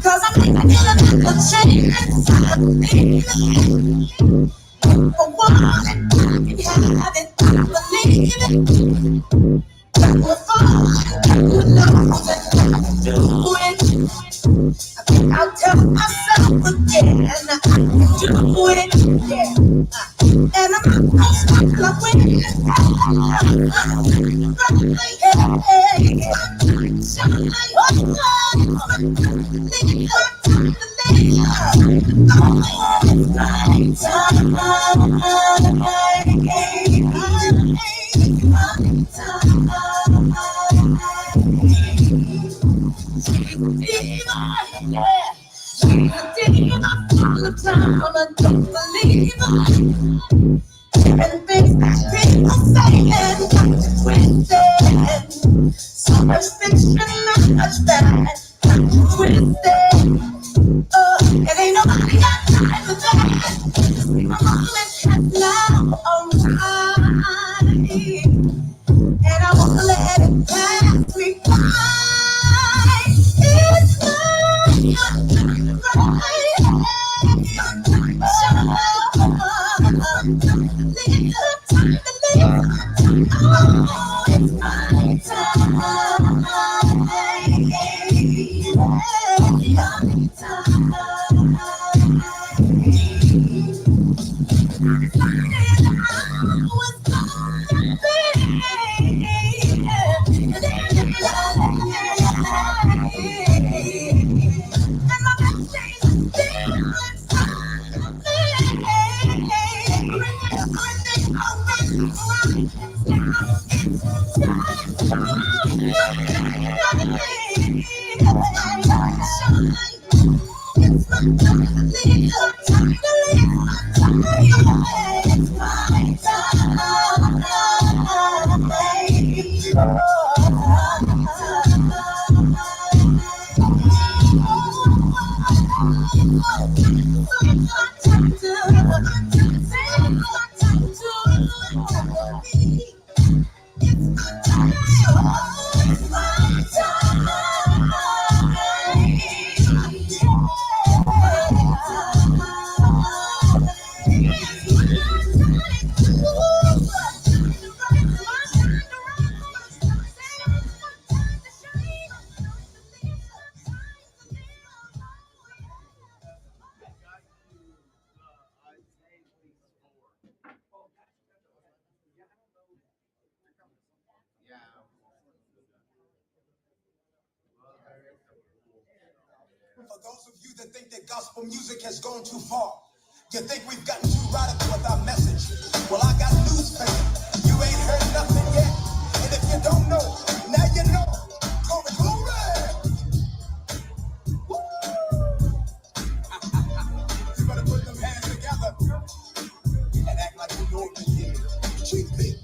Cause I'm feeling a change inside of me. For one, I can have it, believe it. For fun, you know that I can do it. I'll tell myself again, I can do it. Yeah. And I'm gonna stop the wind. And things that people say and twisted. So much fiction, not much fact. Twisted. And ain't nobody got time for that. Let's now alright. And I won't let it pass me by. It's not right. For those of you that think that gospel music has gone too far, you think we've gotten too radical with our message. Well, I got news for you. You ain't heard nothing yet. And if you don't know, now you know. Glory, glory. Woo! You better put them hands together and act like you know what you did. GP.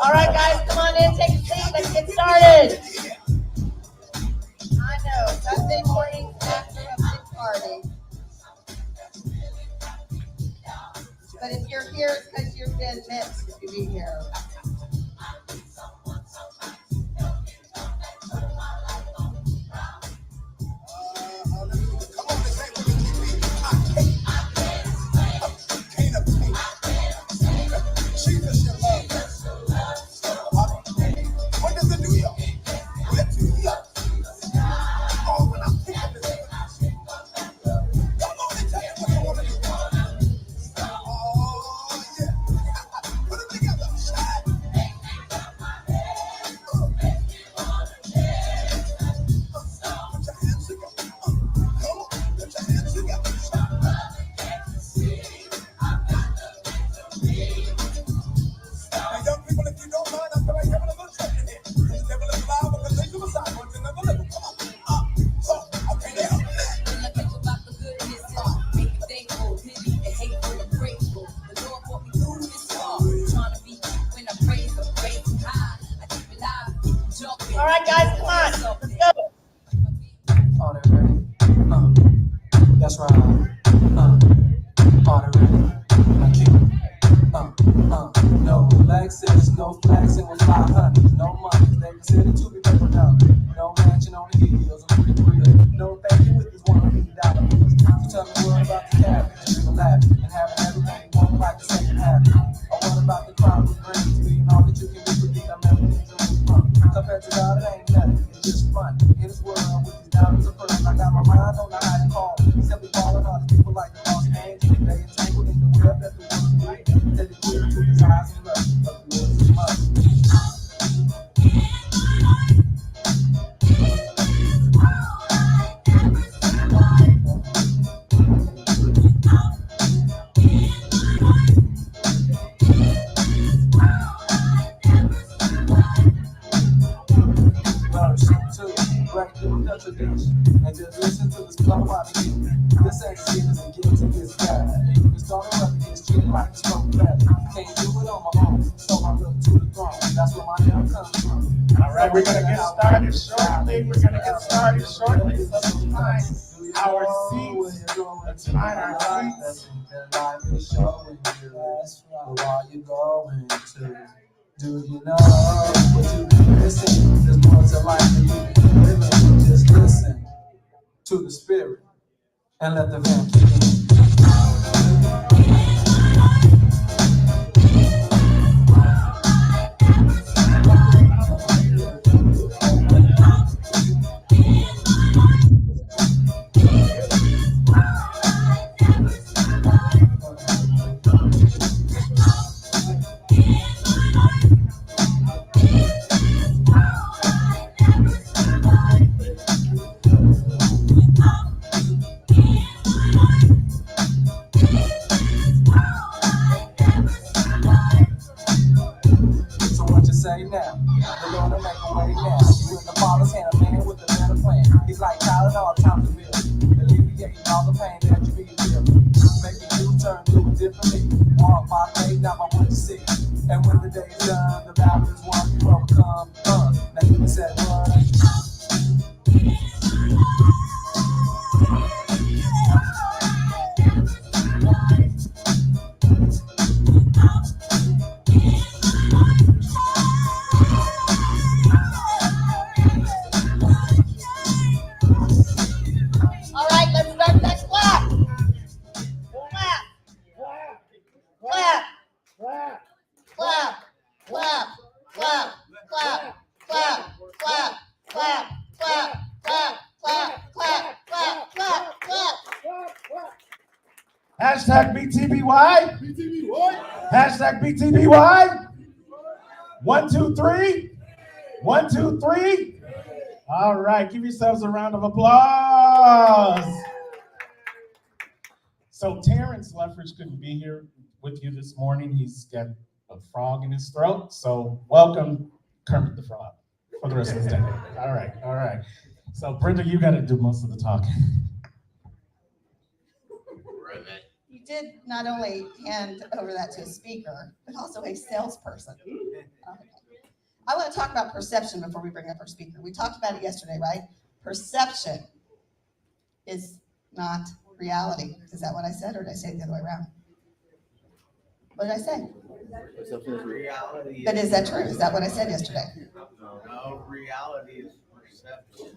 All right, guys, come on in, take a seat. Let's get started. I know, Sunday morning after a big party. But if you're here, it's because you've been meant to be here. All right, guys, come on. Let's go. Are they ready? That's right. Are they ready? No Lexus, no flexing with 500. No money, they consider to be paper dollar. No mansion on the hills, I'm pretty real. No thank you with these $150 bills. So tell me what about the cabbage, and the laughing, and having everything you want like the second half. Or what about the crowd with brains, being all that you can be with these amenities and fun. Compared to God, it ain't nothing, it's just fun. In this world with these diamonds of pearl, I got my mind on the how to call. Simply falling on the people like the lost angels. They entangled in the web that the world created. That it clear to his eyes and love, but the Lord is must. Verse 2, break through the tradition, and just listen to this flow out of you. This ain't shit is a gift to this guy. You started up against treated like a stroke better. Can't do it on my own, so I look to the throne. That's where my help comes from. All right, we're gonna get started shortly. So find our seats. Let's find our seats. Life is showing you. Where are you going to? Do you know what you've been missing? There's more to life than you've been living. Just listen to the spirit and let the vamp kick in. So what you say now? They're gonna make a way now. You in the father's hand, a man with a better plan. He's like Tyler, all time to build. Alleviating all the pain that you be feeling. Making you turn through it differently. Walk by faith, not by what you see. And when the day is done, the battle is won, you overcome. Now you can say what? All right, let's start that clap. Clap. Clap. Clap. Clap. Clap. Clap. Clap. Clap. Clap. Clap. Clap. Clap. Clap. Clap. Clap. Clap. Hashtag BTBY. Hashtag BTBY. 1, 2, 3. 1, 2, 3. All right, give yourselves a round of applause. So Terrence Leffridge couldn't be here with you this morning. He's got a frog in his throat. So welcome, Kermit the Frog, for the rest of the day. All right. So Brenda, you got to do most of the talking. You did not only hand over that to a speaker, but also a salesperson. Okay. I want to talk about perception before we bring up our speaker. We talked about it yesterday, right? Perception is not reality. Is that what I said, or did I say it the other way around? What did I say? Perception is reality. But is that true? Is that what I said yesterday? No, reality is perception.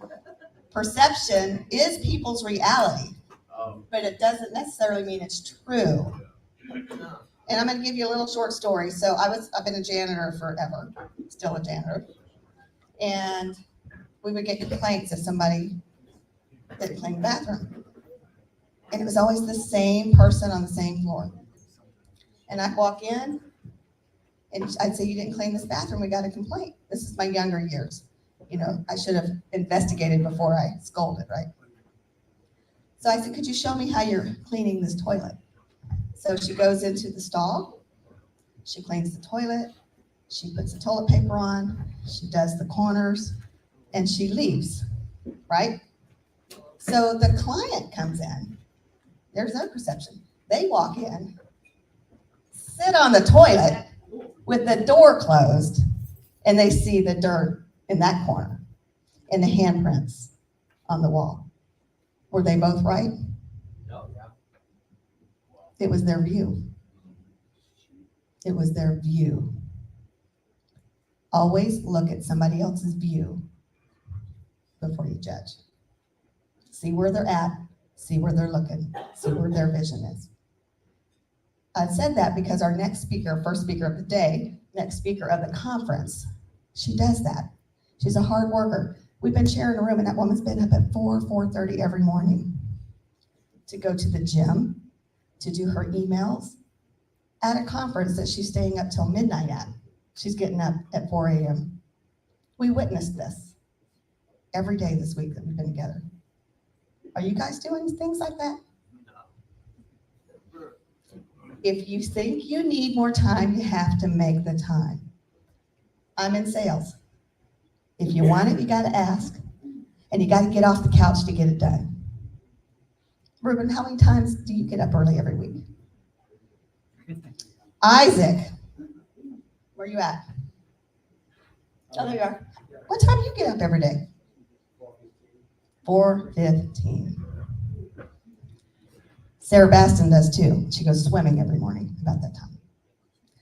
Perception is people's reality, Um, but it doesn't necessarily mean it's true. And I'm going to give you a little short story. So I've been a janitor forever, still a janitor. And we would get complaints if somebody didn't clean the bathroom. And it was always the same person on the same floor. And I'd walk in and I'd say, you didn't clean this bathroom, we got a complaint. This is my younger years. You know, I should have investigated before I scolded, right? So I said, could you show me how you're cleaning this toilet? So she goes into the stall, she cleans the toilet, she puts the toilet paper on, she does the corners, and she leaves, right? So the client comes in, there's no perception. They walk in, sit on the toilet with the door closed, and they see the dirt in that corner and the handprints on the wall. Were they both right? no, yeah. It was their view. It was their view. Always look at somebody else's view before you judge. See where they're at, see where they're looking, see where their vision is. I said that because our next speaker, first speaker of the day, next speaker of the conference, she does that. She's a hard worker. We've been sharing a room, and that woman's been up at 4:30 every morning to go to the gym, to do her emails, at a conference that she's staying up till midnight at. She's getting up at 4 a.m. We witnessed this every day this week that we've been together. Are you guys doing things like that? If you think you need more time, you have to make the time. I'm in sales. If you want it, you got to ask, and you got to get off the couch to get it done. Ruben, how many times do you get up early every week? Isaac, where you at? Oh, there you are. What time do you get up every day? 4:15. Sarah Baston does too. She goes swimming every morning about that time.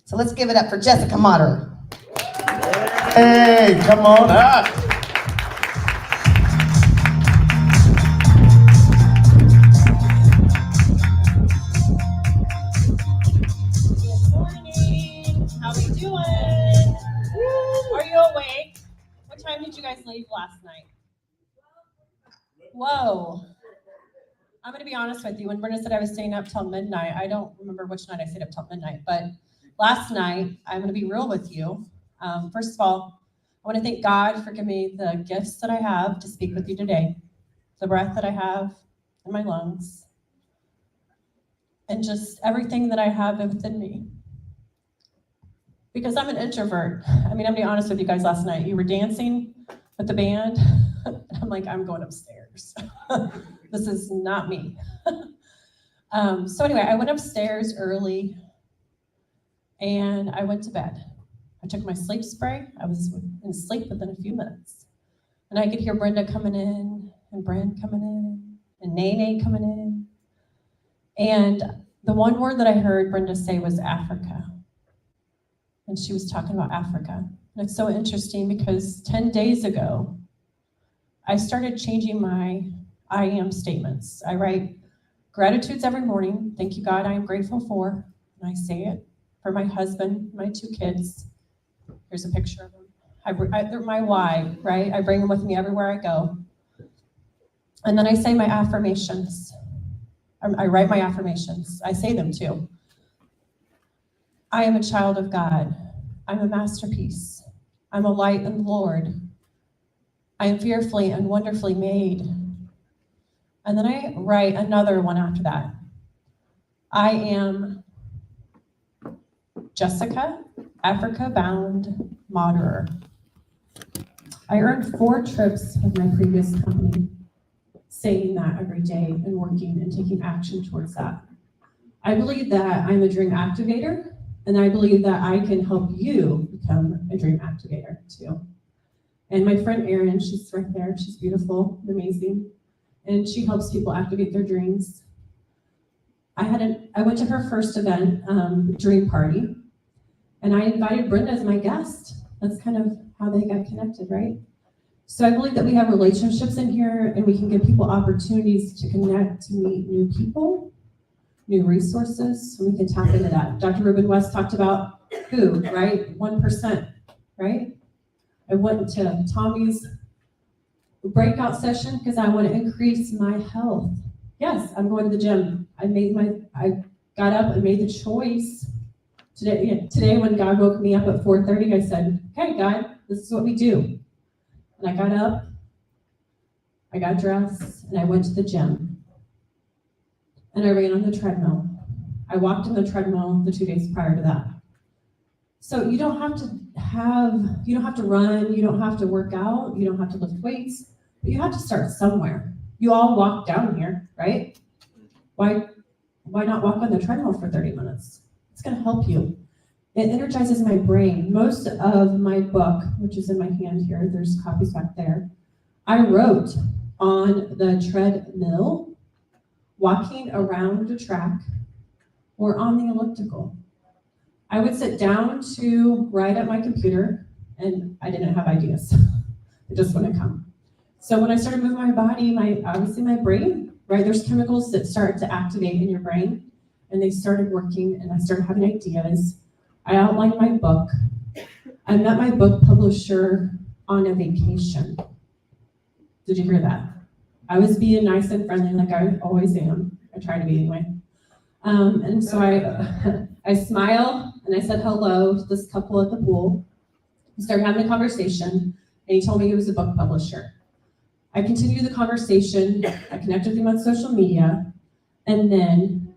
So let's give it up for Jessica Moderer. Hey, come on up. Good morning. How we doing? Are you awake? What time did you guys leave last night? Whoa. I'm going to be honest with you. When Brenda said I was staying up till midnight, I don't remember which night I stayed up till midnight, but last night, I'm going to be real with you. First of all, I want to thank God for giving me the gifts that I have to speak with you today, the breath that I have in my lungs, and just everything that I have within me. Because I'm an introvert. I mean, I'm going to be honest with you guys last night. You were dancing with the band. I'm like, I'm going upstairs. This is not me. So anyway, I went upstairs early and I went to bed. I took my sleep spray. I was in sleep within a few minutes. And I could hear Brenda coming in and Brand coming in and Nene coming in. And the one word that I heard Brenda say was Africa. And she was talking about Africa. And it's so interesting because 10 days ago, I started changing my I am statements. I write gratitudes every morning. Thank you, God, I am grateful for. And I say it for my husband, my 2 kids. Here's a picture of them. They're my why, right? I bring them with me everywhere I go. And then I say my affirmations. I write my affirmations. I say them too. I am a child of God. I'm a masterpiece. I'm a light in the Lord. I am fearfully and wonderfully made. And then I write another one after that. I am Jessica, Africa-bound Moderer. I earned 4 trips with my previous company, saying that every day and working and taking action towards that. I believe that I'm a dream activator, and I believe that I can help you become a dream activator too. And my friend Erin, she's right there. She's beautiful and amazing. And she helps people activate their dreams. I went to her first event, Dream Party, and I invited Brenda as my guest. That's kind of how they got connected, right? So I believe that we have relationships in here, and we can give people opportunities to connect, to meet new people, new resources, so we can tap into that. Dr. Ruben West talked about who, right? 1%, right? I went to Tommy's breakout session because I want to increase my health. Yes, I'm going to the gym. I got up and made the choice. Today when God woke me up at 4:30, I said, "Okay, God, this is what we do." And I got up, I got dressed, and I went to the gym. And I ran on the treadmill. I walked on the treadmill the 2 days prior to that. So you don't have to run, you don't have to work out, you don't have to lift weights, but you have to start somewhere. You all walk down here, right? Why not walk on the treadmill for 30 minutes? It's gonna help you. It energizes my brain. Most of my book, which is in my hand here, there's copies back there, I wrote on the treadmill, walking around the track, or on the elliptical. I would sit down to write at my computer, and I didn't have ideas. It just wouldn't come. So when I started moving my body, obviously my brain, right? There's chemicals that start to activate in your brain, and they started working, and I started having ideas. I outlined my book. I met my book publisher on a vacation. Did you hear that? I was being nice and friendly like I always am. I try to be anyway. And so I smiled and I said hello to this couple at the pool. We started having a conversation, and he told me he was a book publisher. I continued the conversation. I connected with him on social media, and then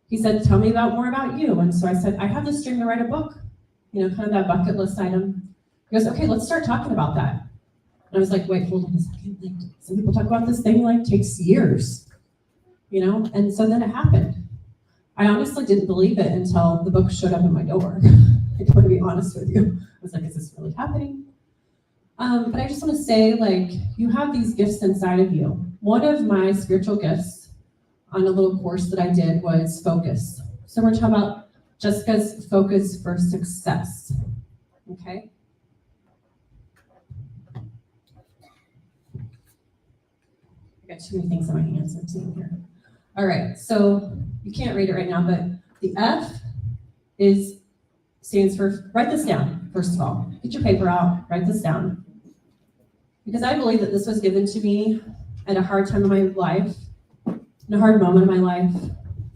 he said, "Tell me more about you." And so I said, "I have this dream to write a book," kind of that bucket list item. He goes, "Okay, let's start talking about that." And I was like, "Wait, hold on a second. Like, some people talk about this thing takes years, And so then it happened. I honestly didn't believe it until the book showed up at my door. I want to be honest with you. I was like, "Is this really happening?" But I just want to say, you have these gifts inside of you. One of my spiritual gifts on a little course that I did was focus. So we're talking about Jessica's focus for success. Okay? I got too many things on my hands I'm seeing here. All right, so you can't read it right now, but the F stands for, write this down, first of all. Get your paper out, write this down. Because I believe that this was given to me at a hard time in my life, in a hard moment in my life,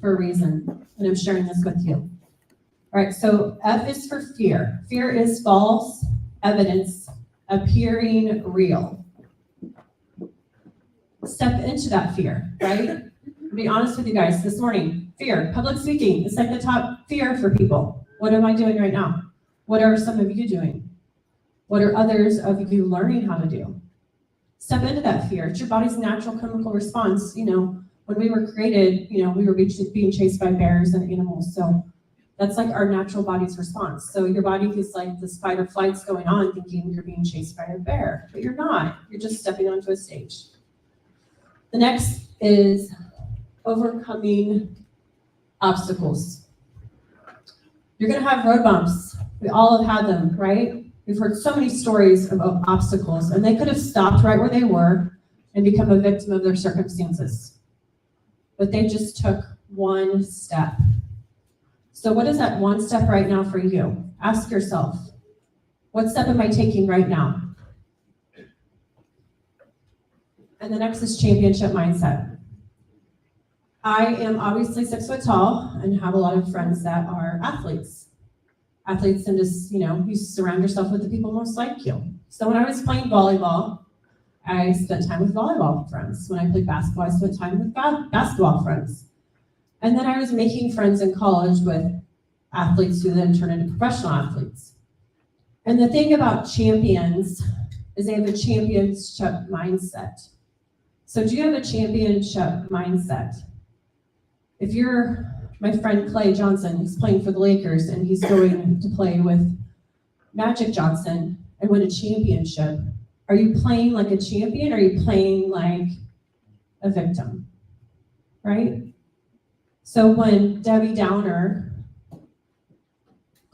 for a reason, and I'm sharing this with you. All right, so F is for fear. Fear is false evidence appearing real. Step into that fear, right? I'll be honest with you guys, this morning, fear, public speaking, it's like the top fear for people. What am I doing right now? What are some of you doing? What are others of you learning how to do? Step into that fear. It's your body's natural chemical response. When we were created, we were being chased by bears and animals. So that's like our natural body's response. So your body is like this fight or flight's going on, thinking you're being chased by a bear, but you're not. You're just stepping onto a stage. The next is overcoming obstacles. You're going to have road bumps. We all have had them, right? We've heard so many stories about obstacles, and they could have stopped right where they were and become a victim of their circumstances. But they just took one step. So what is that one step right now for you? Ask yourself, what step am I taking right now? And the next is championship mindset. I am obviously 6 foot tall and have a lot of friends that are athletes. And just, you surround yourself with the people most like you. So when I was playing volleyball, I spent time with volleyball friends. When I played basketball, I spent time with basketball friends. And then I was making friends in college with athletes who then turned into professional athletes. And the thing about champions is they have a championship mindset. So do you have a championship mindset? If you're my friend Clay Johnson, he's playing for the Lakers, and he's going to play with Magic Johnson and win a championship. Are you playing like a champion, or are you playing like a victim? Right? So when Debbie Downer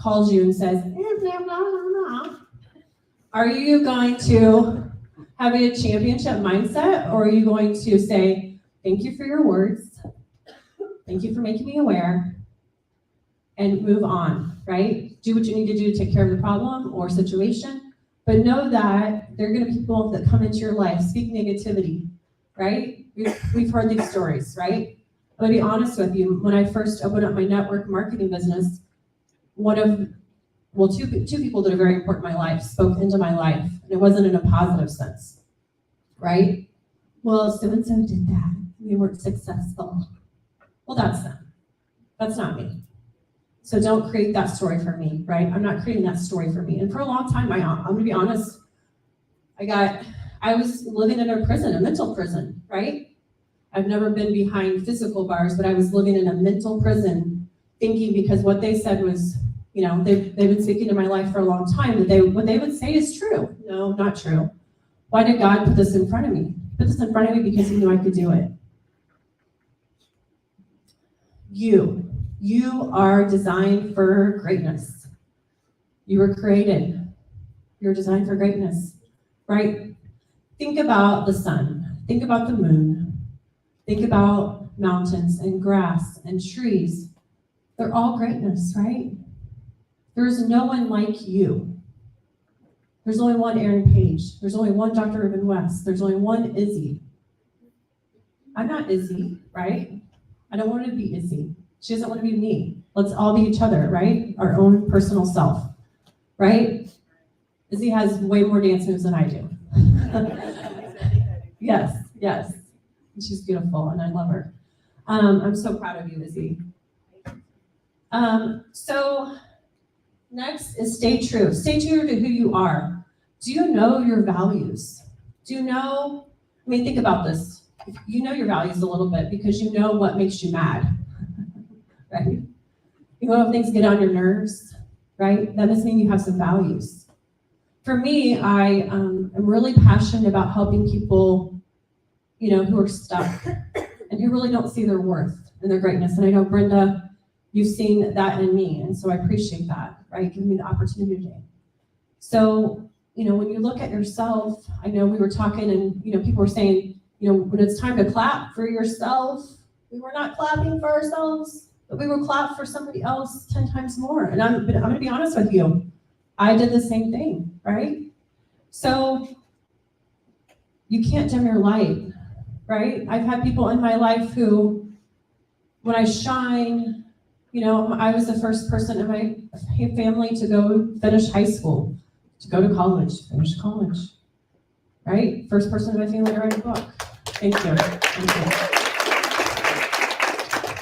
calls you and says, blah, blah, blah, blah, are you going to have a championship mindset, or are you going to say, thank you for your words, thank you for making me aware, and move on, right? Do what you need to do to take care of the problem or situation, but know that there are going to be people that come into your life, speak negativity, right? We've heard these stories, right? I'm going to be honest with you. When I first opened up my network marketing business, two people that are very important in my life spoke into my life, and it wasn't in a positive sense, right? Well, so-and-so did that. We weren't successful. Well, that's them. That's not me. So don't create that story for me, right? I'm not creating that story for me. And for a long time, I'm going to be honest, I was living in a prison, a mental prison, right? I've never been behind physical bars, but I was living in a mental prison, thinking because what they said was, they've been speaking to my life for a long time, that what they would say is true. No, not true. Why did God put this in front of me? He put this in front of me because he knew I could do it. You are designed for greatness. You were created. You're designed for greatness, right? Think about the sun. Think about the moon. Think about mountains and grass and trees. They're all greatness, right? There's no one like you. There's only one Aaron Page. There's only one Dr. Irvin West. There's only one Izzy. I'm not Izzy, right? I don't want to be Izzy. She doesn't want to be me. Let's all be each other, right? Our own personal self, right? Izzy has way more dance moves than I do. Yes. She's beautiful, and I love her. I'm so proud of you, Izzy. So next is stay true. Stay true to who you are. Do you know your values? Think about this. You know your values a little bit because you know what makes you mad, right? You know if things get on your nerves, right? That must mean you have some values. For me, I am really passionate about helping people, who are stuck and who really don't see their worth and their greatness. And I know, Brenda, you've seen that in me, and so I appreciate that, right? Giving me the opportunity today. So, when you look at yourself, I know we were talking and, people were saying, when it's time to clap for yourself, we were not clapping for ourselves, but we will clap for somebody else 10 times more. And I'm going to be honest with you. I did the same thing, right? So you can't dim your light, right? I've had people in my life who, when I shine, I was the first person in my family to go finish high school, to go to college, finish college, right? First person in my family to write a book. Thank you.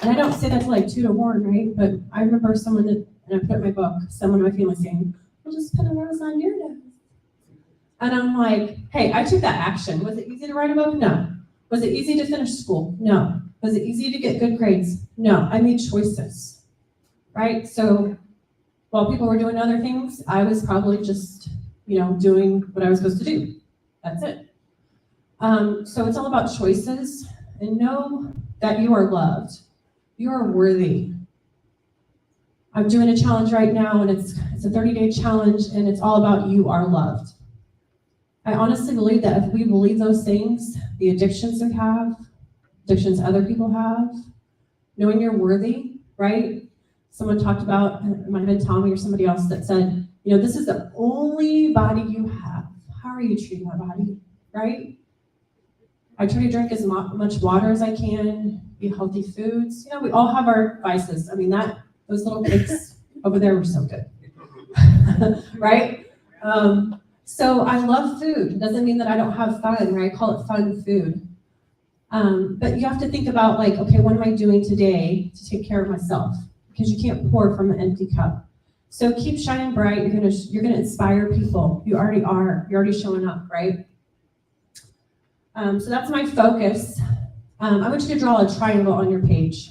And I don't say that to like toot a horn, right? But I remember someone and I put in my book, someone in my family saying, "We'll just put a rose on your nose." And I'm like, hey, I took that action. Was it easy to write a book? No. Was it easy to finish school? No. Was it easy to get good grades? No. I made choices, right? So while people were doing other things, I was probably just, doing what I was supposed to do. That's it. So it's all about choices, and know that you are loved. You are worthy. I'm doing a challenge right now, and it's a 30-day challenge, and it's all about you are loved. I honestly believe that if we believe those things, the addictions we have, addictions other people have, knowing you're worthy, right? Someone talked about, it might have been Tommy or somebody else that said, this is the only body you have. How are you treating my body, right? I try to drink as much water as I can, eat healthy foods. We all have our vices. Those little cakes over there were so good, right? So I love food. It doesn't mean that I don't have fun, right? I call it fun food. But you have to think about okay, what am I doing today to take care of myself? Because you can't pour from an empty cup. So keep shining bright. You're gonna inspire people. You already are. You're already showing up, right? So that's my focus. I want you to draw a triangle on your page.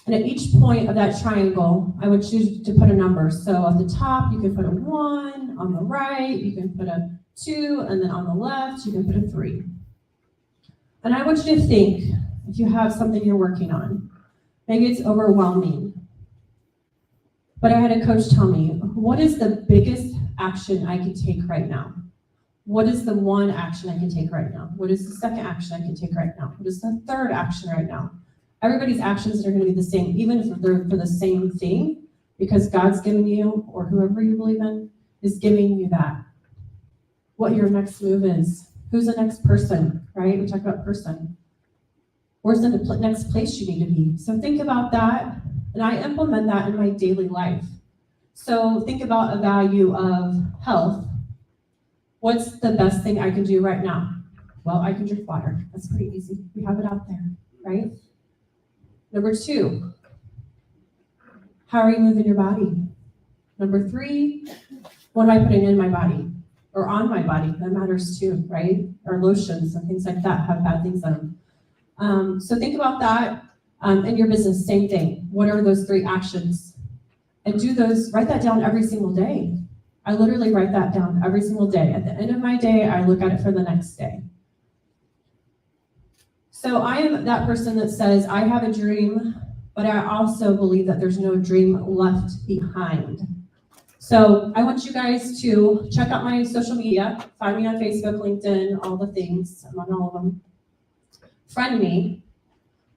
And at each point of that triangle, I want you to put a number. So at the top, you can put a 1. On the right, you can put a 2. And then on the left, you can put a 3. And I want you to think if you have something you're working on. Maybe it's overwhelming. But I had a coach tell me, what is the biggest action I can take right now? What is the one action I can take right now? What is the second action I can take right now? What is the third action right now? Everybody's actions are going to be the same, even if they're for the same thing, because God's given you, or whoever you believe in, is giving you that. What your next move is. Who's the next person, right? We talk about person. Where's the next place you need to be? So think about that, and I implement that in my daily life. So think about a value of health. What's the best thing I can do right now? Well, I can drink water. That's pretty easy. We have it out there, right? Number 2, how are you moving your body? Number 3, what am I putting in my body or on my body? That matters too, right? Or lotions and things like that have bad things in them. So think about that in your business, same thing. What are those 3 actions? And do those, write that down every single day. I literally write that down every single day. At the end of my day, I look at it for the next day. So I am that person that says, I have a dream, but I also believe that there's no dream left behind. So I want you guys to check out my social media, find me on Facebook, LinkedIn, all the things, I'm on all of them. Friend me,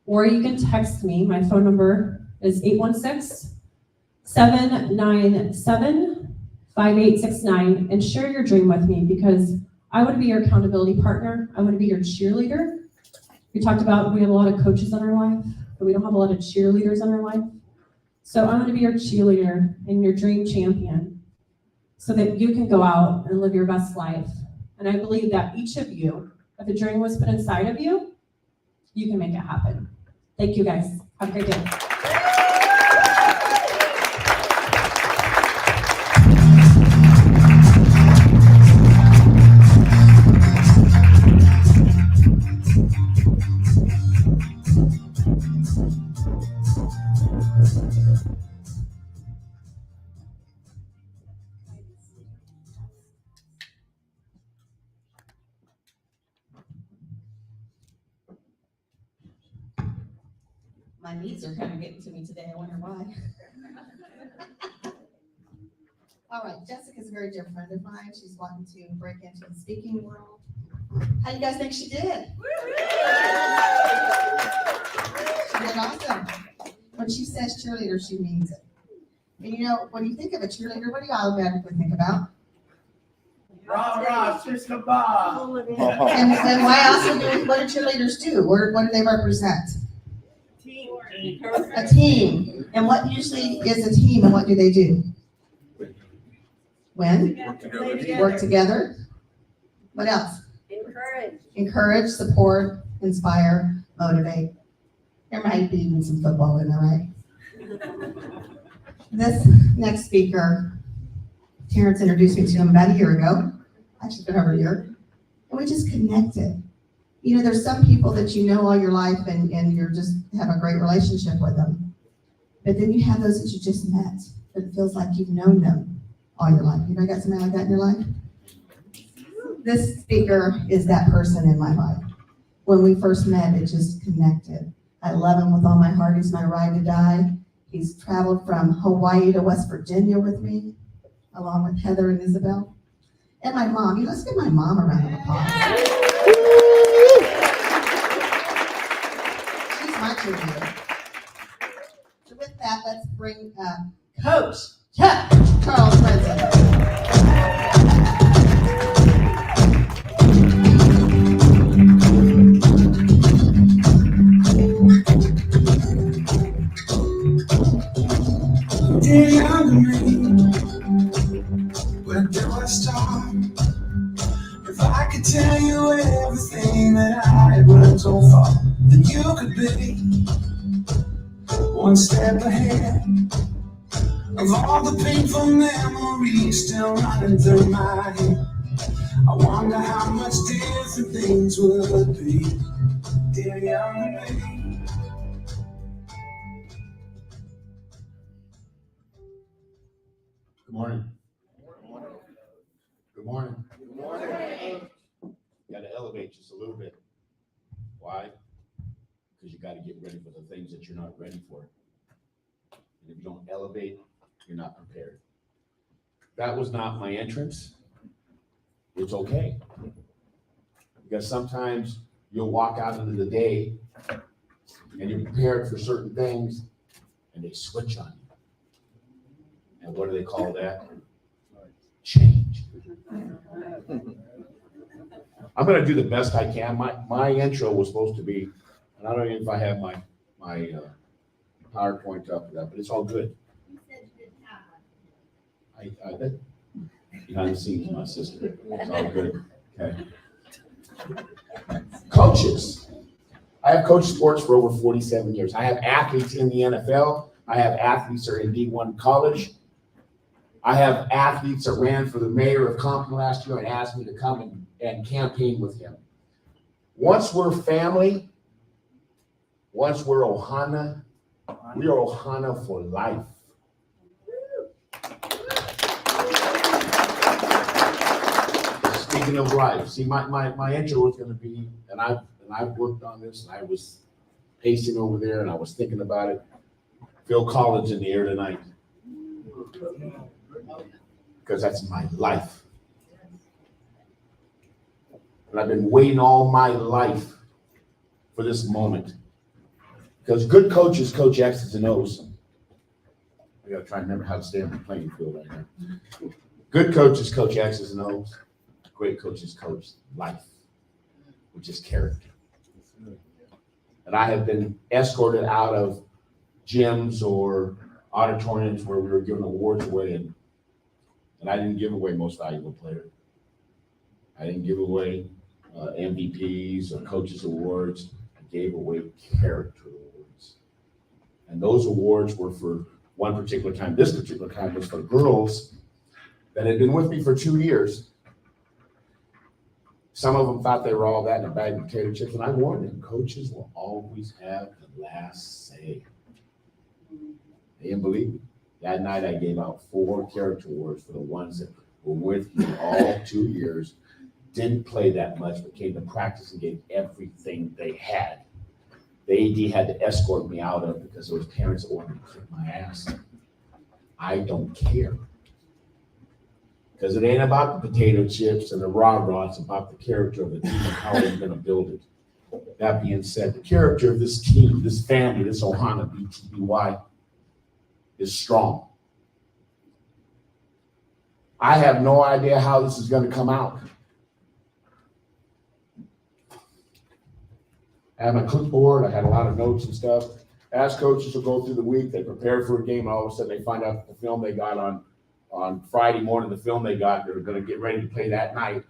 or you can text me. My phone number is 816-797-5869, and share your dream with me, because I want to be your accountability partner. I want to be your cheerleader. We talked about we have a lot of coaches in our life, but we don't have a lot of cheerleaders in our life. So I'm going to be your cheerleader and your dream champion so that you can go out and live your best life. And I believe that each of you, if a dream was put inside of you, you can make it happen. Thank you guys. Have a great day. My knees are kind of getting to me today. I wonder why. All right, Jessica's a very dear friend of mine. She's wanting to break into the speaking world. How do you guys think she did? She did awesome. When she says cheerleader, she means it. And you know, when you think of a cheerleader, what do you automatically think about? Rah, rah, sister Bob. And why also what do cheerleaders do? What do they represent? A team. And what usually is a team, and what do they do? When? Work together. What else? Encourage, support, inspire, motivate. There might be even some football in there, right? This next speaker, Terrence introduced me to him about a year ago. Actually, it's been over a year. And we just connected. You know, there's some people that you know all your life and you're just have a great relationship with them. But then you have those that you just met, but it feels like you've known them all your life. You know, got somebody like that in your life? This speaker is that person in my life. When we first met, it just connected. I love him with all my heart. He's my ride to die. He's traveled from Hawaii to West Virginia with me, along with Heather and Isabel. And my mom. Let's give my mom a round of applause. She's my cheerleader. So with that, let's bring Coach Chuck Charles Preston. Dear younger me, where do I start? If I could tell you everything that I've learned so far, then you could be one step ahead of all the painful memories still running through my head. I wonder how much different things would be, dear younger me. Good morning. Good morning. Good morning. Got to elevate just a little bit. Why? Because because you got to get ready for the things that you're not ready for. And if you don't elevate, you're not prepared. That was not my entrance. It's okay. Because sometimes you'll walk out into the day and you're prepared for certain things and they switch on you. And what do they call that? Change. I'm gonna do the best I can. My intro was supposed to be, and I don't even know if I have my PowerPoint up for that, but it's all good. I did. Behind the scenes, my sister. It's all good. Okay. Coaches. I have coached sports for over 47 years. I have athletes in the NFL. I have athletes that are in D1 college. I have athletes that ran for the mayor of Compton last year and asked me to come and campaign with him. Once we're family, once we're Ohana, we are Ohana for life. Speaking of life, see, my intro was going to be, and I've worked on this, and I was pacing over there, and I was thinking about it. Phil Collins in the air tonight, because that's my life. And I've been waiting all my life for this moment. Because good coaches coach X's and O's. I gotta try and remember how to stay on the playing field right now. Good coaches coach X's and O's. Great coaches coach life, which is character. And I have been escorted out of gyms or auditoriums where we were giving awards away, and I didn't give away most valuable player. I didn't give away MVPs or coaches awards. I gave away character awards. And those awards were for one particular time. This particular time was for girls that had been with me for 2 years. Some of them thought they were all that in a bag of potato chips, and I warned them, coaches will always have the last say. They didn't believe me. That night I gave out 4 character awards for the ones that were with me all 2 years, didn't play that much, but came to practice and gave everything they had. The AD had to escort me out of because there was parents that wanted to kick my ass. I don't care. Because it ain't about the potato chips and the rah-rah, it's about the character of the team and how we're gonna build it. That being said, the character of this team, this family, this Ohana BTBY is strong. I have no idea how this is gonna come out. I had my clipboard, I had a lot of notes and stuff. As coaches will go through the week, they prepare for a game, and all of a sudden they find out the film they got on Friday morning, the film they got, they were gonna get ready to play that night.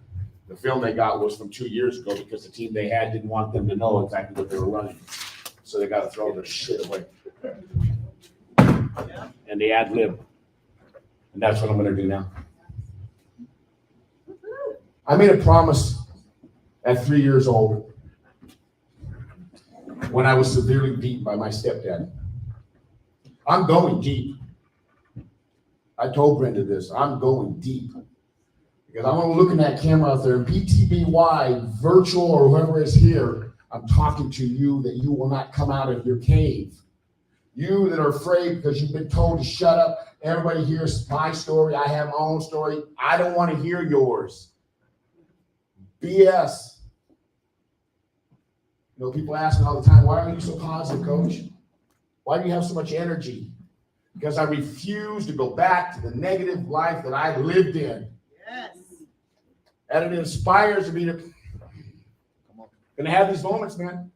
The film they got was from 2 years ago because the team they had didn't want them to know exactly what they were running. So they gotta throw their shit away. And they ad lib. And that's what I'm gonna do now. I made a promise at 3 years old when I was severely beaten by my stepdad. I'm going deep. I told Brenda this, I'm going deep. Because I want to look in that camera out there, and BTBY, virtual or whoever is here, I'm talking to you that you will not come out of your cave. You that are afraid because you've been told to shut up. Everybody hears my story. I have my own story. I don't want to hear yours. BS. You know, people ask me all the time, why are you so positive, coach? Why do you have so much energy? Because I refuse to go back to the negative life that I lived in. Yes. And it inspires me to gonna have these moments, man.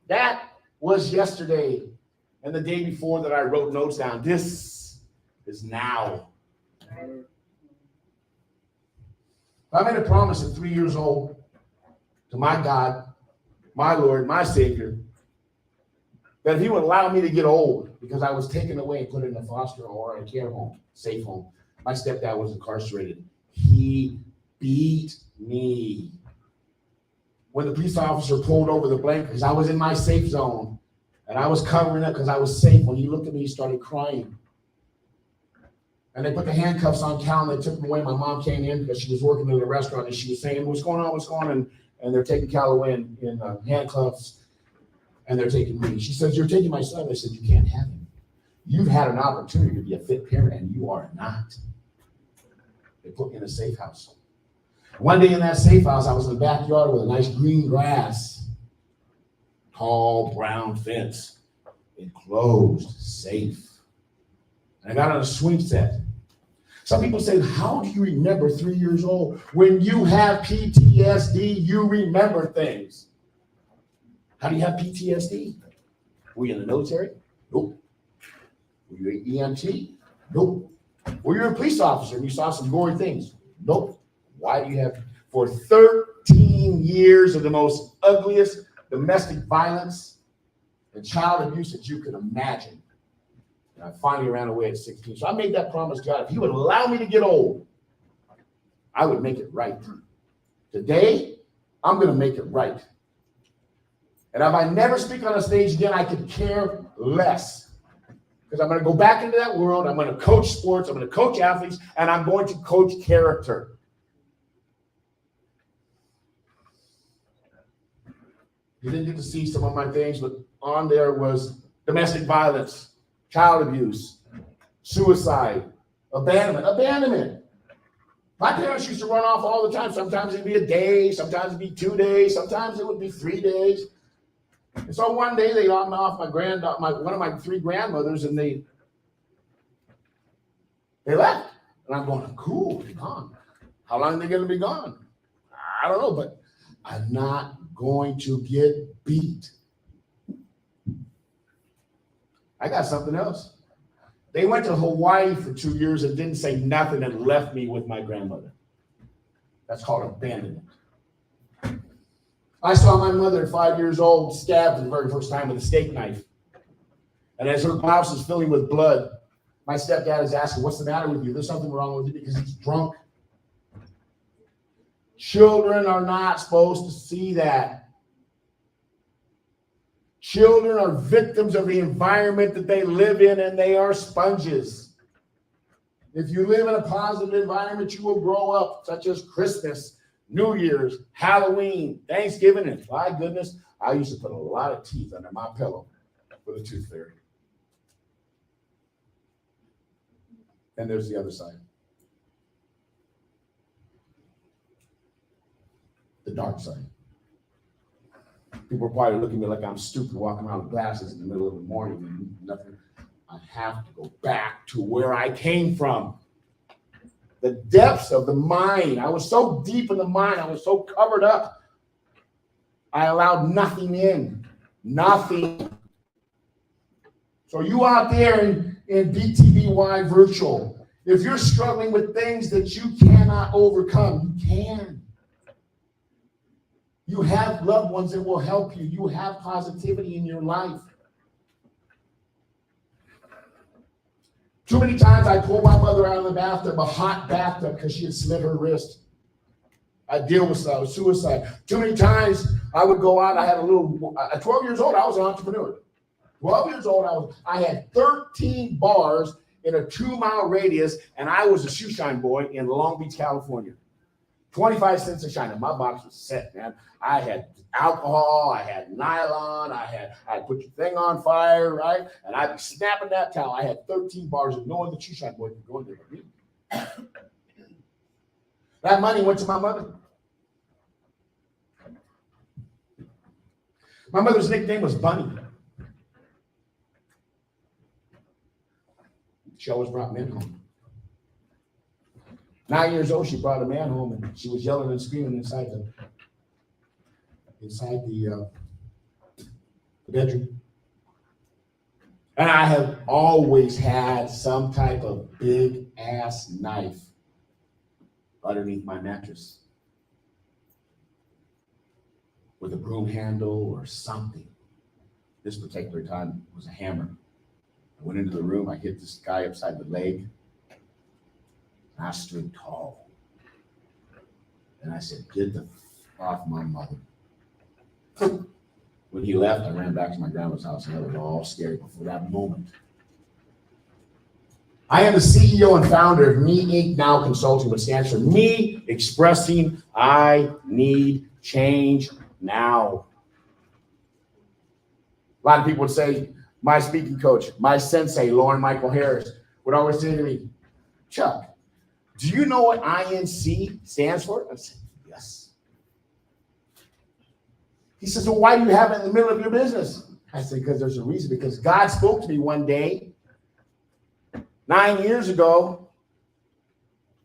That was yesterday and the day before that I wrote notes down. This is now. I made a promise at 3 years old to my God, my Lord, my Savior, that if he would allow me to get old, because I was taken away and put in a foster home or a care home, safe home. My stepdad was incarcerated. He beat me. When the police officer pulled over the blanket, because I was in my safe zone, and I was covering up because I was safe, when he looked at me, he started crying. And they put the handcuffs on Cal, and they took him away. My mom came in because she was working in a restaurant, and she was saying, what's going on, what's going on? And they're taking Cal away in handcuffs. and they're taking me. She says, you're taking my son. I said, you can't have him. You've had an opportunity to be a fit parent, and you are not. They put me in a safe house. One day in that safe house, I was in the backyard with a nice green grass, tall brown fence, enclosed, safe. And I got on a swing set. Some people say, how do you remember 3 years old? When you have PTSD, you remember things. How do you have PTSD? Were you in the military? Nope. Were you an EMT? Nope. Were you a police officer and you saw some gory things? Nope. Why do you have, for 13 years of the most ugliest domestic violence and child abuse that you could imagine? And I finally ran away at 16. So I made that promise to God. If he would allow me to get old, I would make it right. Today, I'm going to make it right. And if I never speak on a stage again, I could care less. Because I'm going to go back into that world. I'm going to coach sports. I'm going to coach athletes. And I'm going to coach character. You didn't get to see some of my things, but on there was domestic violence, child abuse, suicide, abandonment. My parents used to run off all the time. Sometimes it'd be a day, sometimes it'd be 2 days, sometimes it would be 3 days. And so one day they got me off one of my 3 grandmothers, and they left. And I'm going, cool, they're gone. How long are they going to be gone? I don't know, but I'm not going to get beat. I got something else. They went to Hawaii for 2 years and didn't say nothing and left me with my grandmother. That's called abandonment. I saw my mother at 5 years old stabbed for the very first time with a steak knife. And as her blouse is filling with blood, my stepdad is asking, what's the matter with you? There's something wrong with you because he's drunk. Children are not supposed to see that. Children are victims of the environment that they live in, and they are sponges. If you live in a positive environment, you will grow up, such as Christmas, New Year's, Halloween, Thanksgiving, and my goodness, I used to put a lot of teeth under my pillow for the tooth fairy. And there's the other side. The dark side. People are probably looking at me like I'm stupid walking around with glasses in the middle of the morning and nothing. I have to go back to where I came from. The depths of the mind. I was so deep in the mind. I was so covered up. I allowed nothing in. Nothing. So you out there in BTBY virtual, if you're struggling with things that you cannot overcome, you can. You have loved ones that will help you. You have positivity in your life. Too many times I pulled my mother out of the bathtub, a hot bathtub, because she had slit her wrist. I deal with suicide. Too many times I would go out. I had at 12 years old, I was an entrepreneur. 12 years old, I had 13 bars in a 2-mile radius, and I was a shoe shine boy in Long Beach, California. 25 cents a shine, and my box was set, man. I had alcohol, I had nylon, I put your thing on fire, right? And I'd be snapping that towel. I had 13 bars, and no other shoe shine boy could go in there with me. That money went to my mother. My mother's nickname was Bunny. She always brought men home. 9 years old, she brought a man home, and she was yelling and screaming inside the bedroom. And I have always had some type of big ass knife underneath my mattress with a broom handle or something. This particular time was a hammer. I went into the room, I hit this guy upside the leg. I stood tall. And I said, get the off my mother. When he left, I ran back to my grandma's house, and I was all scared before that moment. I am the CEO and founder of Me Inc. Now Consulting, which stands for Me Expressing I Need Change Now. lot of people would say, my speaking coach, my sensei, Lauren Michael Harris, would always say to me, Chuck, do you know what INC stands for? I said, yes. He says, well, why do you have it in the middle of your business? I said, because there's a reason. Because God spoke to me one day, 9 years ago,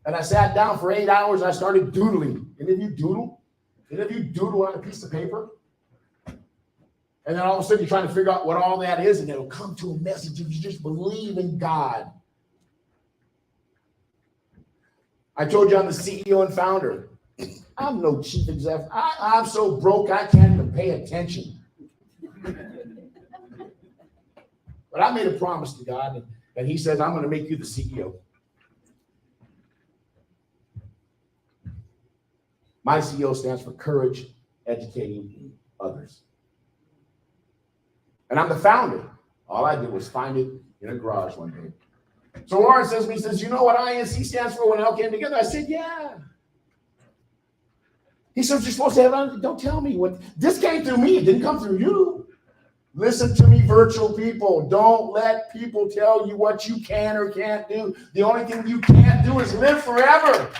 and I sat down for 8 hours and I started doodling. Any of you doodle? Any of you doodle on a piece of paper? And then all of a sudden you're trying to figure out what all that is, and it'll come to a message if you just believe in God. I told you I'm the CEO and founder. I'm no chief exec. I'm so broke I can't even pay attention. But I made a promise to God, and he says, I'm going to make you the CEO. My CEO stands for Courage Educating Others. And I'm the founder. All I did was find it in a garage one day. So Lauren says to me, he says, you know what INC stands for when it all came together? I said, yeah. He says, you're supposed to have it on. Don't tell me what. This came through me. It didn't come through you. Listen to me, virtual people. Don't let people tell you what you can or can't do. The only thing you can't do is live forever.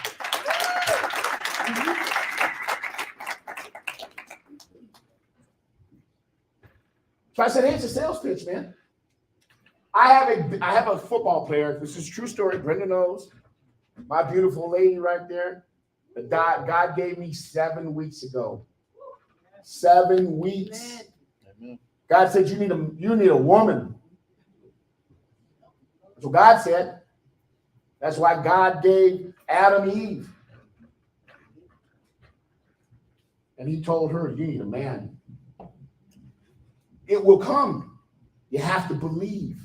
So I said, hey, it's a sales pitch, man. I have a football player. This is a true story. Brenda knows. My beautiful lady right there. That God gave me 7 weeks ago. 7 weeks. Amen. God said you need a woman. That's what God said. That's why God gave Adam Eve. And he told her, you need a man. It will come. You have to believe.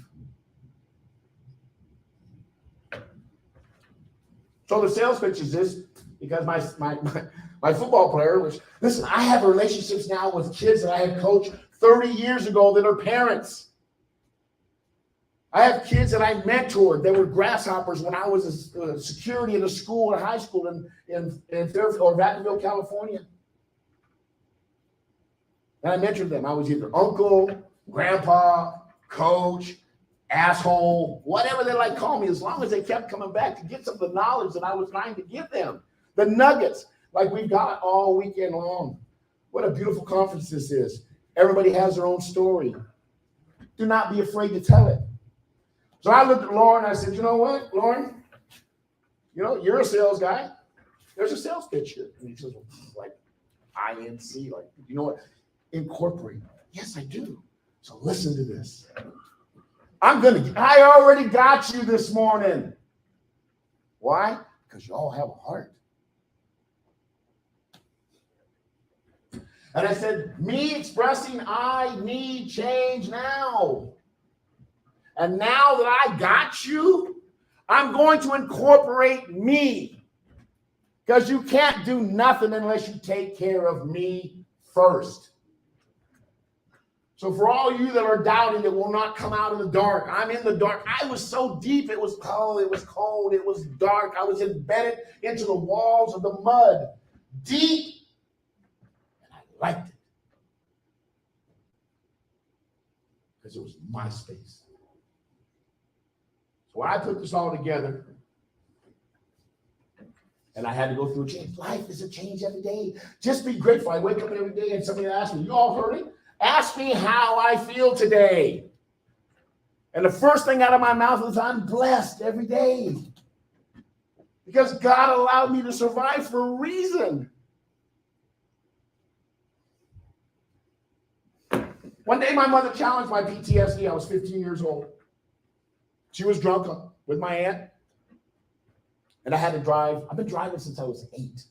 So the sales pitch is this, because my football player, which, listen, I have relationships now with kids that I have coached 30 years ago that are parents. I have kids that I mentored that were grasshoppers when I was a security in a school, in high school in Fairfield or Vacaville, California. And I mentored them. I was either uncle, grandpa, coach, asshole, whatever they like call me, as long as they kept coming back to get some of the knowledge that I was trying to give them. The nuggets, like we've got all weekend long. What a beautiful conference this is. Everybody has their own story. Do not be afraid to tell it. So I looked at Lauren, I said, you know what, Lauren? You know, you're a sales guy. There's a sales pitch here. And he says, well, like INC, like, you know what? Incorporate. Yes, I do. So listen to this. I already got you this morning. Why? Because you all have a heart. And I said, me expressing I need change now. And now that I got you, I'm going to incorporate me. Because you can't do nothing unless you take care of me first. So for all you that are doubting that will not come out of the dark, I'm in the dark. I was so deep, it was cold, it was dark. I was embedded into the walls of the mud, deep, and I liked it. Because it was my space. So when I put this all together, and I had to go through a change. Life is a change every day. Just be grateful. I wake up every day and somebody asks me, you all heard it? Ask me how I feel today. And the first thing out of my mouth is I'm blessed every day. Because God allowed me to survive for a reason. One day my mother challenged my PTSD. I was 15 years old. She was drunk with my aunt. And I had to drive. I've been driving since I was 8.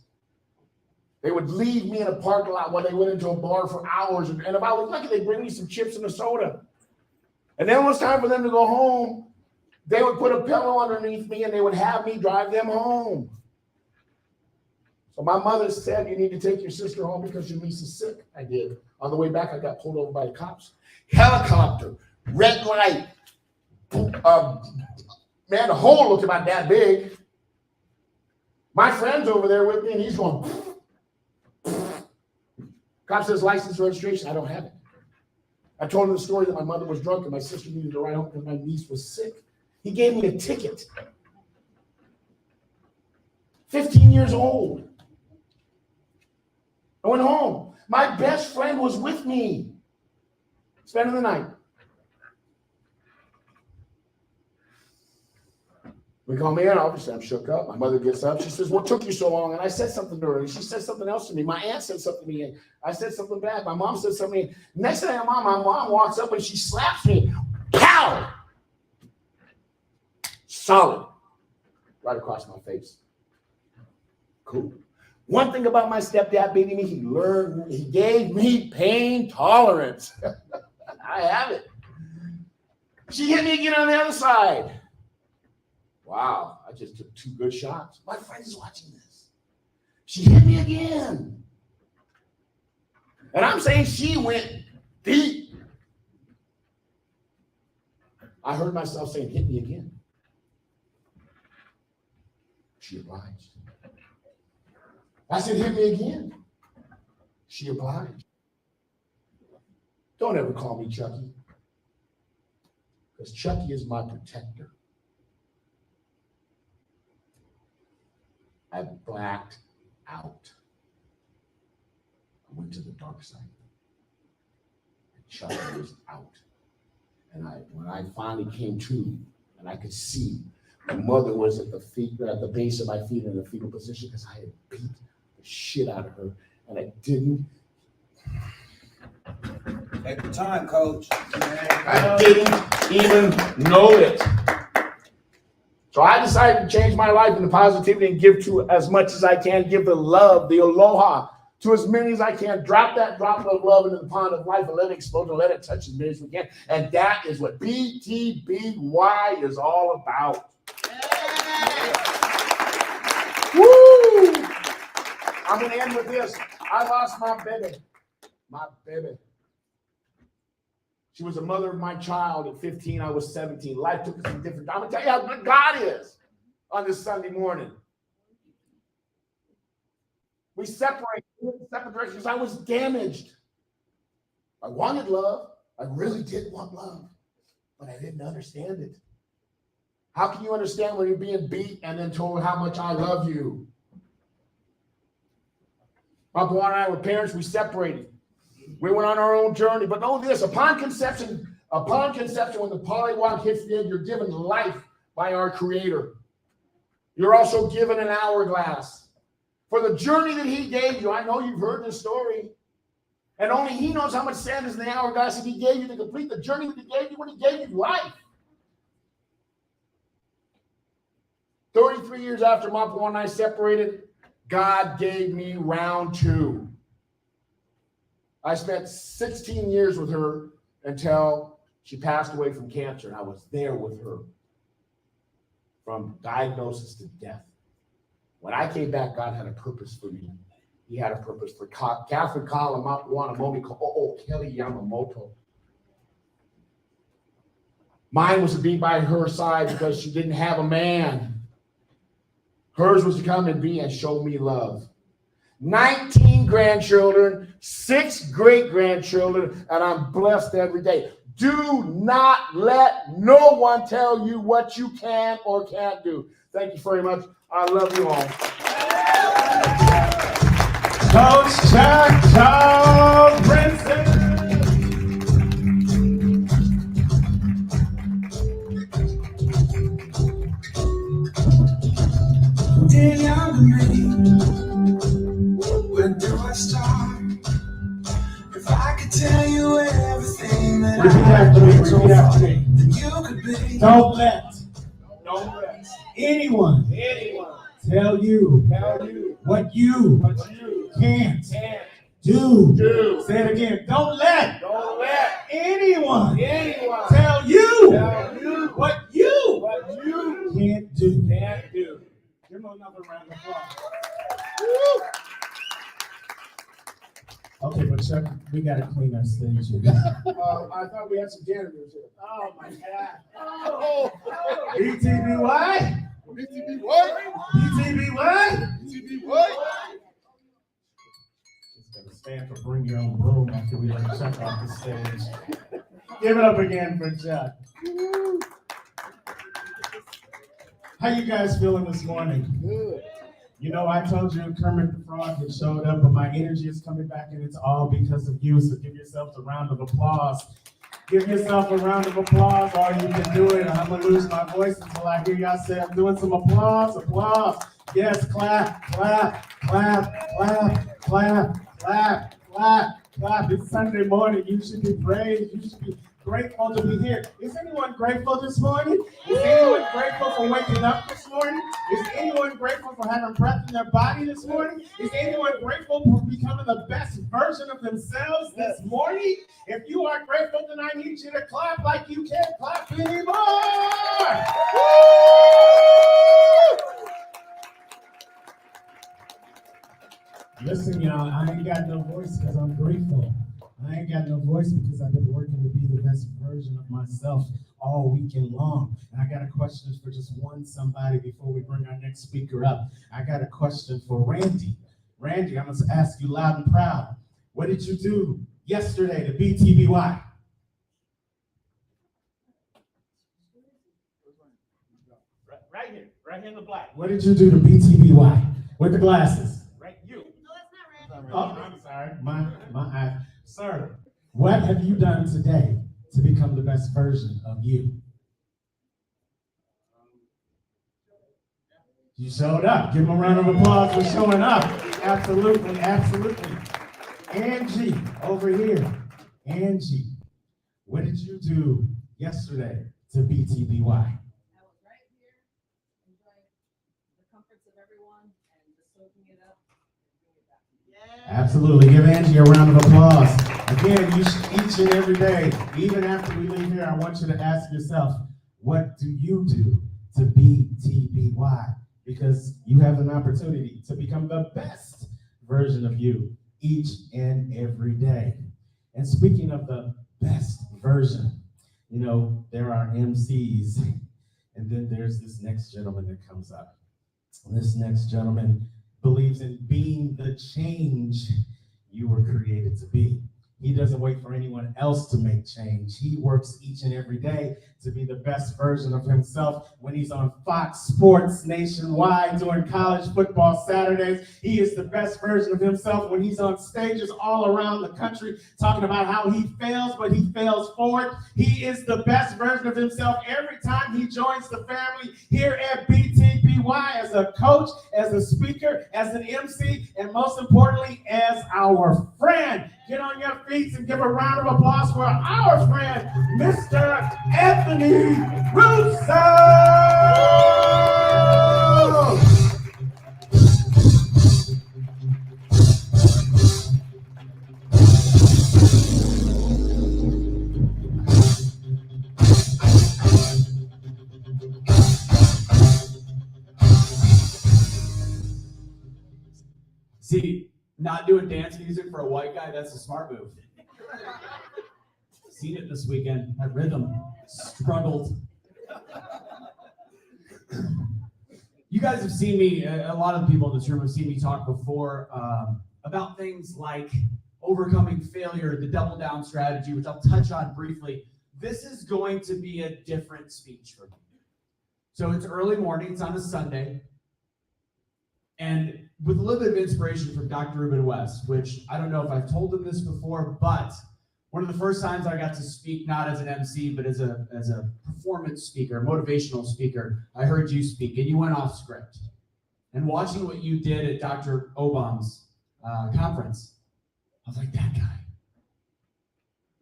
They would leave me in a parking lot while they went into a bar for hours. And if I was lucky, they'd bring me some chips and a soda. And then when it was time for them to go home, they would put a pillow underneath me and they would have me drive them home. So my mother said, you need to take your sister home because your niece is sick. I did. On the way back, I got pulled over by the cops. Helicopter, red light. Man, the hole looked about that big. My friend's over there with me and he's going, cop says license registration. I don't have it. I told him the story that my mother was drunk and my sister needed to ride home because my niece was sick. He gave me a ticket. 15 years old. I went home. My best friend was with me, spending the night. We come in, obviously I'm shook up. My mother gets up. She says, what took you so long? And I said something to her. And she said something else to me. My aunt said something to me. I said something back. My mom said something. Next thing I know, my mom walks up and she slaps me. Pow! Solid. Right across my face. Cool. One thing about my stepdad beating me, he gave me pain tolerance. I have it. She hit me again on the other side. Wow, I just took 2 good shots. My friend is watching this. She hit me again. And I'm saying she went deep. I heard myself saying, hit me again. She obliged. I said, hit me again. She obliged. Don't ever call me Chucky. Because Chucky is my protector. I blacked out. I went to the dark side. And Chucky was out. And when I finally came to, and I could see, my mother was at the base of my feet in the fetal position because I had beat the shit out of her, and I didn't. Take your time, coach. I didn't even know it. So I decided to change my life into positivity and give to as much as I can, give the love, the aloha to as many as I can. Drop that droplet of love into the pond of life and let it explode and let it touch as many as we can. And that is what BTBY is all about. Woo! I'm going to end with this. I lost my baby. My baby. She was the mother of my child at 15. I was 17. Life took us in different. I'm going to tell you how good God is on this Sunday morning. We separated in separate directions. I was damaged. I wanted love. I really did want love, but I didn't understand it. How can you understand when you're being beat and then told how much I love you? My boy and I were parents. We separated. We went on our own journey. But know this, upon conception, when the polywog hits the egg, you're given life by our Creator. You're also given an hourglass. For the journey that He gave you, I know you've heard this story. And only He knows how much sand is in the hourglass that He gave you to complete the journey that He gave you when He gave you life. 33 years after Mapo and I separated, God gave me round 2. I spent 16 years with her until she passed away from cancer, and I was there with her from diagnosis to death. When I came back, God had a purpose for me. He had a purpose for Catherine Kala, Mapuana, Momiko, Kelly Yamamoto. Mine was to be by her side because she didn't have a man. Hers was to come and be and show me love. 19 grandchildren, 6 great-grandchildren, and I'm blessed every day. Do not let no one tell you what you can or can't do. Thank you very much. I love you all. Coach Chuck Princeton. Dear younger me, where do I start? If I could tell you everything that Repeat after me. Repeat after me. then you could be. Don't let anyone tell you what you can't do. Say it again. Don't let anyone tell you what you can't do. Give them another round of applause. Okay, but Chuck, we got to clean our stage here. I thought we had some janitors here. Oh my God. BTBY? BTB what? BTBY? BTB what? stand for Bring Your Own Broom after we let Chuck off the stage. Give it up again for Chuck. How you guys feeling this morning? Good. You know, I told you Kermit the Frog had showed up, but my energy is coming back, and it's all because of you. So give yourselves a round of applause. Give yourself a round of applause, or you can do it. I'm gonna lose my voice until I hear y'all say I'm doing some applause. Applause. Yes, clap, clap, clap, clap, clap, clap, clap, clap. It's Sunday morning. You should be praised. You should be grateful to be here. Is anyone grateful this morning? Is anyone grateful for waking up this morning? Is anyone grateful for having breath in their body this morning? Is anyone grateful for becoming the best version of themselves this morning? If you are grateful, then I need you to clap like you can't clap anymore. Listen, y'all, I ain't got no voice because I'm grateful. I ain't got no voice because I've been working to be the best version of myself all weekend long. And I got a question for just one somebody before we bring our next speaker up. I got a question for Randy. Randy, I'm going to ask you loud and proud. What did you do yesterday to BTBY? Right here, right here in the black. What did you do to BTBY? With the glasses. Right, you. No, that's not Randy. Oh, I'm sorry. My eye. Sir, what have you done today to become the best version of you? You showed up. Give him a round of applause for showing up. Absolutely, absolutely. Angie, over here. Angie, what did you do yesterday to BTBY? I was right here, enjoying the comforts of everyone and just soaking it up and bring it back. Absolutely. Give Angie a round of applause. Again, each and every day, even after we leave here, I want you to ask yourself, what do you do to BTBY? Because you have an opportunity to become the best version of you each and every day. And speaking of the best version, you know, there are MCs, and then there's this next gentleman that comes up. This next gentleman believes in being the change you were created to be. He doesn't wait for anyone else to make change. He works each and every day to be the best version of himself. When he's on Fox Sports nationwide during college football Saturdays, he is the best version of himself when he's on stages all around the country talking about how he fails, but he fails forward. He is the best version of himself every time he joins the family here at BTBY as a coach, as a speaker, as an MC, and most importantly, as our friend. Get on your feet and give a round of applause for our friend, Mr. Anthony Russo! See, not doing dance music for a white guy, that's a smart move. Seen it this weekend. That rhythm struggled. You guys have seen me, a lot of the people in this room have seen me talk before about things like overcoming failure, the double down strategy, which I'll touch on briefly. This is going to be a different speech for me. So it's early morning, it's on a Sunday. And with a little bit of inspiration from Dr. Ruben West, which I don't know if I've told him this before, but one of the first times I got to speak, not as an MC, but as a performance speaker, motivational speaker, I heard you speak, and you went off script. And watching what you did at Dr. Obam's conference, I was like, that guy.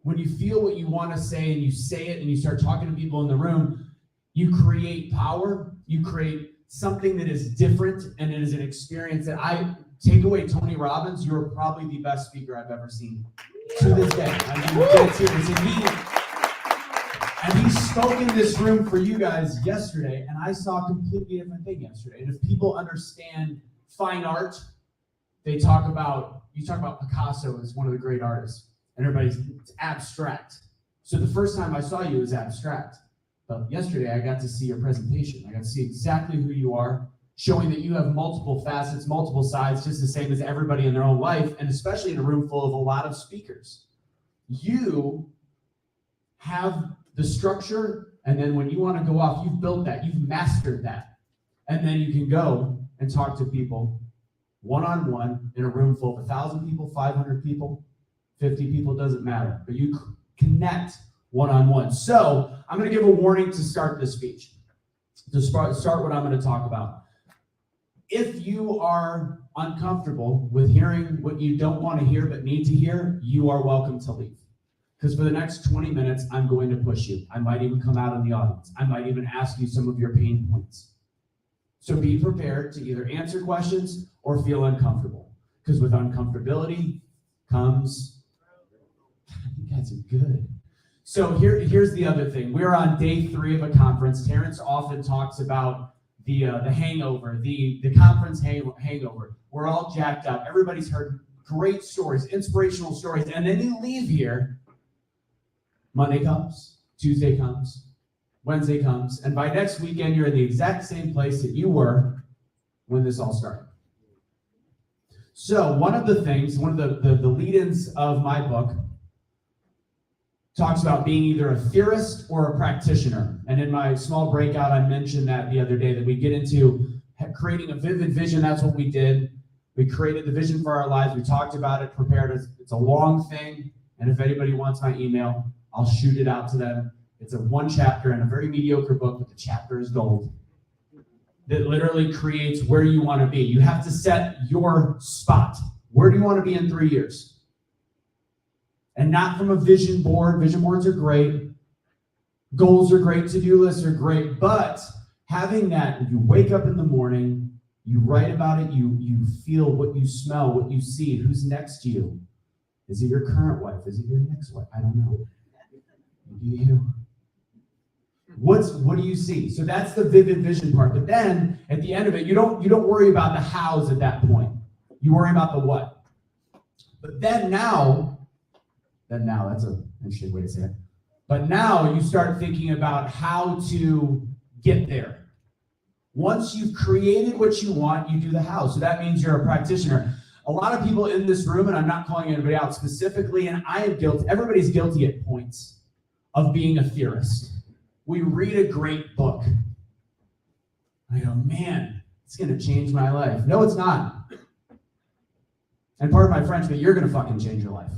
When you feel what you want to say and you say it and you start talking to people in the room, you create power, you create something that is different, and it is an experience that I take away Tony Robbins. You're probably the best speaker I've ever seen to this day. I mean, dead serious. And he spoke in this room for you guys yesterday, and I saw a completely different thing yesterday. And if people understand fine art, you talk about Picasso as one of the great artists, and it's abstract. So the first time I saw you was abstract. But yesterday I got to see your presentation. I got to see exactly who you are. showing that you have multiple facets, multiple sides, just the same as everybody in their own life, and especially in a room full of a lot of speakers. You have the structure, and then when you want to go off, you've built that, you've mastered that. And then you can go and talk to people one-on-one in a room full of 1,000 people, 500 people, 50 people, doesn't matter. But you connect one-on-one. So I'm going to give a warning to start this speech, to start what I'm going to talk about. If you are uncomfortable with hearing what you don't want to hear but need to hear, you are welcome to leave. Because for the next 20 minutes, I'm going to push you. I might even come out in the audience. I might even ask you some of your pain points. So be prepared to either answer questions or feel uncomfortable. Because with uncomfortability comes, you guys are good. So here's the other thing. We're on day 3 of a conference. Terrence often talks about the hangover, the conference hangover. We're all jacked up. Everybody's heard great stories, inspirational stories, and then you leave here. Monday comes, Tuesday comes, Wednesday comes, and by next weekend, you're in the exact same place that you were when this all started. So one of the things, one of the lead-ins of my book talks about being either a theorist or a practitioner. And in my small breakout, I mentioned that the other day, that we get into creating a vivid vision. That's what we did. We created the vision for our lives. We talked about it, prepared it. It's a long thing. And if anybody wants my email, I'll shoot it out to them. It's a 1 chapter and a very mediocre book, but the chapter is gold. That literally creates where you want to be. You have to set your spot. Where do you want to be in 3 years? And not from a vision board. Vision boards are great. Goals are great. To-do lists are great. But having that, you wake up in the morning, you write about it, you feel what you smell, what you see, who's next to you. Is it your current wife? Is it your next wife? I don't know. Maybe you. What do you see? So that's the vivid vision part. But then at the end of it, you don't worry about the hows at that point. You worry about the what. But then now, that's an interesting way to say it. But now you start thinking about how to get there. Once you've created what you want, you do the how. So that means you're a practitioner. A lot of people in this room, and I'm not calling anybody out specifically, and I am guilty, everybody's guilty at points of being a theorist. We read a great book. I go, man, it's going to change my life. No, it's not. And pardon my French, but you're going to fucking change your life.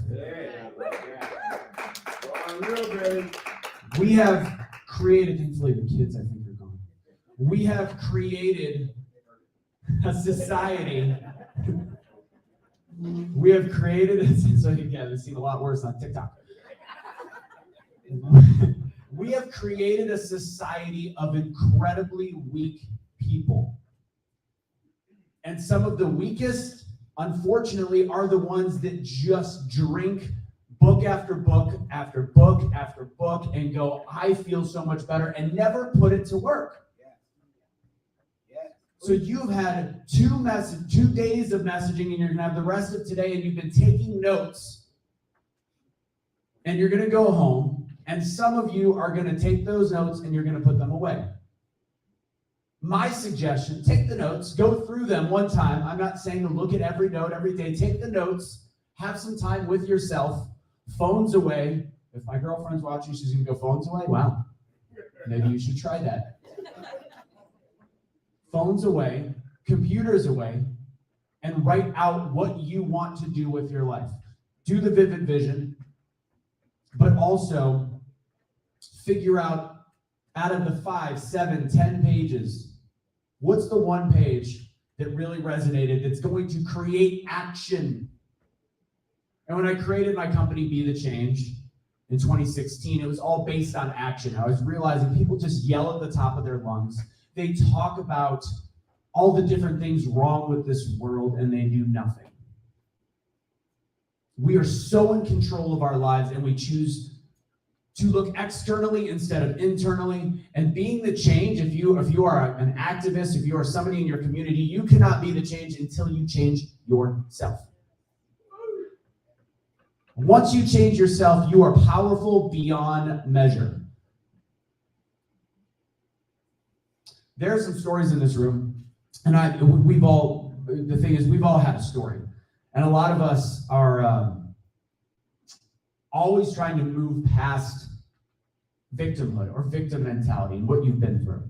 We have created, thankfully the kids I think are gone. We have created a society. We have created, so again, it's seen a lot worse on TikTok. We have created a society of incredibly weak people. And some of the weakest, unfortunately, are the ones that just drink book after book after book after book and go, I feel so much better, and never put it to work. So you've had 2 days of messaging, and you're gonna have the rest of today, and you've been taking notes, and you're gonna go home, and some of you are gonna take those notes and you're gonna put them away. My suggestion, take the notes, go through them one time. I'm not saying to look at every note every day. Take the notes, have some time with yourself, phones away. If my girlfriend's watching, she's gonna go, phones away? Wow, maybe you should try that. Phones away, computers away, and write out what you want to do with your life. Do the vivid vision, but also figure out of the 5, 7, 10 pages, what's the one page that really resonated that's going to create action? And when I created my company, Be the Change, in 2016, it was all based on action. I was realizing people just yell at the top of their lungs. They talk about all the different things wrong with this world, and they do nothing. We are so in control of our lives, and we choose to look externally instead of internally. And being the change, if you are an activist, if you are somebody in your community, you cannot be the change until you change yourself. Once you change yourself, you are powerful beyond measure. There are some stories in this room we've all, the thing is, we've all had a story. And a lot of us are always trying to move past victimhood or victim mentality and what you've been through.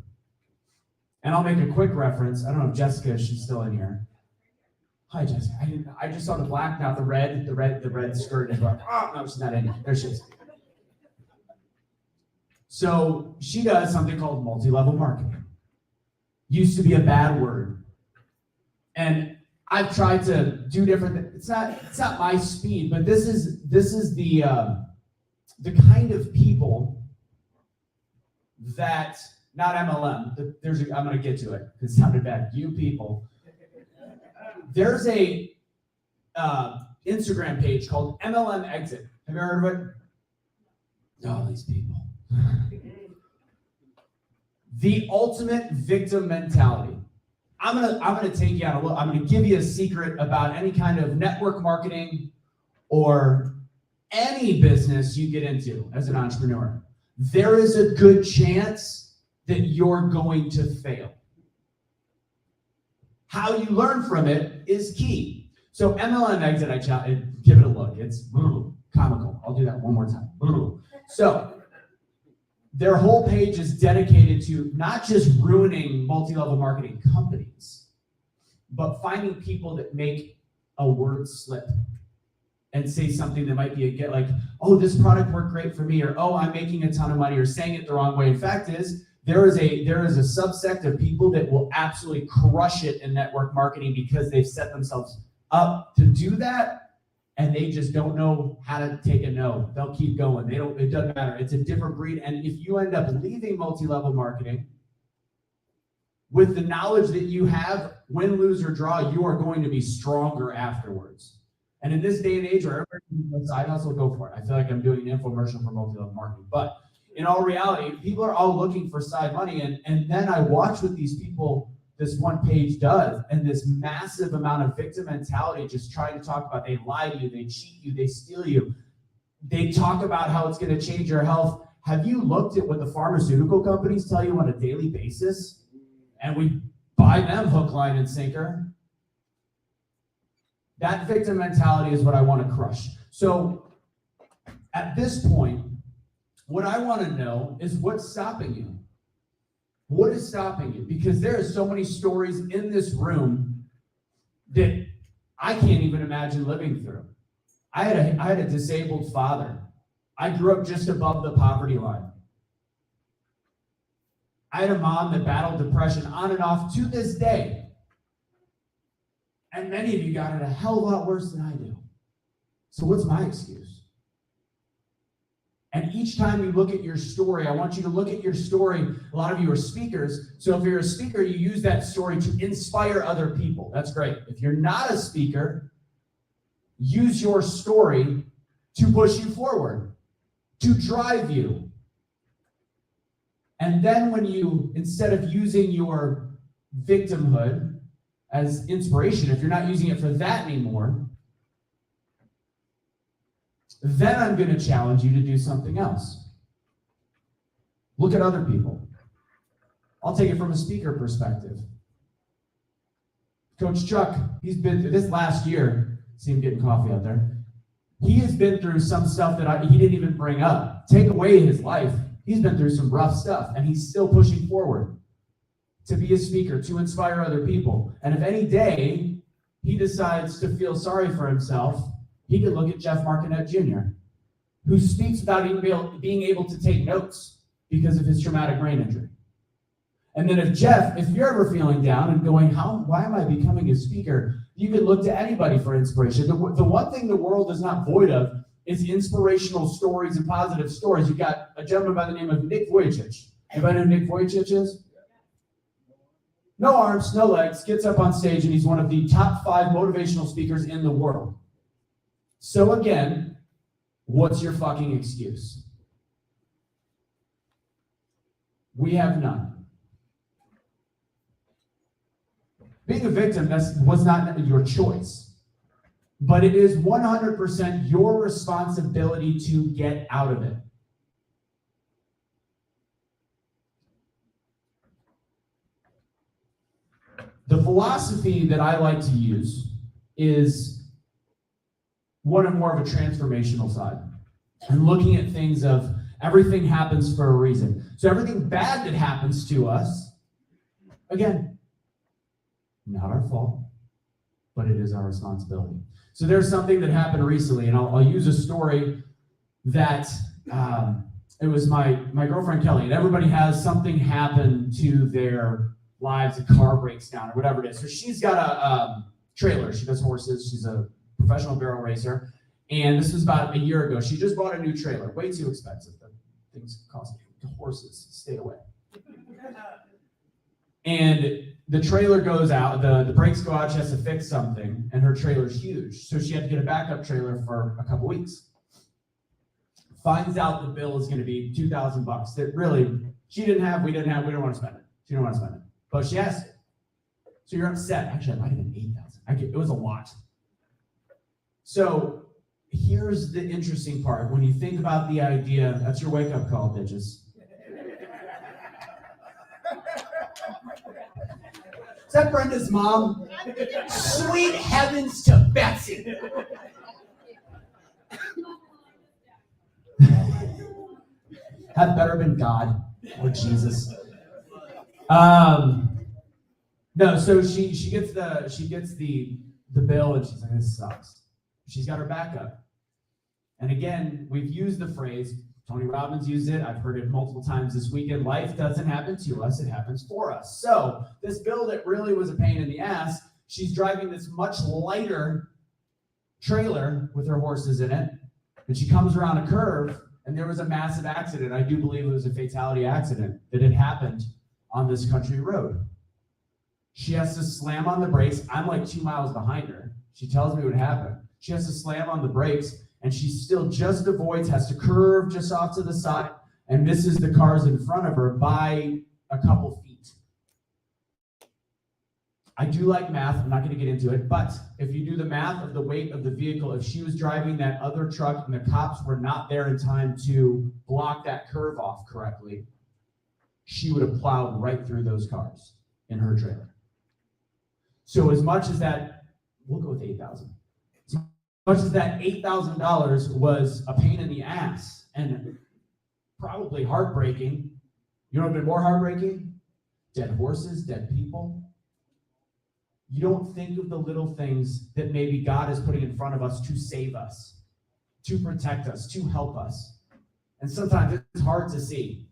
And I'll make a quick reference. I don't know if Jessica, if she's still in here. Hi, Jessica. I just saw the black, not the red skirt. And like, oh, no, she's not in here. There she is. So she does something called multi-level marketing. Used to be a bad word. And I've tried to do different. It's not my speed, but this is the kind of people that, not MLM. I'm going to get to it. It sounded bad. You people. There's a Instagram page called MLM Exit. Have you heard of it? Oh, these people. The ultimate victim mentality. I'm gonna take you on a look. I'm gonna give you a secret about any kind of network marketing or any business you get into as an entrepreneur. There is a good chance that you're going to fail. How you learn from it is key. So MLM Exit, give it a look. It's comical. I'll do that one more time. So their whole page is dedicated to not just ruining multi-level marketing companies, but finding people that make a word slip and say something that might be like, oh, this product worked great for me, or oh, I'm making a ton of money, or saying it the wrong way. In fact there is a subsect of people that will absolutely crush it in network marketing because they've set themselves up to do that. And they just don't know how to take a no. They'll keep going. It doesn't matter. It's a different breed. And if you end up leaving multi-level marketing with the knowledge that you have, win, lose, or draw, you are going to be stronger afterwards. And in this day and age where everybody can side hustle, go for it. I feel like I'm doing an infomercial for multi-level marketing. But in all reality, people are all looking for side money. And then I watch what these people, this one page does, and this massive amount of victim mentality, just trying to talk about they lie to you, they cheat you, they steal you. They talk about how it's going to change your health. Have you looked at what the pharmaceutical companies tell you on a daily basis? And we buy them hook, line, and sinker. That victim mentality is what I want to crush. So at this point, what I want to know is what's stopping you. What is stopping you? Because there are so many stories in this room that I can't even imagine living through. I had a disabled father. I grew up just above the poverty line. I had a mom that battled depression on and off to this day. And many of you got it a hell of a lot worse than I do. So what's my excuse? And each time you look at your story, I want you to look at your story. A lot of you are speakers. So if you're a speaker, you use that story to inspire other people. That's great. If you're not a speaker, use your story to push you forward, to drive you. And then when you, instead of using your victimhood as inspiration, if you're not using it for that anymore, then I'm going to challenge you to do something else. Look at other people. I'll take it from a speaker perspective. Coach Chuck, he's been through this last year. See him getting coffee out there. He has been through some stuff that he didn't even bring up. Take away his life. He's been through some rough stuff, and he's still pushing forward to be a speaker, to inspire other people. And if any day he decides to feel sorry for himself, he could look at Jeff Martinet Jr., who speaks about even being able to take notes because of his traumatic brain injury. And then if you're ever feeling down and going, why am I becoming a speaker? You can look to anybody for inspiration. The one thing the world is not void of is inspirational stories and positive stories. You've got a gentleman by the name of Nick Vujicic. Anybody know who Nick Vujicic is? No arms, no legs, gets up on stage, and he's one of the top 5 motivational speakers in the world. So again, what's your fucking excuse? We have none. Being a victim was not your choice, but it is 100% your responsibility to get out of it. The philosophy that I like to use is one of more of a transformational side, and looking at things of everything happens for a reason. So everything bad that happens to us, again, not our fault, but it is our responsibility. So there's something that happened recently, and I'll use a story that it was my girlfriend Kelly, and everybody has something happen to their lives, a car breaks down or whatever it is. So she's got a trailer. She does horses. She's a professional barrel racer. And this was about a year ago. She just bought a new trailer, way too expensive. The things cost horses, stay away. And the trailer goes out, the brakes go out, she has to fix something, and her trailer's huge. So she had to get a backup trailer for a couple weeks. Finds out the bill is going to be $2,000 that really she didn't have, we didn't want to spend it. She didn't want to spend it, but she asked it. So you're upset. Actually, it might have been $8,000. It was a lot. So here's the interesting part. When you think about the idea, that's your wake-up call, bitches. Is that Brenda's mom? Sweet heavens to Betsy. That better been God or Jesus. No, so she gets the bill and she's like, this sucks. She's got her backup. And again, we've used the phrase, Tony Robbins used it, I've heard it multiple times this weekend, life doesn't happen to us, it happens for us. So this bill that really was a pain in the ass, she's driving this much lighter trailer with her horses in it, and she comes around a curve, and there was a massive accident. I do believe it was a fatality accident that had happened on this country road. She has to slam on the brakes. I'm like 2 miles behind her. She tells me what happened. She has to slam on the brakes, and she still just avoids, has to curve just off to the side, and misses the cars in front of her by a couple feet. I do like math. I'm not going to get into it, but if you do the math of the weight of the vehicle, if she was driving that other truck and the cops were not there in time to block that curve off correctly, she would have plowed right through those cars in her trailer. So as much as that, we'll go with $8,000. As much as that $8,000 was a pain in the ass and probably heartbreaking, you know what would have been more heartbreaking? Dead horses, dead people. You don't think of the little things that maybe God is putting in front of us to save us, to protect us, to help us. And sometimes it's hard to see.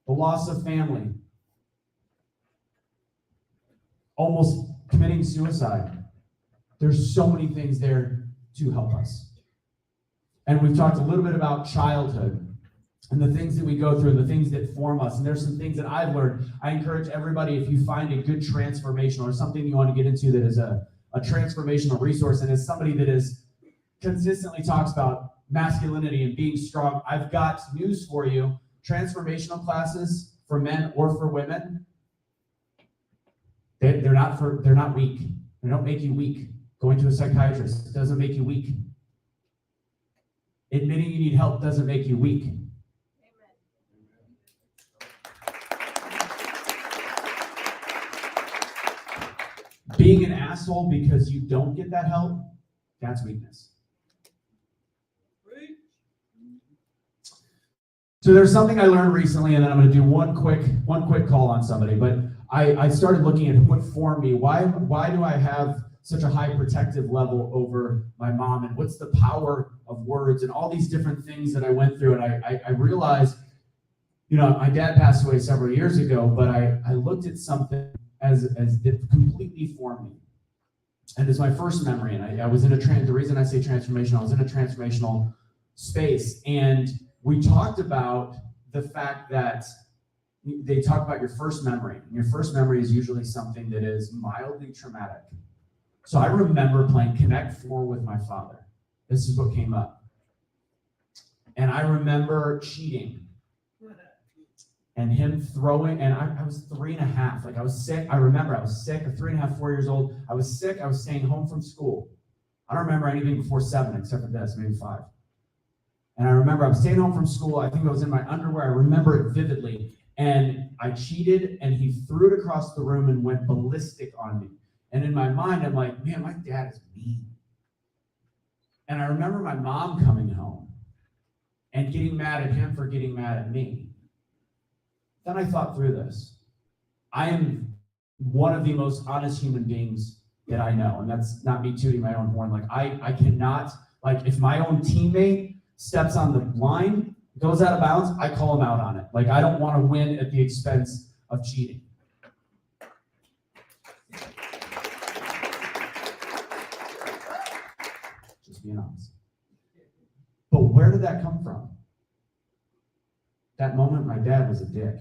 The loss of family, almost committing suicide. There's so many things there to help us. And we've talked a little bit about childhood and the things that we go through and the things that form us. And there's some things that I've learned. I encourage everybody, if you find a good transformational or something you want to get into that is a transformational resource, and is somebody that is consistently talks about masculinity and being strong, I've got news for you. Transformational classes for men or for women, they're not weak. They don't make you weak. Going to a psychiatrist doesn't make you weak. Admitting you need help doesn't make you weak. Being an asshole because you don't get that help, that's weakness. So there's something I learned recently, and then I'm going to do one quick call on somebody. But I started looking at what formed me. Why do I have such a high protective level over my mom, and what's the power of words and all these different things that I went through? And I realized, my dad passed away several years ago, but I looked at something as it completely formed me. And it's my first memory, and I was in the reason I say transformational, I was in a transformational space, and we talked about the fact that they talk about your first memory. And your first memory is usually something that is mildly traumatic. So I remember playing Connect 4 with my father. This is what came up. And I remember cheating and him throwing, and I was 3.5. Like, I was sick. I remember I was sick, 3.5, 4 years old. I was sick. I was staying home from school. I don't remember anything before 7, except for this, maybe 5. And I remember I was staying home from school. I think I was in my underwear. I remember it vividly. And I cheated, and he threw it across the room and went ballistic on me. And in my mind, I'm like, man, my dad is mean. And I remember my mom coming home and getting mad at him for getting mad at me. Then I thought through this. I am one of the most honest human beings that I know. And that's not me tooting my own horn. Like I cannot, like if my own teammate steps on the line, goes out of bounds, I call him out on it. Like I don't want to win at the expense of cheating. Just being honest. But where did that come from? That moment, my dad was a dick.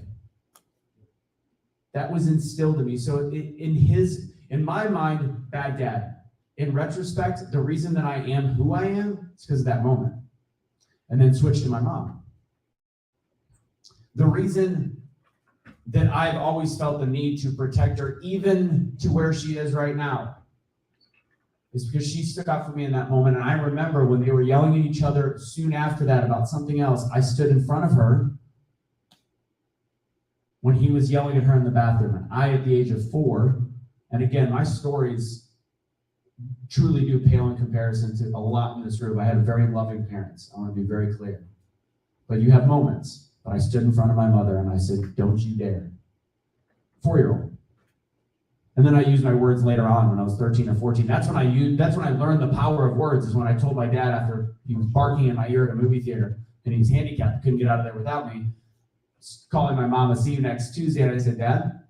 That was instilled in me. So in my mind, bad dad. In retrospect, the reason that I am who I am is because of that moment. And then switch to my mom. The reason that I've always felt the need to protect her, even to where she is right now, is because she stuck up for me in that moment. And I remember when they were yelling at each other soon after that about something else, I stood in front of her when he was yelling at her in the bathroom. And I, at the age of 4, and again, my stories truly do pale in comparison to a lot in this room. I had very loving parents. I want to be very clear. But you have moments. But I stood in front of my mother and I said, don't you dare. 4-year-old. And then I used my words later on when I was 13 or 14. That's when I learned the power of words, is when I told my dad after he was barking in my ear at a movie theater and he was handicapped, couldn't get out of there without me, calling my mom, see you next Tuesday. And I said, Dad,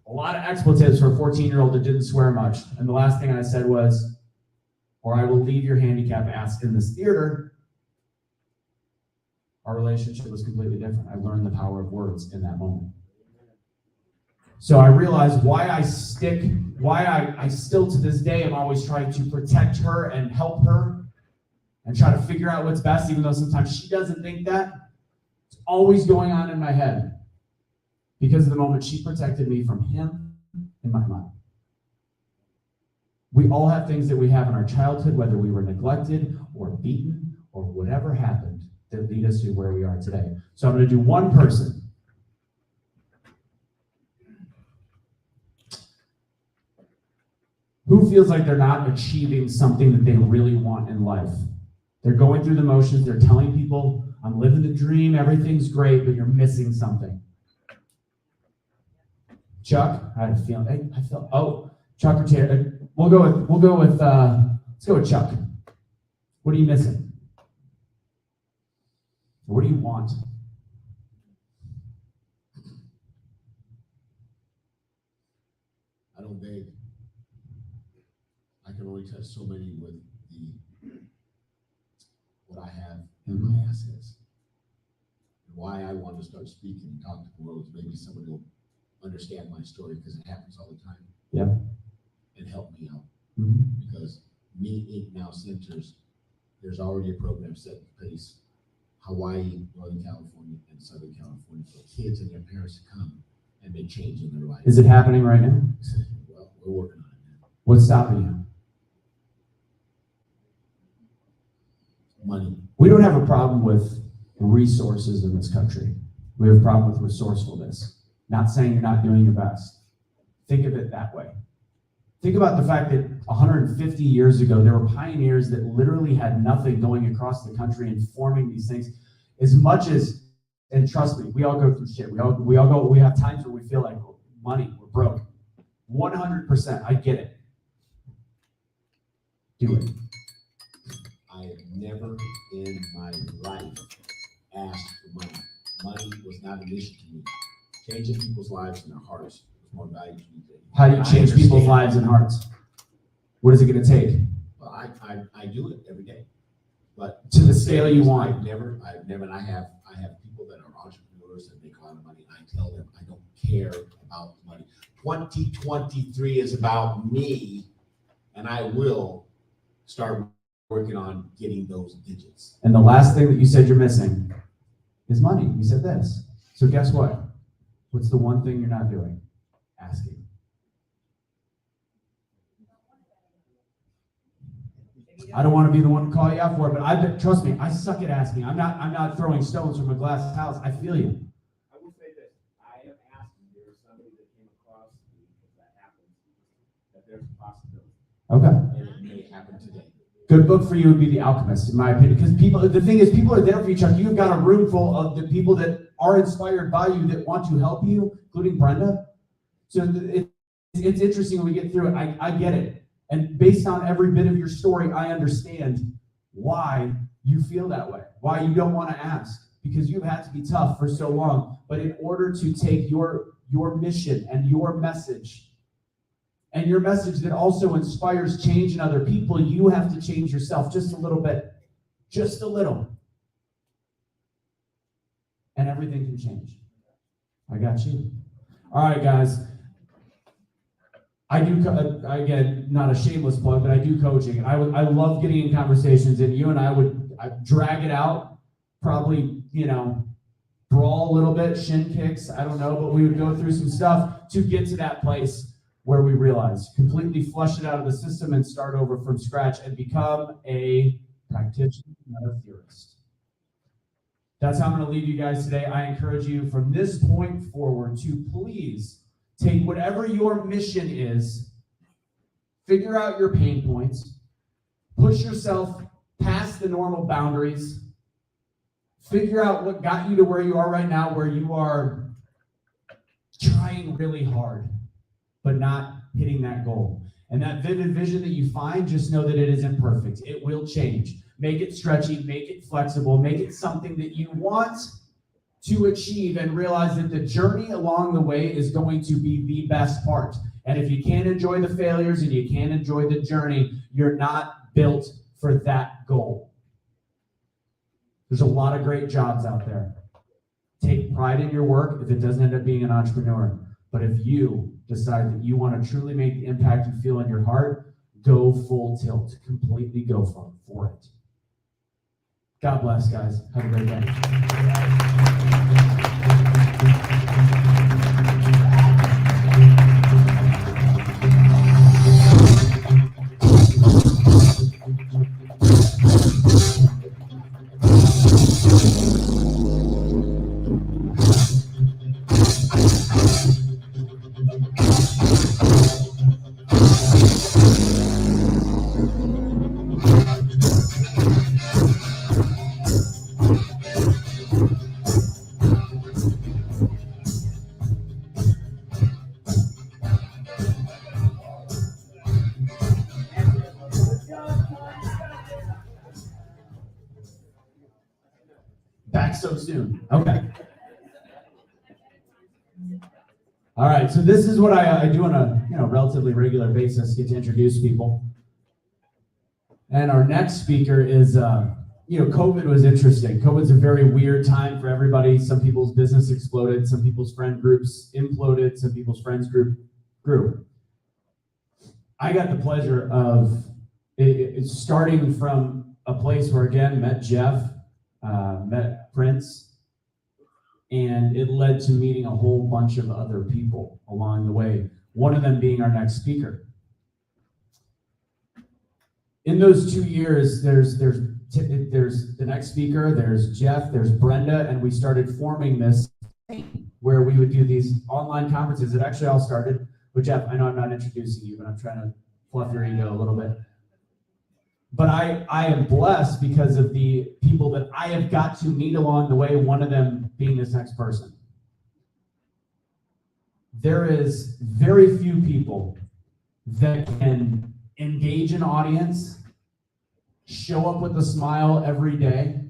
a lot of expletives for a 14-year-old that didn't swear much. And the last thing I said was, or I will leave your handicapped ass in this theater. Our relationship was completely different. I learned the power of words in that moment. So I realized why I still to this day am always trying to protect her and help her and try to figure out what's best, even though sometimes she doesn't think that. It's always going on in my head because of the moment she protected me from him in my mind. We all have things that we have in our childhood, whether we were neglected or beaten or whatever happened, that lead us to where we are today. So I'm going to do one person. Who feels like they're not achieving something that they really want in life? They're going through the motions. They're telling people, I'm living the dream. Everything's great, but you're missing something. Chuck, I had a feeling. Chuck or Taylor. Let's go with Chuck. What are you missing? What do you want? I don't beg. I can only touch so many with what I have and my assets. And why I want to start speaking and talk to the world is maybe somebody will understand my story, because it happens all the time. Yep. And help me out. Mm-hmm. Because Me Inc. Now Centers, there's already a program set in place. Hawaii, Northern California, and Southern California, for kids and their parents to come and make change in their life. Is it happening right now? Well, we're working on it now. What's stopping you? Money. We don't have a problem with resources in this country. We have a problem with resourcefulness. Not saying you're not doing your best. Think of it that way. Think about the fact that 150 years ago, there were pioneers that literally had nothing going across the country and forming these things. As much as, and trust me, we all go through shit. We have times where we feel like money, we're broke. 100%, I get it. Do it. I have never in my life asked for money. Money was not an issue to me. Changing people's lives and their hearts was more valuable to me. How do you change people's lives and hearts? What is it going to take? Well, I do it every day, but To the scale you want. I've never, and I have people that are entrepreneurs that make a lot of money. I tell them I don't care about the money. 2023 is about me, and I will start working on getting those digits. And the last thing that you said you're missing is money. You said this. So guess what? What's the one thing you're not doing? Asking. I don't want to be the one to call you out for it, but trust me, I suck at asking. I'm not throwing stones from a glass house. I feel you. I will say this. I am asking, there's somebody that came across me, if that happens, that there's a possibility. Okay. And it may happen today. Good book for you would be The Alchemist, in my opinion, because the thing is, people are there for you, Chuck. You've got a room full of the people that are inspired by you, that want to help you, including Brenda. So it's interesting when we get through it. I get it. And based on every bit of your story, I understand why you feel that way, why you don't want to ask, because you've had to be tough for so long. But in order to take your mission and your message, and your message that also inspires change in other people, you have to change yourself just a little bit, just a little. And everything can change. I got you. All right, guys. I do, again, not a shameless plug, but I do coaching. I love getting in conversations, and you and I'd drag it out, probably, brawl a little bit, shin kicks, I don't know, but we would go through some stuff to get to that place where we realize, completely flush it out of the system and start over from scratch and become a practitioner, not a theorist. That's how I'm going to leave you guys today. I encourage you from this point forward to please take whatever your mission is, figure out your pain points, push yourself past the normal boundaries, figure out what got you to where you are right now, where you are trying really hard, but not hitting that goal. And that vivid vision that you find, just know that it is imperfect. It will change. Make it stretchy, make it flexible, make it something that you want to achieve, and realize that the journey along the way is going to be the best part. And if you can't enjoy the failures and you can't enjoy the journey, you're not built for that goal. There's a lot of great jobs out there. Take pride in your work if it doesn't end up being an entrepreneur. But if you decide that you want to truly make the impact you feel in your heart, go full tilt. Completely go for it. God bless, guys. Have a great day. Back so soon. Okay. All right. So this is what I do on a relatively regular basis, get to introduce people. And our next speaker is, COVID was interesting. COVID's a very weird time for everybody. Some people's business exploded. Some people's friend groups imploded. Some people's friends group grew. I got the pleasure of starting from a place where, again, met Jeff, met Prince, and it led to meeting a whole bunch of other people along the way, one of them being our next speaker. In those 2 years, there's the next speaker, there's Jeff, there's Brenda, and we started forming this where we would do these online conferences. It actually all started with Jeff. I know I'm not introducing you, but I'm trying to fluff your ego a little bit. But I am blessed because of the people that I have got to meet along the way, one of them being this next person. There is very few people that can engage an audience, show up with a smile every day,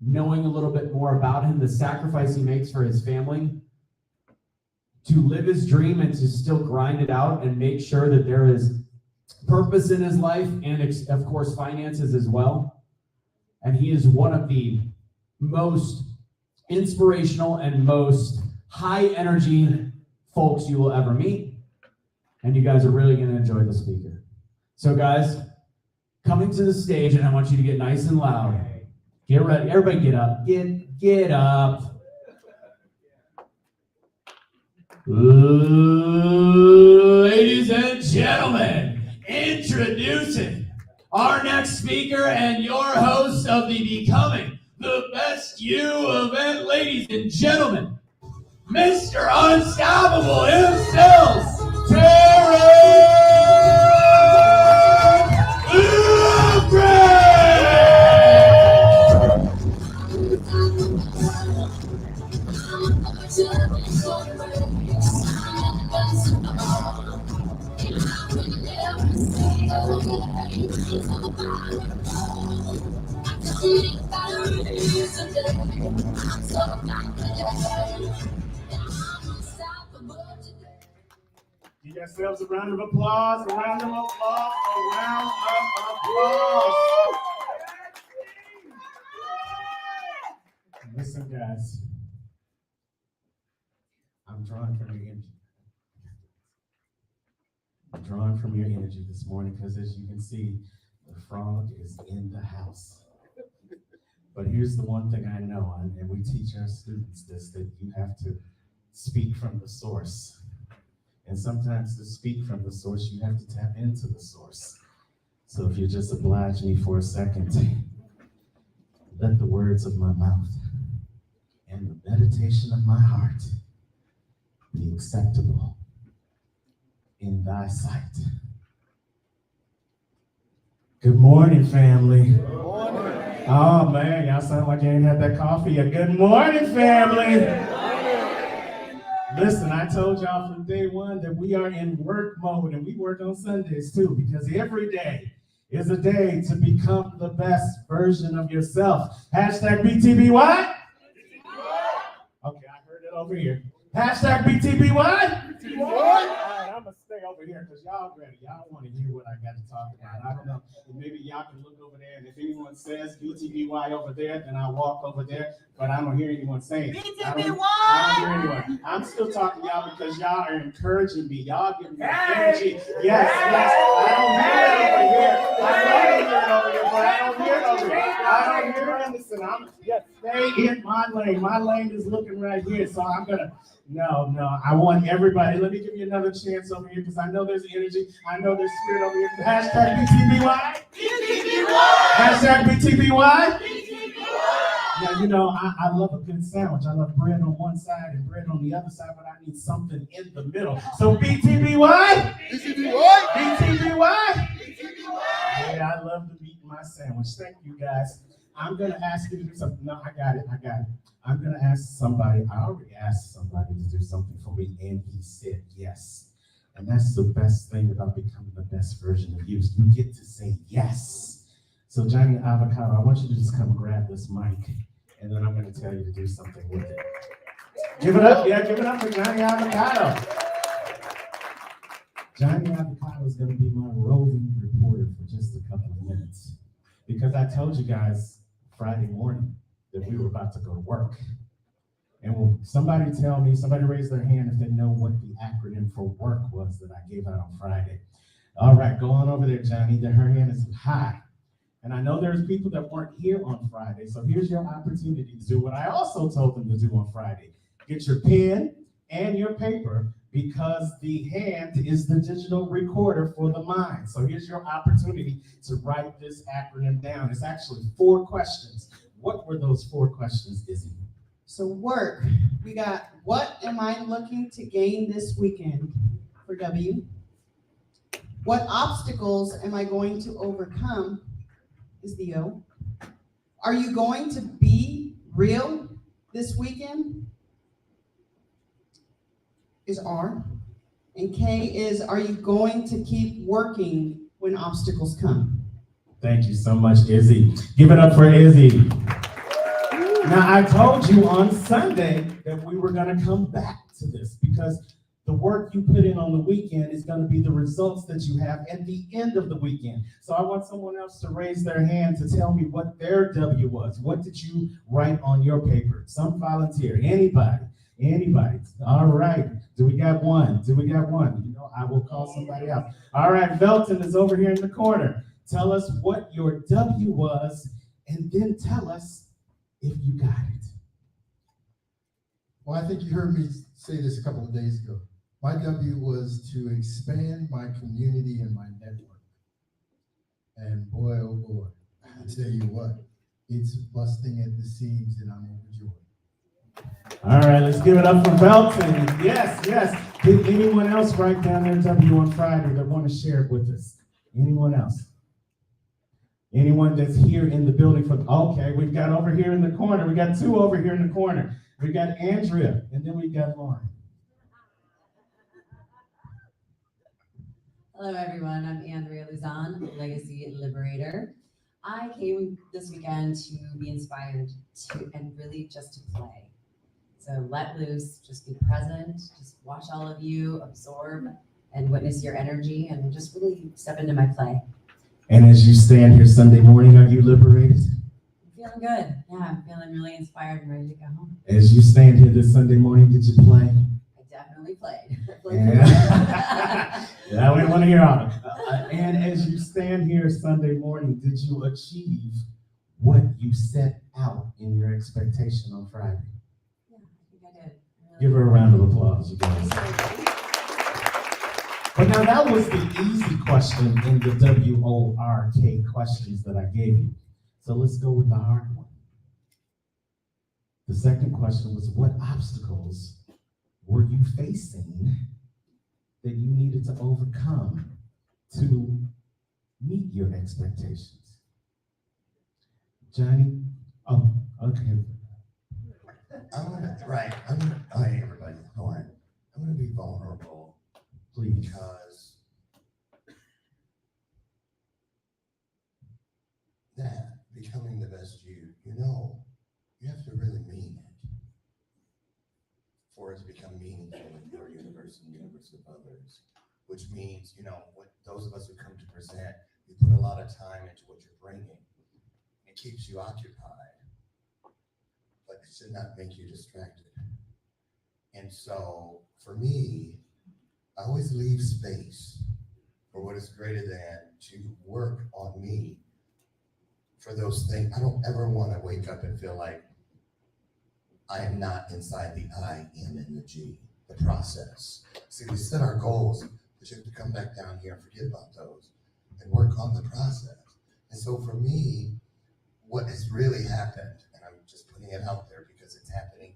knowing a little bit more about him, the sacrifice he makes for his family, to live his dream and to still grind it out and make sure that there is purpose in his life, and of course finances as well. And he is one of the most inspirational and most high energy folks you will ever meet. And you guys are really going to enjoy the speaker. So guys, coming to the stage, and I want you to get nice and loud. Get ready. Everybody get up. Get up. Ladies and gentlemen, introducing our next speaker and your host of the Becoming the Best You event, ladies and gentlemen, Mr. Unstoppable himself, Terry Oubre! Give yourselves a round of applause, a round of applause, a round of applause. Listen, guys, I'm drawing from your energy. I'm drawing from your energy this morning because, as you can see, the frog is in the house. But here's the one thing I know, and we teach our students this, that you have to speak from the source. And sometimes to speak from the source, you have to tap into the source. So if you just oblige me for a second, let the words of my mouth and the meditation of my heart be acceptable in thy sight. Good morning, family. Good morning. Oh man, y'all sound like you ain't had that coffee yet. Good morning, family. Listen, I told y'all from day one that we are in work mode, and we work on Sundays too, because every day is a day to become the best version of yourself. Hashtag BTBY. Okay, I heard it over here. Hashtag BTBY. I'm gonna stay over here because y'all ready. Y'all want to hear what I got to talk about. I don't know. Maybe y'all can look over there, and if anyone says BTBY over there, then I'll walk over there. But I don't hear anyone saying BTBY. I don't hear anyone. I'm still talking to y'all because y'all are encouraging me. Y'all giving me energy. Yes. I don't hear it over here. I don't hear it. Listen, stay in my lane. My lane is looking right here, so I'm gonna. No, I want everybody. Let me give you another chance over here because I know there's energy. I know there's spirit over here. Hashtag BTBY. Hashtag BTBY. Now, you know, I love a good sandwich. I love bread on one side and bread on the other side, but I need something in the middle. So BTBY. BTBY. Yeah, I love to eat my sandwich. Thank you, guys. I'm going to ask you to do something. No, I got it. I'm going to ask somebody. I already asked somebody to do something for me, and he said yes. And that's the best thing about becoming the best version of you. You get to say yes. So Johnny Avocado, I want you to just come grab this mic, and then I'm going to tell you to do something with it. Give it up. Yeah, give it up for Johnny Avocado. Johnny Avocado is going to be my roving reporter for just a couple of minutes. Because I told you guys Friday morning that we were about to go to work. And will somebody raise their hand if they know what the acronym for work was that I gave out on Friday. All right, go on over there, Johnny. Her hand is high. And I know there's people that weren't here on Friday, so here's your opportunity to do what I also told them to do on Friday. Get your pen and your paper, because the hand is the digital recorder for the mind. So here's your opportunity to write this acronym down. It's actually 4 questions. What were those 4 questions, Izzy? So work, we got, what am I looking to gain this weekend for W? What obstacles am I going to overcome is the O. Are you going to be real this weekend? Is R. And K is, are you going to keep working when obstacles come? Thank you so much, Izzy. Give it up for Izzy. Now, I told you on Sunday that we were going to come back to this because the work you put in on the weekend is going to be the results that you have at the end of the weekend. So I want someone else to raise their hand to tell me what their W was. What did you write on your paper? Some volunteer. Anybody? All right. Do we got one? You know, I will call somebody else. All right. Velton is over here in the corner. Tell us what your W was, and then tell us if you got it. Well, I think you heard me say this a couple of days ago. My W was to expand my community and my network. And boy, oh boy, I tell you what, it's busting at the seams and I'm overjoyed. All right, let's give it up for Belton. Yes, yes. Did anyone else write down their W on Friday that want to share it with us? Anyone else? Anyone that's here in the building for, okay, we've got over here in the corner. We got two over here in the corner. We got Andrea, and then we got Lauren. Hello, everyone. I'm Andrea Luzon, Legacy Liberator. I came this weekend to be inspired to, and really just to play. So let loose, just be present, just watch all of you, absorb and witness your energy, and just really step into my play. And as you stand here Sunday morning, are you liberated? I'm feeling good. Yeah, I'm feeling really inspired and ready to go home. As you stand here this Sunday morning, did you play? I definitely played. Yeah, we want to hear all of it. And as you stand here Sunday morning, did you achieve what you set out in your expectation on Friday? Yeah, I think I did. Give her a round of applause, you guys. But now that was the easy question in the WORK questions that I gave you. So let's go with the hard one. The second question was, what obstacles were you facing that you needed to overcome to meet your expectations? Johnny? Oh, okay. Hi, everybody. How are you? I'm gonna be vulnerable, Please. because that becoming the best you you have to really mean it for it to become meaningful in your universe and the universe of others. Which means, what those of us who come to present, you put a lot of time into what you're bringing. It keeps you occupied, but it should not make you distracted. And so, for me, I always leave space for what is greater than to work on me for those things. I don't ever want to wake up and feel like I am not inside the I, M, and the G, the process. See, we set our goals, but you have to come back down here and forget about those and work on the process. And so for me, what has really happened, and I'm just putting it out there because it's happening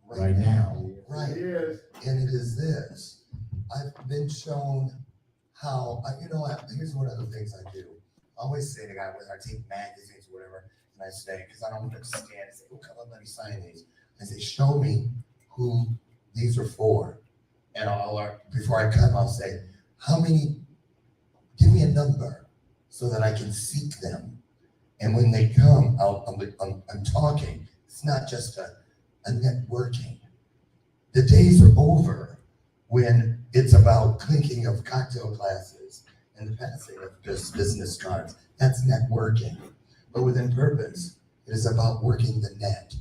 right now. Right. And it is this. I've been shown how, here's one of the things I do. I always say to guys, when I take magazines or whatever, and I say, because I don't want to scan and say, oh, come on, let me sign these. I say, show me who these are for. And before I cut them, I'll say, give me a number so that I can seek them. And when they come, I'm talking. It's not just a networking. The days are over when it's about clinking of cocktail glasses and the passing of just business cards. That's networking. But within purpose, it is about working the net,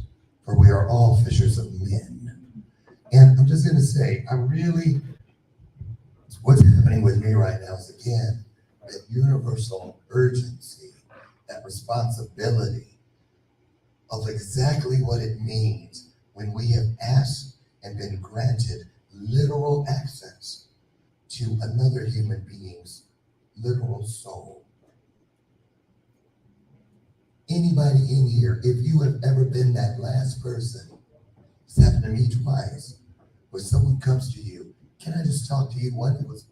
for we are all fishers of men. And I'm just going to say, what's happening with me right now is, again, that universal urgency, that responsibility of exactly what it means when we have asked and been granted literal access to another human being's literal soul. Anybody in here, if you have ever been that last person, it's happened to me twice, where someone comes to you, can I just talk to you? It was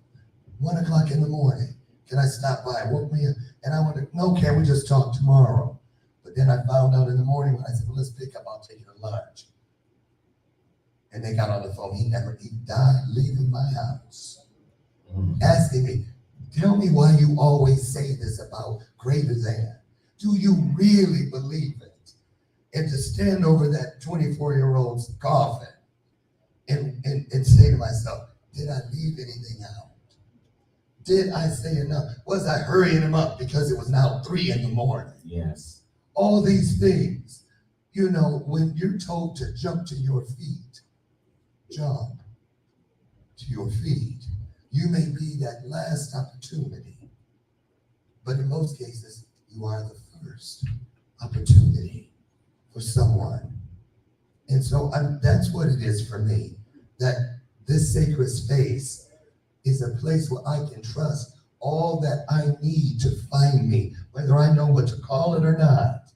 1 o'clock in the morning. Can I stop by? Woke me up, and I went, no, can we just talk tomorrow? But then I found out in the morning when I said, well, let's pick up, I'll take you to lunch. And they got on the phone, he died leaving my house, asking me, tell me why you always say this about greater than. Do you really believe it? And to stand over that 24-year-old's coffin and say to myself, did I leave anything out? Did I say enough? Was I hurrying him up because it was now 3 in the morning? Yes. All these things, when you're told to jump to your feet, jump to your feet. You may be that last opportunity, but in most cases, you are the first opportunity for someone. And so that's what it is for me, that this sacred space is a place where I can trust all that I need to find me, whether I know what to call it or not,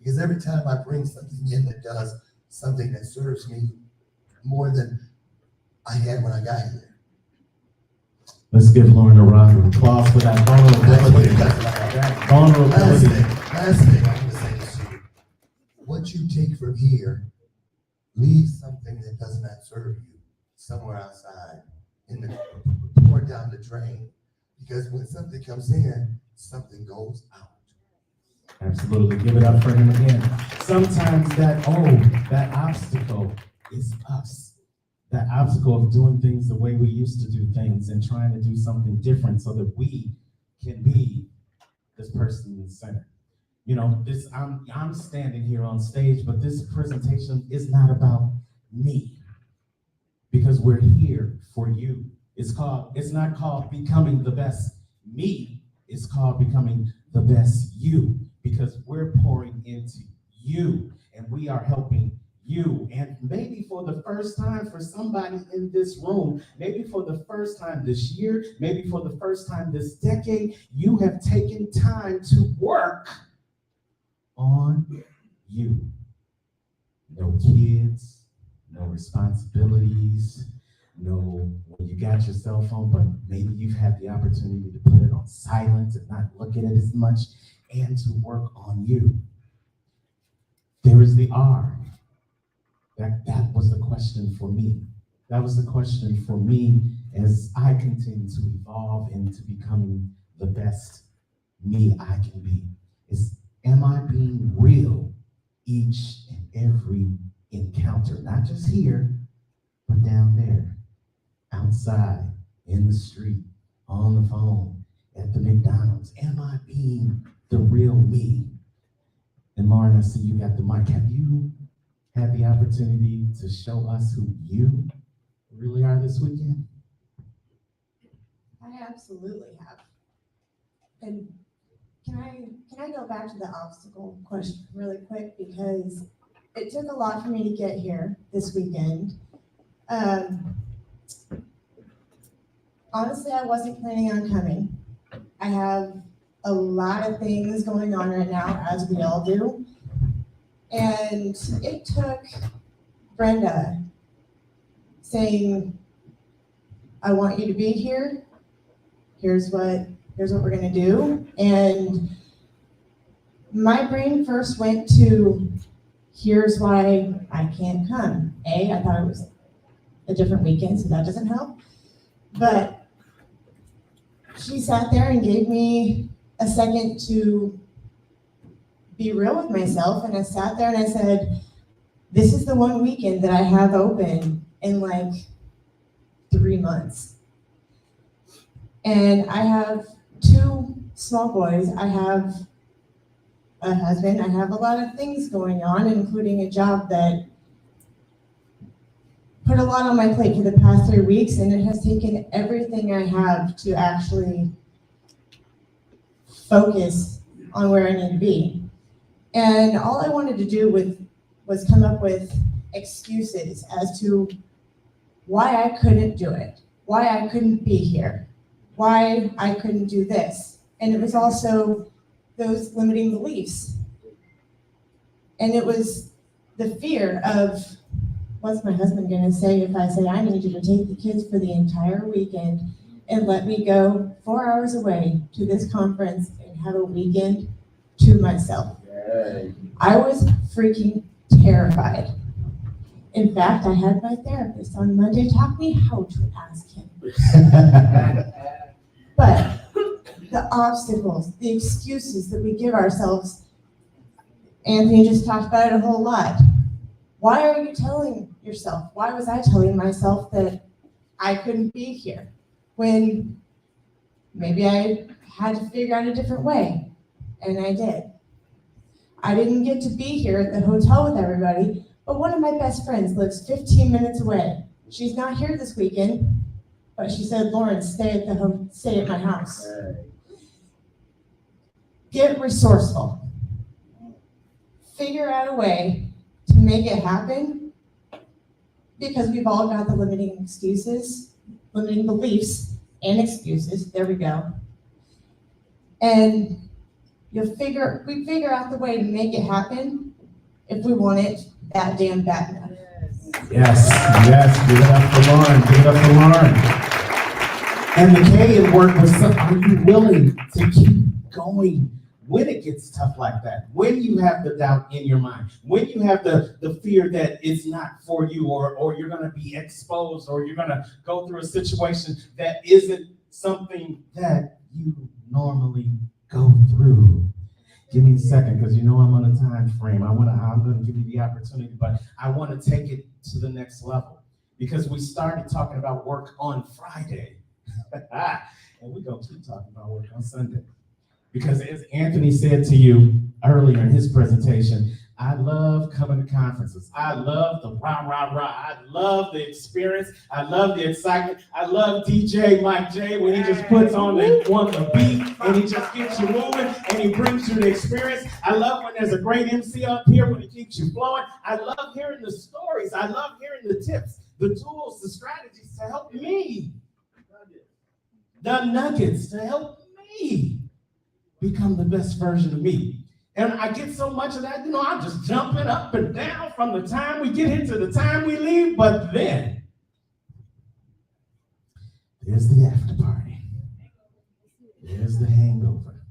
Because every time I bring something in that does something that serves me more than I had when I got here. Let's give Lauren a round of applause for that vulnerability. That vulnerability. Last thing I'm gonna say is to you, what you take from here, leave something that does not serve you somewhere outside pour it down the drain. Because when something comes in, something goes out. Absolutely. Give it up for him again. Sometimes that obstacle is us. That obstacle of doing things the way we used to do things and trying to do something different so that we can be this person in the center. You know, I'm standing here on stage, but this presentation is not about me because we're here for you. It's not called becoming the best me. It's called becoming the best you because we're pouring into you and we are helping you. And maybe for the first time for somebody in this room, maybe for the first time this year, maybe for the first time this decade, you have taken time to work on you. No kids, no responsibilities, no, when you got your cell phone, but maybe you've had the opportunity to put it on silent and not look at it as much and to work on you. There is the R. That was the question for me. That was the question for me as I continue to evolve into becoming the best me I can be. Is, am I being real each and every encounter? Not just here, but down there, outside, in the street, on the phone, at the McDonald's. Am I being the real me? And Lauren, I see you got the mic. Have you had the opportunity to show us who you really are this weekend? I absolutely have. And can I go back to the obstacle question really quick, because it took a lot for me to get here this weekend. Honestly, I wasn't planning on coming. I have a lot of things going on right now, as we all do. And it took Brenda saying, I want you to be here. Here's what we're gonna do. And my brain first went to, here's why I can't come. I thought it was a different weekend, so that doesn't help. But she sat there and gave me a second to be real with myself. And I sat there and I said, this is the one weekend that I have open in like 3 months. And I have 2 small boys. I have a husband. I have a lot of things going on, including a job that put a lot on my plate for the past 3 weeks, and it has taken everything I have to actually focus on where I need to be. And all I wanted to do was come up with excuses as to why I couldn't do it, why I couldn't be here, why I couldn't do this. And it was also those limiting beliefs. And it was the fear of, what's my husband gonna say if I say I need you to take the kids for the entire weekend and let me go 4 hours away to this conference and have a weekend to myself. I was freaking terrified. In fact, I had my therapist on Monday talk me how to ask him. But the obstacles, the excuses that we give ourselves, Anthony just talked about it a whole lot. Why are you telling yourself? Why was I telling myself that I couldn't be here when maybe I had to figure out a different way? And I did. I didn't get to be here at the hotel with everybody, but one of my best friends lives 15 minutes away. She's not here this weekend, but she said, Lauren, stay at my house. Get resourceful. Figure out a way to make it happen, because we've all got the limiting excuses, limiting beliefs and excuses. There we go. And we figure out the way to make it happen if we want it that damn bad enough. Yes, yes, give it up for Lauren, give it up for Lauren. And the K in work was, are you willing to keep going when it gets tough like that? When you have the doubt in your mind, when you have the fear that it's not for you, or you're gonna be exposed, or you're gonna go through a situation that isn't something that you normally go through. Give me a second, because you know I'm on a time frame. I'm gonna give you the opportunity, but I want to take it to the next level, because we started talking about work on Friday, and we're gonna keep talking about work on Sunday. Because as Anthony said to you earlier in his presentation, I love coming to conferences. I love the rah, rah, rah. I love the experience. I love the excitement. I love DJ Mike J when he just puts on the beat and he just gets you moving and he brings you the experience. I love when there's a great MC up here when he keeps you flowing. I love hearing the stories. I love hearing the tips, the tools, the strategies to help me. The nuggets to help me become the best version of me. And I get so much of that, I'm just jumping up and down from the time we get here to the time we leave. But then there's the after party. There's the hangover.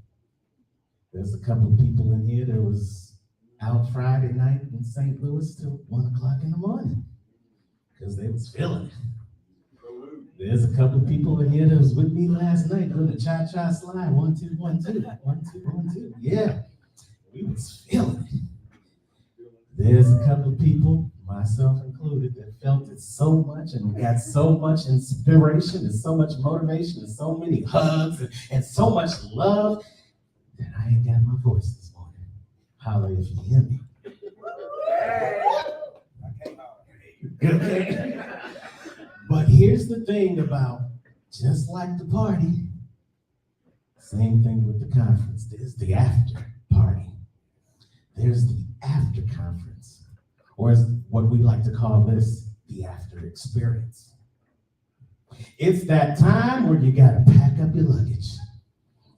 There's a couple of people in here that was out Friday night in St. Louis till 1 o'clock in the morning because they was feeling it. There's a couple of people in here that was with me last night doing the cha-cha slide. 1, 2, 1, 2. 1, 2, 1, 2. Yeah. We was feeling it. There's a couple of people, myself included, that felt it so much and got so much inspiration and so much motivation and so many hugs and so much love that I ain't got my voice this morning. Holla if you hear me. Okay. But here's the thing about just like the party, same thing with the conference. There's the after party. There's the after conference, or as what we like to call this, the after experience. It's that time where you gotta pack up your luggage.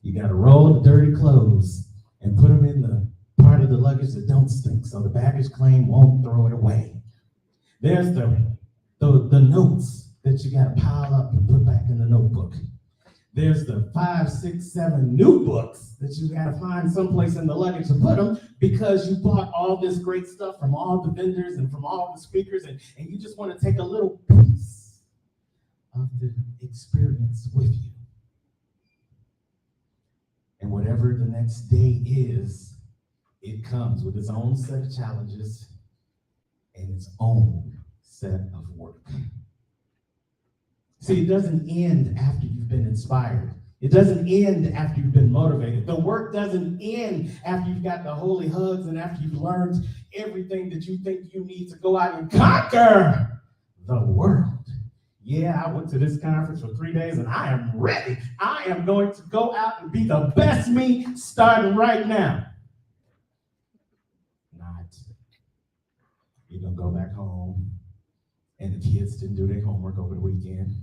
You gotta roll up dirty clothes and put them in the part of the luggage that don't stink, so the baggage claim won't throw it away. There's the notes that you gotta pile up and put back in the notebook. There's the 5, 6, 7 new books that you gotta find someplace in the luggage to put them because you bought all this great stuff from all the vendors and from all the speakers, and you just wanna take a little piece of the experience with you. And whatever the next day is, it comes with its own set of challenges and its own set of work. See, it doesn't end after you've been inspired. It doesn't end after you've been motivated. The work doesn't end after you've got the holy hugs and after you've learned everything that you think you need to go out and conquer the world. Yeah, I went to this conference for 3 days and I am ready. I am going to go out and be the best me starting right now. Not. You're going to go back home and the kids didn't do their homework over the weekend.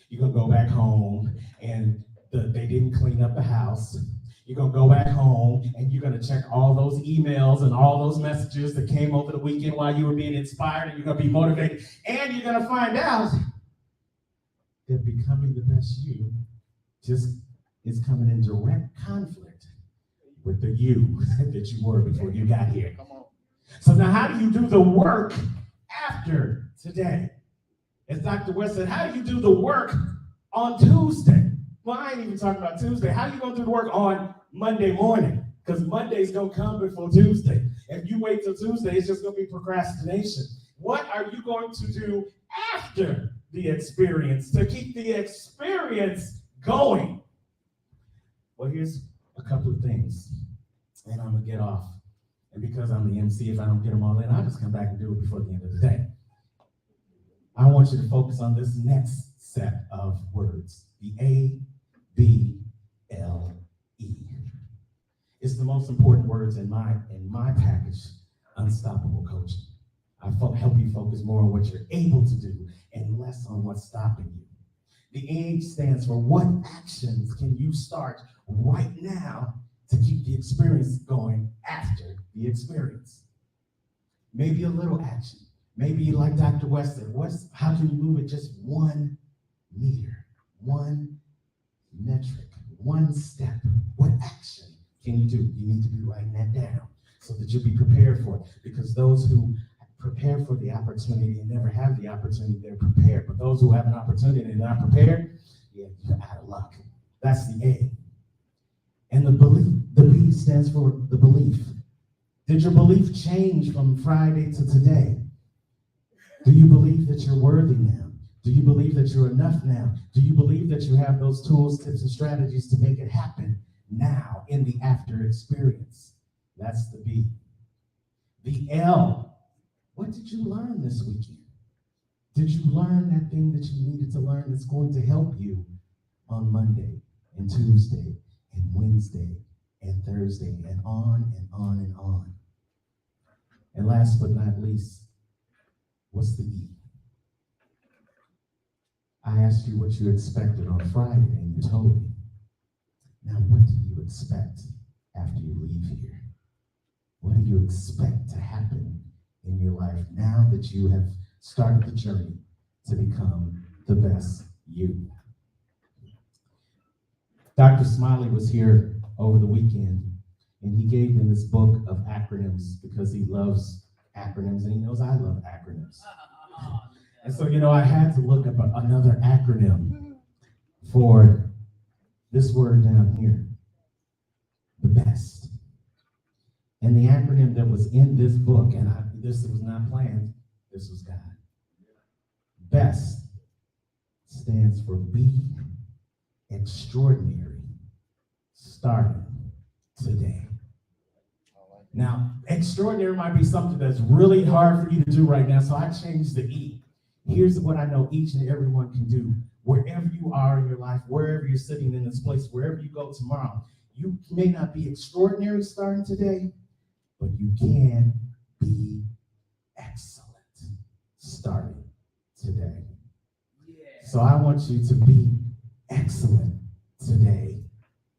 You're gonna go back home and they didn't clean up the house. You're gonna go back home and you're gonna check all those emails and all those messages that came over the weekend while you were being inspired, and you're gonna be motivated, and you're gonna find out that becoming the best you just is coming in direct conflict with the you that you were before you got here. Come on. So now how do you do the work after today? As Dr. West said, how do you do the work on Tuesday? Well, I ain't even talking about Tuesday. How are you gonna do the work on Monday morning? Because Monday's gonna come before Tuesday. If you wait till Tuesday, it's just gonna be procrastination. What are you going to do after the experience to keep the experience going? Well, here's a couple of things, and I'm gonna get off. And because I'm the MC, if I don't get them all in, I'll just come back and do it before the end of the day. I want you to focus on this next set of words, the ABLE. It's the most important words in my package, Unstoppable Coaching. I help you focus more on what you're able to do and less on what's stopping you. The A stands for what actions can you start right now to keep the experience going after the experience. Maybe a little action. Maybe like Dr. West said, how can you move it just 1 meter, 1 metric, 1 step? What action can you do? You need to be writing that down so that you'll be prepared for it. Because those who prepare for the opportunity and never have the opportunity, they're prepared. But those who have an opportunity and are not prepared, yeah, you're out of luck. That's the A. And the belief, the B stands for the belief. Did your belief change from Friday to today? Do you believe that you're worthy now? Do you believe that you're enough now? Do you believe that you have those tools, tips, and strategies to make it happen now in the after experience? That's the B. The L, what did you learn this weekend? Did you learn that thing that you needed to learn that's going to help you on Monday and Tuesday and Wednesday and Thursday and on and on and on? And last but not least, what's the E? I asked you what you expected on Friday, and you told me. Now, what do you expect after you leave here? What do you expect to happen in your life now that you have started the journey to become the best you? Dr. Smiley was here over the weekend, and he gave me this book of acronyms because he loves acronyms, and he knows I love acronyms. And so, I had to look up another acronym for this word down here, the best. And the acronym that was in this book, and this was not planned, this was God. BEST stands for be extraordinary, starting today. Now, extraordinary might be something that's really hard for you to do right now, so I changed the E. Here's what I know each and every one can do. Wherever you are in your life, wherever you're sitting in this place, wherever you go tomorrow, you may not be extraordinary starting today, but you can be excellent starting today. Yeah. So I want you to be excellent today,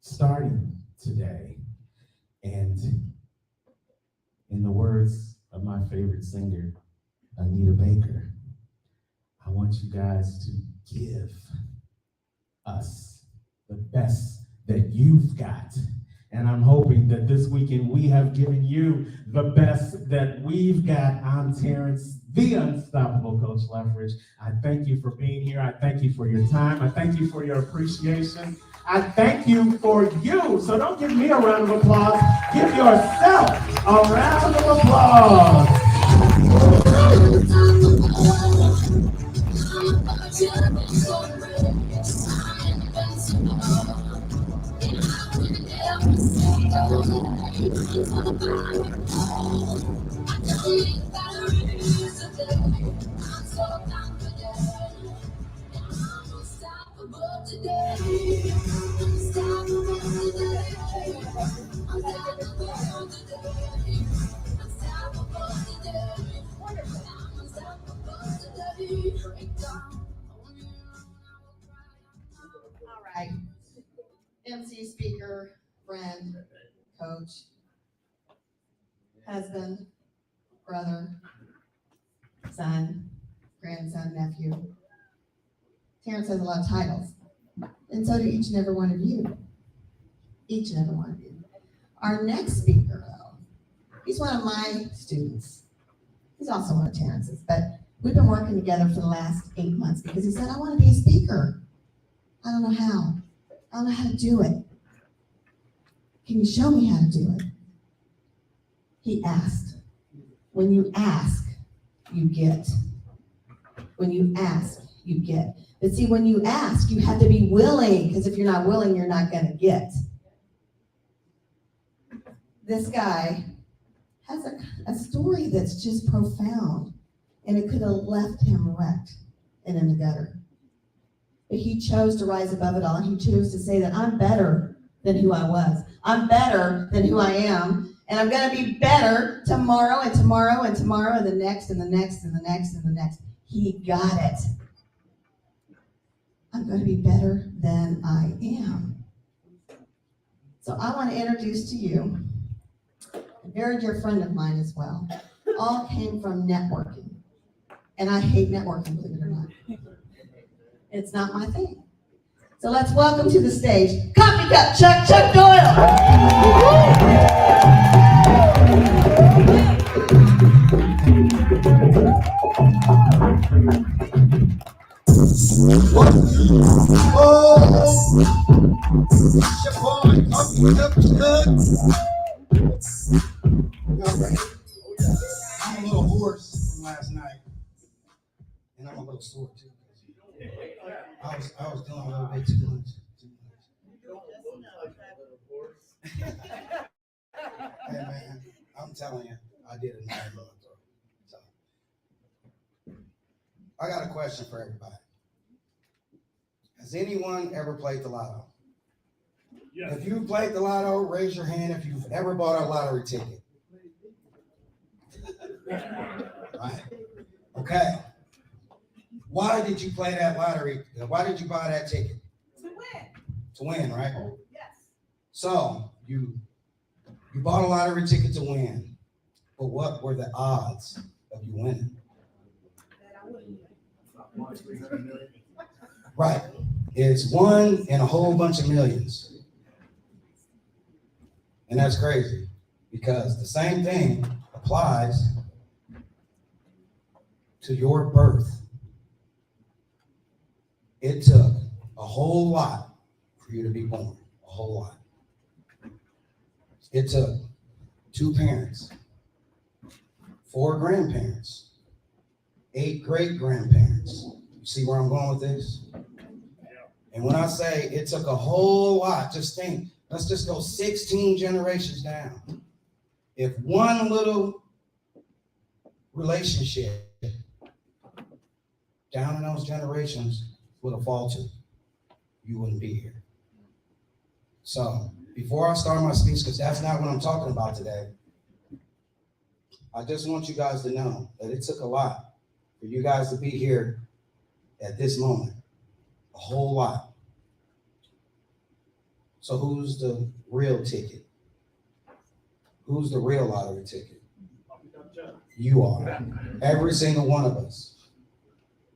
starting today. And in the words of my favorite singer, Anita Baker, I want you guys to give us the best that you've got. And I'm hoping that this weekend we have given you the best that we've got. I'm Terrence, the Unstoppable Coach Lethbridge. I thank you for being here. I thank you for your time. I thank you for your appreciation. I thank you for you. So don't give me a round of applause. Give yourself a round of applause. All right. MC, speaker, friend, coach, husband, brother, son, grandson, nephew. Terrence has a lot of titles, and so do each and every one of you. Each and every one of you. Our next speaker, though, he's one of my students. He's also one of Terrence's, but we've been working together for the last 8 months because he said, I want to be a speaker. I don't know how. I don't know how to do it. Can you show me how to do it? He asked. When you ask, you get. When you ask, you get. But see, when you ask, you have to be willing, because if you're not willing, you're not going to get. This guy has a story that's just profound, and it could have left him wrecked and in the gutter. But he chose to rise above it all. He chose to say that I'm better than who I was. I'm better than who I am. And I'm going to be better tomorrow and tomorrow and tomorrow and the next and the next and the next and the next. He got it. I'm going to be better than I am. So I want to introduce to you a very dear friend of mine as well. All came from networking. And I hate networking, believe it or not. It's not my thing. So let's welcome to the stage, Coffee Cup Chuck Doyle. I'm a little hoarse from last night, and I'm a little sore too. I was doing a little bit too much. Hey man, I'm telling you, I did a night in my throat. So, I got a question for everybody. Has anyone ever played the lotto? Yes. If you played the lotto, raise your hand if you've ever bought a lottery ticket. Right. Okay. Why did you play that lottery? Why did you buy that ticket? To win. To win, right? Yes. So you bought a lottery ticket to win, but what were the odds of you winning? That I wouldn't win. Right. It's 1 in a whole bunch of millions. And that's crazy because the same thing applies to your birth. It took a whole lot for you to be born, a whole lot. It took 2 parents, 4 grandparents, 8 great-grandparents. You see where I'm going with this? And when I say it took a whole lot, just think, let's just go 16 generations down. If one little relationship down in those generations would have faltered, you wouldn't be here. So before I start my speech, because that's not what I'm talking about today, I just want you guys to know that it took a lot for you guys to be here at this moment, a whole lot. So who's the real ticket? Who's the real lottery ticket? You are. Every single one of us.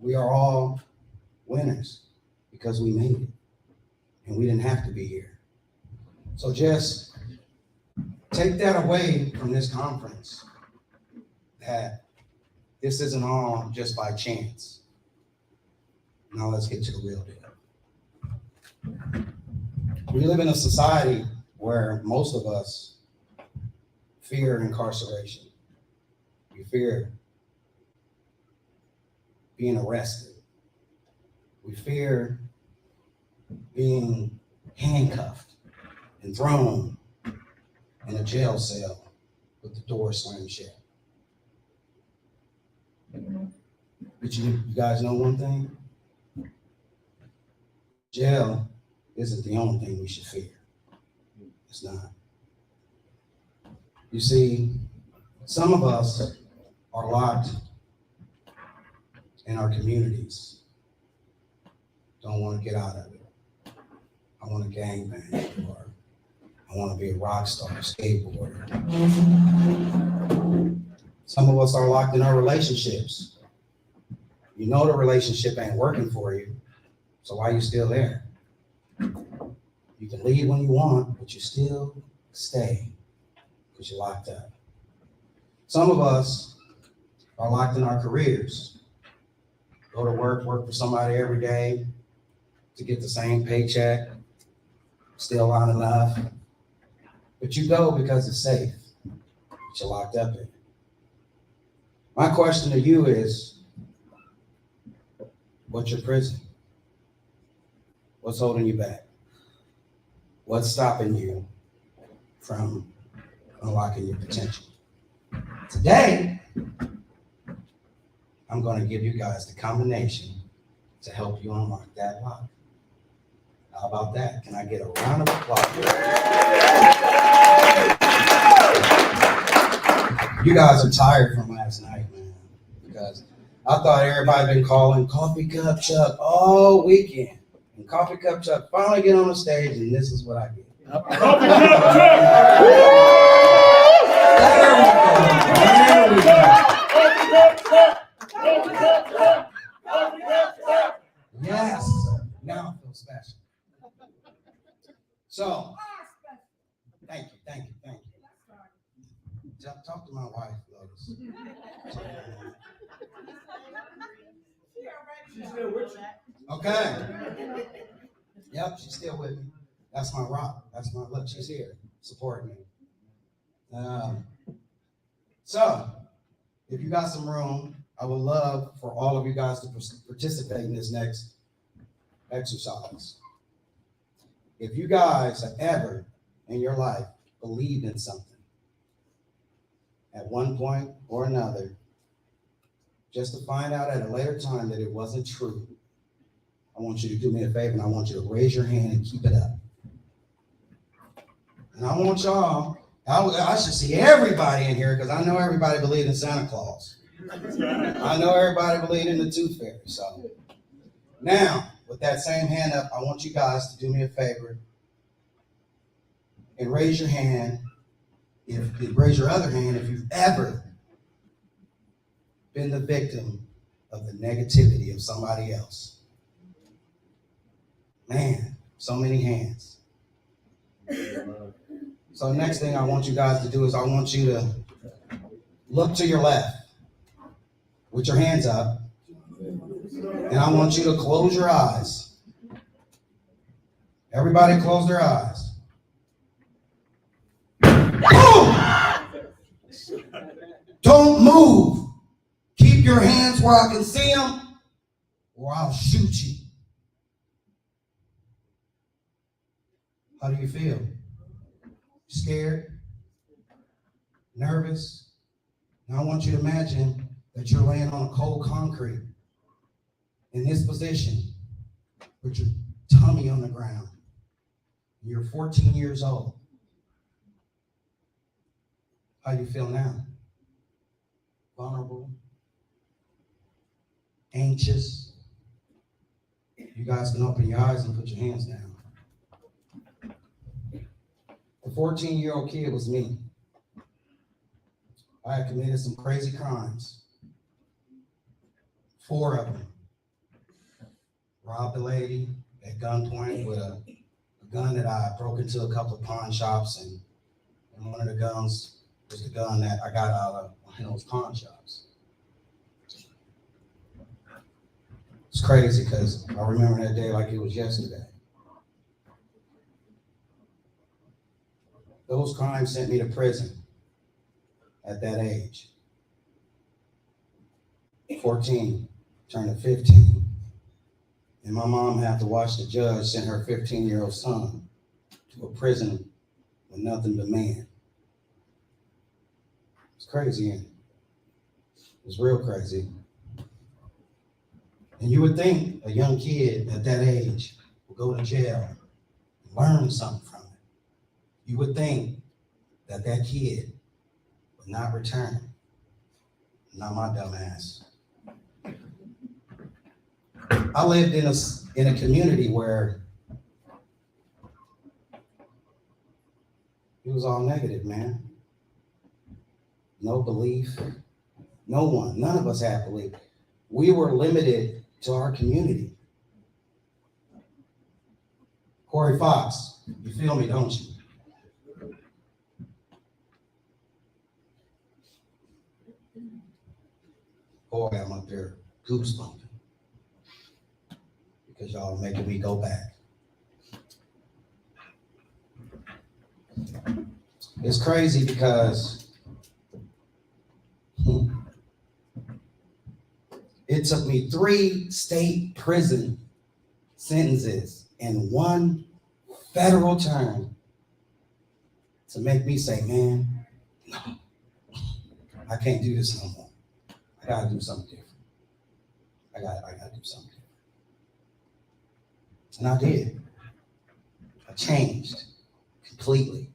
We are all winners because we made it. And we didn't have to be here. So just take that away from this conference, that this isn't all just by chance. Now let's get to the real deal. We live in a society where most of us fear incarceration. We fear being arrested. We fear being handcuffed and thrown in a jail cell with the door slammed shut. But you guys know one thing? Jail isn't the only thing we should fear. It's not. You see, some of us are locked in our communities. Don't want to get out of it. I want to gangbang, or I want to be a rock star, skateboarder. Some of us are locked in our relationships. You know the relationship ain't working for you, so why are you still there? You can leave when you want, but you still stay because you're locked up. Some of us are locked in our careers. Go to work for somebody every day to get the same paycheck, still not enough. But you go because it's safe, but you're locked up in it. My question to you is, what's your prison? What's holding you back? What's stopping you from unlocking your potential? Today, I'm going to give you guys the combination to help you unlock that lock. How about that? Can I get a round of applause? You guys are tired from last night, man, because I thought everybody been calling Coffee Cup Chuck all weekend. And Coffee Cup Chuck finally get on the stage, and this is what I get. Yes, now I feel special. So, thank you. Talk to my wife, Lotus. Okay. Yep, she's still with me. That's my rock. That's my look. She's here supporting me. So, if you got some room, I would love for all of you guys to participate in this next exercise. If you guys have ever in your life believed in something at one point or another, just to find out at a later time that it wasn't true, I want you to do me a favor and I want you to raise your hand and keep it up. And I want y'all, I should see everybody in here because I know everybody believed in Santa Claus. I know everybody believed in the Tooth Fairy. So now, with that same hand up, I want you guys to do me a favor and raise your hand. Raise your other hand if you've ever been the victim of the negativity of somebody else. Man, so many hands. So next thing I want you guys to do is I want you to look to your left with your hands up, and I want you to close your eyes. Everybody close their eyes. Don't move. Keep your hands where I can see them, or I'll shoot you. How do you feel? Scared? Nervous? Now I want you to imagine that you're laying on a cold concrete in this position with your tummy on the ground. You're 14 years old. How do you feel now? Vulnerable? Anxious? You guys can open your eyes and put your hands down. The 14-year-old kid was me. I had committed some crazy crimes. 4 of them. Robbed a lady at gunpoint with a gun that I broke into a couple of pawn shops, and one of the guns was the gun that I got out of one of those pawn shops. It's crazy because I remember that day like it was yesterday. Those crimes sent me to prison at that age. 14, turned to 15. And my mom had to watch the judge send her 15-year-old son to a prison with nothing but man. It's crazy, ain't it? It's real crazy. And you would think a young kid at that age would go to jail and learn something from it. You would think that that kid would not return. Not my dumb ass. I lived in a community where it was all negative, man. No belief. No one. None of us had belief. We were limited to our community. Corey Fox, you feel me, don't you? Boy, I'm up there goosebumping because y'all are making me go back. It's crazy because it took me 3 state prison sentences and 1 federal term to make me say, man, no, I can't do this no more. I gotta do something different. I gotta do something different. And I did. I changed completely.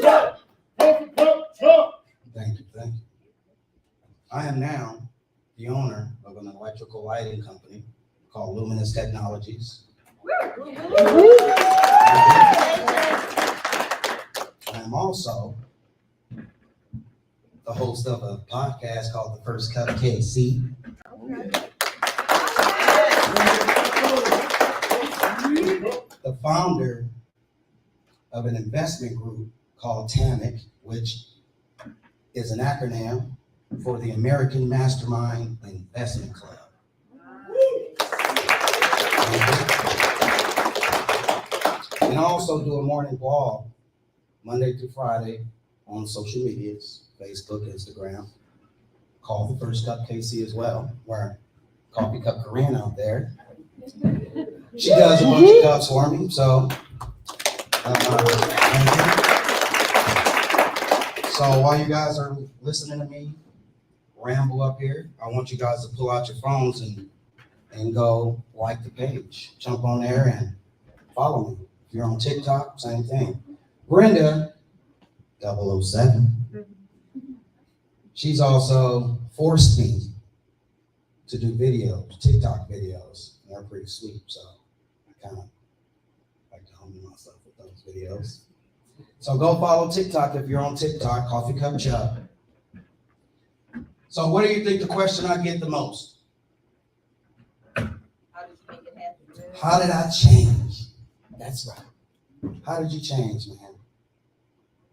Go, I am now the owner of an electrical lighting company called Luminous Technologies. I am also the host of a podcast called The First Cup KC. The founder of an investment group called TAMIC, which is an acronym for the American Mastermind Investment Club. And I also do a morning blog Monday through Friday on social medias, Facebook, Instagram, called The First Cup KC as well, where Coffee Cup Corinne out there. She does a bunch of cups for me, so. So while you guys are listening to me ramble up here, I want you guys to pull out your phones and go like the page. Jump on there and follow me. If you're on TikTok, same thing. Brenda 007. She's also forced me to do videos, TikTok videos. They're pretty sweet, so I kind of like to hone myself with those videos. So go follow TikTok if you're on TikTok, Coffee Cup Chuck. So what do you think the question I get the most? How did I change? That's right. How did you change, man?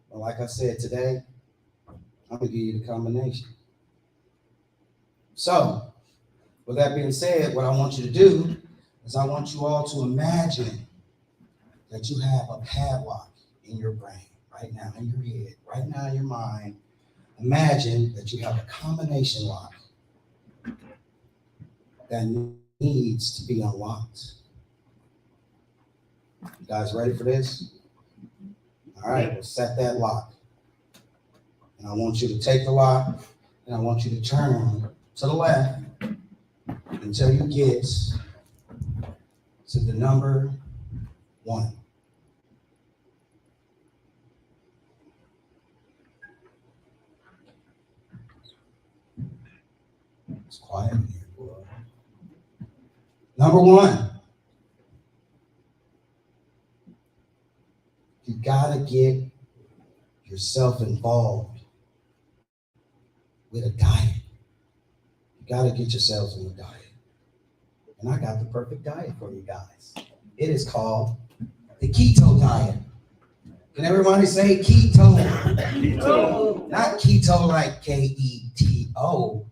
Well, like I said today, I'm gonna give you the combination. So, with that being said, what I want you to do is I want you all to imagine that you have a padlock in your brain, right now in your head, right now in your mind. Imagine that you have a combination lock that needs to be unlocked. You guys ready for this? All right, we'll set that lock. And I want you to take the lock and I want you to turn to the left until you get to the number 1. It's quiet in here, boy. Number 1. You gotta get yourself involved with a diet. You gotta get yourselves in a diet. And I got the perfect diet for you guys. It is called the keto diet. Can everybody say keto? Keto. Not keto like Keto,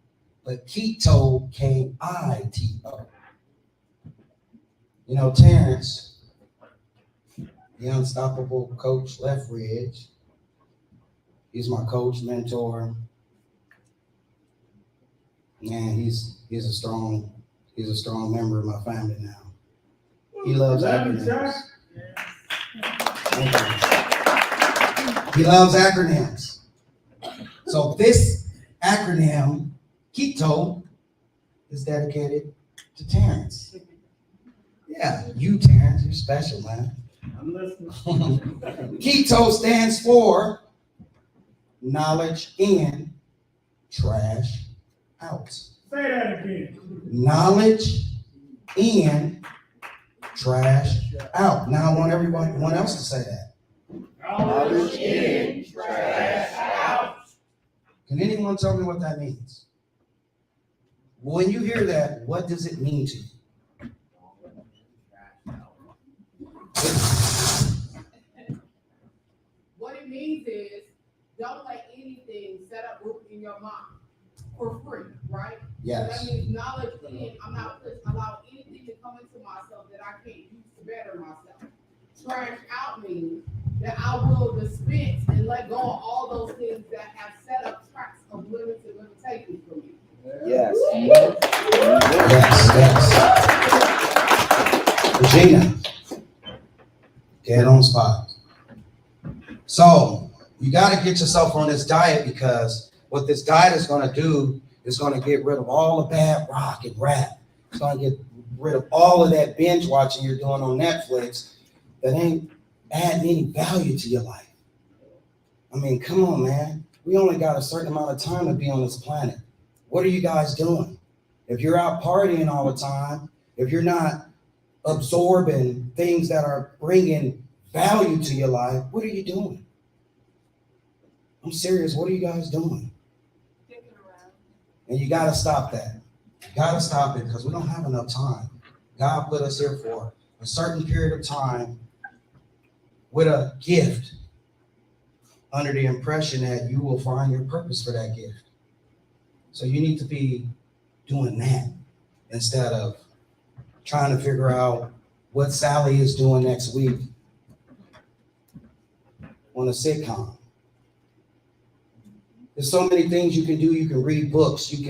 but keto, Kito. You know, Terrence, the unstoppable coach Lethbridge, he's my coach, mentor. And he's a strong member of my family now. He loves acronyms. He loves acronyms. So this acronym, Keto, is dedicated to Terrence. Yeah, you Terrence, you're special, man. I'm listening. Keto stands for knowledge in, trash out. Say that again. Knowledge in, trash out. Now I want everyone else to say that. Knowledge in, trash out. Can anyone tell me what that means? When you hear that, what does it mean to you? What it means is, don't let anything set up root in your mind for free, right? Yes. So that means knowledge in, I'm not allow anything to come into myself that I can't use to better myself. Trash out means that I will dispense and let go of all those things that have set up tracks of limitations for me. Yes. Yes. Regina, get on spot. So you got to get yourself on this diet, because what this diet is going to do is going to get rid of all the bad rock and rap. It's going to get rid of all of that binge watching you're doing on Netflix that ain't adding any value to your life. I mean, come on, man. We only got a certain amount of time to be on this planet. What are you guys doing? If you're out partying all the time, if you're not absorbing things that are bringing value to your life, what are you doing? I'm serious. What are you guys doing? And you got to stop that. You got to stop it because we don't have enough time. God put us here for a certain period of time with a gift under the impression that you will find your purpose for that gift. So you need to be doing that instead of trying to figure out what Sally is doing next week on a sitcom. There's so many things you can do. You can read books. You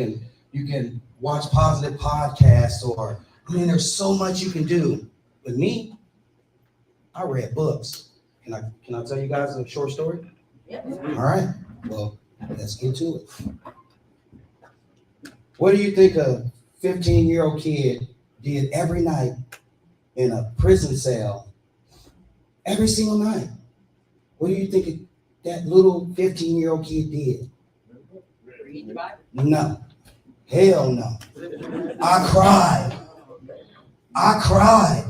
can watch positive podcasts, or there's so much you can do. With me, I read books. Can I tell you guys a short story? Yep. All right. Well, let's get to it. What do you think a 15-year-old kid did every night in a prison cell? Every single night. What do you think that little 15-year-old kid did? Read the Bible. No. Hell no. I cried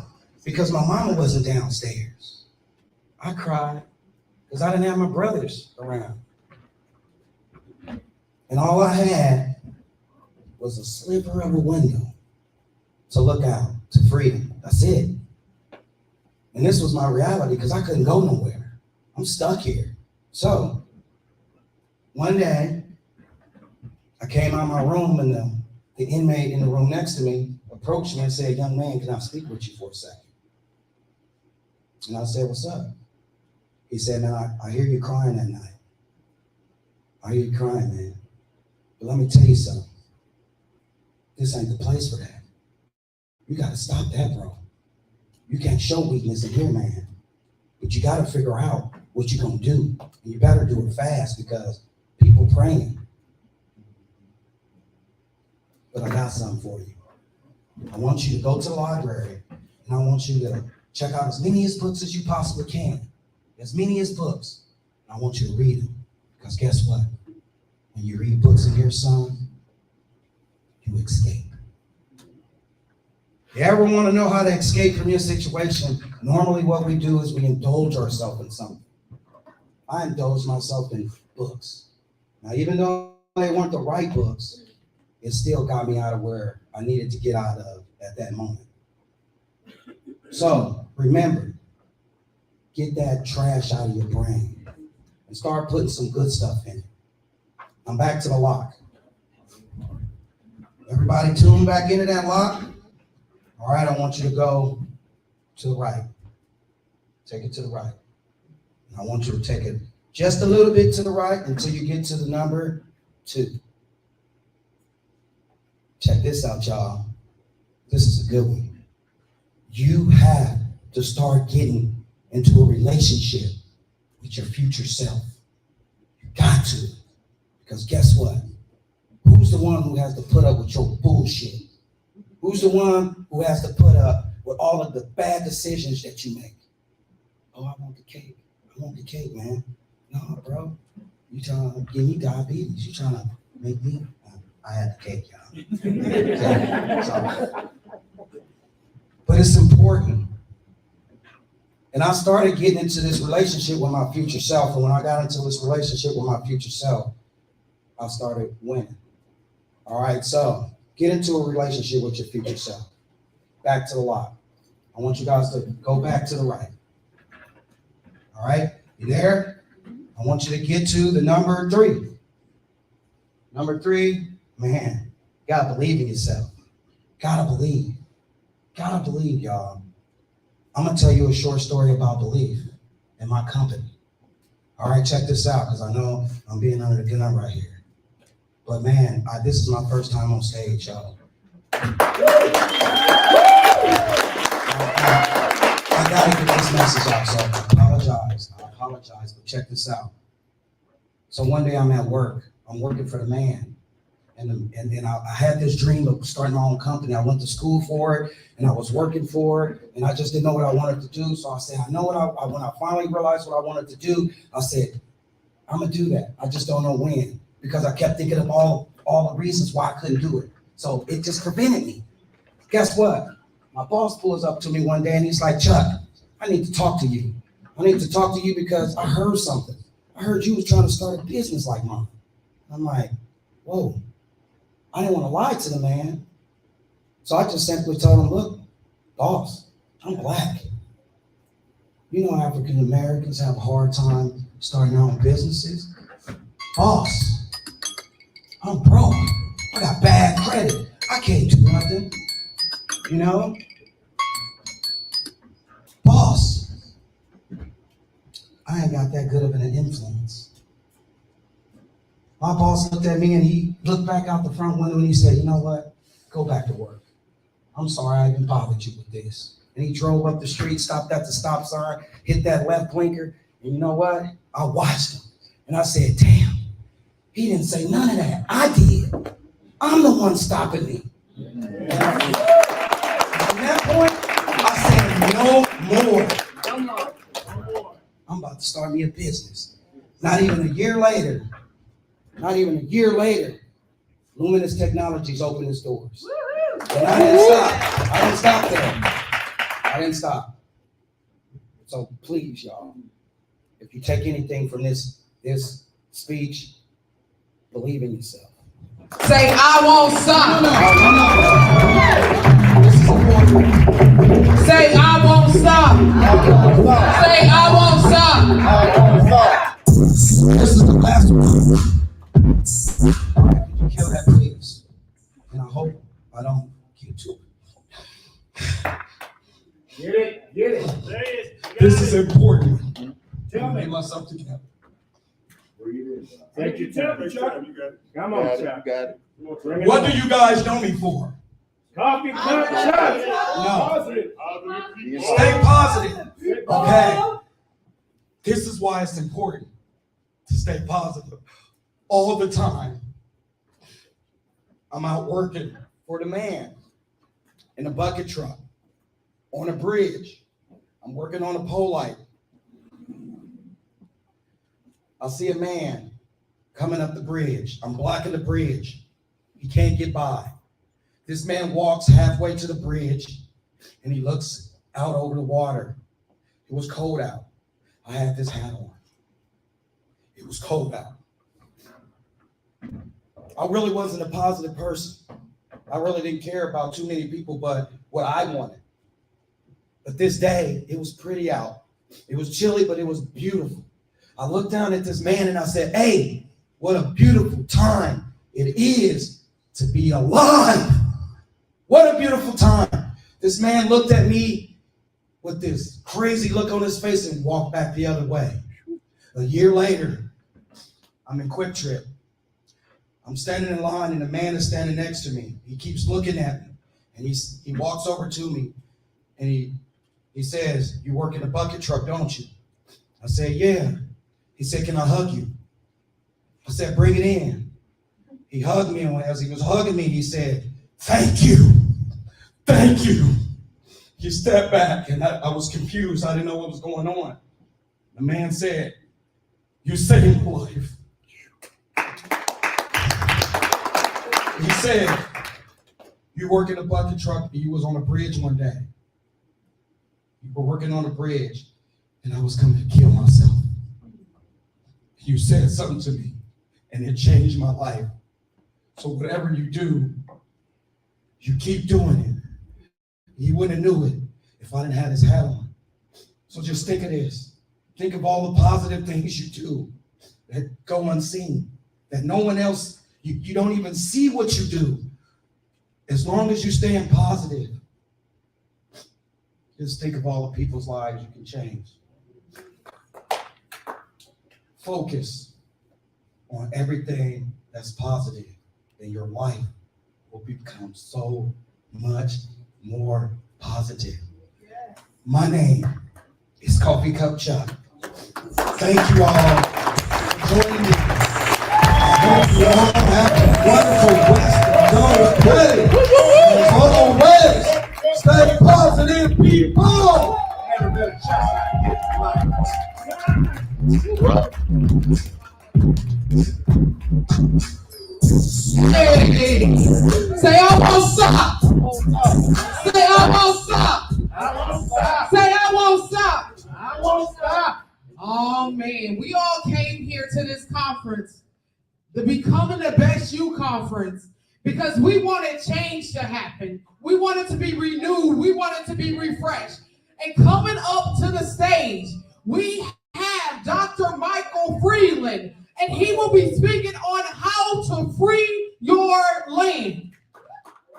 because my mama wasn't downstairs. I cried because I didn't have my brothers around. And all I had was a sliver of a window to look out to freedom. That's it. And this was my reality because I couldn't go nowhere. I'm stuck here. So one day I came out of my room and the inmate in the room next to me approached me and said, "Young man, can I speak with you for a second?" And I said, "What's up?" He said, "Man, I hear you crying that night. I hear you crying, man. But let me tell you something. This ain't the place for that. You got to stop that, bro. You can't show weakness in here, man. But you got to figure out what you're going to do. And you better do it fast because people praying. But I got something for you. I want you to go to the library and I want you to check out as many as books as you possibly can. As many as books. I want you to read them. Because guess what? When you read books in here, son, you escape. You ever want to know how to escape from your situation? Normally what we do is we indulge ourselves in something. I indulged myself in books. Now, even though they weren't the right books, it still got me out of where I needed to get out of at that moment. So remember, get that trash out of your brain and start putting some good stuff in it. I'm back to the lock. Everybody tune back into that lock. All right, I want you to go to the right. Take it to the right. I want you to take it just a little bit to the right until you get to the number 2. Check this out, y'all. This is a good one. You have to start getting into a relationship with your future self. You got to. Because guess what? Who's the one who has to put up with your bullshit? Who's the one who has to put up with all of the bad decisions that you make? Oh, I want the cake. I want the cake, man. No, bro. You trying to give me diabetes. You trying to make me. I had the cake, y'all. Okay, so, but it's important. And I started getting into this relationship with my future self. And when I got into this relationship with my future self, I started winning. All right, so get into a relationship with your future self. Back to the lock. I want you guys to go back to the right. All right, you there? I want you to get to the number 3. Number 3, man, you gotta believe in yourself. Gotta believe. Gotta believe, y'all. I'm gonna tell you a short story about belief in my company. All right, check this out, because I know I'm being under the gun right here. But man, this is my first time on stage, y'all. I gotta get this message out, so I apologize, but check this out. So one day I'm at work, I'm working for the man, and then I had this dream of starting my own company. I went to school for it, and I was working for it, and I just didn't know what I wanted to do. So I said, I know what when I finally realized what I wanted to do, I said, I'm gonna do that. I just don't know when, because I kept thinking of all all the reasons why I couldn't do it. So it just prevented me. Guess what? My boss pulls up to me one day and he's like, Chuck, I need to talk to you. I need to talk to you because I heard something. I heard you was trying to start a business like mine. I'm like, whoa, I didn't want to lie to the man. So I just simply told him, look, boss, I'm black. You know African Americans have a hard time starting their own businesses. Boss, I'm broke. I got bad credit. I can't do nothing. You know? Boss, I ain't got that good of an influence. My boss looked at me and he looked back out the front window and he said, you know what? Go back to work. I'm sorry I even bothered you with this. And he drove up the street, stopped at the stop sign, hit that left blinker. And you know what? I watched him. And I said, damn, he didn't say none of that. I did. I'm the one stopping me. And from that point, I said, no more. I'm about to start me a business. Not even a year later, Luminous Technologies opened its doors. And I didn't stop there. I didn't stop. So please, y'all, if you take anything from this speech, believe in yourself. Say, I won't stop. No. This is important. Say, I won't stop. Say, I won't stop. This is the last one. Could you kill that, please? And I hope I don't get to it. Get it. This is important. Tell me myself together. Take your time, Chuck. Come on, Chuck. What do you guys know me for? Coffee cup shot. No. Stay positive. Okay. This is why it's important to stay positive all the time. I'm out working for the man in a bucket truck, on a bridge. I'm working on a pole light. I see a man coming up the bridge. I'm blocking the bridge. He can't get by. This man walks halfway to the bridge and he looks out over the water. It was cold out. I had this hat on. It was cold out. I really wasn't a positive person. I really didn't care about too many people but what I wanted. But this day, it was pretty out. It was chilly, but it was beautiful. I looked down at this man and I said, hey, what a beautiful time it is to be alive. What a beautiful time. This man looked at me with this crazy look on his face and walked back the other way. A year later, I'm in Quick Trip. I'm standing in line and a man is standing next to me. He keeps looking at me and he walks over to me and he says, you work in a bucket truck, don't you? I said, yeah. He said, can I hug you? I said, bring it in. He hugged me, and as he was hugging me, he said, thank you. Thank you. He stepped back, and I was confused. I didn't know what was going on. The man said, you saved my life. He said, you work in a bucket truck, and you was on a bridge one day. You were working on a bridge, and I was coming to kill myself. You said something to me, and it changed my life. So whatever you do, you keep doing it. You wouldn't have knew it if I didn't have this hat on. So just think of this. Think of all the positive things you do that go unseen, that no one else, you don't even see what you do. As long as you stay positive, just think of all the people's lives you can change. Focus on everything that's positive, and your life will become so much more positive. My name is Coffee Cup Chuck. Thank you all for joining me. I hope you all have a wonderful rest of the day. As always, stay positive, people. Never better shot like this. Hey, say I won't stop. Say I won't stop. Say I won't stop. I won't stop. Oh man, we all came here to this conference, the Becoming the Best You conference, because we wanted change to happen. We wanted to be renewed. We wanted to be refreshed. And coming up to the stage, we have Dr. Michael Freeland, and he will be speaking on how to free your land.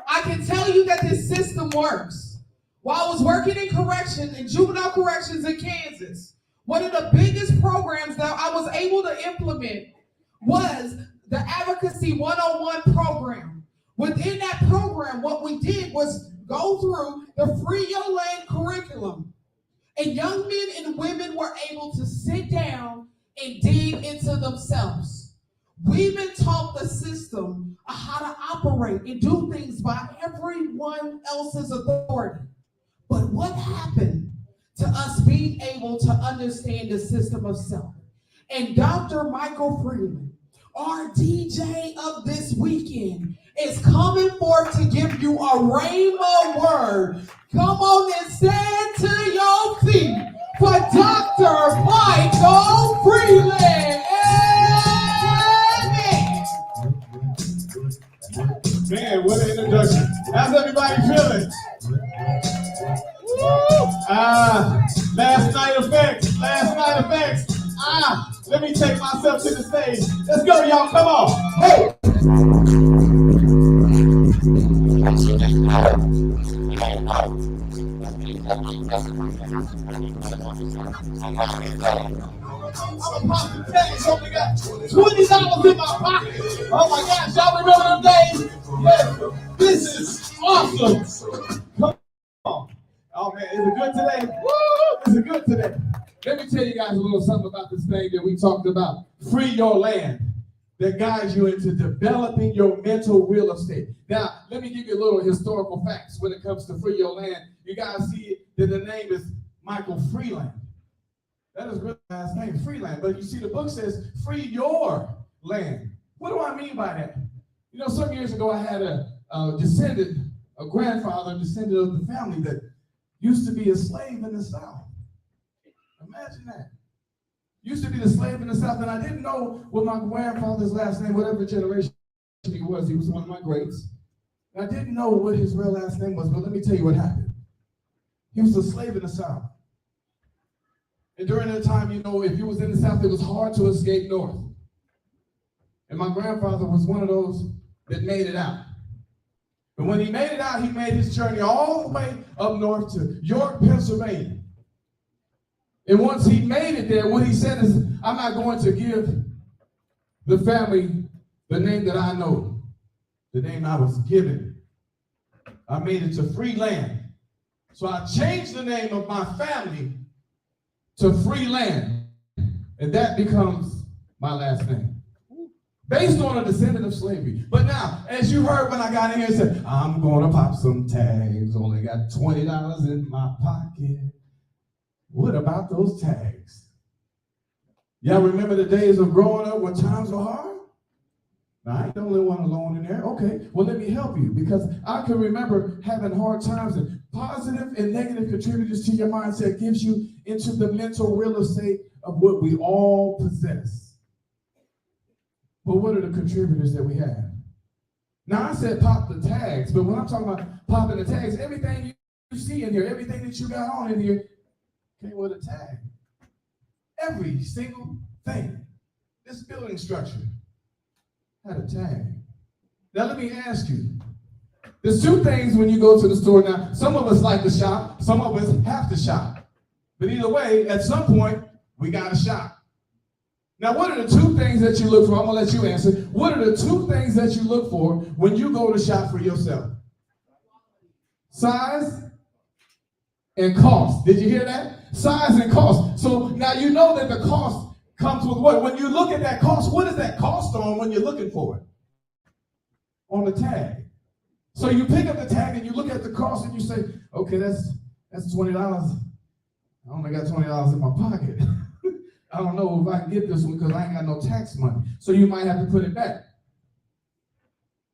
I can tell you that this system works. While I was working in corrections, in juvenile corrections in Kansas, one of the biggest programs that I was able to implement was the Advocacy 101 program. Within that program, what we did was go through the Free Your Land curriculum. And young men and women were able to sit down and dig into themselves. We've been taught the system of how to operate and do things by everyone else's authority. But what happened to us being able to understand the system of self? And Dr. Michael Freeland, our DJ of this weekend, is coming forth to give you a rhema word. Come on and stand to your feet for Dr. Michael Freeland. Amen. Man, what an introduction. How's everybody feeling? Last night effects. Let me take myself to the stage. Let's go, y'all, come on. Hey! I'm about to tell you, only got $20 in my pocket. Oh my gosh, y'all remember them days? Yeah, this is awesome. Come on. Oh man, is it good today? Woo! Is it good today? Let me tell you guys a little something about this thing that we talked about. Free your land. That guides you into developing your mental real estate. Now, let me give you a little historical facts when it comes to Free Your Land. You guys see that the name is Michael Freeland. That is really last name, Freeland. But you see the book says, free your land. What do I mean by that? You know, some years ago I had a grandfather descendant of the family that used to be a slave in the South. Imagine that. Used to be the slave in the South, and I didn't know what my grandfather's last name, whatever generation he was one of my greats. And I didn't know what his real last name was, but let me tell you what happened. He was a slave in the South. And during that time, you know, if you was in the South, it was hard to escape north. And my grandfather was one of those that made it out. And when he made it out, he made his journey all the way up north to York, Pennsylvania. And once he made it there, what he said is, I'm not going to give the family the name that I know, the name I was given. I made it to Free Land. So I changed the name of my family to Free Land. And that becomes my last name. Based on a descendant of slavery. But now, as you heard when I got in here and said, I'm going to pop some tags. Only got $20 in my pocket. What about those tags? Y'all remember the days of growing up when times were hard? Now, I ain't the only one alone in there. Okay, well, let me help you, because I can remember having hard times, and positive and negative contributors to your mindset gives you into the mental real estate of what we all possess. But what are the contributors that we have? Now, I said pop the tags, but when I'm talking about popping the tags, everything you see in here, everything that you got on in here, came with a tag. Every single thing. This building structure had a tag. Now let me ask you. There's two things when you go to the store. Now, some of us like to shop. Some of us have to shop. But either way, at some point, we got to shop. Now, what are the two things that you look for? I'm going to let you answer. What are the two things that you look for when you go to shop for yourself? Size and cost. Did you hear that? Size and cost. So now you know that the cost comes with what? When you look at that cost, what is that cost on when you're looking for it? On the tag. So you pick up the tag and you look at the cost and you say, okay, that's $20. I only got $20 in my pocket. I don't know if I can get this one because I ain't got no tax money. So you might have to put it back.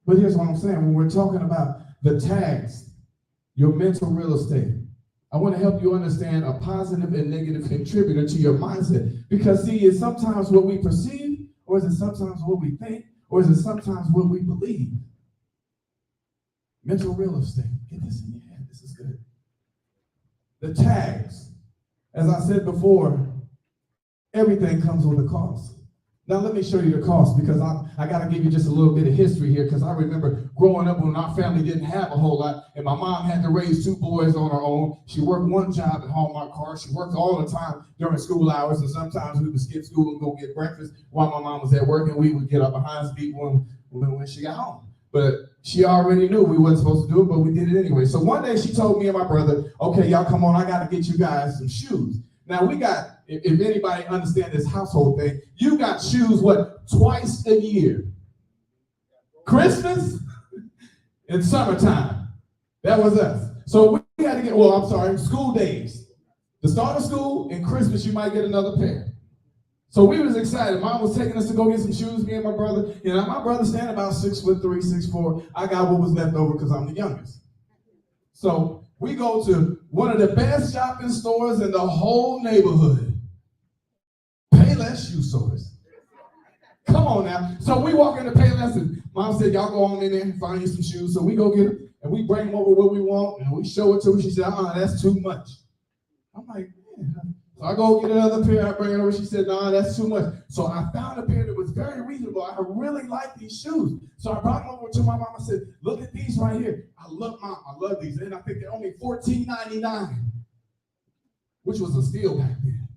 But here's what I'm saying. When we're talking about the tags, your mental real estate, I want to help you understand a positive and negative contributor to your mindset. Because see, it's sometimes what we perceive, or is it sometimes what we think, or is it sometimes what we believe? Mental real estate. Get this in your head. This is good. The tags. As I said before, everything comes with a cost. Now let me show you the cost, because I got to give you just a little bit of history here, because I remember growing up when our family didn't have a whole lot, and my mom had to raise 2 boys on her own. She worked one job at Hallmark Cars. She worked all the time during school hours, and sometimes we would skip school and go get breakfast while my mom was at work, and we would get our behinds beat when she got home. But she already knew we wasn't supposed to do it, but we did it anyway. So one day she told me and my brother, okay, y'all come on, I got to get you guys some shoes. Now we got, if anybody understands this household thing, you got shoes, what, twice a year? Christmas and summertime. That was us. So we had to get, well, I'm sorry, school days. The start of school and Christmas, you might get another pair. So we was excited. Mom was taking us to go get some shoes, me and my brother. You know, my brother standing about 6'3", 6'4". I got what was left over because I'm the youngest. So we go to one of the best shopping stores in the whole neighborhood. Payless Shoe Stores. Come on now. So we walk into Payless and Mom said, y'all go on in there and find you some shoes. So we go get them and we bring them over what we want and we show it to her. She said, that's too much. I'm like, man. So I go get another pair, I bring it over. She said, that's too much. So I found a pair that was very reasonable. I really like these shoes. So I brought them over to my mom and said, look at these right here. I love these. And I think they're only $14.99, which was a steal back then.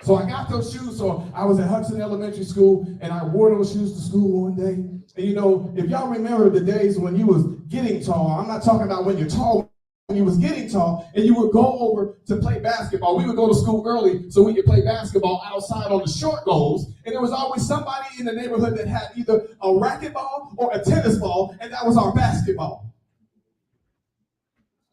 So I got those shoes. So I was at Hudson Elementary School and I wore those shoes to school one day. And you know, if y'all remember the days when you was getting tall, I'm not talking about when you're tall, when you was getting tall, and you would go over to play basketball. We would go to school early so we could play basketball outside on the short goals. And there was always somebody in the neighborhood that had either a racquetball or a tennis ball, and that was our basketball.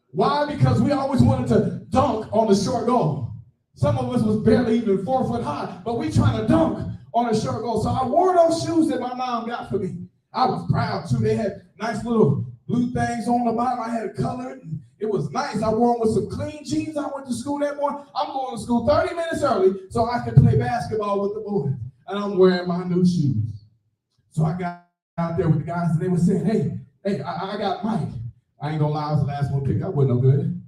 Why? Because we always wanted to dunk on the short goal. Some of us was barely even 4 foot high, but we trying to dunk on a short goal. So I wore those shoes that my mom got for me. I was proud too. They had nice little blue things on the bottom. I had it colored. It was nice. I wore them with some clean jeans. I went to school that morning. I'm going to school 30 minutes early so I could play basketball with the boys. And I'm wearing my new shoes. So I got out there with the guys and they were saying, hey, I got Mike. I ain't gonna lie, I was the last one picked. I wasn't no good.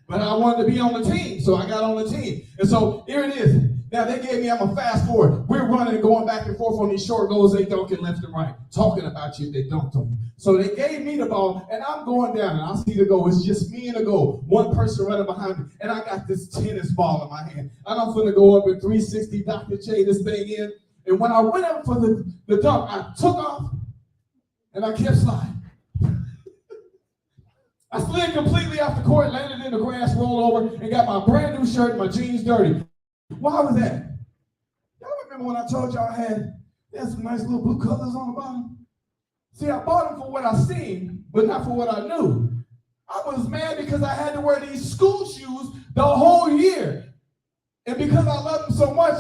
But I wanted to be on the team, so I got on the team. And so here it is. Now they gave me, I'm gonna fast forward. We're running and going back and forth on these short goals. They dunking left and right, talking about you. They dunked on you. So they gave me the ball, and I'm going down, and I see the goal. It's just me and the goal. One person running behind me, and I got this tennis ball in my hand. And I'm gonna go up in 360 Dr. J this thing in. And when I went up for the dunk, I took off, and I kept sliding. I slid completely off the court, landed in the grass, rolled over, and got my brand new shirt and my jeans dirty. Why was that? Y'all remember when I told y'all I had some nice little blue colors on the bottom? See, I bought them for what I seen, but not for what I knew. I was mad because I had to wear these school shoes the whole year. And because I loved them so much,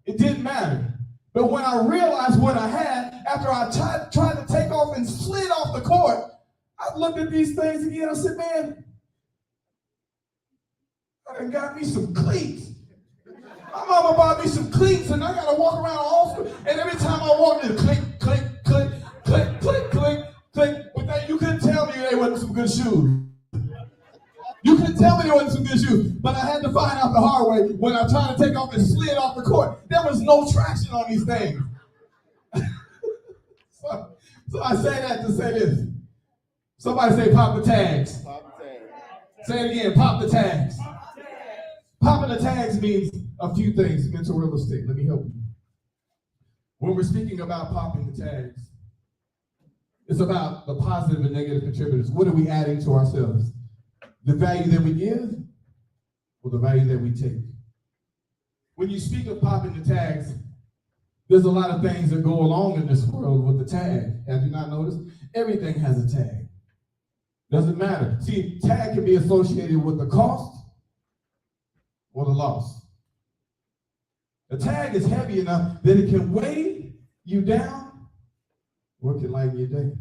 it didn't matter. But when I realized what I had, after I tried to take off and slid off the court, I looked at these things again. I said, man, I done got me some cleats. My mama bought me some cleats, and I got to walk around all school. And every time I walked, it click, click, click, click, click, click, click. But that, you couldn't tell me they wasn't some good shoes. You couldn't tell me they wasn't some good shoes. But I had to find out the hard way when I tried to take off and slid off the court. There was no traction on these things. So I say that to say this. Somebody say pop the tags. Pop the tags. Say it again, pop the tags. Popping the tags means a few things, mental real estate. Let me help you. When we're speaking about popping the tags, it's about the positive and negative contributors. What are we adding to ourselves? The value that we give or the value that we take? When you speak of popping the tags, there's a lot of things that go along in this world with the tag. Have you not noticed? Everything has a tag. Doesn't matter. See, tag can be associated with the cost or the loss. The tag is heavy enough that it can weigh you down What can lighten your day?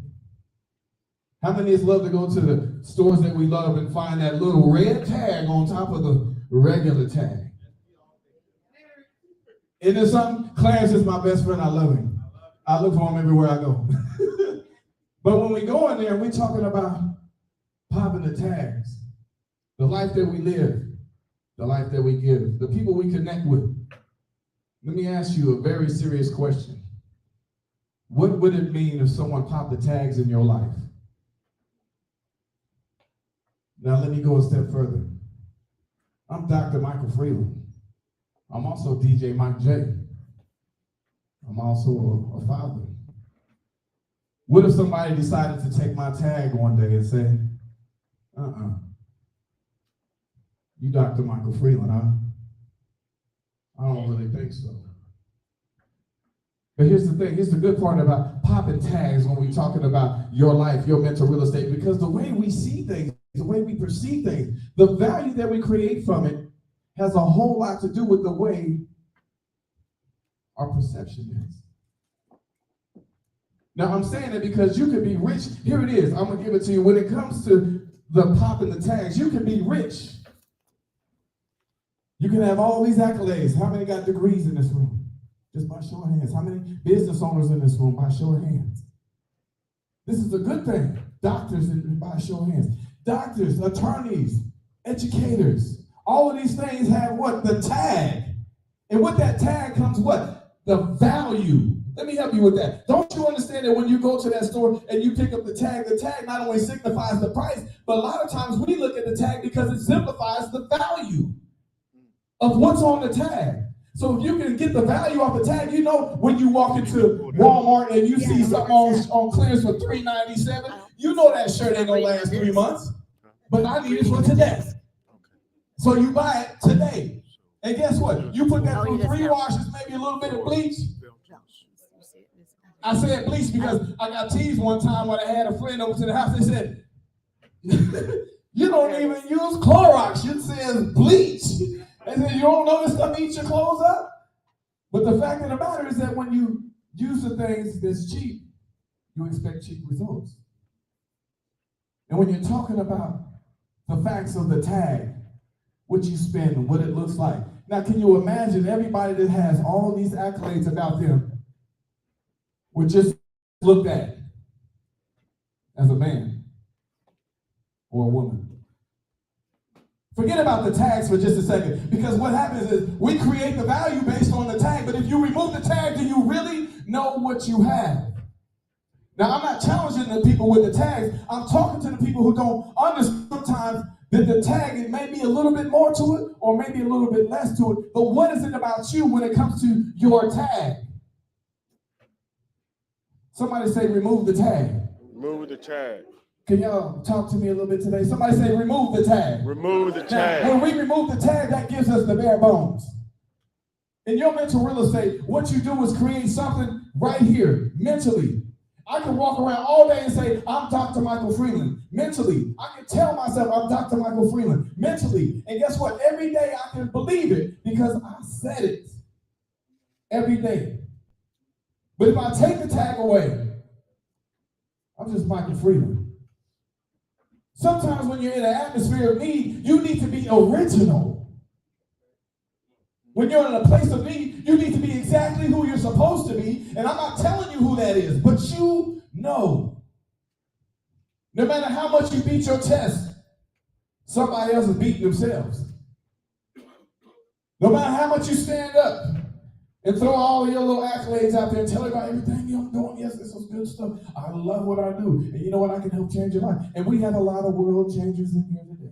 How many of us love to go to the stores that we love and find that little red tag on top of the regular tag? Isn't there something? Clarence is my best friend. I love him. I look for him everywhere I go. But when we go in there and we're talking about popping the tags, the life that we live, the life that we give, the people we connect with, let me ask you a very serious question. What would it mean if someone popped the tags in your life? Now let me go a step further. I'm Dr. Michael Freeland. I'm also DJ Mike J. I'm also a father. What if somebody decided to take my tag one day and say, you Dr. Michael Freeland, huh? I don't really think so. But here's the thing, here's the good part about popping tags when we're talking about your life, your mental real estate, because the way we see things, the way we perceive things, the value that we create from it has a whole lot to do with the way our perception is. Now I'm saying it because you can be rich. Here it is, I'm gonna give it to you. When it comes to the popping the tags, you can be rich. You can have all these accolades. How many got degrees in this room? Just by show of hands. How many business owners in this room? By show of hands. This is a good thing. Doctors, by show of hands. Doctors, attorneys, educators. All of these things have what? The tag. And with that tag comes what? The value. Let me help you with that. Don't you understand that when you go to that store and you pick up the tag not only signifies the price, but a lot of times we look at the tag because it simplifies the value of what's on the tag. So if you can get the value off the tag, you know when you walk into Walmart and you see something on clearance for $3.97, you know that shirt ain't gonna last 3 months. But I need it for today. So you buy it today. And guess what? You put that for 3 washes, maybe a little bit of bleach. I said bleach because I got teased one time when I had a friend over to the house. They said, you don't even use Clorox. It says bleach. They said, you don't know this stuff eats your clothes up? But the fact of the matter is that when you use the things that's cheap, you expect cheap results. And when you're talking about the facts of the tag, what you spend, what it looks like. Now, can you imagine everybody that has all these accolades about them were just looked at as a man or a woman? Forget about the tags for just a second, because what happens is we create the value based on the tag, but if you remove the tag, do you really know what you have? Now, I'm not challenging the people with the tags. I'm talking to the people who don't understand sometimes that the tag, it may be a little bit more to it or maybe a little bit less to it, but what is it about you when it comes to your tag? Somebody say remove the tag. Remove the tag. Can y'all talk to me a little bit today? Somebody say remove the tag. Remove the tag. Now, when we remove the tag, that gives us the bare bones. In your mental real estate, what you do is create something right here, mentally. I can walk around all day and say, I'm Dr. Michael Freeland. Mentally, I can tell myself I'm Dr. Michael Freeland. Mentally. And guess what? Every day I can believe it because I said it. Every day. But if I take the tag away, I'm just Michael Freeland. Sometimes when you're in an atmosphere of need, you need to be original. When you're in a place of need, you need to be exactly who you're supposed to be. And I'm not telling you who that is, but you know. No matter how much you beat your chest, somebody else is beating themselves. No matter how much you stand up and throw all your little accolades out there and tell everybody everything you're doing, yes, this is good stuff. I love what I do. And you know what? I can help change your life. And we have a lot of world changers in here today.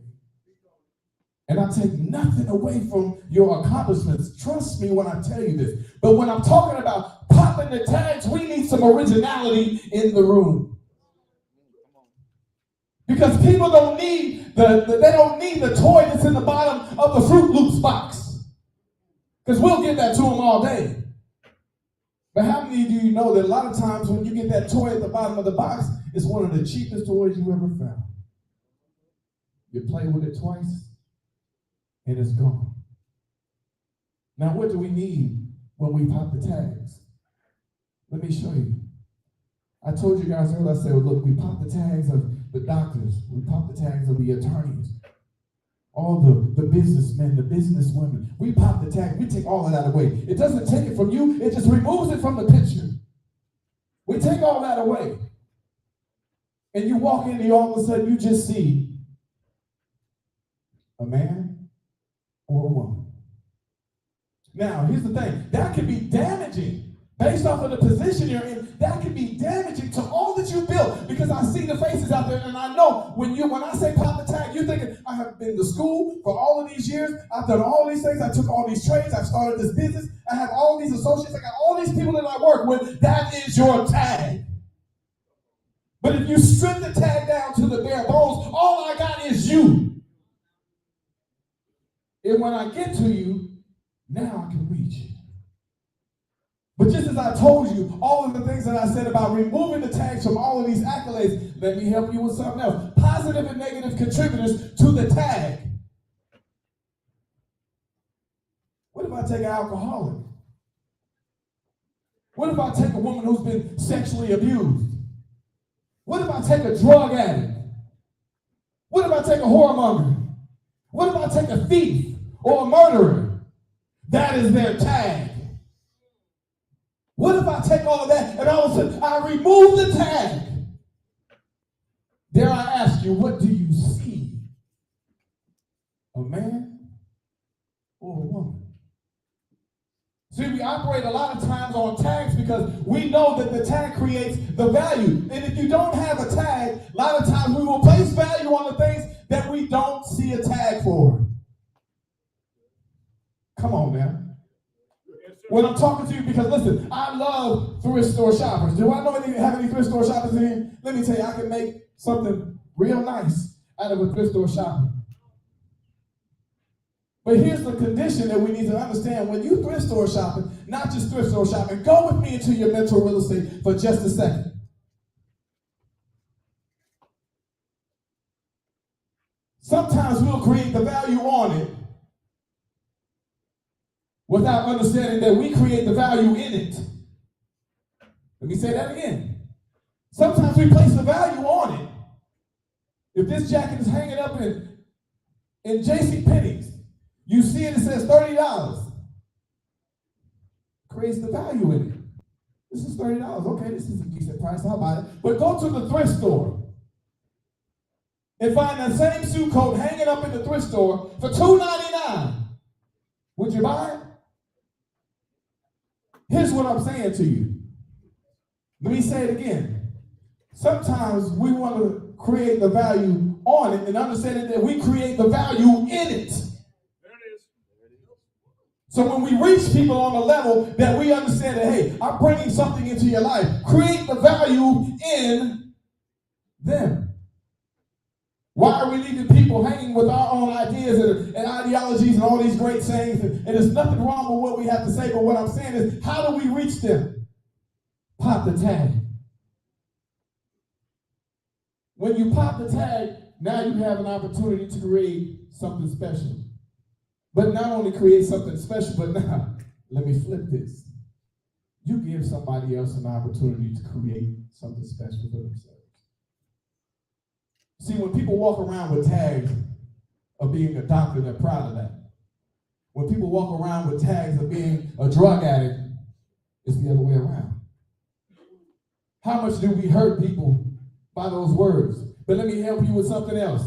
And I take nothing away from your accomplishments. Trust me when I tell you this. But when I'm talking about popping the tags, we need some originality in the room. Because people don't need they don't need the toy that's in the bottom of the Fruit Loops box. Because we'll give that to them all day. But how many do you know that a lot of times when you get that toy at the bottom of the box, it's one of the cheapest toys you ever found. You play with it twice, and it's gone. Now, what do we need when we pop the tags? Let me show you. I told you guys earlier, I said, look, we popped the tags of the doctors, we popped the tags of the attorneys, all the businessmen, the businesswomen. We pop the tag, we take all of that away. It doesn't take it from you, it just removes it from the picture. We take all that away. And you walk in and all of a sudden you just see a man or a woman. Now, here's the thing, that can be damaging. Based off of the position you're in, that can be damaging to all that you built. Because I see the faces out there, and I know when I say pop the tag, you're thinking, I have been to school for all of these years. I've done all these things. I took all these trades. I've started this business. I have all these associates. I got all these people that I work with. That is your tag. But if you strip the tag down to the bare bones, all I got is you. And when I get to you, now I can reach you. But just as I told you, all of the things that I said about removing the tags from all of these accolades, let me help you with something else. Positive and negative contributors to the tag. What if I take an alcoholic? What if I take a woman who's been sexually abused? What if I take a drug addict? What if I take a whoremonger? What if I take a thief or a murderer? That is their tag. What if I take all of that and all of a sudden I remove the tag? Dare I ask you, what do you see? A man or a woman? See, we operate a lot of times on tags because we know that the tag creates the value. And if you don't have a tag, a lot of times we will place value on the things that we don't see a tag for. Come on now. When I'm talking to you, because listen, I love thrift store shoppers. Do I know have any thrift store shoppers in here? Let me tell you, I can make something real nice out of a thrift store shopper. But here's the condition that we need to understand. When you thrift store shopping, not just thrift store shopping, go with me into your mental real estate for just a second. Sometimes we'll create the value on it without understanding that we create the value in it. Let me say that again. Sometimes we place the value on it. If this jacket is hanging up in JCPenney's, you see it says $30. Creates the value in it. This is $30. Okay, this is a decent price. I'll buy it. But go to the thrift store and find that same suit coat hanging up in the thrift store for $2.99. Would you buy it? Here's what I'm saying to you. Let me say it again. Sometimes we want to create the value on it and understanding that we create the value in it. There it is. So when we reach people on a level that we understand that, hey, I'm bringing something into your life, create the value in them. Why are we leaving people hanging with our own ideas and ideologies and all these great sayings? And there's nothing wrong with what we have to say, but what I'm saying is, how do we reach them? Pop the tag. When you pop the tag, now you have an opportunity to create something special. But not only create something special, but now, let me flip this. You give somebody else an opportunity to create something special for themselves. See, when people walk around with tags of being a doctor, they're proud of that. When people walk around with tags of being a drug addict, it's the other way around. How much do we hurt people by those words? But let me help you with something else.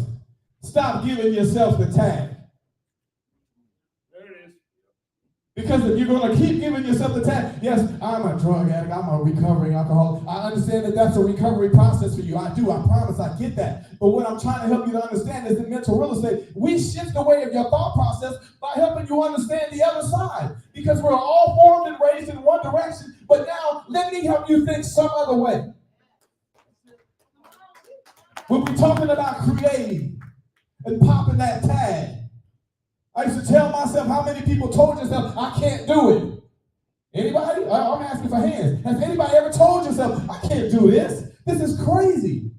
Stop giving yourself the tag. Because if you're going to keep giving yourself the tag, yes, I'm a drug addict, I'm a recovering alcoholic. I understand that that's a recovery process for you. I do, I promise, I get that. But what I'm trying to help you to understand is in mental real estate, we shift the way of your thought process by helping you understand the other side. Because we're all formed and raised in one direction, but now let me help you think some other way. When we're talking about creating and popping that tag, I used to tell myself, how many people told yourself, I can't do it? Anybody? I'm asking for hands. Has anybody ever told yourself, I can't do this? This is crazy.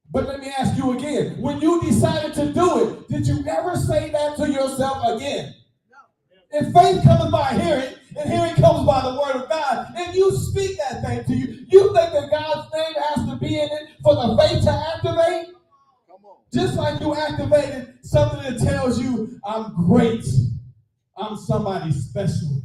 But let me ask you again, when you decided to do it, did you ever say that to yourself again? No. If faith cometh by hearing, and hearing comes by the word of God, and you speak that thing to you. You think that God's name has to be in it for the faith to activate? Just like you activated something that tells you, I'm great, I'm somebody special.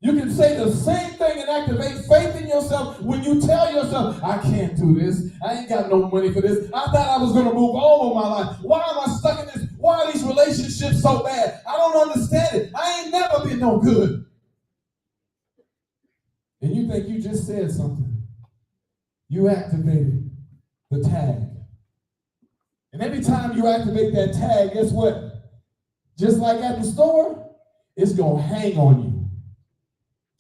You can say the same thing and activate faith in yourself when you tell yourself, I can't do this. I ain't got no money for this. I thought I was going to move on with my life. Why am I stuck in this? Why are these relationships so bad? I don't understand it. I ain't never been no good. And you think you just said something. You activated the tag. And every time you activate that tag, guess what? Just like at the store, it's going to hang on you.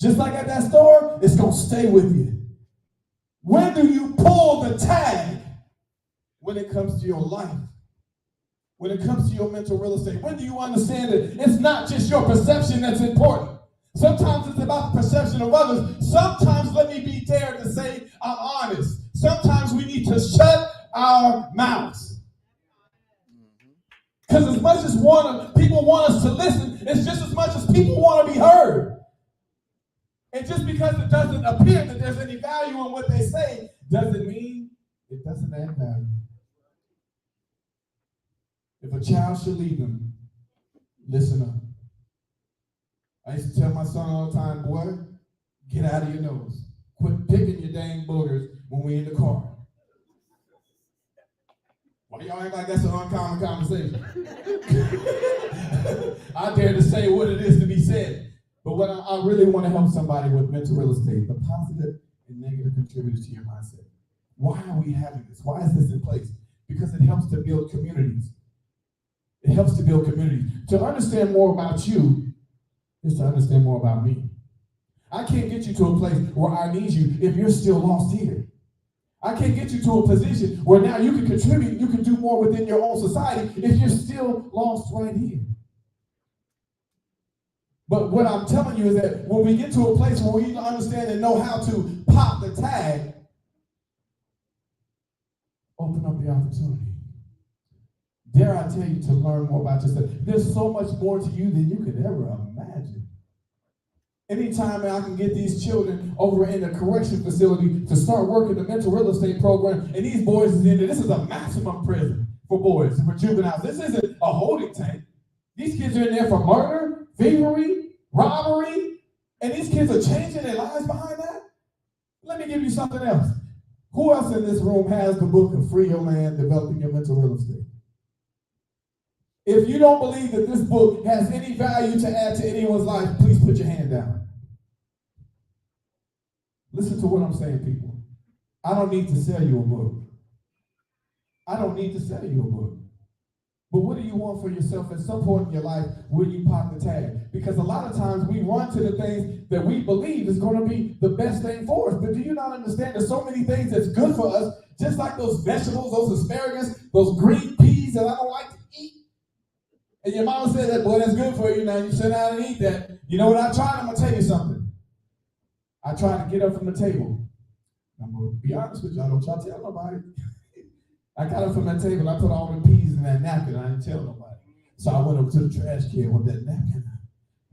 Just like at that store, it's going to stay with you. When do you pull the tag? When it comes to your life. When it comes to your mental real estate. When do you understand that it's not just your perception that's important? Sometimes it's about the perception of others. Sometimes, let me be dared to say, I'm honest. Sometimes we need to shut our mouths. Because as much as people want us to listen, it's just as much as people want to be heard. And just because it doesn't appear that there's any value in what they say, doesn't mean it doesn't add value. If a child should lead them, listen up. I used to tell my son all the time, boy, get out of your nose. Quit picking your dang boogers when we're in the car. Why y'all act like that's an uncommon conversation? I dare to say what it is to be said. But what I really want to help somebody with mental real estate, the positive and negative contributors to your mindset. Why are we having this? Why is this in place? Because it helps to build communities. It helps to build communities. To understand more about you is to understand more about me. I can't get you to a place where I need you if you're still lost here. I can't get you to a position where now you can contribute, you can do more within your own society if you're still lost right here. But what I'm telling you is that when we get to a place where we understand and know how to pop the tag, open up the opportunity. Dare I tell you to learn more about yourself. There's so much more to you than you could ever imagine. Anytime I can get these children over in the correction facility to start working the mental real estate program, and these boys is in there, this is a maximum prison for boys, for juveniles. This isn't a holding tank. These kids are in there for murder, thievery, robbery, and these kids are changing their lives behind that? Let me give you something else. Who else in this room has the book of Free Your Man, Developing Your Mental Real Estate? If you don't believe that this book has any value to add to anyone's life, please put your hand down. Listen to what I'm saying, people. I don't need to sell you a book. I don't need to sell you a book. But what do you want for yourself at some point in your life where you pop the tag? Because a lot of times we run to the things that we believe is going to be the best thing for us. But do you not understand there's so many things that's good for us, just like those vegetables, those asparagus, those green peas that I don't like to eat? And your mama said that, boy, that's good for you. Now you sit down and eat that. You know what I tried? I'm going to tell you something. I tried to get up from the table. I'm going to be honest with y'all. Don't y'all tell nobody. I got up from that table. I put all the peas in that napkin. I didn't tell nobody. So I went up to the trash can with that napkin.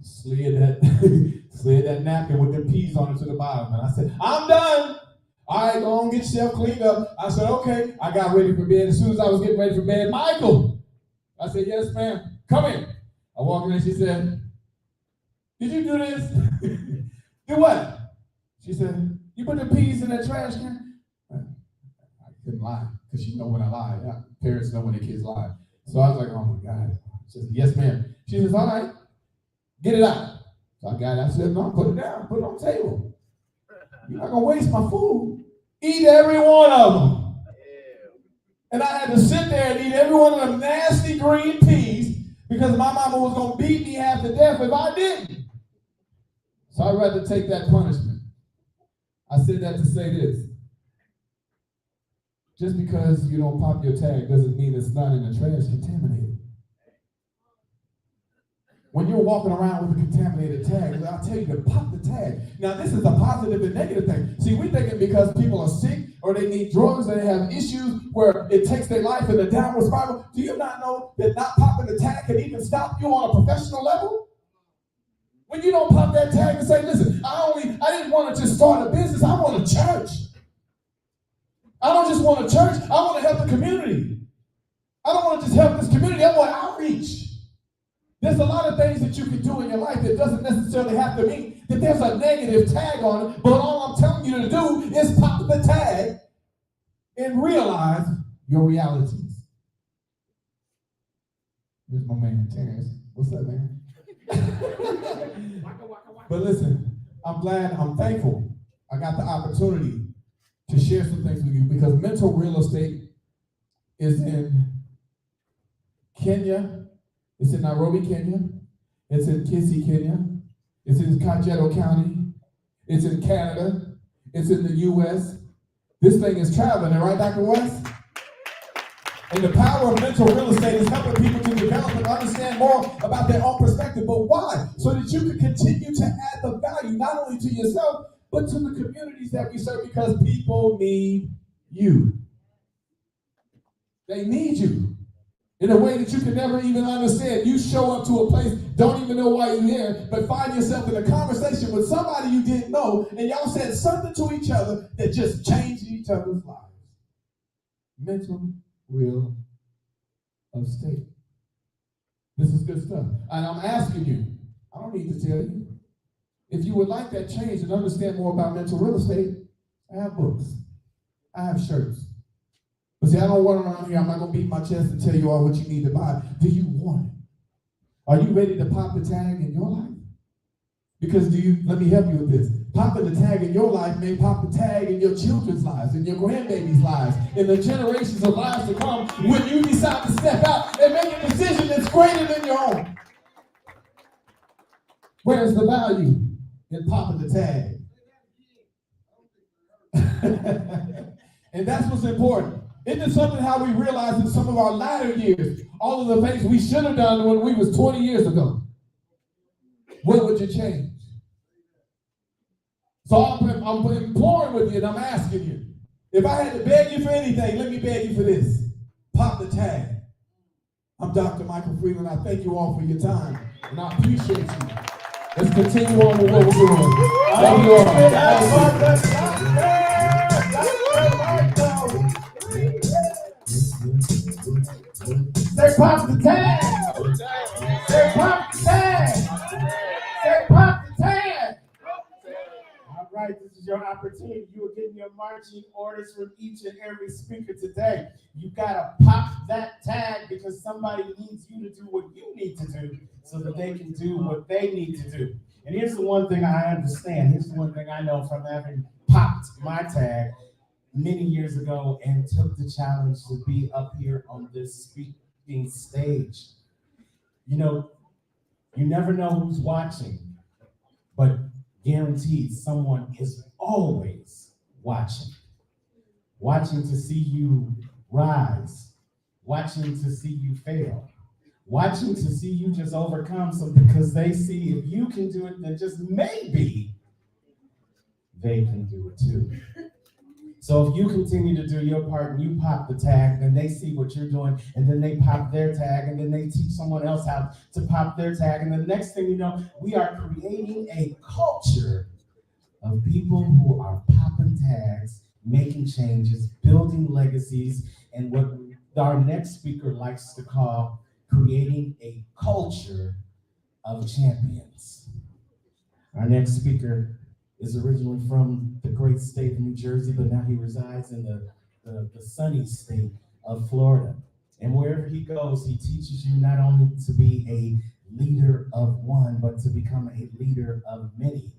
Slid that napkin with the peas on it to the bottom. And I said, I'm done. All right, go on, get yourself cleaned up. I said, okay. I got ready for bed. As soon as I was getting ready for bed, Michael. I said, yes, ma'am. Come in. I walked in and she said, did you do this? Do what? She said, you put the peas in that trash can? I couldn't lie, because you know when I lie. Yeah, parents know when their kids lie. So I was like, oh my God. She said, yes, ma'am. She says, all right, get it out. So I got it. I said, no, put it down. Put it on the table. You're not going to waste my food. Eat every one of them. And I had to sit there and eat every one of them nasty green peas because my mama was going to beat me half to death if I didn't. So I'd rather take that punishment. I said that to say this. Just because you don't pop your tag doesn't mean it's not in the trash contaminated. When you're walking around with a contaminated tag, I'll tell you to pop the tag. Now, this is a positive and negative thing. See, we think it because people are sick or they need drugs or they have issues where it takes their life in a downward spiral. Do you not know that not popping the tag can even stop you on a professional level? When you don't pop that tag and say, listen, I didn't want to just start a business, I want a church. I don't just want a church, I want to help the community. I don't want to just help this community, I want outreach. There's a lot of things that you can do in your life that doesn't necessarily have to mean that there's a negative tag on it, but all I'm telling you to do is pop the tag and realize your realities. There's my man, Terrence. What's up, man? But listen, I'm thankful I got the opportunity to share some things with you because mental real estate is in Kenya. It's in Nairobi, Kenya. It's in Kisii, Kenya. It's in Kajiado County. It's in Canada. It's in the U.S. This thing is traveling, right, Dr. West? And the power of mental real estate is helping people to develop and understand more about their own perspective. But why? So that you can continue to add the value, not only to yourself, but to the communities that we serve, because people need you. They need you in a way that you can never even understand. You show up to a place, don't even know why you're there, but find yourself in a conversation with somebody you didn't know, and y'all said something to each other that just changed each other's lives. Mental real estate. This is good stuff. And I'm asking you, I don't need to tell you, if you would like that change and understand more about mental real estate, I have books. I have shirts. But see, I don't run around here, I'm not going to beat my chest and tell you all what you need to buy. Do you want it? Are you ready to pop the tag in your life? Because let me help you with this. Popping the tag in your life may pop the tag in your children's lives, in your grandbabies' lives, in the generations of lives to come when you decide to step out and make a decision that's greater than your own. Where's the value in popping the tag? And that's what's important. Isn't it something how we realize in some of our latter years, all of the things we should have done when we was 20 years ago? What would you change? So I'm imploring with you and I'm asking you, if I had to beg you for anything, let me beg you for this. Pop the tag. I'm Dr. Michael Freeland. I thank you all for your time and I appreciate you. Let's continue on with what we're doing. Thank you all. Say pop the tag. Say pop the tag. Say pop the tag. All right, this is your opportunity. You are getting your marching orders from each and every speaker today. You gotta pop that tag because somebody needs you to do what you need to do so that they can do what they need to do. And here's the one thing I understand. Here's the one thing I know from having popped my tag many years ago and took the challenge to be up here on this speaking stage. You know, you never know who's watching, but guaranteed someone is always watching to see you rise, watching to see you fail, watching to see you just overcome something because they see if you can do it, then just maybe they can do it too. So if you continue to do your part and you pop the tag, then they see what you're doing, and then they pop their tag, and then they teach someone else how to pop their tag. And the next thing you know, we are creating a culture of people who are popping tags, making changes, building legacies, and what our next speaker likes to call creating a culture of champions. Our next speaker is originally from the great state of New Jersey, but now he resides in the sunny state of Florida. And wherever he goes, he teaches you not only to be a leader of one, but to become a leader of many.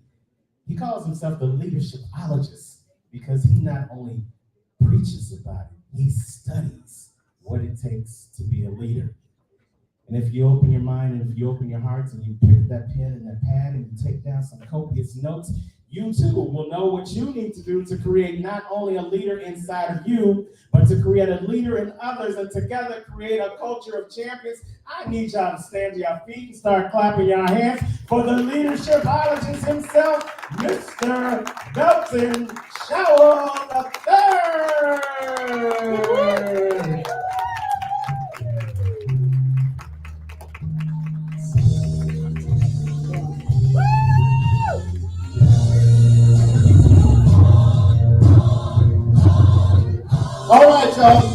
He calls himself the leadershipologist because he not only preaches about it, he studies what it takes to be a leader. And if you open your mind and if you open your hearts and you pick that pen and that pad and you take down some copious notes, you too will know what you need to do to create not only a leader inside of you, but to create a leader in others and together create a culture of champions. I need y'all to stand to your feet and start clapping your hands for the leadershipologist himself, Mr. Belton Showell III. Woo! y'all.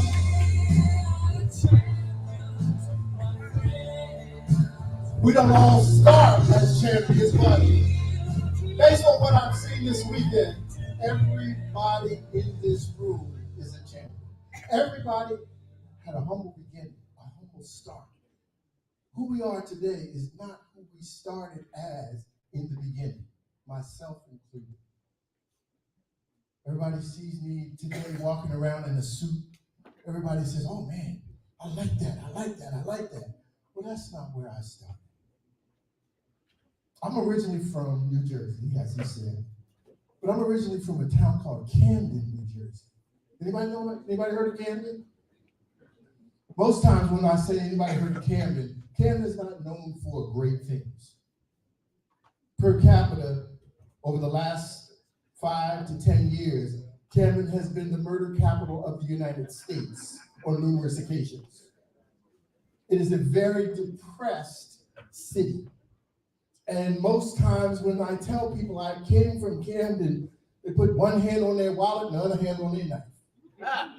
We don't all start as champions, but based on what I've seen this weekend, everybody in this room is a champion. Everybody had a humble beginning, a humble start. Who we are today is not who we started as in the beginning, myself included. Everybody sees me today walking around in a suit. Everybody says, oh man, I like that, I like that, I like that. Well, that's not where I started. I'm originally from New Jersey, as he said, but I'm originally from a town called Camden, New Jersey. Anybody know that? Anybody heard of Camden? Most times when I say anybody heard of Camden, Camden is not known for great things. Per capita, over the last 5 to 10 years, Camden has been the murder capital of the United States on numerous occasions. It is a very depressed city. And most times when I tell people I came from Camden, they put one hand on their wallet and the other hand on their knife.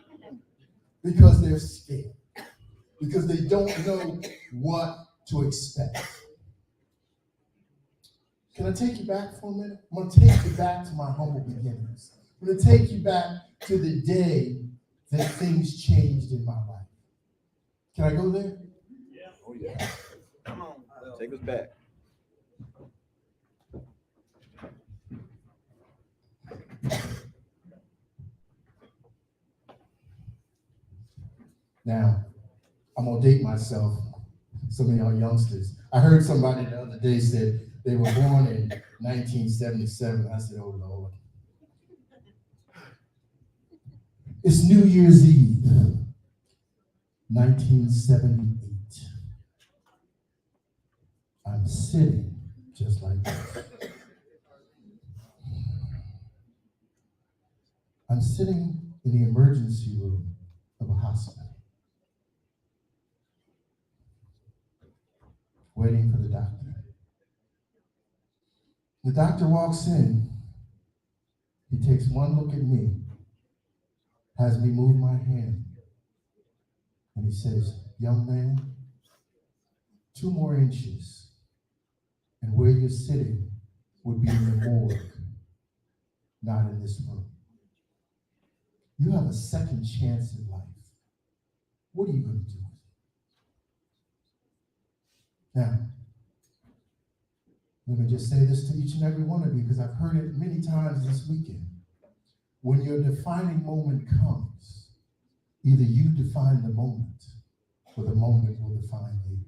Because they're scared. Because they don't know what to expect. Can I take you back for a minute? I'm going to take you back to my humble beginnings. I'm going to take you back to the day that things changed in my life. Can I go there? Yeah. Oh, yeah. Come on. Take us back. Now, I'm going to date myself, some of y'all youngsters. I heard somebody the other day said they were born in 1977. I said, oh, Lord. It's New Year's Eve, 1978. I'm sitting just like this. I'm sitting in the emergency room of a hospital, waiting for the doctor. The doctor walks in. He takes one look at me, has me move my hand, and he says, young man, 2 more inches, and where you're sitting would be in the morgue, not in this room. You have a second chance in life. What are you going to do with it? Now, let me just say this to each and every one of you, because I've heard it many times this weekend. When your defining moment comes, either you define the moment, or the moment will define you.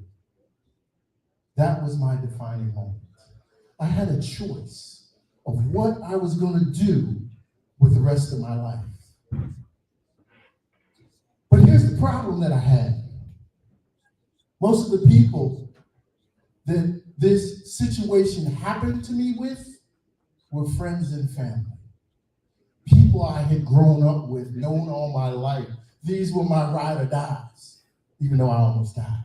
That was my defining moment. I had a choice of what I was going to do with the rest of my life. But here's the problem that I had. Most of the people that this situation happened to me with were friends and family. People I had grown up with, known all my life. These were my ride or dies, even though I almost died.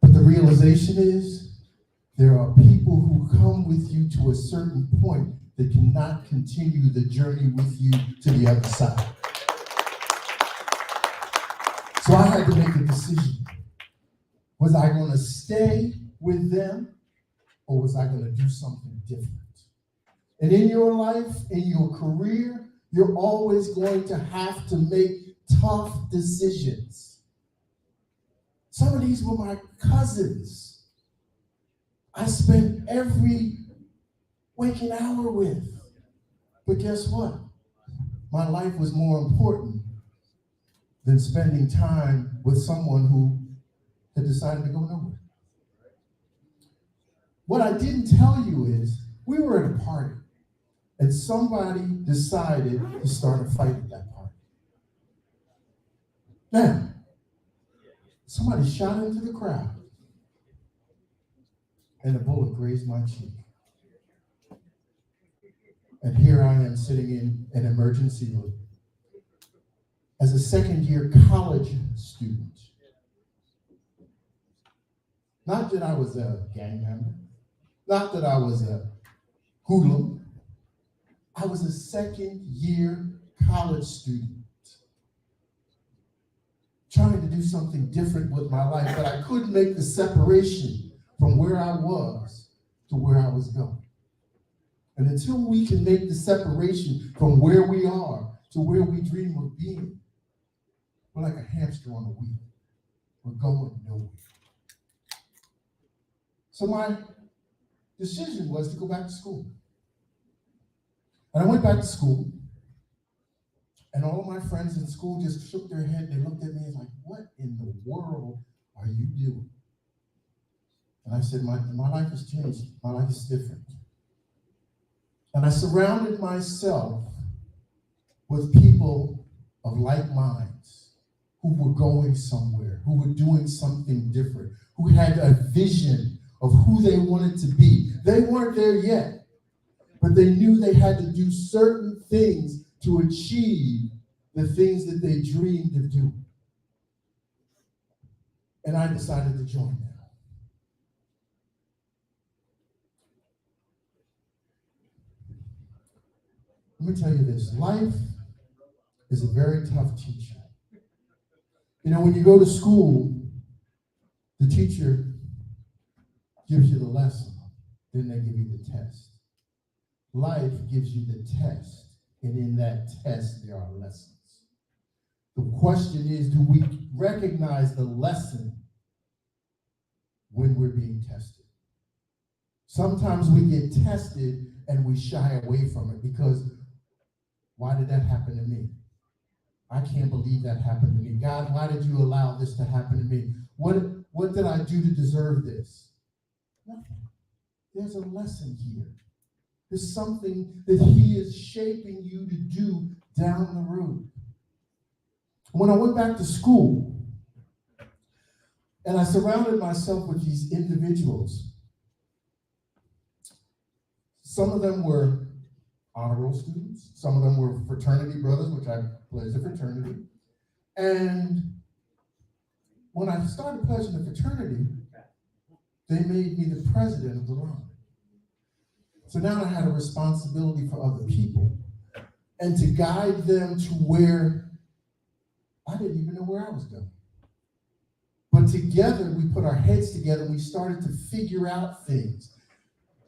But the realization is, there are people who come with you to a certain point that cannot continue the journey with you to the other side. So I had to make a decision. Was I going to stay with them, or was I going to do something different? And in your life, in your career, you're always going to have to make tough decisions. Some of these were my cousins. I spent every waking hour with. But guess what? My life was more important than spending time with someone who had decided to go nowhere. What I didn't tell you is, we were at a party, and somebody decided to start a fight at that party. Now, somebody shot into the crowd, and a bullet grazed my cheek. And here I am sitting in an emergency room as a second-year college student. Not that I was a gang member, not that I was a hoodlum. I was a second-year college student trying to do something different with my life, but I couldn't make the separation from where I was to where I was going. And until we can make the separation from where we are to where we dream of being, we're like a hamster on a wheel. We're going nowhere. So my decision was to go back to school. And I went back to school, and all of my friends in school just shook their head. They looked at me and like, what in the world are you doing? And I said, my life has changed. My life is different. And I surrounded myself with people of like minds who were going somewhere, who were doing something different, who had a vision of who they wanted to be. They weren't there yet, but they knew they had to do certain things to achieve the things that they dreamed of doing. And I decided to join them. Let me tell you this, life is a very tough teacher. You know, when you go to school, the teacher gives you the lesson, then they give you the test. Life gives you the test, and in that test, there are lessons. The question is, do we recognize the lesson when we're being tested? Sometimes we get tested and we shy away from it because, why did that happen to me? I can't believe that happened to me. God, why did you allow this to happen to me? What did I do to deserve this? Nothing. There's a lesson here. There's something that he is shaping you to do down the road. When I went back to school and I surrounded myself with these individuals, some of them were honor roll students, some of them were fraternity brothers, which I pledged a fraternity. And when I started pledging the fraternity, they made me the president of the line. So now I had a responsibility for other people and to guide them to where I didn't even know where I was going. But together, we put our heads together and we started to figure out things.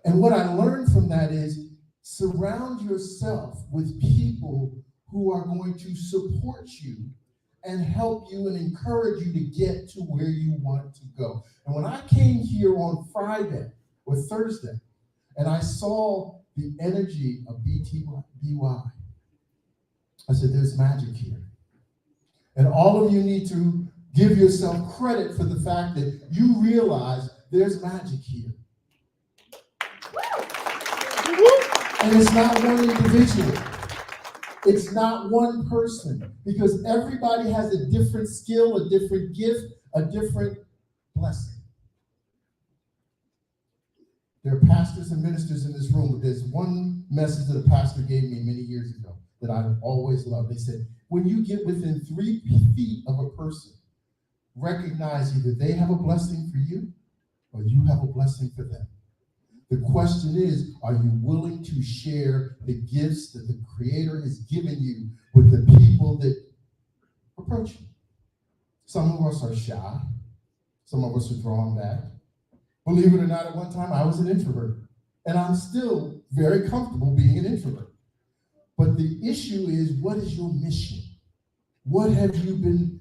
And what I learned from that is surround yourself with people who are going to support you and help you and encourage you to get to where you want to go. And when I came here on Friday or Thursday, and I saw the energy of BTBY, I said, there's magic here. And all of you need to give yourself credit for the fact that you realize there's magic here. And it's not one individual. It's not one person, because everybody has a different skill, a different gift, a different blessing. There are pastors and ministers in this room, but there's one message that a pastor gave me many years ago that I've always loved. They said, when you get within 3 feet of a person, recognize either they have a blessing for you or you have a blessing for them. The question is, are you willing to share the gifts that the Creator has given you with the people that approach you? Some of us are shy. Some of us are drawn back. Believe it or not, at one time I was an introvert, and I'm still very comfortable being an introvert. But the issue is, what is your mission? What have you been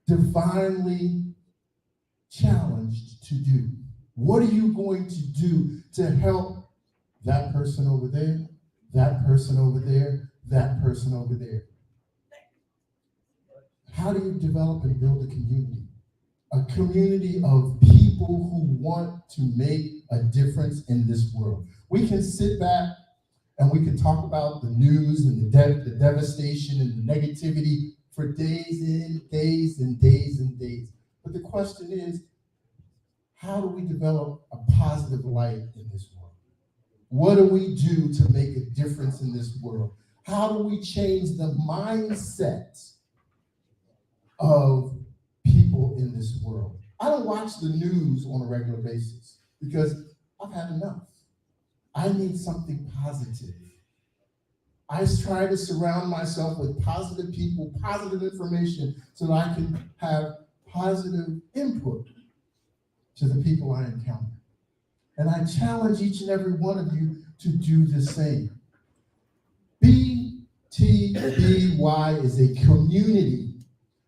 divinely challenged to do? What are you going to do to help that person over there, that person over there, that person over there? How do you develop and build a community? A community of people who want to make a difference in this world. We can sit back and we can talk about the news and the devastation and the negativity for days and days and days and days. But the question is, how do we develop a positive light in this world? What do we do to make a difference in this world? How do we change the mindset of people in this world? I don't watch the news on a regular basis because I've had enough. I need something positive. I try to surround myself with positive people, positive information, so that I can have positive input to the people I encounter. And I challenge each and every one of you to do the same. BTBY is a community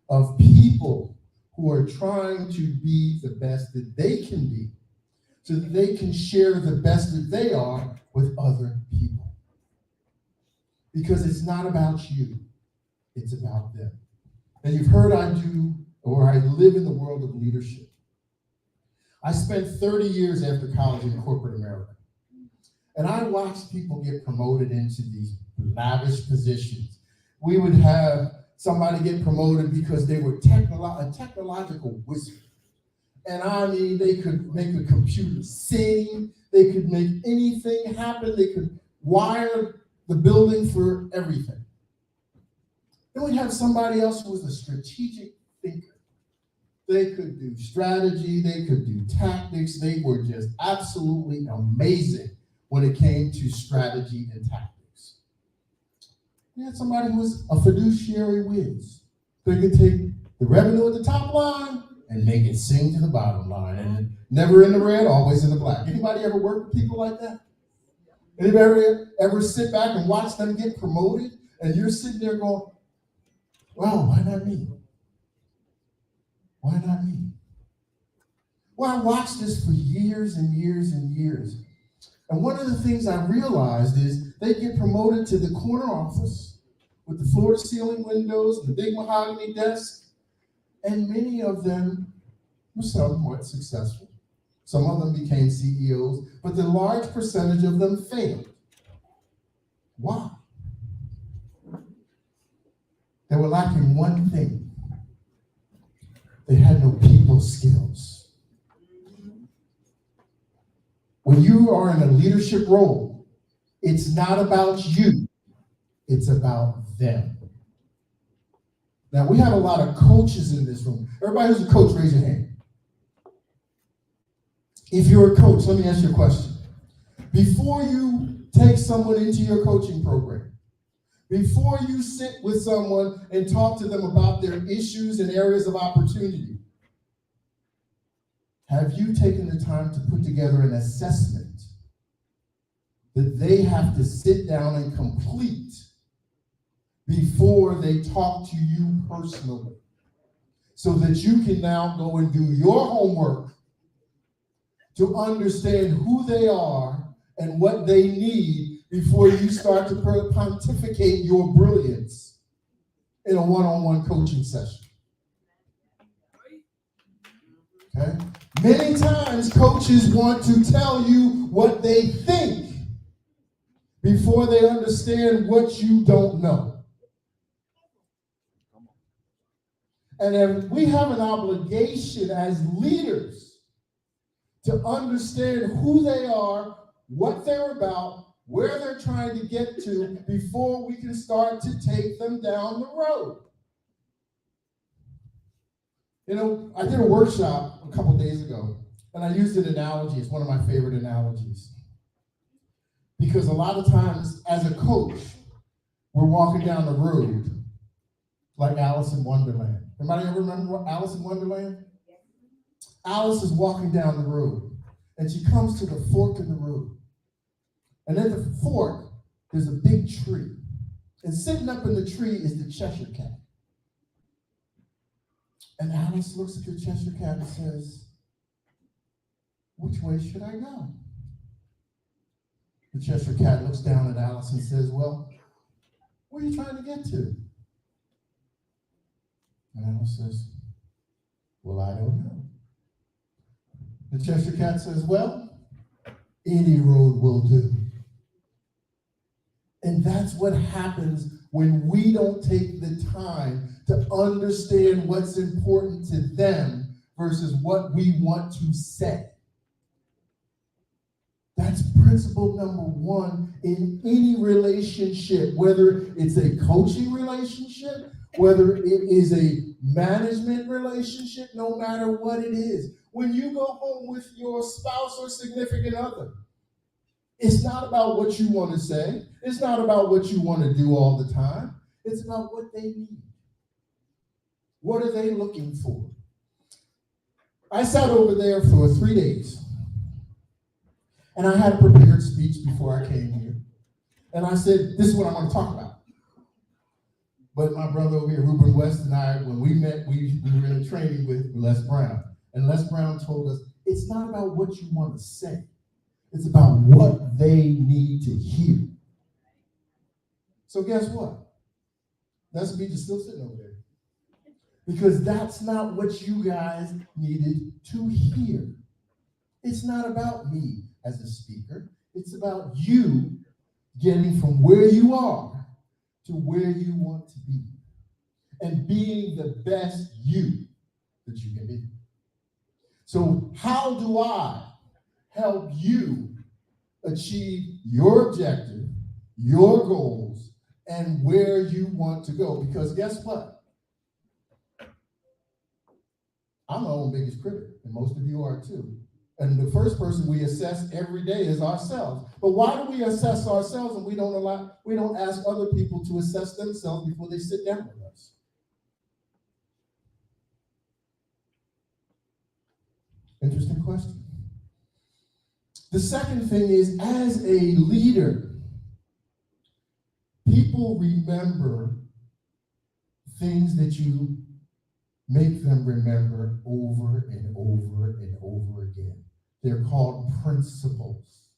of people who are trying to be the best that they can be, so that they can share the best that they are with other people. Because it's not about you, it's about them. And you've heard I live in the world of leadership. I spent 30 years after college in corporate America. And I watched people get promoted into these lavish positions. We would have somebody get promoted because they were a technological wizard. And I mean, they could make a computer sing, they could make anything happen, they could wire the building for everything. Then we'd have somebody else who was a strategic thinker. They could do strategy, they could do tactics, they were just absolutely amazing when it came to strategy and tactics. We had somebody who was a fiduciary whiz. They could take the revenue at the top line and make it sing to the bottom line, and never in the red, always in the black. Anybody ever work with people like that? Anybody ever sit back and watch them get promoted, and you're sitting there going, wow, why not me? Why not me? Well, I watched this for years and years and years. And one of the things I realized is they get promoted to the corner office with the floor-to-ceiling windows and the big mahogany desk, and many of them were somewhat successful. Some of them became CEOs, but the large percentage of them failed. Why? They were lacking one thing. They had no people skills. When you are in a leadership role, it's not about you, it's about them. Now, we have a lot of coaches in this room. Everybody who's a coach, raise your hand. If you're a coach, let me ask you a question. Before you take someone into your coaching program, before you sit with someone and talk to them about their issues and areas of opportunity, have you taken the time to put together an assessment that they have to sit down and complete before they talk to you personally, so that you can now go and do your homework to understand who they are and what they need before you start to pontificate your brilliance in a one-on-one coaching session? Okay? Many times coaches want to tell you what they think before they understand what you don't know. And we have an obligation as leaders to understand who they are, what they're about, where they're trying to get to before we can start to take them down the road. You know, I did a workshop a couple days ago, and I used an analogy. It's one of my favorite analogies. Because a lot of times, as a coach, we're walking down the road like Alice in Wonderland. Anybody ever remember Alice in Wonderland? Alice is walking down the road, and she comes to the fork in the road. And at the fork, there's a big tree. And sitting up in the tree is the Cheshire Cat. And Alice looks at the Cheshire Cat and says, which way should I go? The Cheshire Cat looks down at Alice and says, well, where are you trying to get to? And Alice says, well, I don't know. The Cheshire Cat says, well, any road will do. And that's what happens when we don't take the time to understand what's important to them versus what we want to say. That's principle number one in any relationship, whether it's a coaching relationship, whether it is a management relationship, no matter what it is. When you go home with your spouse or significant other, It's not about what you want to say. It's not about what you want to do all the time. It's about what they need. What are they looking for? I sat over there for 3 days, and I had a prepared speech before I came here. And I said, this is what I'm going to talk about. But my brother over here, Ruben West, and I, when we met, we were in a training with Les Brown. And Les Brown told us, it's not about what you want to say. It's about what they need to hear. So guess what? That speech is still sitting over there. Because that's not what you guys needed to hear. It's not about me as a speaker. It's about you getting from where you are to where you want to be. And being the best you that you can be. So how do I help you achieve your objective, your goals, and where you want to go? Because guess what? I'm my own biggest critic, and most of you are too. And the first person we assess every day is ourselves. But why do we assess ourselves and we don't ask other people to assess themselves before they sit down with us? Interesting question. The second thing is, as a leader, people remember things that you make them remember over and over and over again. They're called principles.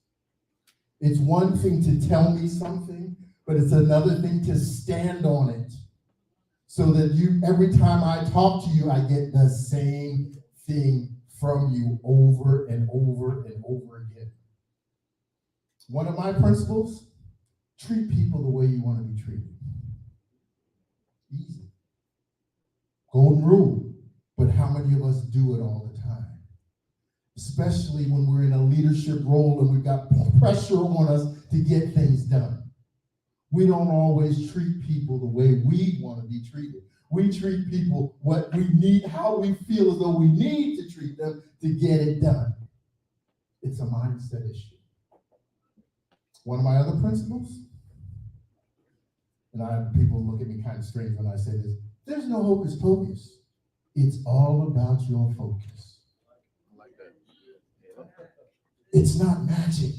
It's one thing to tell me something, but it's another thing to stand on it. So that every time I talk to you, I get the same thing from you over and over and over again. One of my principles, treat people the way you want to be treated. Easy. Golden rule. But how many of us do it all the time? Especially when we're in a leadership role and we've got pressure on us to get things done. We don't always treat people the way we want to be treated. We treat people what we need, how we feel as though we need to treat them to get it done. It's a mindset issue. One of my other principles, and people look at me kind of strange when I say this, there's no hocus pocus. It's all about your focus. It's not magic.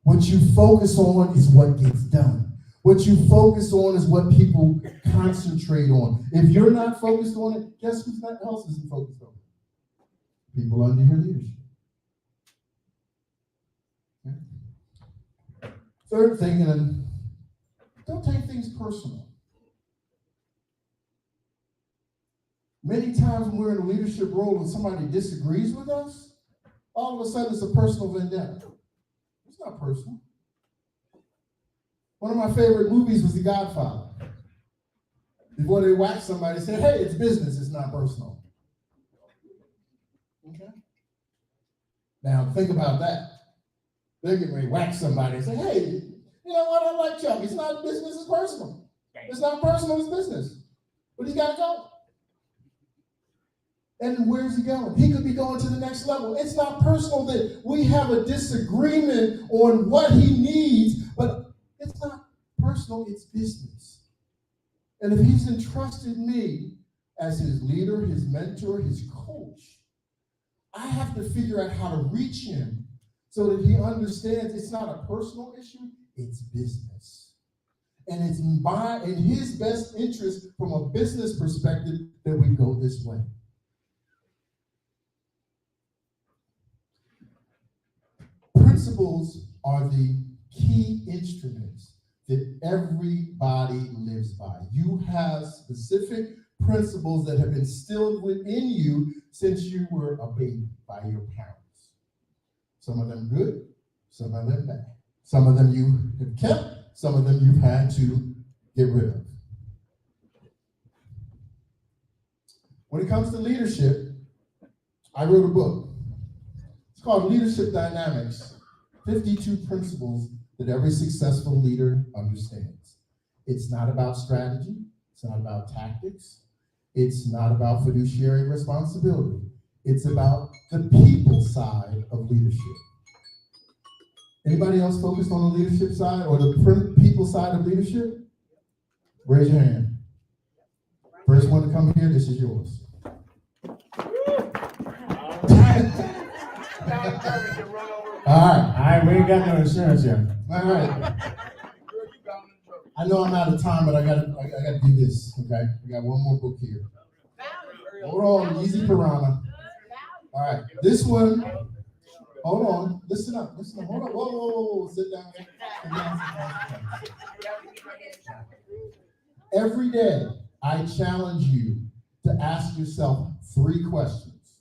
What you focus on is what gets done. What you focus on is what people concentrate on. If you're not focused on it, guess who else isn't focused on it? People under your leadership. Okay. Third thing, and don't take things personal. Many times when we're in a leadership role and somebody disagrees with us, all of a sudden it's a personal vendetta. It's not personal. One of my favorite movies was The Godfather. Before they whack somebody, they say, hey, it's business, it's not personal. Okay? Now think about that. They're getting ready to whack somebody and say, hey, you know what, I like Chuck. It's not business, it's personal. It's not personal, it's business. But he's got to go. And where's he going? He could be going to the next level. It's not personal that we have a disagreement on what he needs, but it's not personal, it's business. And if he's entrusted me as his leader, his mentor, his coach, I have to figure out how to reach him so that he understands it's not a personal issue, it's business. And it's in his best interest from a business perspective that we go this way. Principles are the key instruments that everybody lives by. You have specific principles that have been instilled within you since you were a baby by your parents. Some of them good, some of them bad. Some of them you have kept, some of them you've had to get rid of. When it comes to leadership, I wrote a book. It's called Leadership Dynamics, 52 Principles that every successful leader understands. It's not about strategy. It's not about tactics. It's not about fiduciary responsibility. It's about the people side of leadership. Anybody else focused on the leadership side or the people side of leadership? Raise your hand. First one to come here, this is yours. All right, we ain't got no insurance yet. All right. I know I'm out of time, but I gotta do this. Okay, we got one more book here. Hold on, easy piranha. All right, this one. Hold on, listen up. Hold on, whoa, sit down. Every day, I challenge you to ask yourself 3 questions.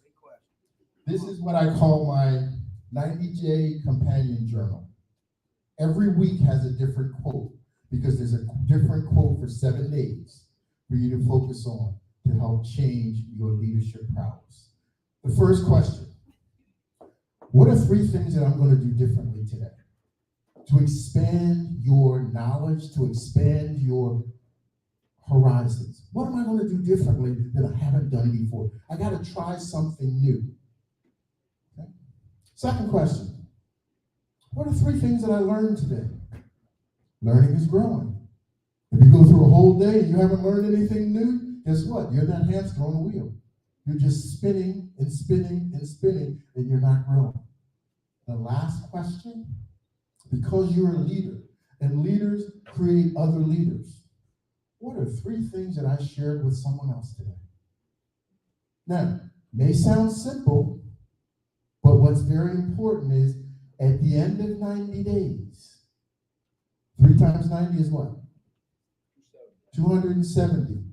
This is what I call my 90-day companion journal. Every week has a different quote because there's a different quote for 7 days for you to focus on to help change your leadership prowess. The first question, what are 3 things that I'm going to do differently today to expand your knowledge, to expand your horizons? What am I going to do differently that I haven't done before? I got to try something new. Okay. Second question, what are 3 things that I learned today? Learning is growing. If you go through a whole day and you haven't learned anything new, guess what? You're that hamster on the wheel. You're just spinning and spinning and spinning, and you're not growing. The last question, because you're a leader, and leaders create other leaders, what are 3 things that I shared with someone else today? Now, may sound simple, but what's very important is at the end of 90 days, 3 times 90 is what? 270.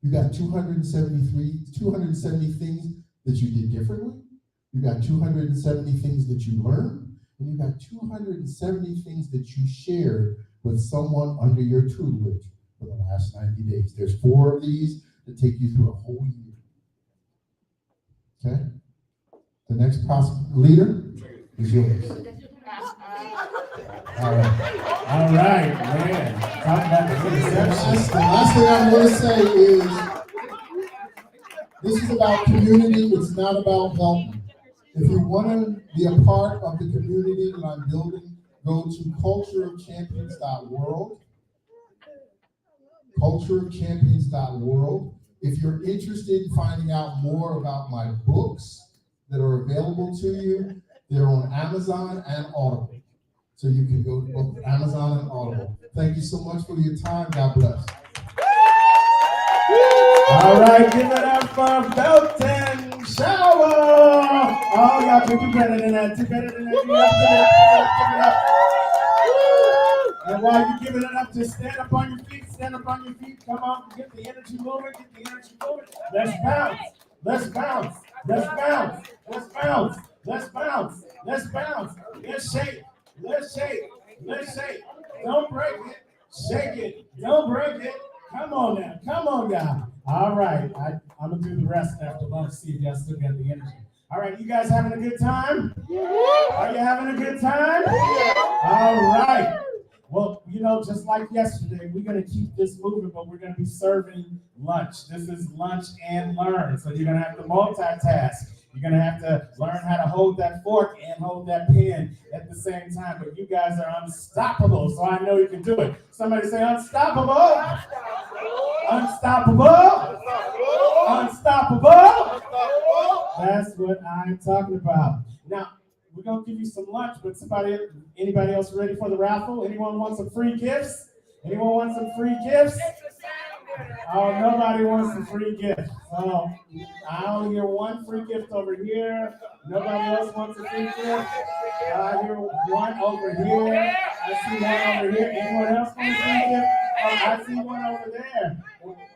You got 270 things that you did differently. You got 270 things that you learned. And you got 270 things that you shared with someone under your tutelage for the last 90 days. There's 4 of these that take you through a whole year. Okay? The next possible leader is yours. All right, man. Talk about the last thing I'm going to say is this is about community. It's not about helping. If you want to be a part of the community that I'm building, go to cultureofchampions.world. Cultureofchampions.world. If you're interested in finding out more about my books that are available to you, they're on Amazon and Audible. So you can go to both Amazon and Audible. Thank you so much for your time. God bless. All right, give it up for Belton Shower. Oh, y'all can do better than that. Do better than that. Give it up. And while you're giving it up, just stand up on your feet. Stand up on your feet. Come on, get the energy moving. Get the energy moving. Let's bounce. Let's bounce. Let's bounce. Let's bounce. Let's bounce. Let's bounce. Let's shake. Let's shake. Let's shake. Don't break it. Shake it. Don't break it. Come on now. Come on, guys. All right. I'm going to do the rest after lunch, see if y'all still got the energy. All right. You guys having a good time? Are you having a good time? All right. Well, you know, just like yesterday, we're going to keep this moving, but we're going to be serving lunch. This is lunch and learn. So you're going to have to multitask. You're going to have to learn how to hold that fork and hold that pen at the same time. But you guys are unstoppable, so I know you can do it. Somebody say unstoppable. Unstoppable. Unstoppable. That's what I'm talking about. Now, we're going to give you some lunch, but anybody else ready for the raffle? Anyone want some free gifts? Anyone want some free gifts? Oh, nobody wants some free gifts. So I only hear one free gift over here. Nobody else wants a free gift. I hear one over here. I see one over here. Anyone else want a free gift? Oh, I see one over there.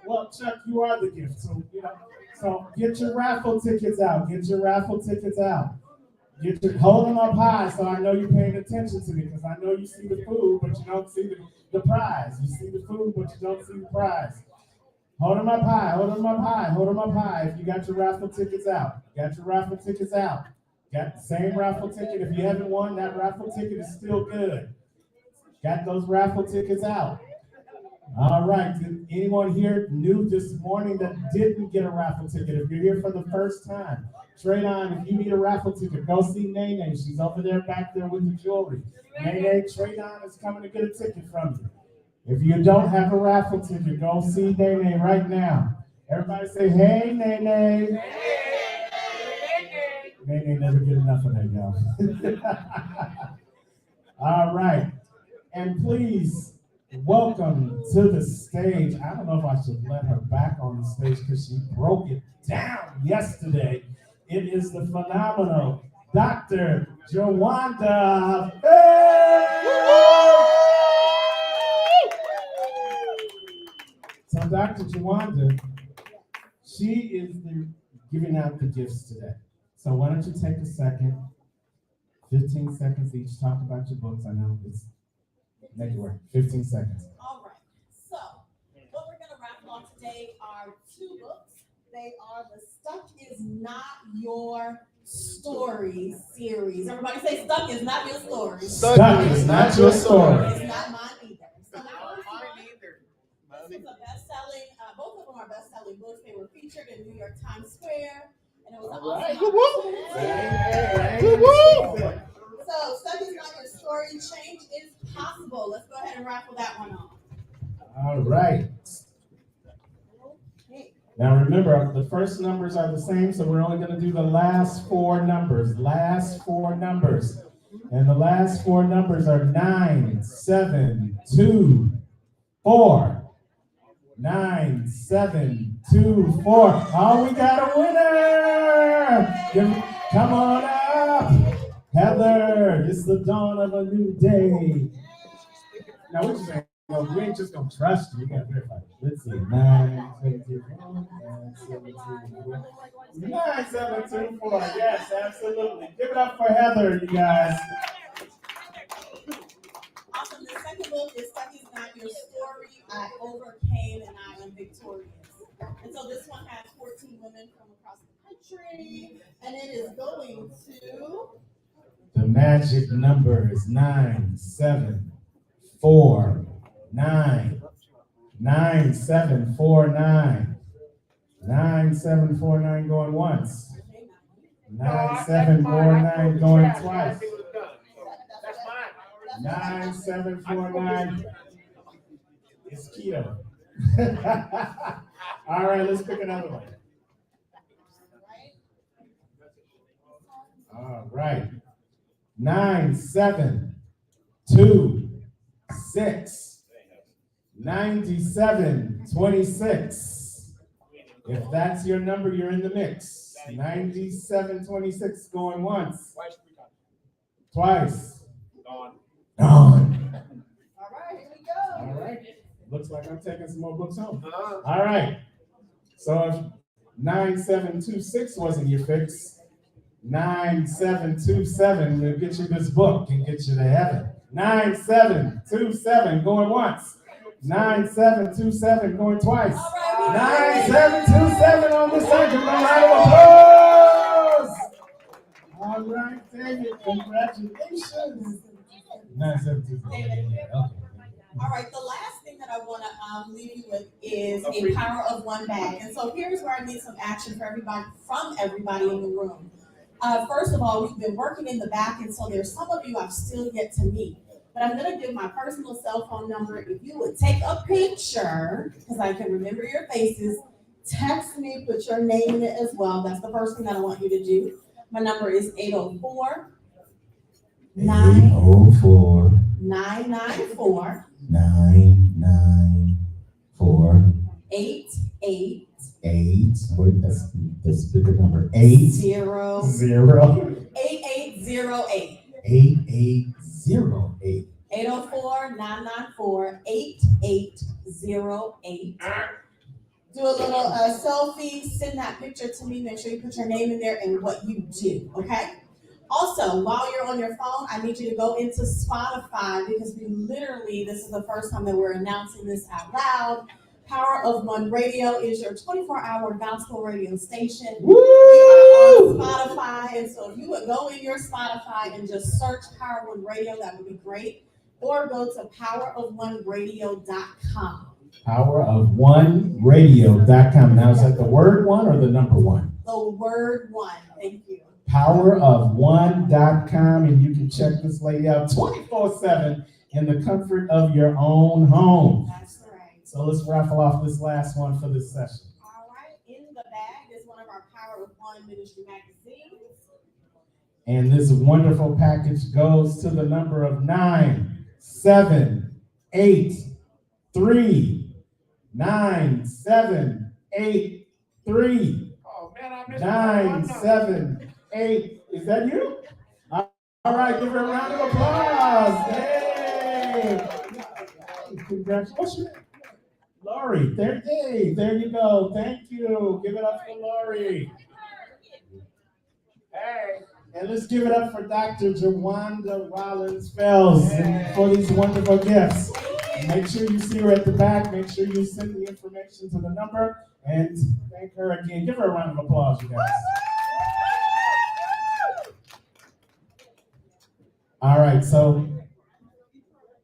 Well, Chuck, you are the gift. So get your raffle tickets out. Get your raffle tickets out. Hold them up high so I know you're paying attention to me, because I know you see the food, but you don't see the prize. You see the food, but you don't see the prize. Hold them up high, hold them up high, hold them up high if you got your raffle tickets out. Got your raffle tickets out. Got the same raffle ticket. If you haven't won, that raffle ticket is still good. Got those raffle tickets out. All right, did anyone here new this morning that didn't get a raffle ticket? If you're here for the first time, trade on. If you need a raffle ticket, go see Nene. She's over there back there with the jewelry. Nene, trade on is coming to get a ticket from you. If you don't have a raffle ticket, go see Nene right now. Everybody say, hey, Nene. Nene never get enough of that, y'all. All right, and please, welcome to the stage. I don't know if I should let her back on the stage because she broke it down yesterday. It is the phenomenal Dr. Jawanda. So Dr. Jawanda, she is giving out the gifts today. So why don't you take a second, 15 seconds each, talk about your books. I know it's make it work. 15 seconds. All right. So, what we're going to raffle off today are 2 books. They are the Stuck Is Not Your Story series. Everybody say Stuck Is Not Your Story. Stuck Is Not Your Story. It's not mine either. So this is a best-selling, both of them are best-selling books. They were featured in New York Times Square. And it was an awesome. So, Stuck Is Not Your Story, Change is Possible. Let's go ahead and raffle that one off. All right. Now remember, the first numbers are the same, so we're only going to do the last 4 numbers. Last 4 numbers. And the last 4 numbers are 9, 7, 2, 4. 9, 7, 2, 4. Oh, we got a winner! Come on up! Heather, it's the dawn of a new day. Now, we ain't just gonna trust you. We gotta verify it. Let's see. 9, 7, 2, 4. 9, 7, 2, 4. Yes, absolutely. Give it up for Heather, you guys. Awesome. The second book is Stuck Is Not Your Story. I Overcame and I Am Victorious. And so this one has 14 women from across the country, and it is going to. The magic number is 9, 7, 4, 9. 9, 7, 4, 9. 9, 7, 4, 9 going once. 9, 7, 4, 9 going twice. 9, 7, 4, 9. It's keto. All right, let's pick another one. All right. 9, 7, 2, 6. 97, 26. If that's your number, you're in the mix. 97, 26 going once. Twice. Dawn. All right, here we go. All right. Looks like I'm taking some more books home. All right. So if 9726 wasn't your fix, 9727 will get you this book and get you to heaven. 9727 going once. 9727 going twice. 9727 on this side. Give them a round of applause. All right, David, congratulations. 9727. Okay. All right, the last thing that I want to leave you with is a Power of One bag. And so here's where I need some action for everybody, from everybody in the room. First of all, we've been working in the back, and so there's some of you I've still yet to meet. But I'm going to give my personal cell phone number. If you would take a picture, because I can remember your faces, text me, put your name in it as well. That's the first thing that I want you to do. My number is 804 804 994 994 88 that's bigger number 8 0 8808 8808 804 994 8808. Do a little selfie, send that picture to me, make sure you put your name in there and what you do, okay? Also, while you're on your phone, I need you to go into Spotify, because this is the first time that we're announcing this out loud. Power of One Radio is your 24-hour gospel radio station. Woo! We are on Spotify, and so if you would go in your Spotify and just search Power of One Radio, that would be great. Or go to powerofoneradio.com. powerof1radio.com. Now, is that the word one or the number one? The word one. Thank you. Powerof1.com, and you can check this lady out 24/7 in the comfort of your own home. That's right. So let's raffle off this last one for this session. All right. In the bag is one of our Power of One Ministry magazines. And this wonderful package goes to the number of 9783. 9783. Oh, man, I missed 978. Is that you? All right, give her a round of applause. Yay! Congratulations. What's your name? Lori. There you go. Thank you. Give it up for Lori. Hey. And let's give it up for Dr. Jawanda Rollins-Fells for these wonderful gifts. Make sure you see her at the back. Make sure you send the information to the number. And thank her again. Give her a round of applause, you guys. All right, so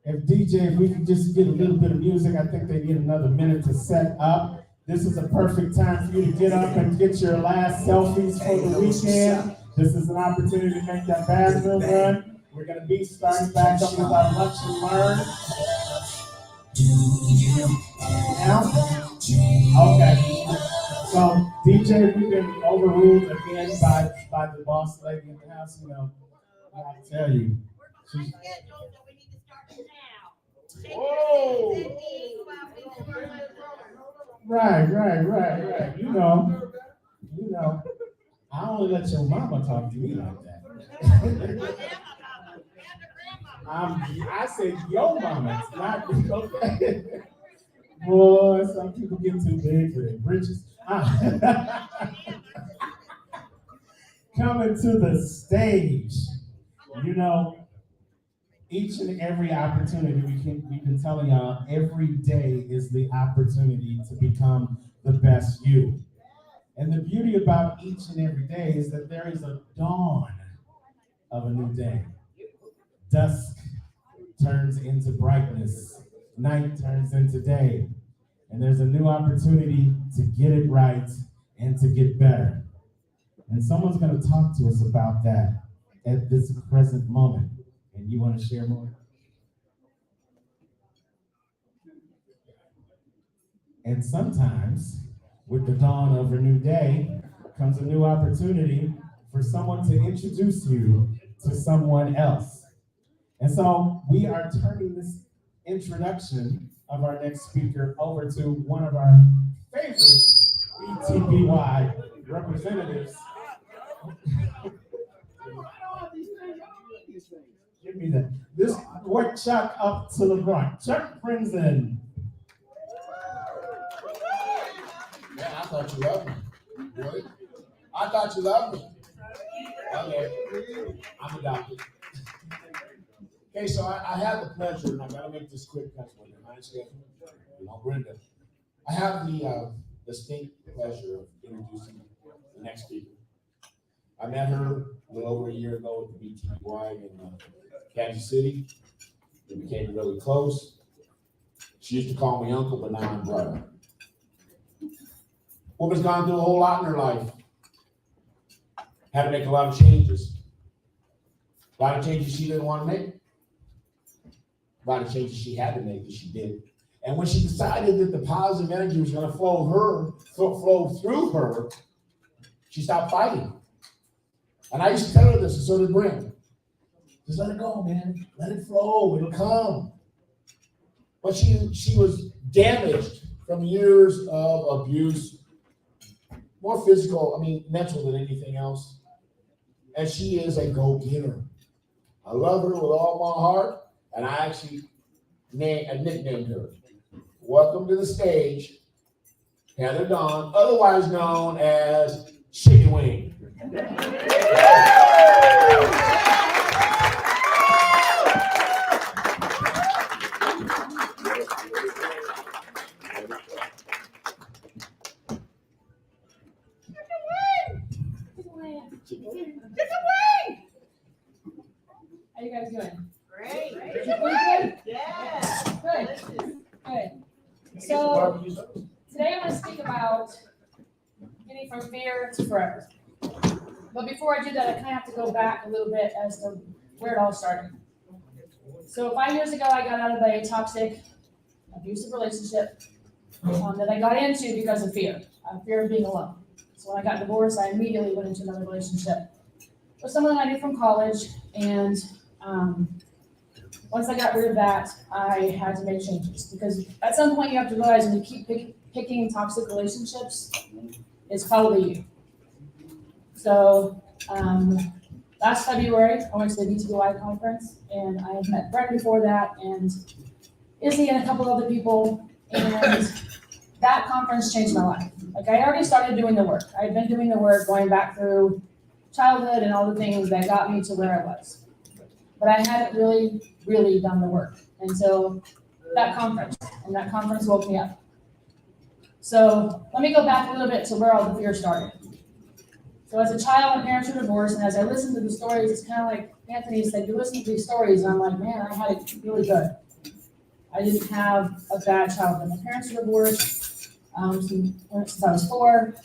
if we could just get a little bit of music, I think they need another minute to set up. This is a perfect time for you to get up and get your last selfies for the weekend. This is an opportunity to make that bathroom run. We're going to be starting back up with our lunch and learn. Now? Okay. So, DJ, we've been overruled again by the boss lady in the house. You know, I tell you. Whoa! Right. You know. I only let your mama talk to me like that. I said your mama, not okay. Boy, some people get too big for their britches. Coming to the stage, you know, each and every opportunity we've been telling y'all, every day is the opportunity to become the best you. And the beauty about each and every day is that there is a dawn of a new day. Dusk turns into brightness. Night turns into day. And there's a new opportunity to get it right and to get better. And someone's going to talk to us about that at this present moment. And you want to share more? And sometimes, with the dawn of a new day comes a new opportunity for someone to introduce you to someone else. And so we are turning this introduction of our next speaker over to one of our favorite ETBY representatives. Give me that. This work Chuck up to the front. Chuck Prinzen. Man, I thought you loved me. Really? I thought you loved me. Okay. I'm adopted. Okay, so I have the pleasure, and I gotta make this quick because when your mind's getting, Brenda. I have the distinct pleasure of introducing the next speaker. I met her a little over a year ago at the BTY in Kansas City. We became really close. She used to call me uncle, but now I'm brother. Woman's gone through a whole lot in her life. Had to make a lot of changes. A lot of changes she didn't want to make. A lot of changes she had to make that she did. And when she decided that the positive energy was going to flow through her, she stopped fighting. And I used to tell her this, and so did Brent. Just let it go, man. Let it flow. It'll come. But she was damaged from years of abuse, more physical, mental than anything else. And she is a go-getter. I love her with all my heart, and I actually nicknamed her. Welcome to the stage, Heather Dawn, otherwise known as Chicken Wing. How you guys doing? Great. Good? Yeah. Good. Good. So today I'm going to speak about getting from fear to forever. But before I do that, I kind of have to go back a little bit as to where it all started. So 5 years ago, I got out of a toxic, abusive relationship that I got into because of fear of being alone. So when I got divorced, I immediately went into another relationship with someone I knew from college. And once I got rid of that, I had to make changes because at some point you have to realize when you keep picking toxic relationships, it's probably you. So last February, I went to the BTBY conference, and I had met Brett before that, and Izzy and a couple other people, and that conference changed my life. Like, I already started doing the work. I had been doing the work going back through childhood and all the things that got me to where I was. But I hadn't really done the work until that conference, and that conference woke me up. So let me go back a little bit to where all the fear started. So as a child, my parents were divorced, and as I listened to the stories, it's kind of like Anthony said, you listen to these stories, and I'm like, man, I had it really good. I didn't have a bad childhood. My parents were divorced since I was 4.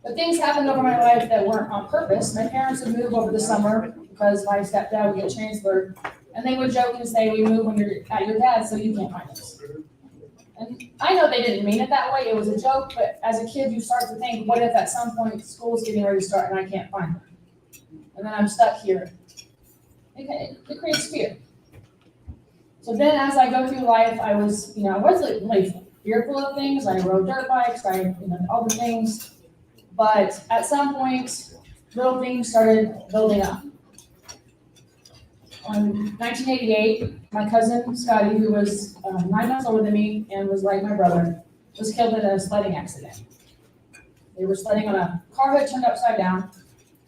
But things happened over my life that weren't on purpose. My parents would move over the summer because my stepdad would get transferred, and they would joke and say, we move when you're at your dad's so you can't find us. And I know they didn't mean it that way, it was a joke, but as a kid, you start to think, what if at some point school's getting ready to start and I can't find them? And then I'm stuck here. It creates fear. So then as I go through life, I was really fearful of things. I rode dirt bikes, all the things. But at some point, little things started building up. In 1988, my cousin Scotty, who was 9 months older than me and was like my brother, was killed in a sledding accident. They were sledding on a car hood turned upside down,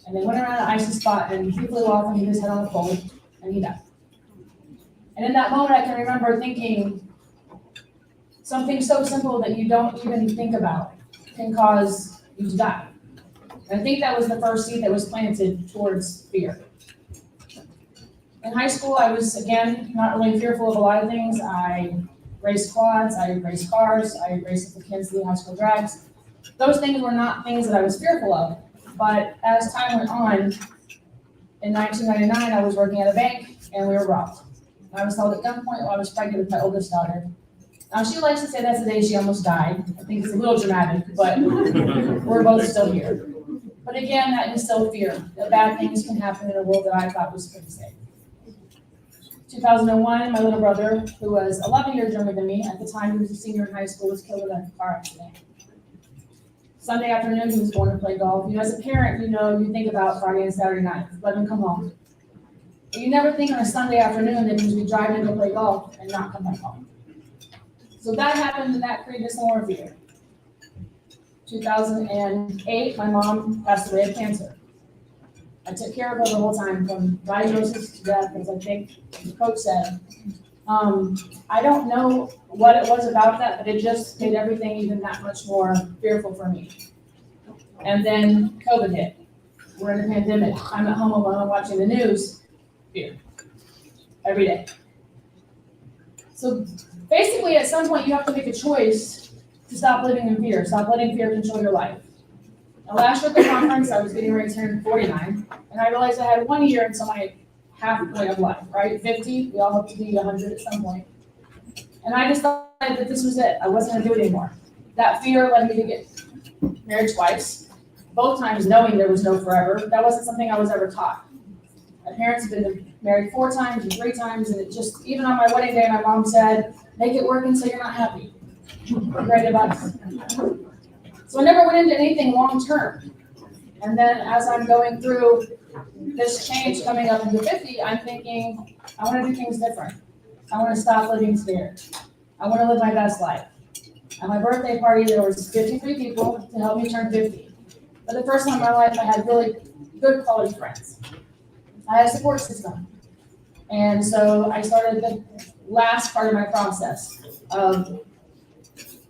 and they went around an icy spot, and he flew off and hit his head on the pole, and he died. And in that moment, I can remember thinking something so simple that you don't even think about can cause you to die. And I think that was the first seed that was planted towards fear. In high school, I was, again, not really fearful of a lot of things. I raced quads, I raced cars, I raced at the Kansas City High School drags. Those things were not things that I was fearful of. But as time went on, in 1999, I was working at a bank, and we were robbed. I was held at gunpoint while I was pregnant with my oldest daughter. Now, she likes to say that's the day she almost died. I think it's a little dramatic, but we're both still here. But again, that instilled fear that bad things can happen in a world that I thought was pretty safe. 2001, my little brother, who was 11 years younger than me, at the time he was a senior in high school, was killed in a car accident. Sunday afternoon, he was going to play golf. As a parent, you think about Friday and Saturday night, let him come home. But you never think on a Sunday afternoon that he was be driving to play golf and not come back home. So that happened, and that created some more fear. 2008, my mom passed away of cancer. I took care of her the whole time, from diagnosis to death, as I think the coach said. I don't know what it was about that, but it just made everything even that much more fearful for me. And then COVID hit. We're in a pandemic. I'm at home alone watching the news. Fear. Every day. So basically, at some point, you have to make a choice to stop living in fear. Stop letting fear control your life. Now, last year at the conference, I was getting ready to turn 49, and I realized I had 1 year until my halfway of life, right? 50, we all hope to be 100 at some point. And I decided that this was it. I wasn't going to do it anymore. That fear led me to get married twice, both times knowing there was no forever. That wasn't something I was ever taught. My parents have been married 4 times and 3 times, and it just, even on my wedding day, my mom said, make it work until you're not happy. Great advice. So I never went into anything long-term. And then as I'm going through this change coming up into 50, I'm thinking, I want to do things different. I want to stop living scared. I want to live my best life. At my birthday party, there was 53 people to help me turn 50. For the first time in my life, I had really good quality friends. I had a support system. And so I started the last part of my process of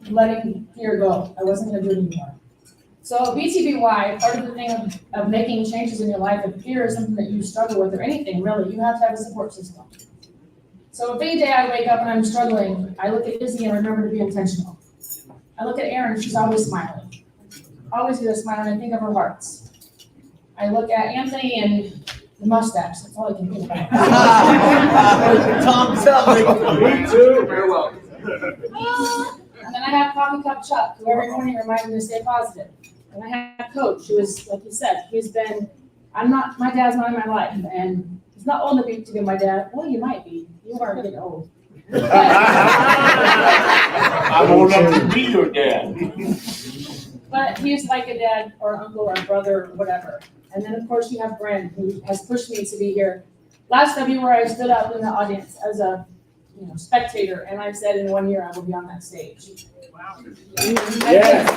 letting fear go. I wasn't going to do it anymore. So BTBY, part of the thing of making changes in your life, if fear is something that you struggle with, or anything really, you have to have a support system. So if any day I wake up and I'm struggling, I look at Izzy and remember to be intentional. I look at Erin, she's always smiling. Always get a smile, and I think of her hearts. I look at Anthony and the mustache, that's all I can think about. Tom Selleck. Me too. Very well. And then I have Coffee Cup Chuck, who every morning reminds me to stay positive. And I have Coach, who is, like you said, he's been, my dad's not in my life, and he's not old enough to be my dad. Well, you might be. You are getting old. I'm old enough to be your dad. But he's like a dad or uncle or brother or whatever. And then, of course, you have Brent, who has pushed me to be here. Last February, I stood up in the audience as a spectator, and I said in 1 year I will be on that stage. Wow. Yes.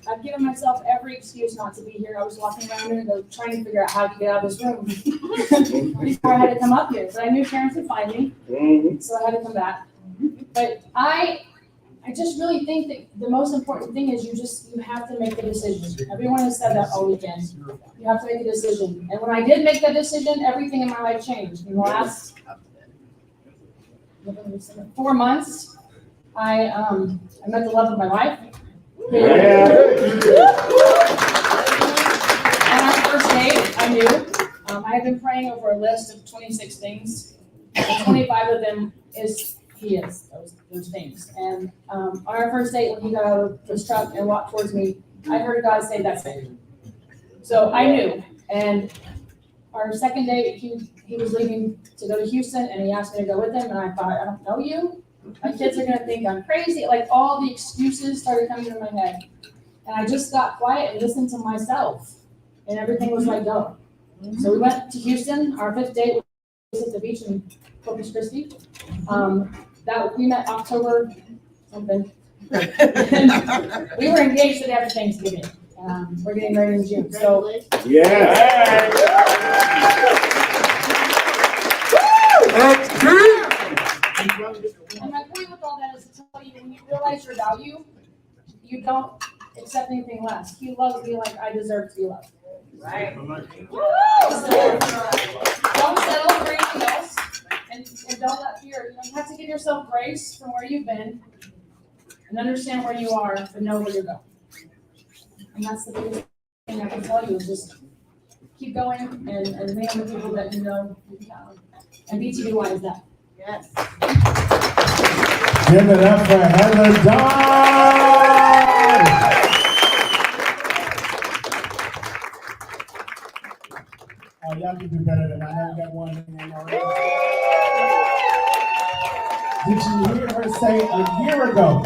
I've given myself every excuse not to be here. I was walking around and trying to figure out how to get out of this room before I had to come up here. But I knew parents would find me, so I had to come back. But I just really think that the most important thing is you have to make a decision. Everyone has said that all weekend. You have to make a decision. And when I did make that decision, everything in my life changed. In the last 4 months, I met the love of my life. Yeah. On our first date, I knew. I had been praying over a list of 26 things. And 25 of them those things. And on our first date, when he got out of his truck and walked towards me, I heard God say, "That's it." So I knew. And our second date, he was leaving to go to Houston, and he asked me to go with him. And I thought, I don't know you. My kids are gonna think I'm crazy. Like, all the excuses started coming into my head. And I just got quiet and listened to myself. And everything was like, go. So we went to Houston. Our 5th date was at the beach in Corpus Christi. We met October something. And we were engaged the day after Thanksgiving. We're getting married in June. So Yeah. and my point with all that is to tell you, when you realize your value, you don't accept anything less. He loves me like I deserve to be loved. Right? So don't settle for anything else, and don't let fear. You have to give yourself grace from where you've been, and understand where you are, and know where you're going. And that's the biggest thing I can tell you is just keep going and lean on the people that you know you can count on. And BTBY is that. Yes. Give it up for Heather Dawn! Oh, y'all can do better than I know. We got one in there already. Did you hear her say a year ago?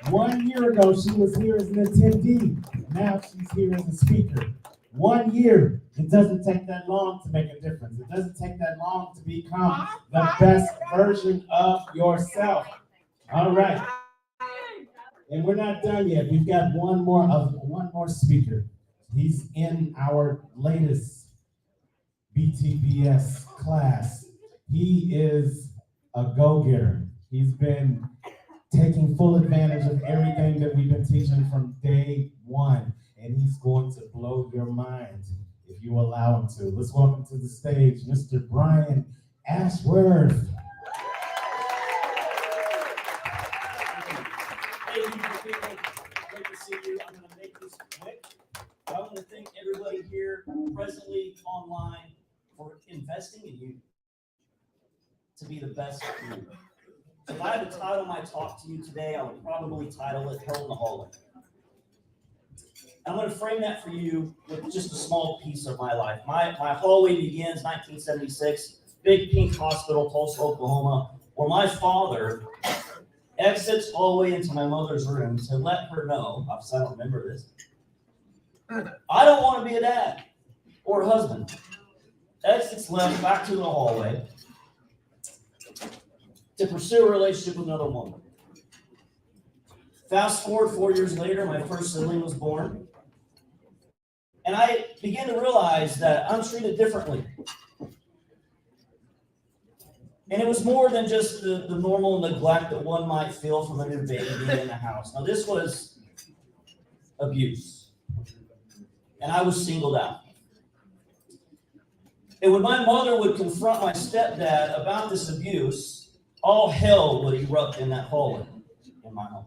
1 year ago, she was here as an attendee. Now she's here as a speaker. 1 year. It doesn't take that long to make a difference. It doesn't take that long to become the best version of yourself. All right. And we're not done yet. We've got one more speaker. He's in our latest BTBS class. He is a go-getter. He's been taking full advantage of everything that we've been teaching from day one, and he's going to blow your mind if you allow him to. Let's welcome to the stage Mr. Brian Ashworth. Hey, beautiful people, great to see you. I'm going to make this quick. I want to thank everybody here presently online for investing in you to be the best of you. So if I had to title my talk to you today, I would probably title it Hell in the Hallway. I'm going to frame that for you with just a small piece of my life. My hallway begins 1976, Big Pink Hospital, Tulsa, Oklahoma, where my father exits hallway into my mother's room to let her know, I don't remember this, I don't want to be a dad or a husband. Exits left back to the hallway to pursue a relationship with another woman. Fast forward 4 years later, my first sibling was born. And I began to realize that I'm treated differently. And it was more than just the normal neglect that one might feel from a new baby being in the house. Now, this was abuse. And I was singled out. And when my mother would confront my stepdad about this abuse, all hell would erupt in that hallway in my home.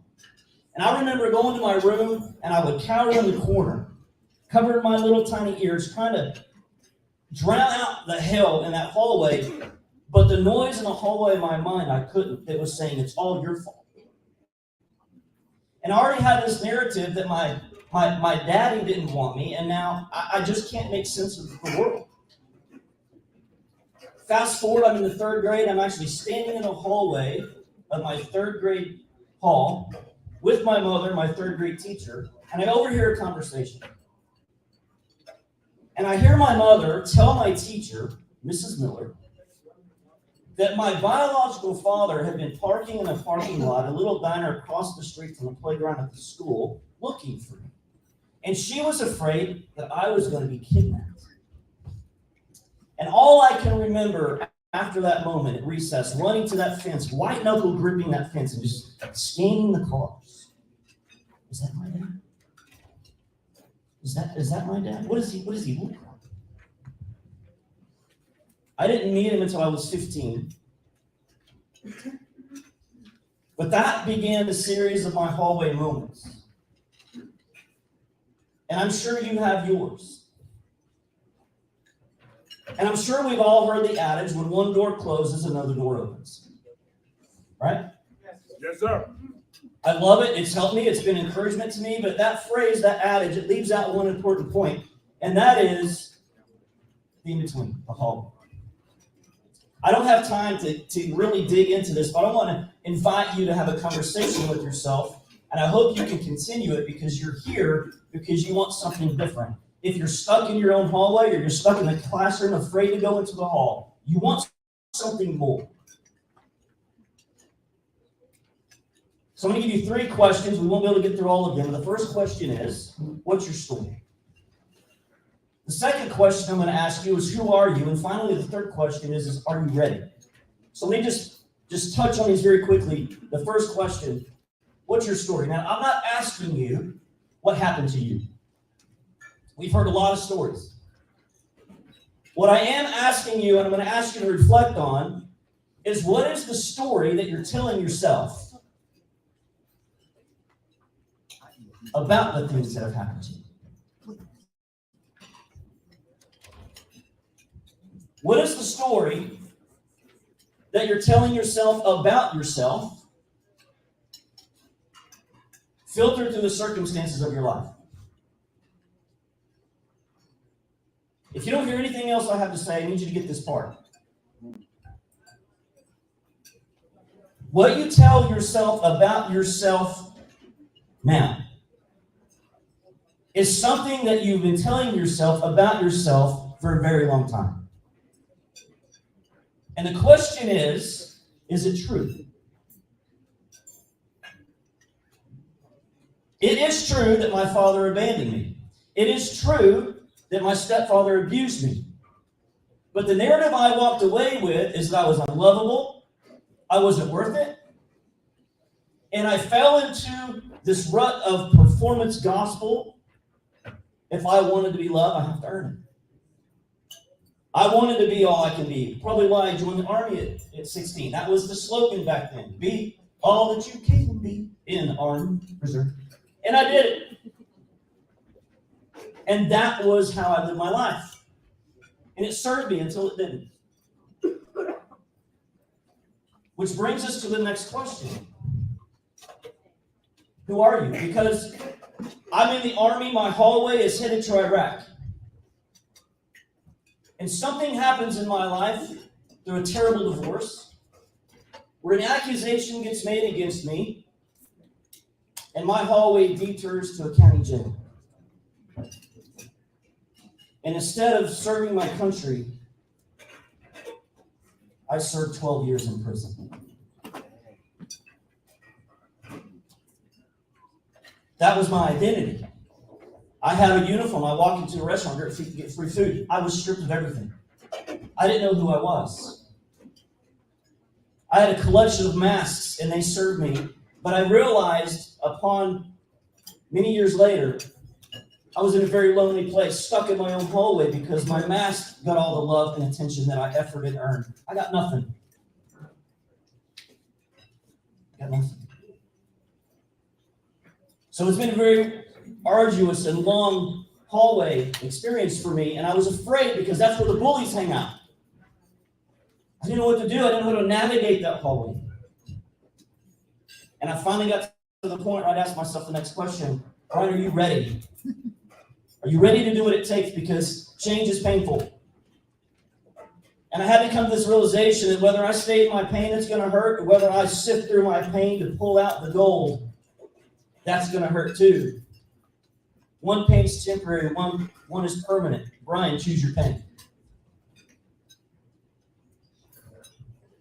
And I remember going to my room and I would cower in the corner, covering my little tiny ears, trying to drown out the hell in that hallway. But the noise in the hallway in my mind, I couldn't. It was saying, it's all your fault. And I already had this narrative that my daddy didn't want me, and now I just can't make sense of the world. Fast forward, I'm in the 3rd grade. I'm actually standing in the hallway of my 3rd grade hall with my mother, my 3rd grade teacher, and I overhear a conversation. And I hear my mother tell my teacher, Mrs. Miller, that my biological father had been parking in a parking lot, a little diner across the street from the playground at the school, looking for me. And she was afraid that I was going to be kidnapped. And all I can remember after that moment at recess, running to that fence, white knuckle gripping that fence and just scanning the cars. Is that my dad? Is that my dad? What does he look like? I didn't meet him until I was 15. But that began the series of my hallway moments. And I'm sure you have yours. And I'm sure we've all heard the adage, when one door closes, another door opens. Right? Yes, sir. I love it. It's helped me. It's been encouragement to me. But that phrase, that adage, it leaves out one important point. And that is the in-between, the hallway. I don't have time to really dig into this, but I want to invite you to have a conversation with yourself. And I hope you can continue it because you're here because you want something different. If you're stuck in your own hallway or you're stuck in the classroom afraid to go into the hall, you want something more. So I'm going to give you 3 questions. We won't be able to get through all of them. The first question is, what's your story? The second question I'm going to ask you is, who are you? And finally, the third question is are you ready? So let me just touch on these very quickly. The first question, what's your story? Now, I'm not asking you what happened to you. We've heard a lot of stories. What I am asking you, and I'm going to ask you to reflect on, is what is the story that you're telling yourself about the things that have happened to you? What is the story that you're telling yourself about yourself, filtered through the circumstances of your life? If you don't hear anything else I have to say, I need you to get this part. What you tell yourself about yourself now is something that you've been telling yourself about yourself for a very long time. And the question is it true? It is true that my father abandoned me. It is true that my stepfather abused me. But the narrative I walked away with is that I was unlovable, I wasn't worth it, and I fell into this rut of performance gospel. If I wanted to be loved, I have to earn it. I wanted to be all I can be. Probably why I joined the Army at 16. That was the slogan back then. Be all that you can be in the Army Reserve. And I did it. And that was how I lived my life. And it served me until it didn't. Which brings us to the next question. Who are you? Because I'm in the Army. My hallway is headed to Iraq. And something happens in my life through a terrible divorce where an accusation gets made against me and my hallway detours to a county jail. And instead of serving my country, I served 12 years in prison. That was my identity. I had a uniform. I walked into a restaurant to get free food. I was stripped of everything. I didn't know who I was. I had a collection of masks, and they served me. But I realized upon many years later I was in a very lonely place, stuck in my own hallway because my mask got all the love and attention that I efforted and earned. I got nothing. Got nothing. So it's been a very arduous and long hallway experience for me, and I was afraid because that's where the bullies hang out. I didn't know what to do. I didn't know how to navigate that hallway. And I finally got to the point where I'd ask myself the next question: Brian, are you ready? Are you ready to do what it takes? Because change is painful. And I had to come to this realization that whether I stay in my pain, it's going to hurt, or whether I sift through my pain to pull out the gold, that's going to hurt too. One pain's temporary, one is permanent. Brian, choose your pain.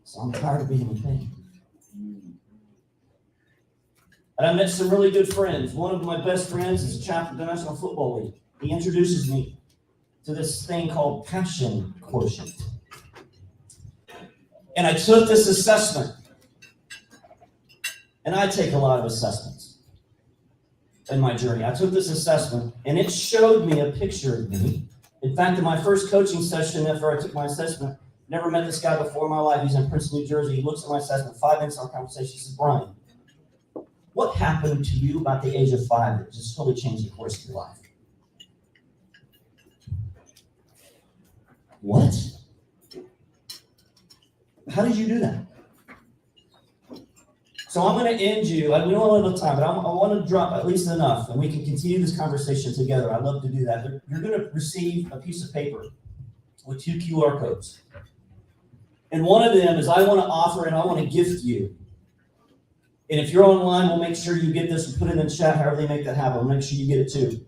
So I'm tired of being in pain. And I met some really good friends. One of my best friends is a chaplain of the National Football League. He introduces me to this thing called passion quotient. And I took this assessment. And I take a lot of assessments in my journey. I took this assessment, and it showed me a picture of me. In fact, in my first coaching session, after I took my assessment, never met this guy before in my life. He's in Princeton, New Jersey. He looks at my assessment, 5 minutes on conversation. He says, Brian, what happened to you about the age of 5 that just totally changed the course of your life? What? How did you do that? So I'm going to end you. We don't have enough time, but I want to drop at least enough, and we can continue this conversation together. I'd love to do that. You're going to receive a piece of paper with 2 QR codes. And one of them is I want to offer and I want to gift you. And if you're online, we'll make sure you get this and put it in the chat, however they make that happen. We'll make sure you get it too.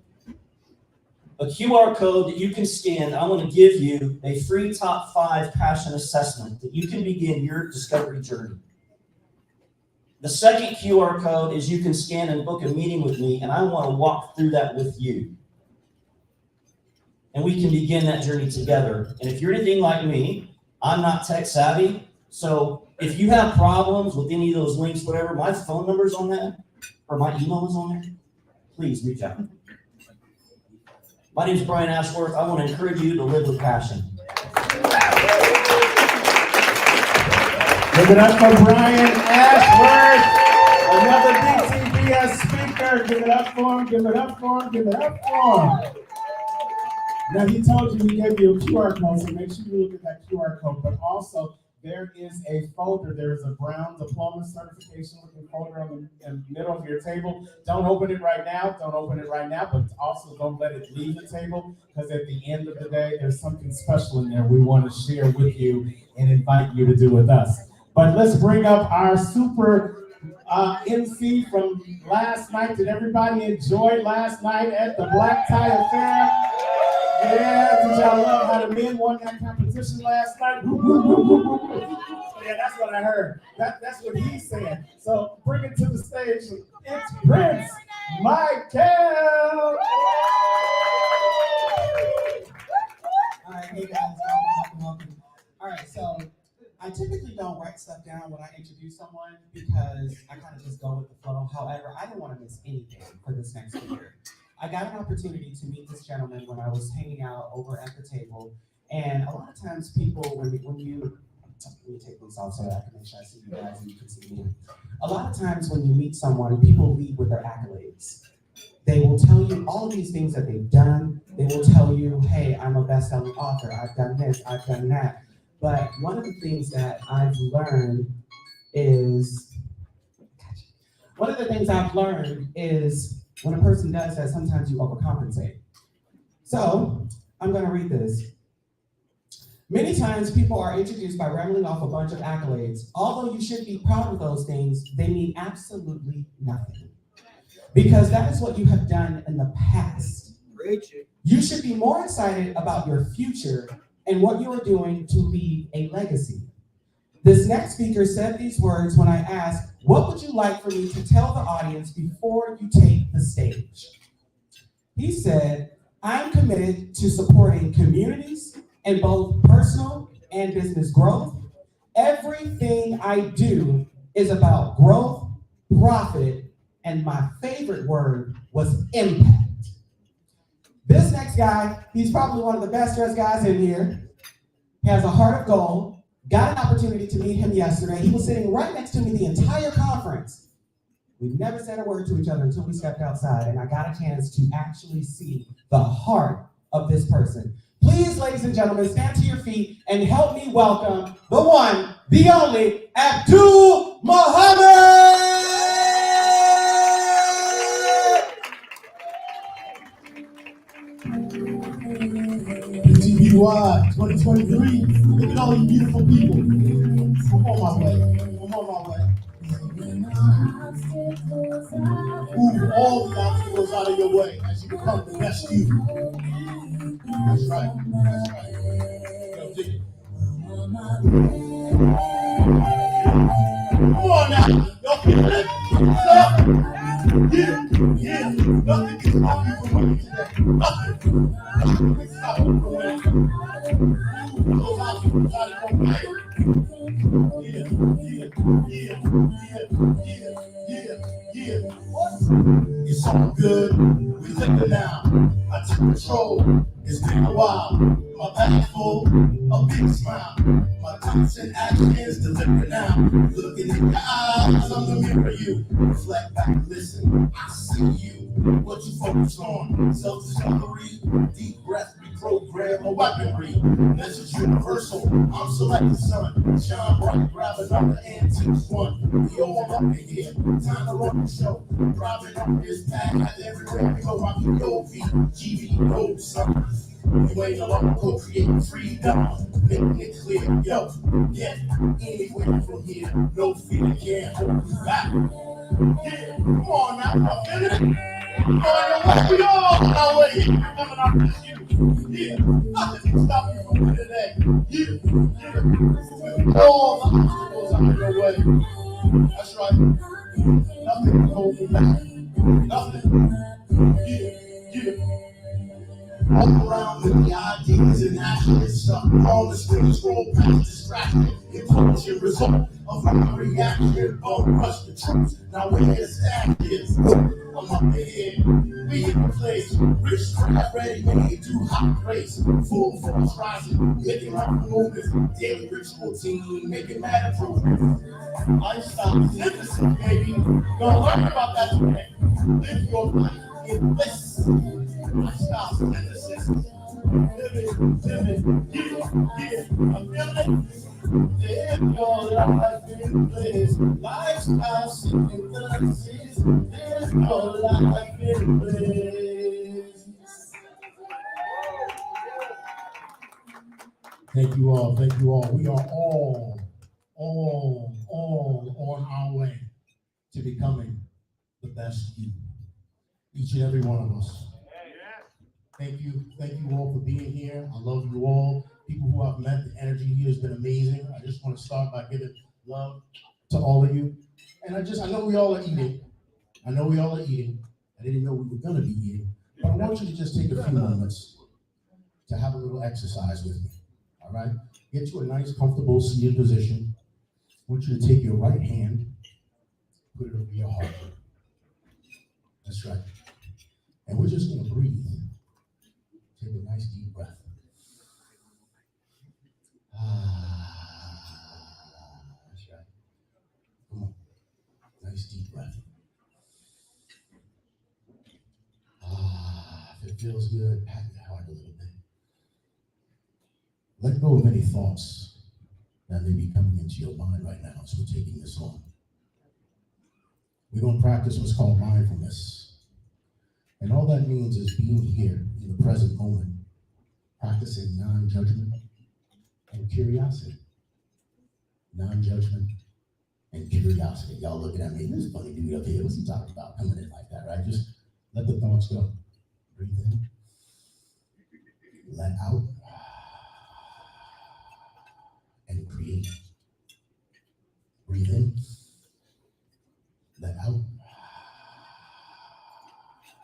A QR code that you can scan. I want to give you a free top 5 passion assessment that you can begin your discovery journey. The second QR code is you can scan and book a meeting with me, and I want to walk through that with you. And we can begin that journey together. And if you're anything like me, I'm not tech savvy. So if you have problems with any of those links, whatever, my phone number's on that, or my email is on there, please reach out. My name is Brian Ashworth. I want to encourage you to live with passion. Give it up for Brian Ashworth, another DTBS speaker. Give it up for him, give it up for him, give it up for him. Now, he told you he gave you a QR code, so make sure you look at that QR code. But also, there is a folder. There is a brown diploma certification looking folder on the middle of your table. Don't open it right now. Don't open it right now, but also don't let it leave the table, because at the end of the day, there's something special in there we want to share with you and invite you to do with us. But let's bring up our super MC from last night. Did everybody enjoy last night at the Black Tie Affair? Yeah, did y'all love how the men won that competition last night? Yeah, that's what I heard. That's what he said. So bring it to the stage. It's Prince Michael. All right, hey guys, welcome. All right, so I typically don't write stuff down when I introduce someone because I kind of just go with the flow. However, I didn't want to miss anything for this next speaker. I got an opportunity to meet this gentleman when I was hanging out over at the table. And a lot of times people, when you let me take this off so that I can make sure I see you guys and you can see me. A lot of times when you meet someone, people lead with their accolades. They will tell you all of these things that they've done. They will tell you, hey, I'm a best-selling author. I've done this, I've done that. But one of the things that I've learned is when a person does that, sometimes you overcompensate. So I'm going to read this. Many times people are introduced by rambling off a bunch of accolades. Although you should be proud of those things, they mean absolutely nothing. Because that is what you have done in the past. You should be more excited about your future and what you are doing to leave a legacy. This next speaker said these words when I asked, what would you like for me to tell the audience before you take the stage? He said, I'm committed to supporting communities in both personal and business growth. Everything I do is about growth, profit, and my favorite word was impact. next guy, he's probably one of the best dressed guys in here. He has a heart of gold. Got an opportunity to meet him yesterday. He was sitting right next to me the entire conference. We never said a word to each other until we stepped outside, and I got a chance to actually see the heart of this person. Please, ladies and gentlemen, stand to your feet and help me welcome the one, the only, Abdul Muhammad! TBY 2023. Look at all you beautiful people. I'm on my way. Move all the obstacles out of your way as you become the best you. That's right. Yo, dig it. Come on now. Y'all feel it? What's up? Yeah. Nothing can stop you from winning today. Nothing can stop you from winning. Those obstacles out of your way. Yeah. It's all good. We live now. I took control. It's been a while. My bag full, a big smile. My thoughts and actions deliver now. Looking in your eyes, I'm the mirror you. Reflect back, listen. I see you. What you focus on? Self-discovery, deep breath, reprogram a weaponry. Message universal. I'm selected son. Shine bright, grab another antiques one. We all up in here. Time to run the show. Driving up this path. Everywhere we go, I keep your feet. GV, no son. You ain't alone, co-creating freedom. Making it clear, yo. Get anywhere from here. No fear can't hold you back. Yeah, come on now, I'm feeling it. We all on our way. Coming out this year. Yeah, nothing can stop you from winning today. Yeah. All the obstacles out of your way. That's right. Nothing can hold you back. Nothing. Yeah. Walk around with the ideas and actions. All the strings roll past distraction. Intelligent result of my reaction. Bone rush the troops. Now we're here to stand this. I'm up ahead, we in the place. Rich crap ready, made do hot place. Full force rising, making life movement. Daily ritual team, making mad improvement. Lifestyle is innocent, baby. Don't learn about that today. Live your life in bliss. Lifestyle is innocent. Living, yeah, I'm feeling it. Live your life in bliss. Lifestyle is innocent. Live your life in bliss. Thank you all. We are all on our way to becoming the best you. Each and every one of us. Thank you all for being here. I love you all. People who I've met, the energy here has been amazing. I just want to start by giving love to all of you. And I know we all are eating. I didn't know we were gonna be eating, but I want you to just take a few moments to have a little exercise with me. All right? Get to a nice, comfortable seated position. I want you to take your right hand, put it over your heart. That's right. And we're just gonna breathe. Take a nice deep breath. That's right. Come on. Nice deep breath. If it feels good, pat your heart a little bit. Let go of any thoughts that may be coming into your mind right now as we're taking this on. We're going to practice what's called mindfulness. And all that means is being here in the present moment, practicing non-judgment and curiosity. Non-judgment and curiosity. Y'all looking at me, this funny dude up here, what's he talking about? Coming in like that, right? Just let the thoughts go. Breathe in. Let out. And create. Breathe in. Let out.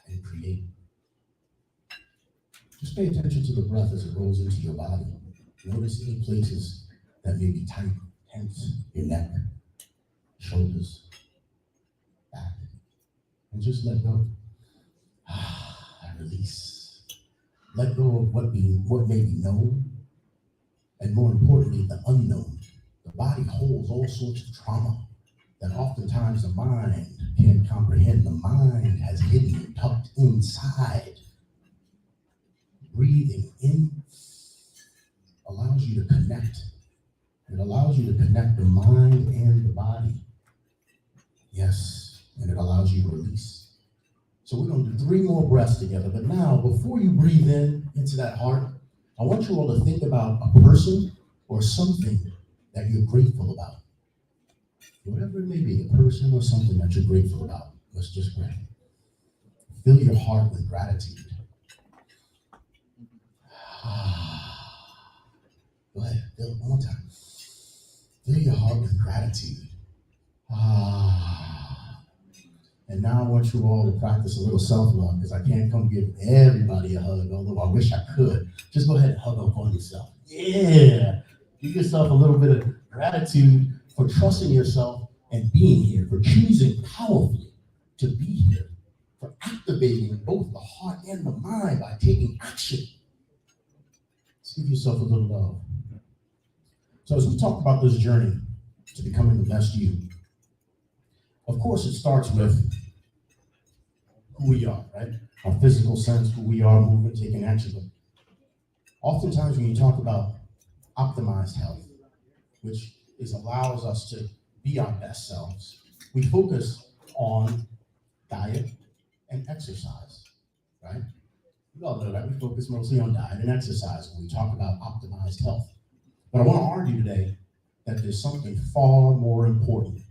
And create. Just pay attention to the breath as it rolls into your body. Notice any places that may be tight, tense, your neck, shoulders, back, and just let go. Release. Let go of what may be known, and more importantly, the unknown. The body holds all sorts of trauma that oftentimes the mind can't comprehend. The mind has hidden, tucked inside. Breathing in allows you to connect. It allows you to connect the mind and the body. Yes, and it allows you to release. So we're going to do 3 more breaths together. But now, before you breathe in into that heart, I want you all to think about a person or something that you're grateful about. Whatever it may be, a person or something that you're grateful about. Let's just pray. Fill your heart with gratitude. Go ahead, fill it one more time. Fill your heart with gratitude. And now I want you all to practice a little self-love, because I can't come give everybody a hug, although I wish I could. Just go ahead and hug up on yourself. Yeah. Give yourself a little bit of gratitude for trusting yourself and being here, for choosing powerfully to be here, for activating both the heart and the mind by taking action. Let's give yourself a little love. So as we talk about this journey to becoming the best you, of course it starts with who we are, right? Our physical sense, who we are, moving, taking action. But oftentimes when you talk about optimized health, which allows us to be our best selves, we focus on diet and exercise, right? We all know that we focus mostly on diet and exercise when we talk about optimized health. But I want to argue today that there's something far more important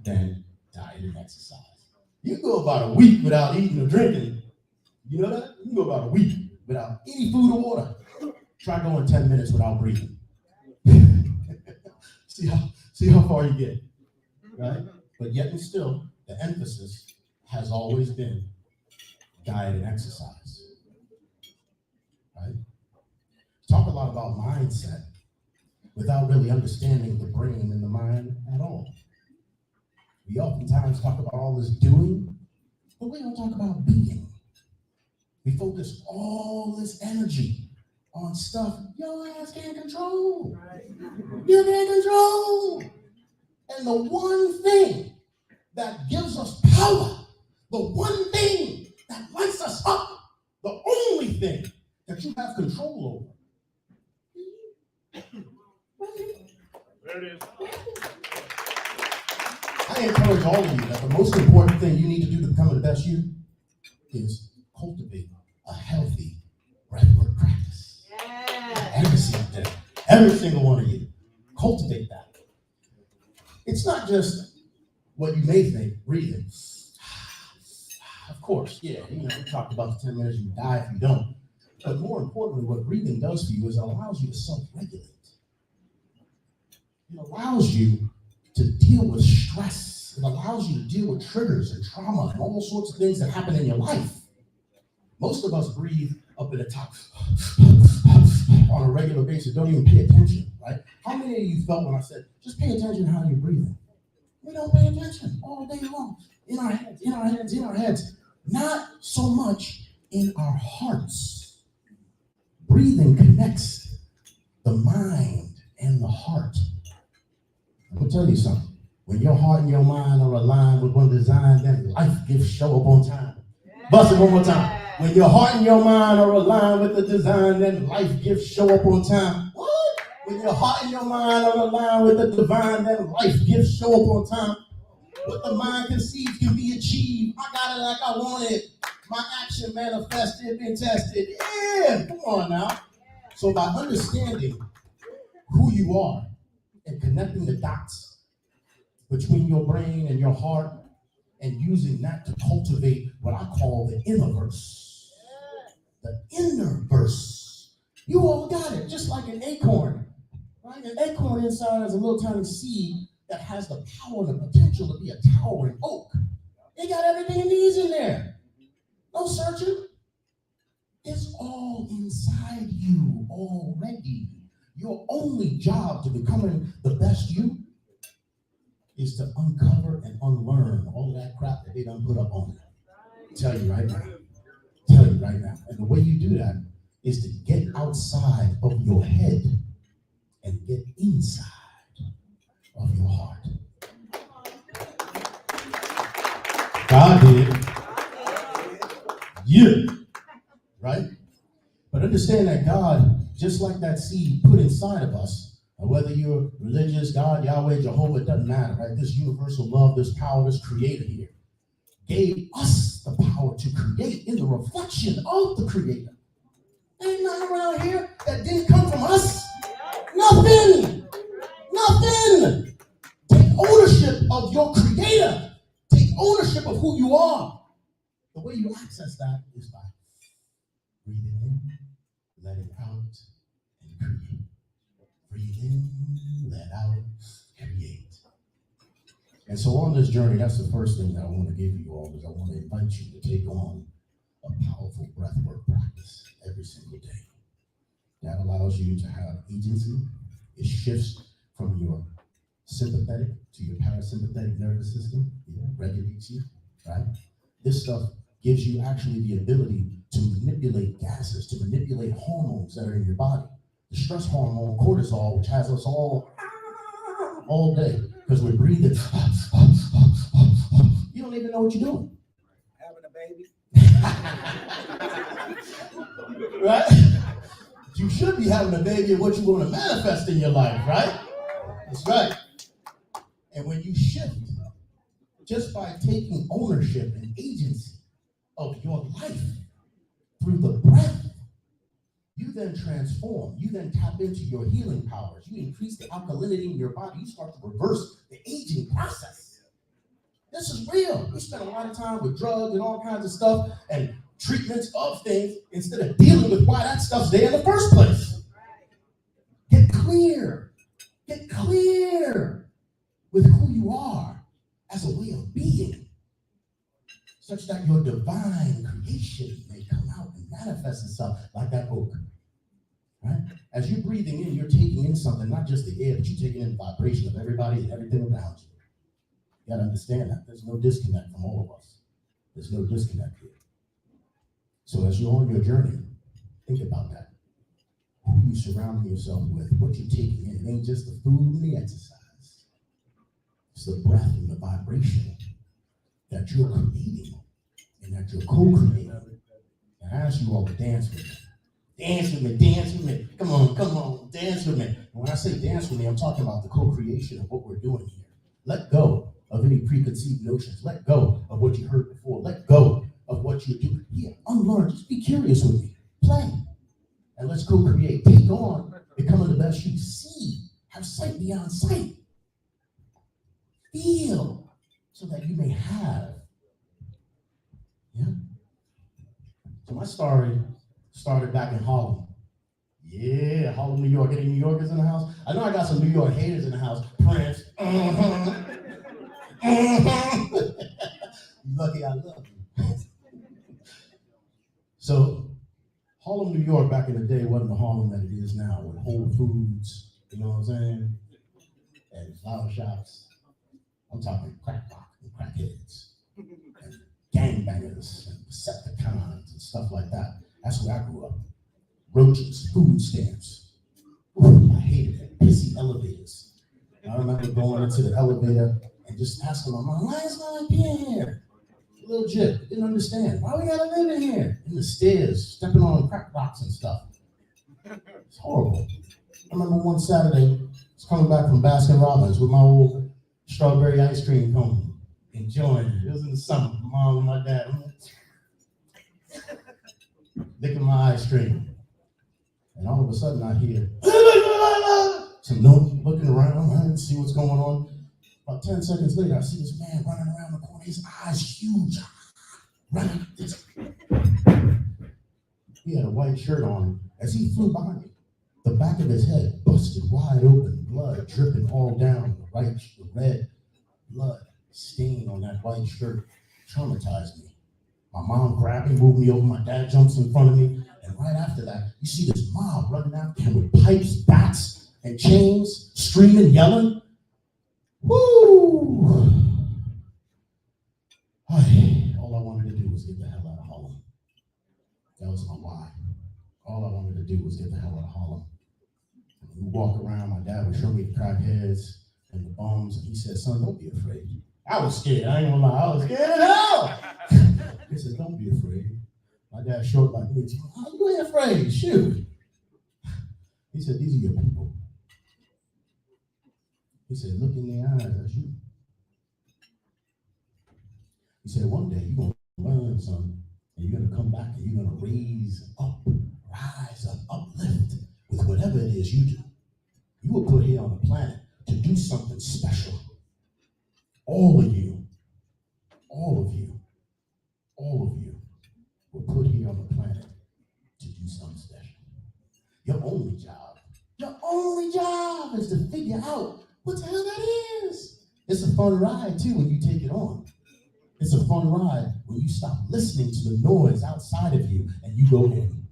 than diet and exercise. You can go about a week without eating or drinking. You know that? You can go about a week without any food or water. Try going 10 minutes without breathing. See how far you get, right? But yet and still, the emphasis has always been diet and exercise, right? Talk a lot about mindset without really understanding the brain and the mind at all. We oftentimes talk about all this doing, but we don't talk about being. We focus all this energy on stuff your ass can't control. You can't control. And the one thing that gives us power, the one thing that lights us up, the only thing that you have control over. There it is. I encourage all of you that the most important thing you need to do to become the best you is cultivate a healthy breathwork practice. Every single one of you, cultivate that. It's not just what you may think, breathing. Of course, yeah, we talked about the 10 minutes you die if you don't. But more importantly, what breathing does for you is it allows you to self-regulate. It allows you to deal with stress. It allows you to deal with triggers and trauma and all sorts of things that happen in your life. Most of us breathe up at the top on a regular basis, don't even pay attention, right? How many of you felt when I said, just pay attention to how you're breathing? We don't pay attention all day long. In our heads. Not so much in our hearts. Breathing connects the mind and the heart. I'm gonna tell you something. When your heart and your mind are aligned with one design, then life gives show up on time. Bust it one more time. When your heart and your mind are aligned with the design, then life gives show up on time. What? When your heart and your mind are aligned with the divine, then life gives show up on time. What the mind conceives can be achieved. I got it like I want it. My action manifested and tested. Yeah, come on now. So by understanding who you are and connecting the dots between your brain and your heart and using that to cultivate what I call the inner verse. The inner verse. You all got it, just like an acorn. Right? An acorn inside has a little tiny seed that has the power and the potential to be a towering oak. It got everything it needs in there. No searching. It's all inside you already. Your only job to becoming the best you is to uncover and unlearn all of that crap that they done put up on you. Tell you right now. And the way you do that is to get outside of your head and get inside of your heart. God did. You. Right? But understand that God, just like that seed put inside of us, whether you're religious, God, Yahweh, Jehovah, it doesn't matter, right? This universal love, this power, this creator here, gave us the power to create in the reflection of the creator. Ain't nothing around here that didn't come from us. Nothing. Nothing. Take ownership of your creator. Take ownership of who you are. The way you access that is by breathing in, letting out, and create. Breathe in, let out, create. And so on this journey, that's the first thing that I want to give you all, is I want to invite you to take on a powerful breathwork practice every single day. That allows you to have agency. It shifts from your sympathetic to your parasympathetic nervous system. It regulates you, right? This stuff gives you actually the ability to manipulate gases, to manipulate hormones that are in your body. The stress hormone, cortisol, which has us all day, because we're breathing. You don't even know what you're doing. Having a baby. Right? You should be having a baby of what you want to manifest in your life, right? That's right. And when you shift, just by taking ownership and agency of your life through the breath, you then transform. You then tap into your healing powers. You increase the alkalinity in your body. You start to reverse the aging process. This is real. We spend a lot of time with drugs and all kinds of stuff and treatments of things instead of dealing with why that stuff's there in the first place. Get clear. Get clear with who you are as a way of being, such that your divine creation may come out and manifest itself like that oak. Right? As you're breathing in, you're taking in something, not just the air, but you're taking in the vibration of everybody and everything around you. You gotta understand that. There's no disconnect from all of us. There's no disconnect here. So as you're on your journey, think about that. Who you surrounding yourself with, what you're taking in. It ain't just the food and the exercise. It's the breath and the vibration that you're creating and that you're co-creating. And I ask you all to dance with me. Dance with me, dance with me. Come on, dance with me. And when I say dance with me, I'm talking about the co-creation of what we're doing here. Let go of any preconceived notions. Let go of what you heard before. Let go of what you do. Here, unlearn. Just be curious with me. Play. And let's co-create. Take on becoming the best you. See. Have sight beyond sight. Feel so that you may have. Yeah. So my story started back in Harlem. Yeah, Harlem, New York. Any New Yorkers in the house? I know I got some New York haters in the house. Prince. Lucky I love you. So Harlem, New York back in the day wasn't the Harlem that it is now, with Whole Foods, you know what I'm saying? And flower shops. I'm talking crack rock and crackheads and gangbangers and Decepticons and stuff like that. That's where I grew up. Roaches, food stamps. Ooh, I hated it. Pissy elevators. I remember going into the elevator and just asking my mom, why is my being here? Little jit, didn't understand. Why we gotta live in here? In the stairs, stepping on crack rocks and stuff. It's horrible. I remember one Saturday, I was coming back from Baskin Robbins with my old strawberry ice cream cone, enjoying it. It was in the summer. My mom and my dad, licking my ice cream. And all of a sudden I hear some noise, looking around, I didn't see what's going on. About 10 seconds later, I see this man running around the corner, his eyes huge, running. He had a white shirt on. As he flew by me, the back of his head busted wide open, blood dripping all down, the red blood stain on that white shirt traumatized me. My mom grabbed me, moved me over, my dad jumps in front of me, and right after that, you see this mob running after him with pipes, bats, and chains, screaming, yelling. Woo! All I wanted to do was get the hell out of Harlem. That was my why. all I wanted to do was get the hell out of Harlem. We walk around, my dad would show me the crackheads and the bums, and he said, son, don't be afraid. I was scared, I ain't gonna lie, I was scared as hell. He said, don't be afraid. My dad's short like me, how you ain't afraid, shoot. He said, these are your people. He said, look in their eyes, that's you. He said, one day you're gonna learn something, and you're gonna come back and you're gonna rise up, uplift with whatever it is you do. You were put here on the planet to do something special. All of you were put here on the planet to do something special. Your only job is to figure out what the hell that is. It's a fun ride too when you take it on. It's a fun ride when you stop listening to the noise outside of you and you go in.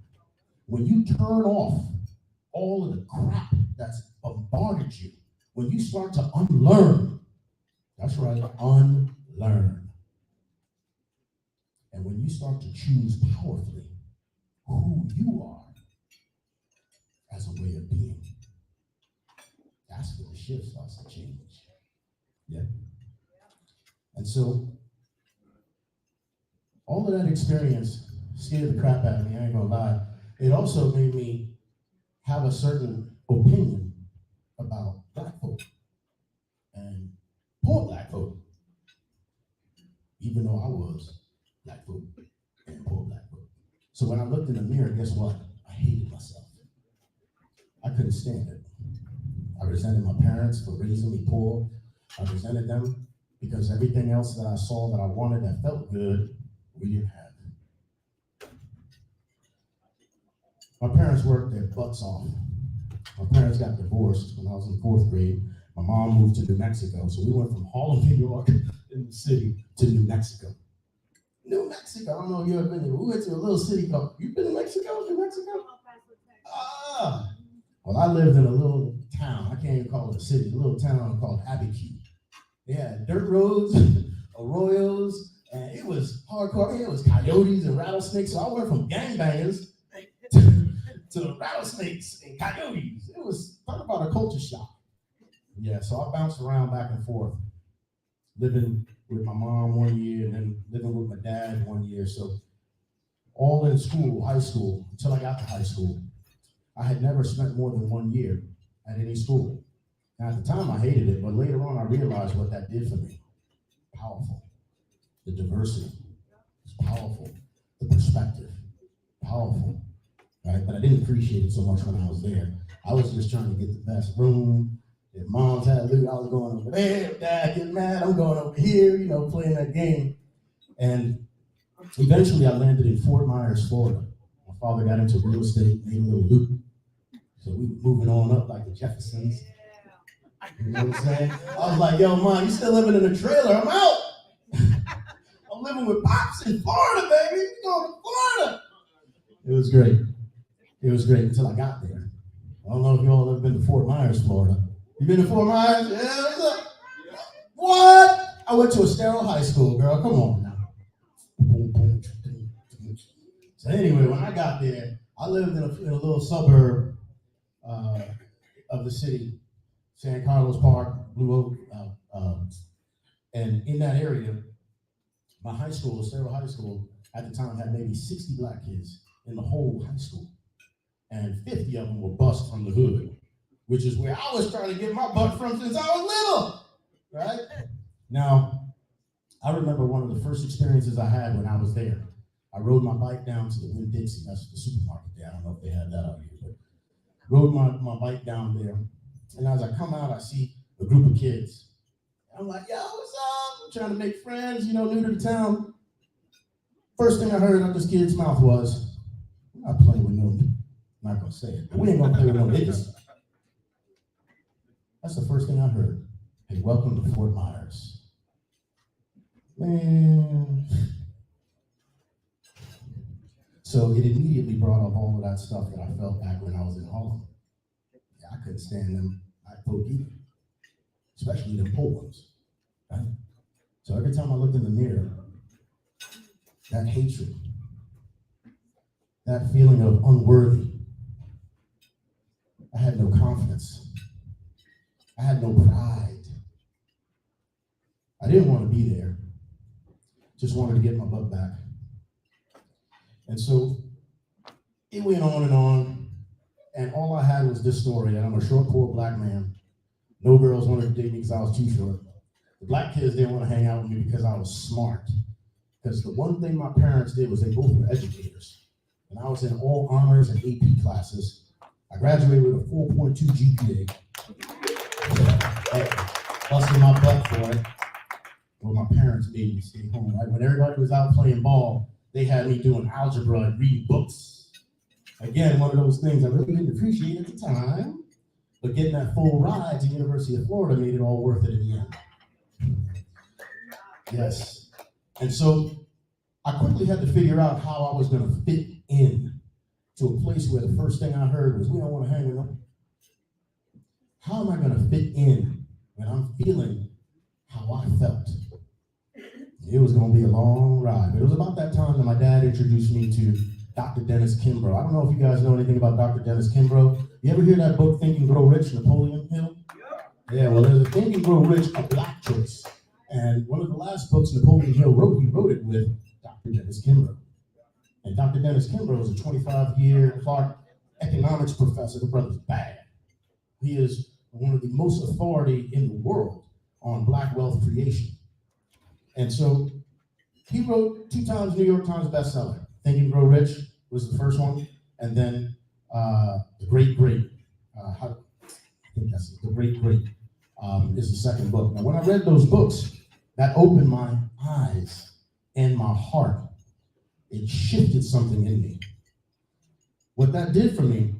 When you turn off all of the crap that's bombarded you, when you start to unlearn, that's right, unlearn. And when you start to choose powerfully who you are as a way of being, that's where the shift starts to change. Yeah. And so, all of that experience scared the crap out of me, I ain't gonna lie. It also made me have a certain opinion about black folk and poor black folk, even though I was black folk and poor black folk. So when I looked in the mirror, guess what? I hated myself. I couldn't stand it. I resented my parents for raising me poor. I resented them because everything else that I saw that I wanted that felt good, we didn't have. My parents worked their butts off. My parents got divorced when I was in 4th grade. My mom moved to New Mexico, so we went from Harlem, New York, in the city, to New Mexico. New Mexico, I don't know if you've ever been there. We went to a little city called, you been to Mexico, New Mexico? Well, I lived in a little town, I can't even call it a city, a little town called Abiquiu. They had dirt roads, arroyos, and it was hardcore. It was coyotes and rattlesnakes, so I went from gangbangers to rattlesnakes and coyotes. It was, talk about a culture shock. Yeah, so I bounced around back and forth, living with my mom 1 year and then living with my dad 1 year. So all in school, high school, until I got to high school, I had never spent more than 1 year at any school. Now at the time I hated it, but later on I realized what that did for me. Powerful. The diversity is powerful. The perspective, powerful. Right? But I didn't appreciate it so much when I was there. I was just trying to get the best room. If moms had loot, I was going over there. If dad get mad, I'm going over here, playing that game. And eventually I landed in Fort Myers, Florida. My father got into real estate, made a little loot. So we were moving on up like the Jeffersons. You know what I'm saying? I was like, yo, Mom, you still living in a trailer? I'm out. I'm living with Pops in Florida, baby. You going to Florida. It was great. It was great until I got there. I don't know if you all ever been to Fort Myers, Florida. You been to Fort Myers? Yeah, what's up? What? I went to Estero High School, girl. Come on now. So anyway, when I got there, I lived in a little suburb of the city, San Carlos Park, Blue Oak, and in that area, my high school, Estero High School, at the time had maybe 60 black kids in the whole high school, and 50 of them were bused from the hood, which is where I was trying to get my butt from since I was little, right? Now, I remember one of the first experiences I had when I was there. I rode my bike down to the Winn-Dixie, that's the supermarket there. I don't know if they had that out here, but rode my bike down there. And as I come out, I see a group of kids. I'm like, yo, what's up? I'm trying to make friends, new to the town. First thing I heard out of this kid's mouth was, I'm not playing with no, I'm not gonna say it, but we ain't gonna play with no niggas. That's the first thing I heard. Hey, welcome to Fort Myers. Man. So it immediately brought up all of that stuff that I felt back when I was in Harlem. Yeah, I couldn't stand them black folk either, especially them poor ones, right? So every time I looked in the mirror, that hatred that feeling of unworthy. I had no confidence. I had no pride. I didn't want to be there. Just wanted to get my butt back. And so it went on, and all I had was this story, and I'm a short, poor black man. No girls wanted to date me because I was too short. The black kids didn't want to hang out with me because I was smart. Because the one thing my parents did was they both were educators. And I was in all honors and AP classes. I graduated with a 4.2 GPA. Busting my butt for it. Well, my parents made me stay home. Right? When everybody was out playing ball, they had me doing algebra and reading books. Again, one of those things I really didn't appreciate at the time, but getting that full ride to University of Florida made it all worth it in the end. Yes. And so I quickly had to figure out how I was going to fit in to a place where the first thing I heard was, we don't want to hang with them. How am I going to fit in when I'm feeling how I felt? It was going to be a long ride. But it was about that time that my dad introduced me to Dr. Dennis Kimbro. I don't know if you guys know anything about Dr. Dennis Kimbro. You ever hear that book, Think and Grow Rich, Napoleon Hill? Yeah, well, there's a Think and Grow Rich, a Black choice. And one of the last books Napoleon Hill wrote, he wrote it with Dr. Dennis Kimbro. And Dr. Dennis Kimbro is a 25-year Clark economics professor. The brother's bad. He is one of the most authority in the world on Black wealth creation. And so he wrote 2 times New York Times bestseller. Think and Grow Rich was the first one. And then The Great Great, I think that's it, The Great Great is the second book. Now, when I read those books, that opened my eyes and my heart. It shifted something in me. What that did for me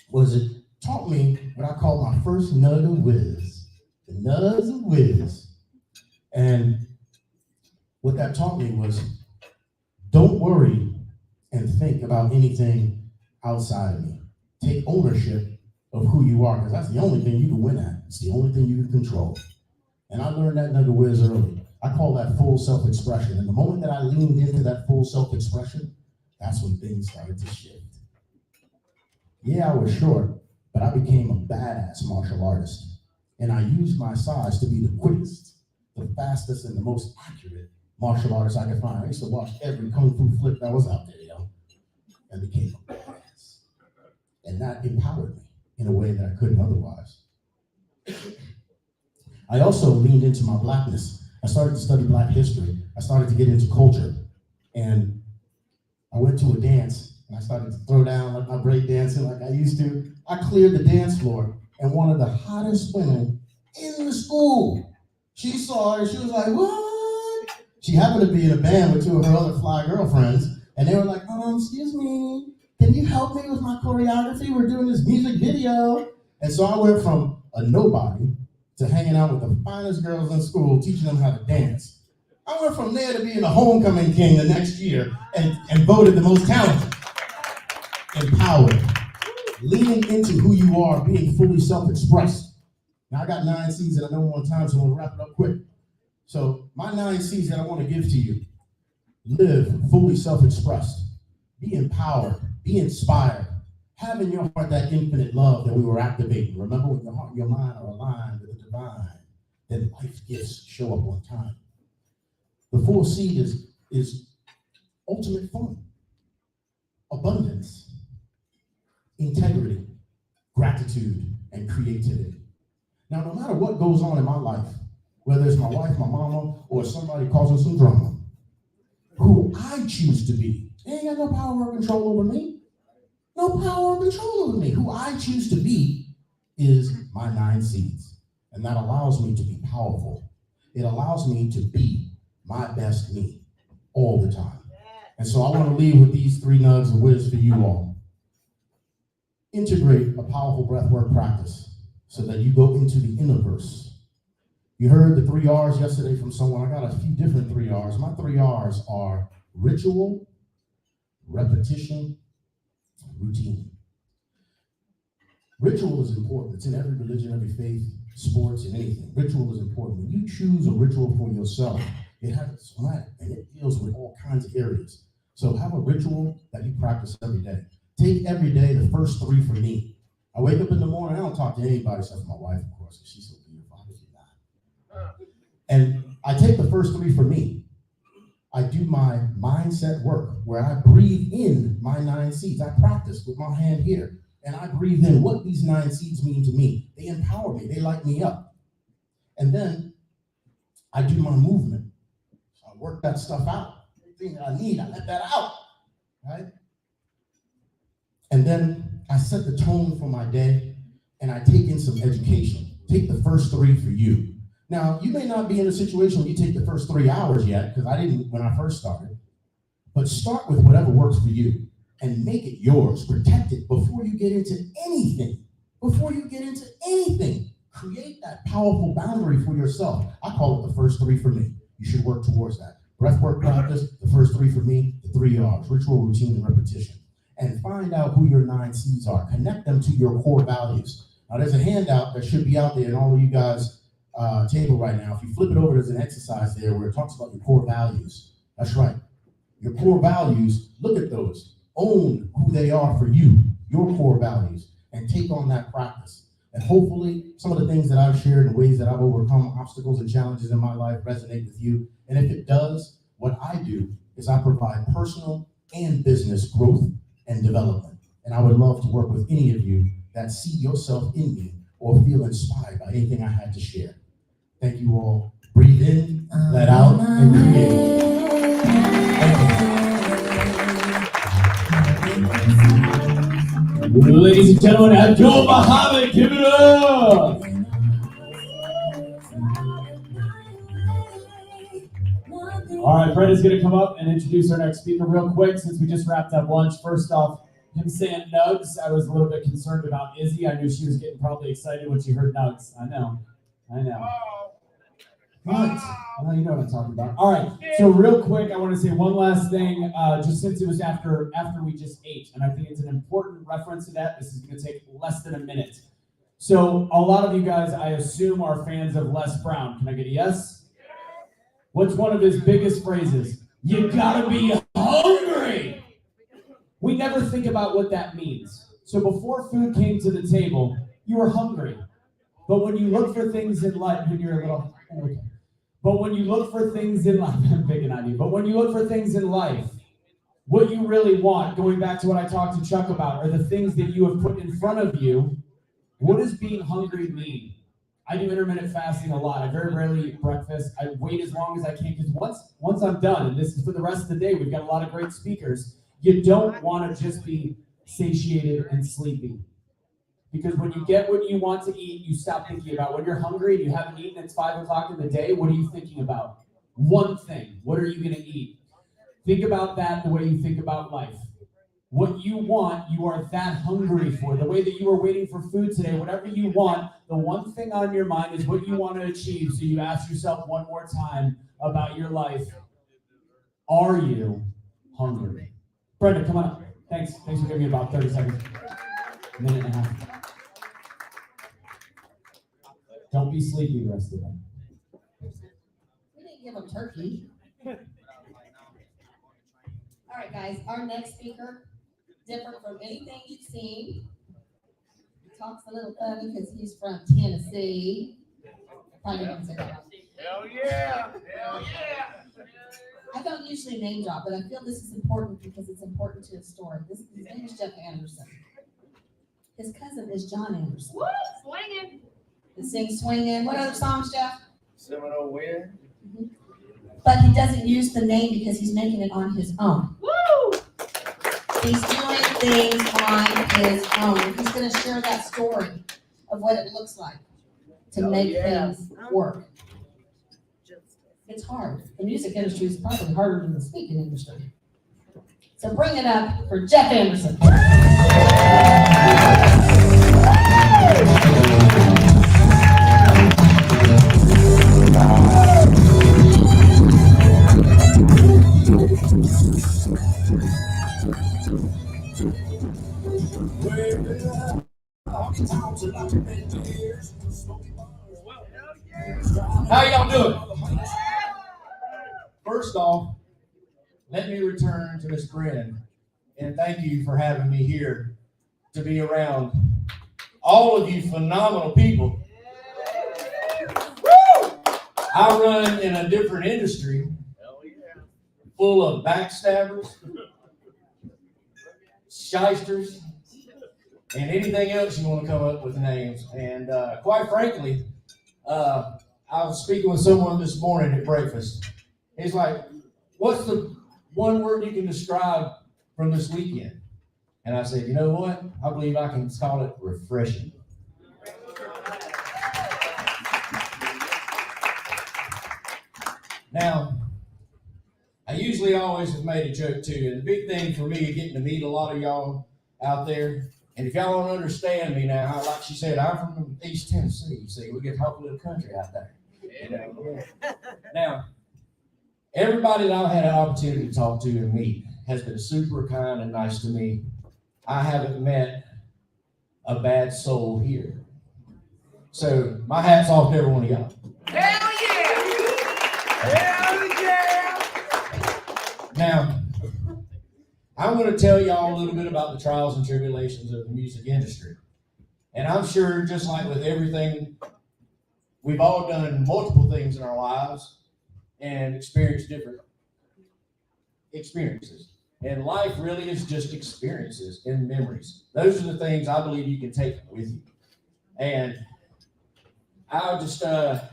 was it taught me what I call my first nug of whiz, the nugs of whiz. And what that taught me was, don't worry and think about anything outside of me. Take ownership of who you are, because that's the only thing you can win at. It's the only thing you can control. And I learned that nug of whiz early. I call that full self-expression. And the moment that I leaned into that full self-expression, that's when things started to shift. Yeah, I was short, but I became a badass martial artist. And I used my size to be the quickest, the fastest, and the most accurate martial artist I could find. I used to watch every kung fu flick that was out there, and became a badass. And that empowered me in a way that I couldn't otherwise. I also leaned into my Blackness. I started to study Black history. I started to get into culture. And I went to a dance, and I started to throw down like my break dancing like I used to. I cleared the dance floor, and one of the hottest women in the school, she saw her, she was like, what? She happened to be in a band with 2 of her other fly girlfriends, and they were like, excuse me, can you help me with my choreography? We're doing this music video. And so I went from a nobody to hanging out with the finest girls in school, teaching them how to dance. I went from there to being the homecoming king the next year and voted the most talented. Empowered. Leaning into who you are, being fully self-expressed. Now I got 9 C's that I don't want time, so I'm gonna wrap it up quick. So my 9 C's that I want to give to you: live fully self-expressed, be empowered, be inspired, have in your heart that infinite love that we were activating. Remember, when your heart and your mind are aligned with the divine, then life's gifts show up on time. The 4th C is ultimate fun, abundance, integrity, gratitude, and creativity. Now, no matter what goes on in my life, whether it's my wife, my mama, or somebody causing some drama, who I choose to be, they ain't got no power or control over me. No power or control over me. Who I choose to be is my 9 C's. And that allows me to be powerful. It allows me to be my best me all the time. And so I want to leave with these 3 nugs of whiz for you all. Integrate a powerful breathwork practice so that you go into the innerverse. You heard the 3 R's yesterday from someone. I got a few different 3 R's. My 3 R's are ritual, repetition, routine. Ritual is important. It's in every religion, every faith, sports, and anything. Ritual is important. When you choose a ritual for yourself, it has a sweat, and it deals with all kinds of areas. So have a ritual that you practice every day. Take every day the first 3 for me. I wake up in the morning, I don't talk to anybody except for my wife, of course, because she's so beautiful. How could you not? And I take the first 3 for me. I do my mindset work where I breathe in my 9 seeds. I practice with my hand here, and I breathe in what these 9 seeds mean to me. They empower me, they light me up. And then I do my movement. So I work that stuff out. Everything that I need, I let that out, right? And then I set the tone for my day, and I take in some education. Take the first 3 for you. Now, you may not be in a situation where you take the first 3 hours yet, because I didn't when I first started, but start with whatever works for you and make it yours. Protect it before you get into anything. Before you get into anything, create that powerful boundary for yourself. I call it the first 3 for me. You should work towards that. Breathwork practice, the first 3 for me, the 3 R's, ritual, routine, and repetition. And find out who your 9 seeds are. Connect them to your core values. Now, there's a handout that should be out there in all of you guys' table right now. If you flip it over, there's an exercise there where it talks about your core values. That's right. Your core values, look at those. Own who they are for you, your core values, and take on that practice. And hopefully, some of the things that I've shared and ways that I've overcome obstacles and challenges in my life resonate with you. And if it does, what I do is I provide personal and business growth and development. And I would love to work with any of you that see yourself in me or feel inspired by anything I had to share. Thank you all. Breathe in, let out, and create. Ladies and gentlemen, Abdul Muhammad, give it up! All right, Brett is going to come up and introduce our next speaker real quick since we just wrapped up lunch. First off, him saying nugs, I was a little bit concerned about Izzy. I knew she was getting probably excited when she heard nugs. I know. What? Oh, you know what I'm talking about. All right, so real quick, I want to say one last thing, just since it was after we just ate, and I think it's an important reference to that. This is going to take less than a minute. So a lot of you guys, I assume, are fans of Les Brown. Can I get a yes? What's one of his biggest phrases? You gotta be hungry. We never think about what that means. So before food came to the table, you were hungry. But when you look for things in life, when you're a little, okay. But when you look for things in life, I'm picking on you, but when you look for things in life, what you really want, going back to what I talked to Chuck about, are the things that you have put in front of you. What does being hungry mean? I do intermittent fasting a lot. I very rarely eat breakfast. I wait as long as I can because once I'm done, and this is for the rest of the day, we've got a lot of great speakers, you don't want to just be satiated and sleepy. Because when you get what you want to eat, you stop thinking about when you're hungry and you haven't eaten, it's 5 o'clock in the day, what are you thinking about? One thing. What are you going to eat? Think about that the way you think about life. What you want, you are that hungry for. The way that you are waiting for food today, whatever you want, the one thing on your mind is what you want to achieve. So you ask yourself one more time about your life. Are you hungry? Brenda, come on up. Thanks for giving me about 30 seconds. A minute and a half. Don't be sleepy the rest of the day. We didn't give them turkey. All right, guys, our next speaker, different from anything you've seen. He talks a little funny because he's from Tennessee. Probably didn't say that. Hell yeah! Hell yeah! I don't usually name drop, but I feel this is important because it's important to his story. His name is Jeff Anderson. His cousin is John Anderson. What? Swinging! They sing Swinging. What other songs, Jeff? Seminole Wind. But he doesn't use the name because he's making it on his own. Woo! He's doing things on his own. He's going to share that story of what it looks like to make things work. It's hard. The music industry is probably harder than the speaking industry. So bring it up for Jeff Anderson. How y'all doing? First off, let me return to Miss Brennan and thank you for having me here to be around all of you phenomenal people. I run in a different industry full of backstabbers, shysters, and anything else you want to come up with names. And quite frankly, I was speaking with someone this morning at breakfast. He's like, what's the one word you can describe from this weekend? And I said, you know what? I believe I can call it refreshing. Now, I usually always have made a joke too, and the big thing for me is getting to meet a lot of y'all out there. And if y'all don't understand me now, like she said, I'm from East Tennessee. See, we get to talk a little country out there. You know? Now, everybody that I've had an opportunity to talk to and meet has been super kind and nice to me. I haven't met a bad soul here. So my hat's off to every one of y'all. Hell yeah! Hell yeah! Now, I'm going to tell y'all a little bit about the trials and tribulations of the music industry. And I'm sure, just like with everything, we've all done multiple things in our lives and experienced different experiences. And life really is just experiences and memories. Those are the things I believe you can take with you. And I just have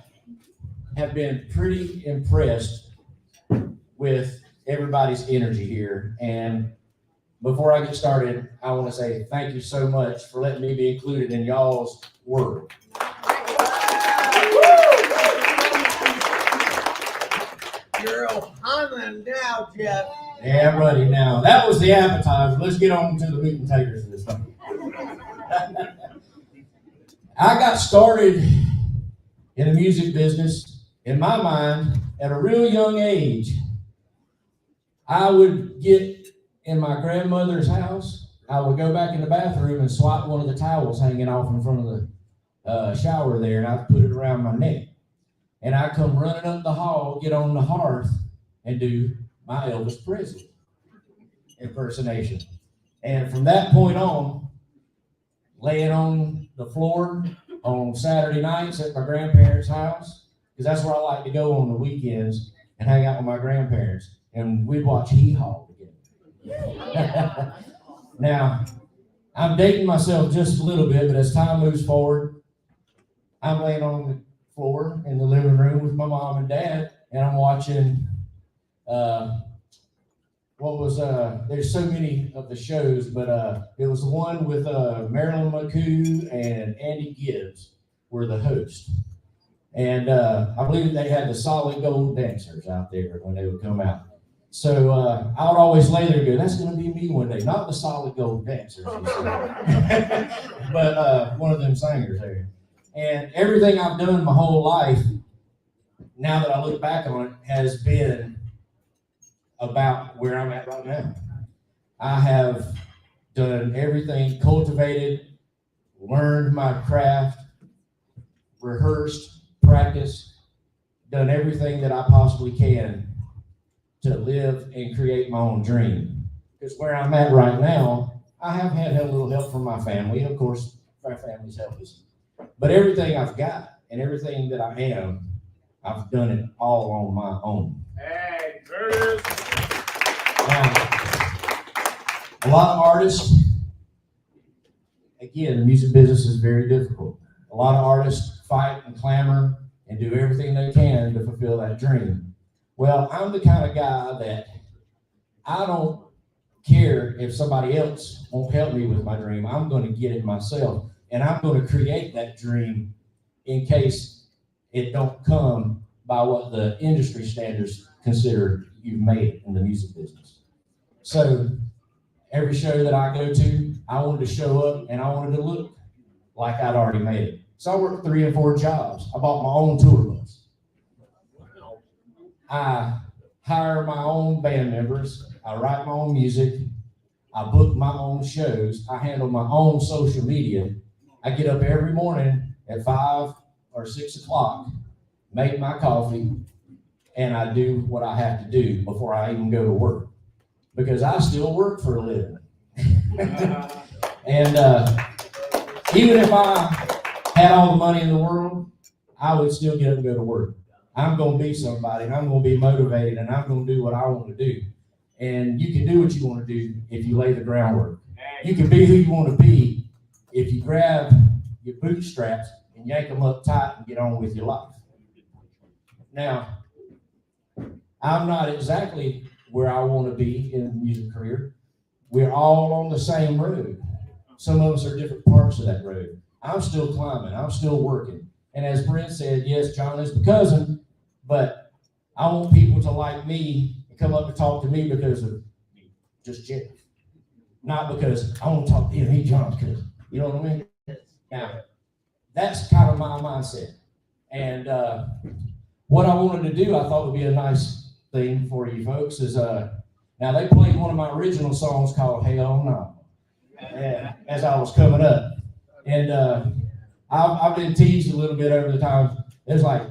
been pretty impressed with everybody's energy here. And before I get started, I want to say thank you so much for letting me be included in y'all's world. You're humming now, Jeff. Yeah, I'm ready now. That was the appetizer. Let's get on to the meat and potatoes of this thing. I got started in the music business, in my mind, at a real young age. I would get in my grandmother's house. I would go back in the bathroom and swat one of the towels hanging off in front of the shower there, and I'd put it around my neck. And I'd come running up the hall, get on the hearth, and do my Elvis Presley impersonation. And from that point on, laying on the floor on Saturday nights at my grandparents' house, because that's where I like to go on the weekends and hang out with my grandparents. And we'd watch Hee Haw together. Now, I'm dating myself just a little bit, but as time moves forward, I'm laying on the floor in the living room with my mom and dad, and I'm watching there's so many of the shows, but it was the one with Marilyn McCoo and Andy Gibbs were the hosts. And I believe they had the Solid Gold dancers out there when they would come out. So I would always lay there and go, that's going to be me one day. Not the Solid Gold dancers, but one of them singers there. And everything I've done my whole life, now that I look back on it, has been about where I'm at right now. I have done everything, cultivated, learned my craft, rehearsed, practiced, done everything that I possibly can to live and create my own dream. Because where I'm at right now, I have had a little help from my family. Of course, my family's help us. But everything I've got and everything that I am, I've done it all on my own. Hey, Curtis. Now, a lot of artists, again, the music business is very difficult. A lot of artists fight and clamor and do everything they can to fulfill that dream. Well, I'm the kind of guy that I don't care if somebody else won't help me with my dream. I'm going to get it myself, and I'm going to create that dream in case it don't come by what the industry standards consider you've made in the music business. So every show that I go to, I wanted to show up and I wanted to look like I'd already made it. So I worked 3 and 4 jobs. I bought my own tour bus. I hire my own band members. I write my own music. I book my own shows. I handle my own social media. I get up every morning at 5 or 6 o'clock, make my coffee, and I do what I have to do before I even go to work, because I still work for a living. And even if I had all the money in the world, I would still get up and go to work. I'm going to be somebody, and I'm going to be motivated, and I'm going to do what I want to do. And you can do what you want to do if you lay the groundwork. You can be who you want to be if you grab your bootstraps and yank them up tight and get on with your life. Now, I'm not exactly where I want to be in the music career. We're all on the same road. Some of us are different parts of that road. I'm still climbing. I'm still working. And as Brent said, yes, John is the cousin, but I want people to like me and come up and talk to me because of just Jeff. Not because I want to talk to him, he John's cousin. You know what I mean? Now, that's kind of my mindset. And what I wanted to do, I thought would be a nice thing for you folks is, now they played one of my original songs called Hell No, as I was coming up. And I've been teased a little bit over the time. It's like,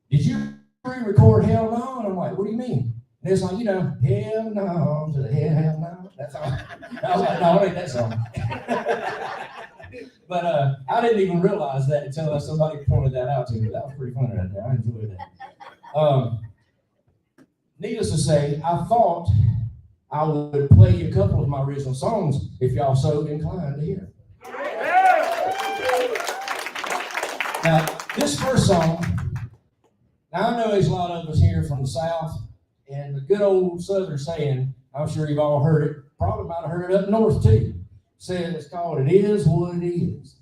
did you re-record Hell No? And I'm like, what do you mean? And it's like, you know, hell no, to the hell no. That's all. I was like, no, it ain't that song. But I didn't even realize that until somebody pointed that out to me. That was pretty funny right there. I enjoyed that. Needless to say, I thought I would play you a couple of my original songs if y'all so inclined to hear. Now, this first song, now I know there's a lot of us here from the South, and the good old Southern saying, I'm sure you've all heard it, probably might have heard it up north too, saying it's called It Is What It Is.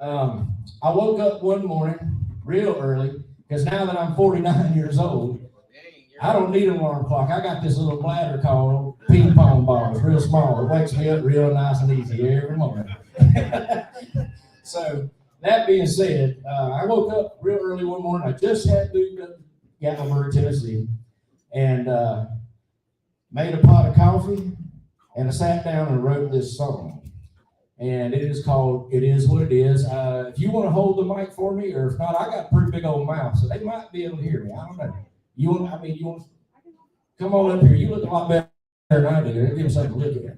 I woke up one morning real early, because now that I'm 49 years old, I don't need an alarm clock. I got this little bladder called ping pong ball. It's real small. It wakes me up real nice and easy every morning. So, that being said, I woke up real early one morning. I just had moved up to Gatlinburg, Tennessee, and made a pot of coffee, and I sat down and wrote this song. And it is called It Is What It Is. If you want to hold the mic for me, or if not, I got a pretty big old mouth, so they might be able to hear me. I don't know. You want to come on up here. You look a lot better than I do. Give me something to look at.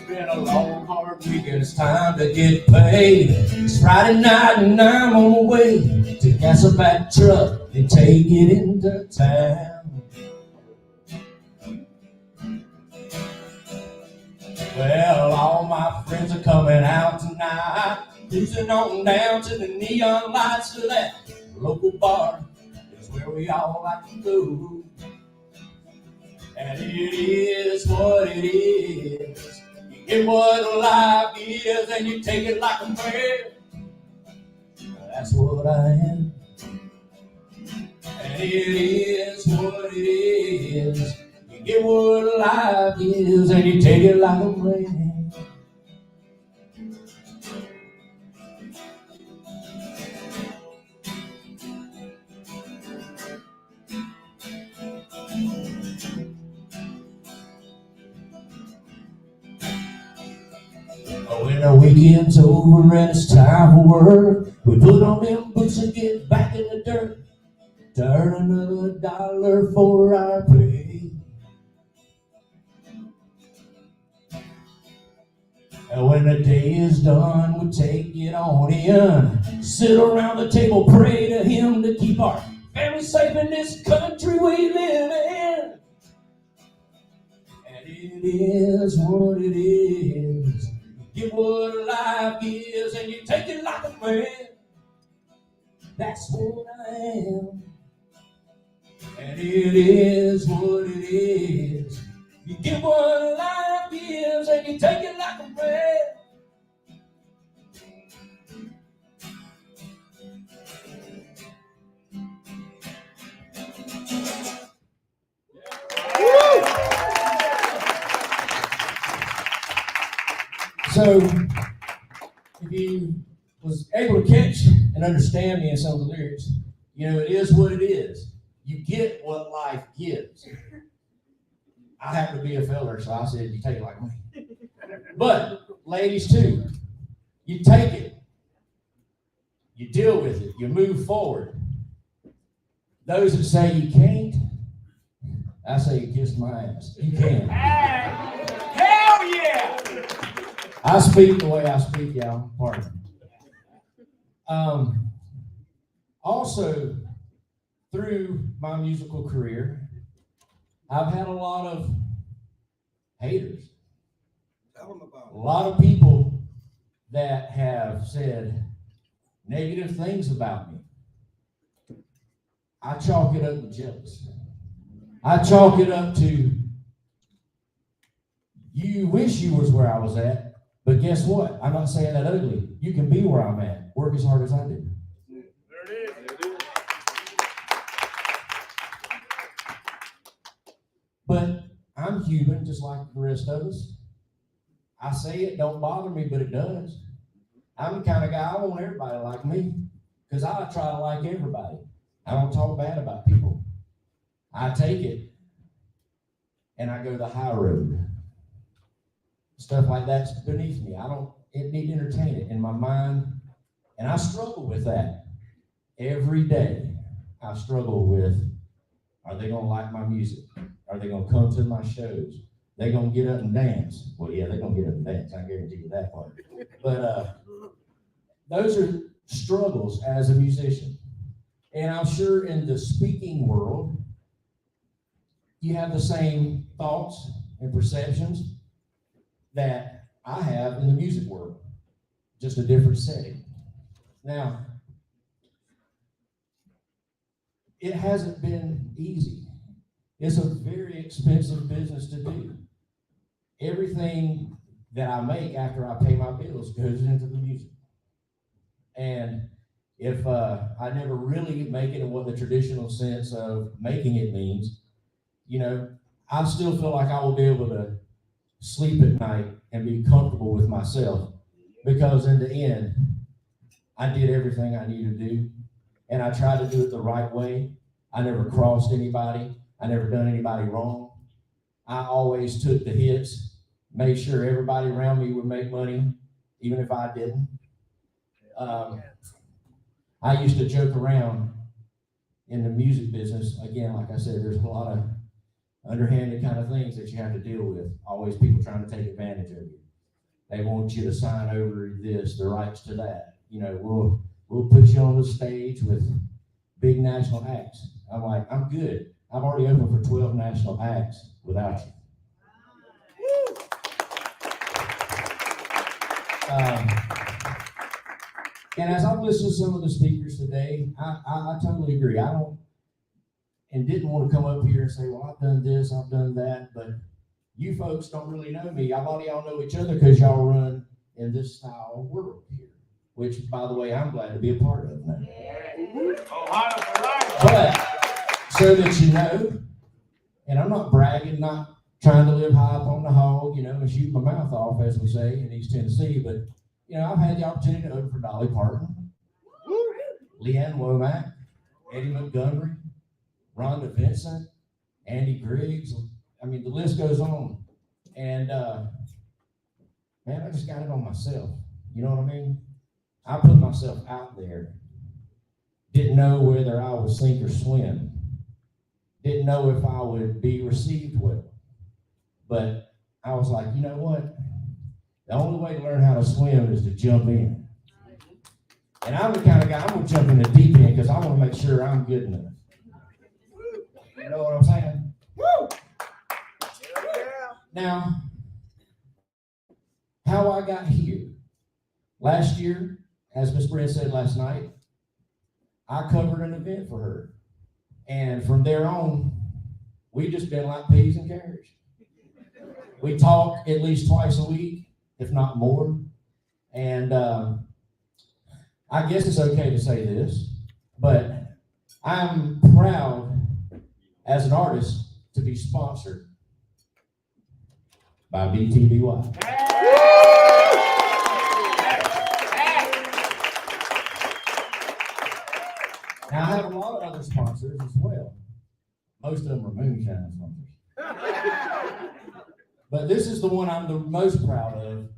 Been a long, hard week, and it's time to get paid. It's Friday night, and I'm on my way to gas a back truck and take it into town. Well, all my friends are coming out tonight, cruising on down to the neon lights of that local bar. It's where we all like to go. And it is what it is. Get what life is, and you take it like a friend. That's what I am. And it is what it is. You get what life is, and you take it like a friend. When the weekend's over and it's time for work, we put on them boots and get back in the dirt to earn another dollar for our pay. And when the day is done, we take it on in, sit around the table, pray to him to keep our family safe in this country we live in. And it is what it is. Get what life is, and you take it like a man. That's what I am. And it is what it is. You get what life is, and you take it like a man. So, if you was able to catch and understand me in some of the lyrics, you know, it is what it is. You get what life gives. I happen to be a feller, so I said, you take it like me. But, ladies too, you take it, you deal with it, you move forward. Those that say you can't, I say you kiss my ass. You can. Hell yeah! I speak the way I speak, y'all. Pardon me. Also, through my musical career, I've had a lot of haters. Tell them about A lot of people that have said negative things about me. I chalk it up to jealousy. I chalk it up to, you wish you was where I was at, but guess what? I'm not saying that ugly. You can be where I'm at. Work as hard as I do. There it is. But I'm human, just like the rest of us. I say it don't bother me, but it does. I'm the kind of guy, I want everybody to like me, because I try to like everybody. I don't talk bad about people. I take it and I go the high road. Stuff like that's beneath me. It need to entertain it in my mind. And I struggle with that every day. I struggle with, are they going to like my music? Are they going to come to my shows? They going to get up and dance? Well, yeah, they're going to get up and dance. I guarantee you that part. But those are struggles as a musician. And I'm sure in the speaking world, you have the same thoughts and perceptions that I have in the music world, just a different setting. Now, it hasn't been easy. It's a very expensive business to do. Everything that I make after I pay my bills goes into the music. And if I never really make it in what the traditional sense of making it means, you know, I still feel like I will be able to sleep at night and be comfortable with myself, because in the end, I did everything I needed to do, and I tried to do it the right way. I never crossed anybody. I never done anybody wrong. I always took the hits, made sure everybody around me would make money, even if I didn't. I used to joke around in the music business. Again, like I said, there's a lot of underhanded kind of things that you have to deal with. Always people trying to take advantage of you. They want you to sign over this, the rights to that. You know, we'll put you on the stage with big national acts. I'm like, I'm good. I've already opened for 12 national acts without you. And as I've listened to some of the speakers today, I totally agree. I don't, and didn't want to come up here and say, well, I've done this, I've done that, but you folks don't really know me. A lot of y'all know each other because y'all run in this style of world here, which, by the way, I'm glad to be a part of now. But, so that you know, and I'm not bragging, not trying to live high up on the hog, you know, and shoot my mouth off, as we say in East Tennessee, but, you know, I've had the opportunity to open for Dolly Parton, Leanne Womack, Eddie Montgomery, Rhonda Vincent, Andy Griggs. I mean, the list goes on. And, man, I just got it on myself. You know what I mean? I put myself out there. Didn't know whether I would sink or swim. Didn't know if I would be received well. But I was like, you know what? The only way to learn how to swim is to jump in. And I'm the kind of guy, I'm going to jump in the deep end because I want to make sure I'm good enough. You know what I'm saying? Woo! Now, how I got here. Last year, as Miss Brent said last night, I covered an event for her. And from there on, we just been like peas and carrots. We talk at least twice a week, if not more. And I guess it's okay to say this, but I'm proud as an artist to be sponsored by BTBY. other sponsors as well. Most of them are moonshine sponsors. But this is the one I'm the most proud of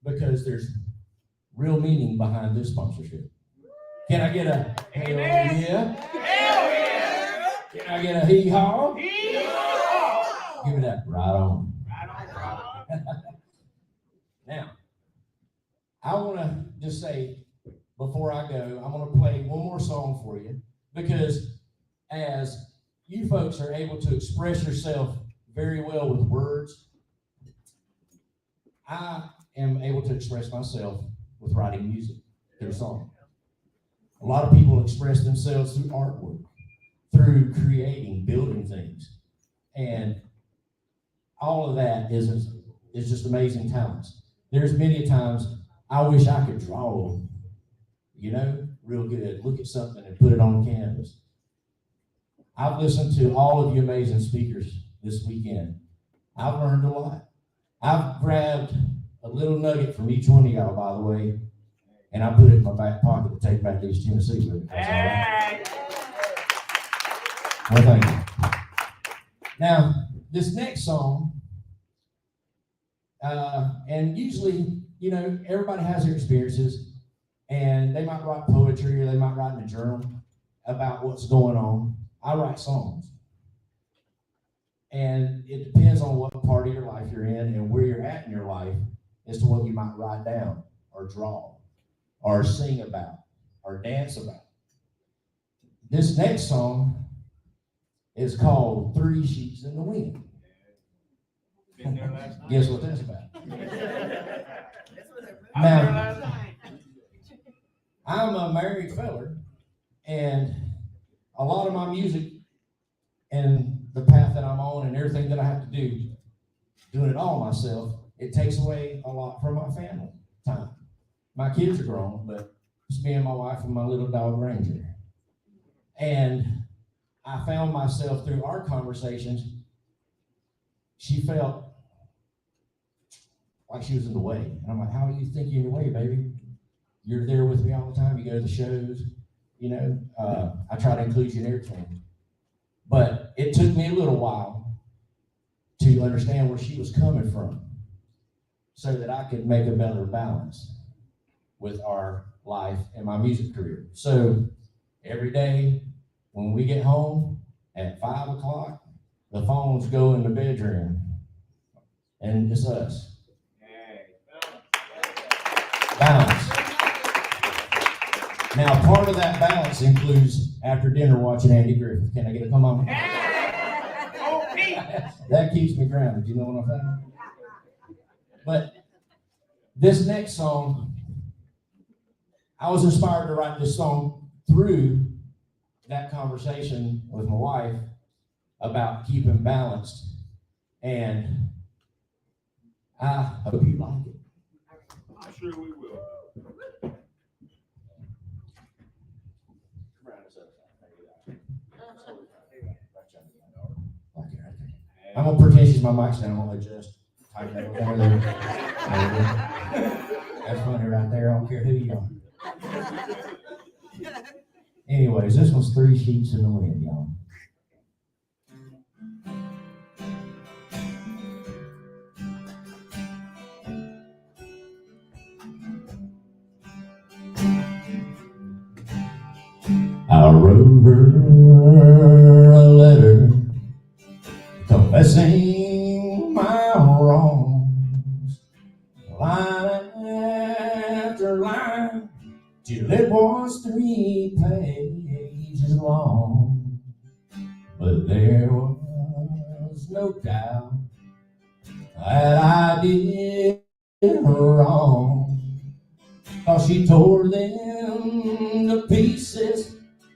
because there's real meaning behind this sponsorship. Can I get a hell yeah? Hell yeah! Can I get a hee-haw? Hee-haw! Give me that right on. Now, I want to just say, before I go, I'm going to play one more song for you because as you folks are able to express yourself very well with words, I am able to express myself with writing music through song. A lot of people express themselves through artwork, through creating, building things. And all of that is just amazing talents. There's many times I wish I could draw, real good, look at something and put it on canvas. I've listened to all of you amazing speakers this weekend. I've learned a lot. I've grabbed a little nugget from each one of y'all, by the way, and I put it in my back pocket to take back to East Tennessee with me. Hey. Well, thank you. Now, this next song, and usually, everybody has their experiences, and they might write poetry or they might write in a journal about what's going on. I write songs. And it depends on what part of your life you're in and where you're at in your life as to what you might write down or draw or sing about or dance about. This next song is called 3 Sheets in the Wind. Guess what that's about? Now, I'm a married feller, and a lot of my music and the path that I'm on and everything that I have to do, doing it all myself, it takes away a lot from my family time. My kids are grown, but it's me and my wife and my little dog Ranger. And I found myself through our conversations, she felt like she was in the way. And I'm like, how do you think you're in the way, baby? You're there with me all the time. You go to the shows, I try to include you in everything. But it took me a little while to understand where she was coming from so that I could make a better balance with our life and my music career. So every day when we get home at 5 o'clock, the phones go in the bedroom and it's us. Balance. Now, part of that balance includes after dinner watching Andy Griffith. Can I get a come on? That keeps me grounded, you know what I'm saying? But this next song, I was inspired to write this song through that conversation with my wife about keeping balanced. And I hope you like it. I'm sure we will. I'm gonna pretend she's my mic stand. I'm gonna adjust. Tighten that over there. That's funny right there. I don't care who you are. Anyways, this one's 3 Sheets in the Wind, y'all. I wrote her a letter confessing my wrongs, line after line, till it was 3 pages long. But there was no doubt that I did wrong, 'cause she tore them to pieces,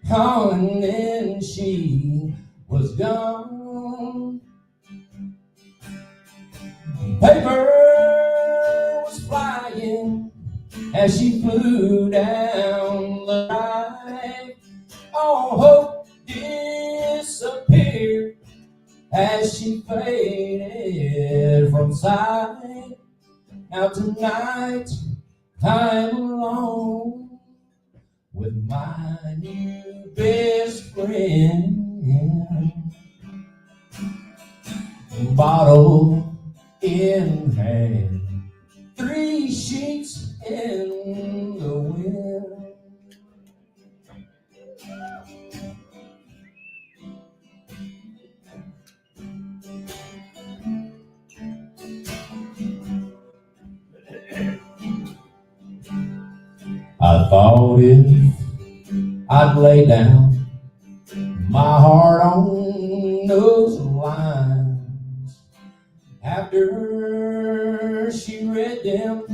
and then she was gone. Paper was flying as she flew down the line. All hope disappeared as she faded from sight. Now tonight I'm alone with with my new best friend. Bottle in hand, 3 sheets in the wind. I thought if I'd lay down my heart on those lines, after she read them,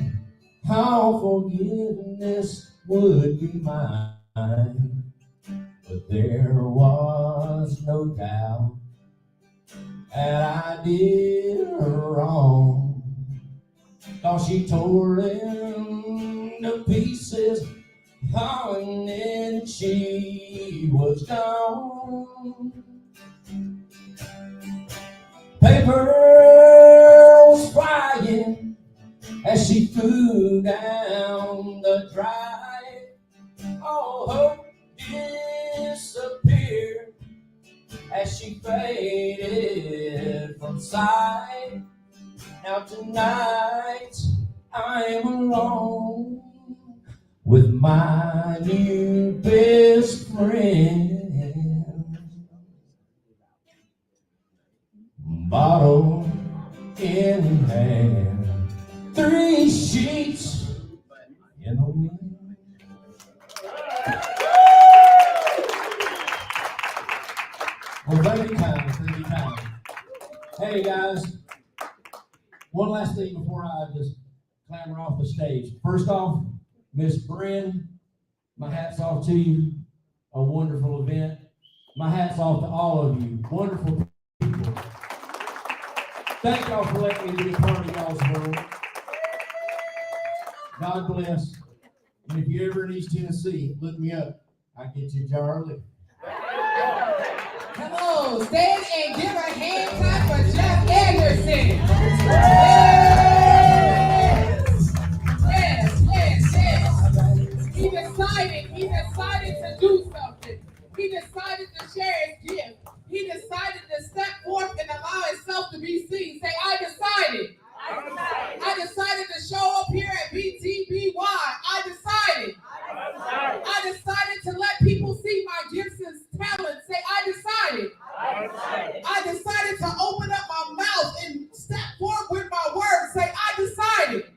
how forgiveness would be mine. But there was no doubt that I did her wrong, 'cause she tore them to pieces, oh, and then she was gone. Paper was flying as she flew down the drive. All hope disappeared as she faded from sight. Now tonight I'm alone with my new best friend. Bottle in hand, 3 sheets in the wind. Well, thank you kindly, thank you kindly. Hey guys, one last thing before I just clamber off the stage. First off, Miss Bryn, my hat's off to you. A wonderful event. My hat's off to all of you. Wonderful people. Thank y'all for letting me be a part of y'all's world. God bless. And if you ever in East Tennessee, look me up. I'll get you a jar of liquor. Come on, stand and give a hand clap for Jeff Anderson. Yes. He decided to do something. He decided to share his gift. He decided to step forth and allow himself to be seen. Say, I decided. I decided to show up here at BTBY. I decided to let people see my gifts and talents. Say, I decided. I decided to open up my mouth and step forward with my words. Say, I decided.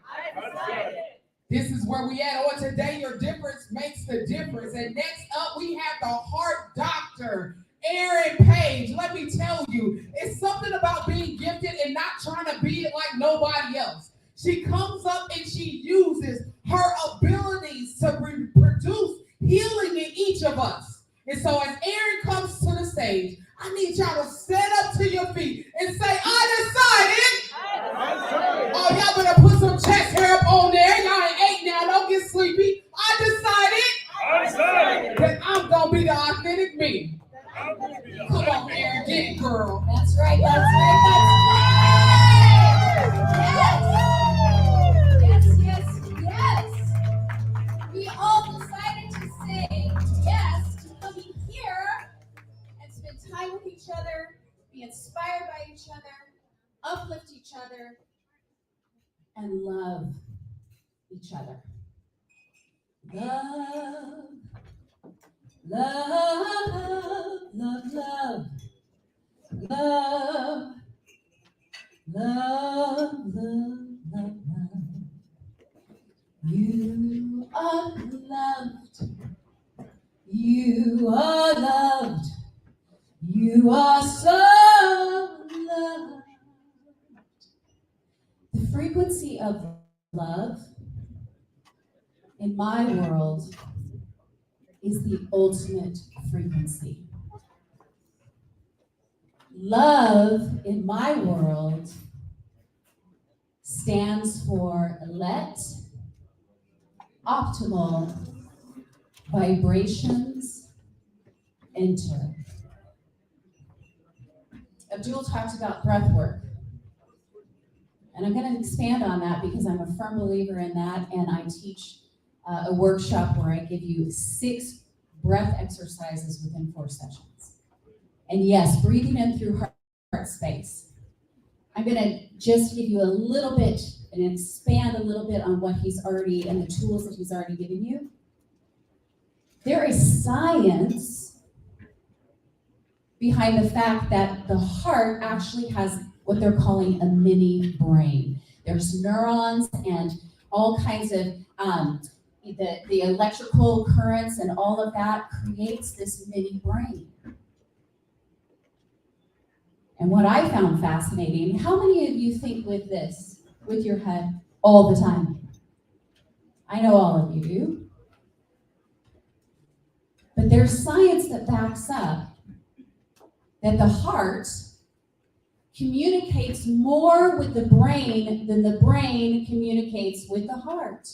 This is where we at. Oh, today your difference makes the difference. And next up, we have the heart doctor, Erin Page. Let me tell you, it's something about being gifted and not trying to be it like nobody else. She comes up and she uses her abilities to produce healing in each of us. And so as Erin comes to the stage, I need y'all to stand up to your feet and say, I decided. Oh, y'all better put some chest hair up on there. Y'all ain't 8 now. Don't get sleepy. I decided that I'm going to be the authentic me. Come on, Erin. Get it, girl. That's right. That's right. Yes. We all decided to say yes to coming here and spend time with each other, be inspired by each other, uplift each other, and love each other. Love, love, love, love, love, love, love, love, love. You are loved. You are loved. You are so loved. The frequency of love in my world is the ultimate frequency. Love in my world stands for let optimal vibrations enter. Abdul talked about breath work. And I'm going to expand on that because I'm a firm believer in that, and I teach a workshop where I give you 6 breath exercises within 4 sessions. And yes, breathing in through heart space. I'm gonna just give you a little bit and expand a little bit on what he's already, and the tools that he's already given you. There is science behind the fact that the heart actually has what they're calling a mini brain. There's neurons and all kinds of, the electrical currents and all of that creates this mini brain. And what I found fascinating, how many of you think with this, with your head all the time? I know all of you do. But there's science that backs up that the heart communicates more with the brain than the brain communicates with the heart.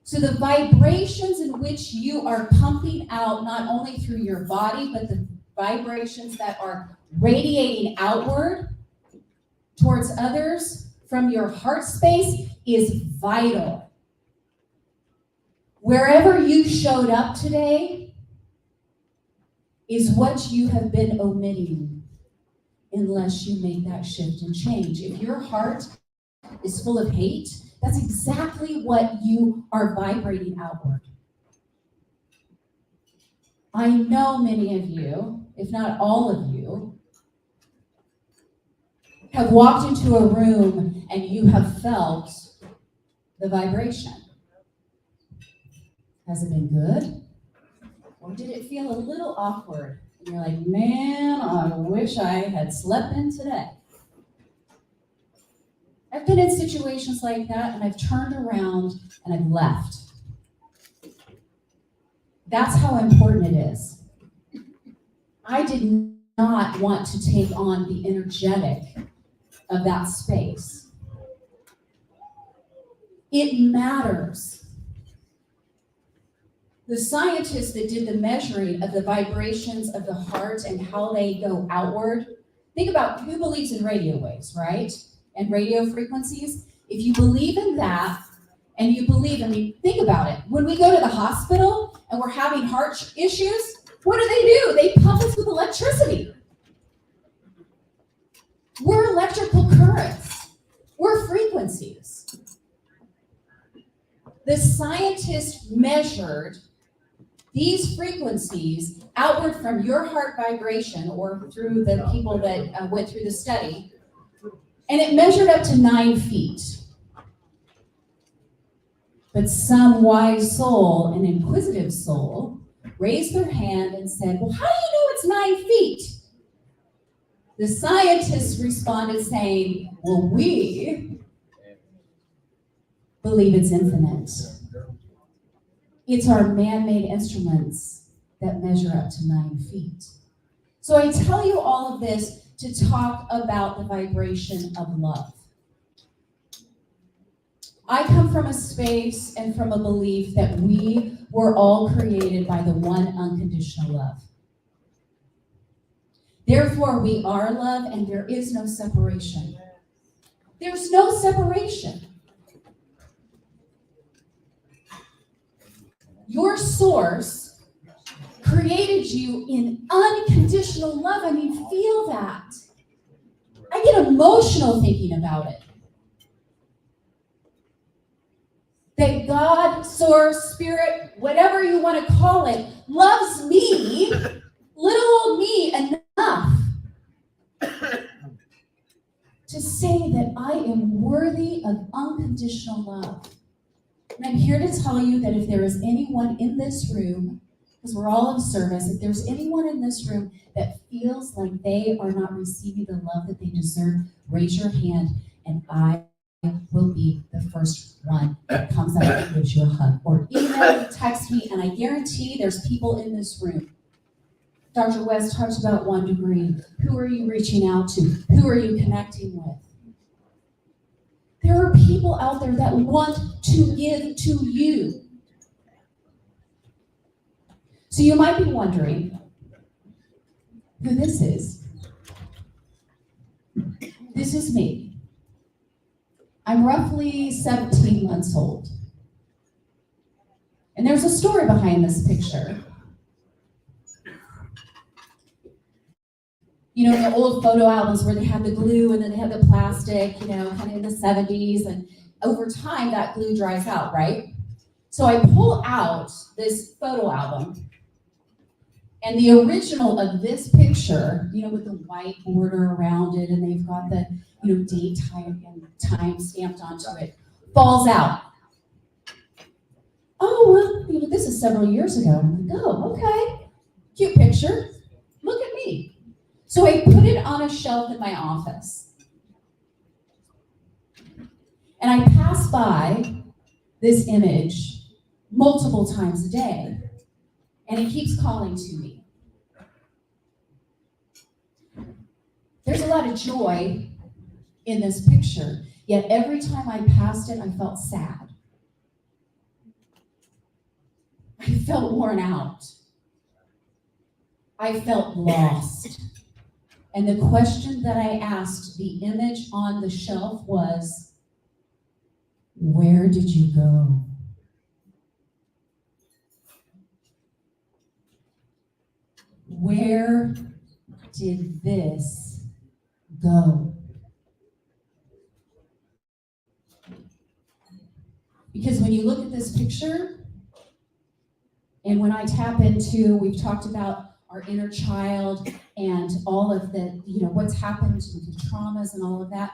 So the vibrations in which you are pumping out, not only through your body, but the vibrations that are radiating outward towards others from your heart space is vital. Wherever you showed up today is what you have been omitting unless you make that shift and change. If your heart is full of hate, that's exactly what you are vibrating outward. I know many of you, if not all of you, have walked into a room and you have felt the vibration. Has it been good? Or did it feel a little awkward? And you're like, man, I wish I had slept in today. I've been in situations like that and I've turned around and I've left. That's how important it is. I did not want to take on the energetic of that space. It matters. The scientists that did the measuring of the vibrations of the heart and how they go outward, think about who believes in radio waves, right? And radio frequencies. If you believe in that, and you believe, think about it. When we go to the hospital and we're having heart issues, what do? They pump us with electricity. We're electrical currents. We're frequencies. The scientists measured these frequencies outward from your heart vibration, or through the people that went through the study, and it measured up to 9 feet. But some wise soul, an inquisitive soul, raised their hand and said, well, how do you know it's 9 feet? The scientists responded saying, well, we believe it's infinite. It's our man-made instruments that measure up to 9 feet. So I tell you all of this to talk about the vibration of love. I come from a space and from a belief that we were all created by the one unconditional love. Therefore, we are love and there is no separation. There's no separation. Your source created you in unconditional love. I mean, feel that. I get emotional thinking about it. That God, source, spirit, whatever you want to call it, loves me, little old me, enough to say that I am worthy of unconditional love. And I'm here to tell you that if there is anyone in this room, because we're all in service, if there's anyone in this room that feels like they are not receiving the love that they deserve, raise your hand and I will be the first one that comes up and gives you a hug. Or email me, text me, and I guarantee there's people in this room. Dr. West talks about 1 degree. Who are you reaching out to? Who are you connecting with? There are people out there that want to give to you. So you might be wondering who this is. This is me. I'm roughly 17 months old. And there's a story behind this picture. You know, in the old photo albums where they had the glue and then they had the plastic, you know, kind of in the 70s, and over time that glue dries out, right? So I pull out this photo album, and the original of this picture, you know, with the white border around it, and they've got the, you know, date time stamped onto it, falls out. Oh, well, you know, this is several years ago. I'm like, oh, okay, cute picture. Look at me. So I put it on a shelf in my office. And I pass by this image multiple times a day, and it keeps calling to me. There's a lot of joy in this picture, yet every time I passed it, I felt sad. I felt worn out. I felt lost. And the question that I asked the image on the shelf was, where did you go? Where did this go? Because when you look at this picture, and when I tap into, we've talked about our inner child and all of the, you know, what's happened with the traumas and all of that.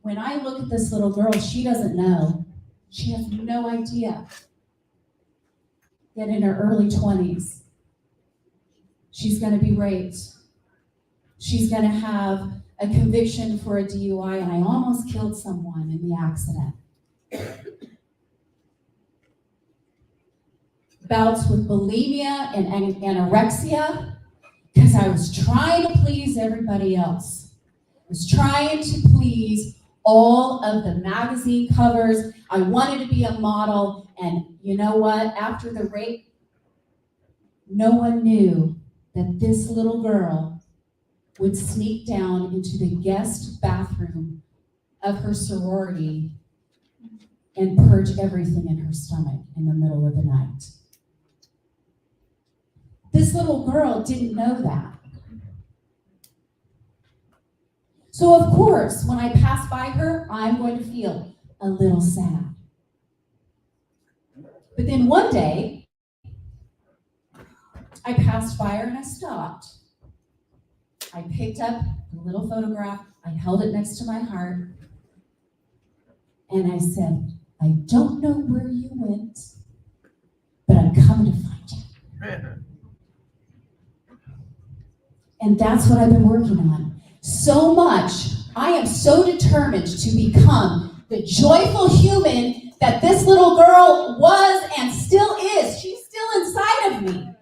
When I look at this little girl, she doesn't know. She has no idea that in her early 20s, she's going to be raped. She's going to have a conviction for a DUI, and I almost killed someone in the accident. Bouts with bulimia and anorexia, because I was trying to please everybody else. I was trying to please all of the magazine covers. I wanted to be a model, and you know what? After the rape, no one knew that this little girl would sneak down into the guest bathroom of her sorority and purge everything in her stomach in the middle of the night. This little girl didn't know that. So of course, when I pass by her, I'm going to feel a little sad. But then one day, I passed by her and I stopped. I picked up a little photograph, I held it next to my heart, and I said, I don't know where you went, but I'm coming to find you. And that's what I've been working on. So much, I am so determined to become the joyful human that this little girl was and still is. She's still inside of me.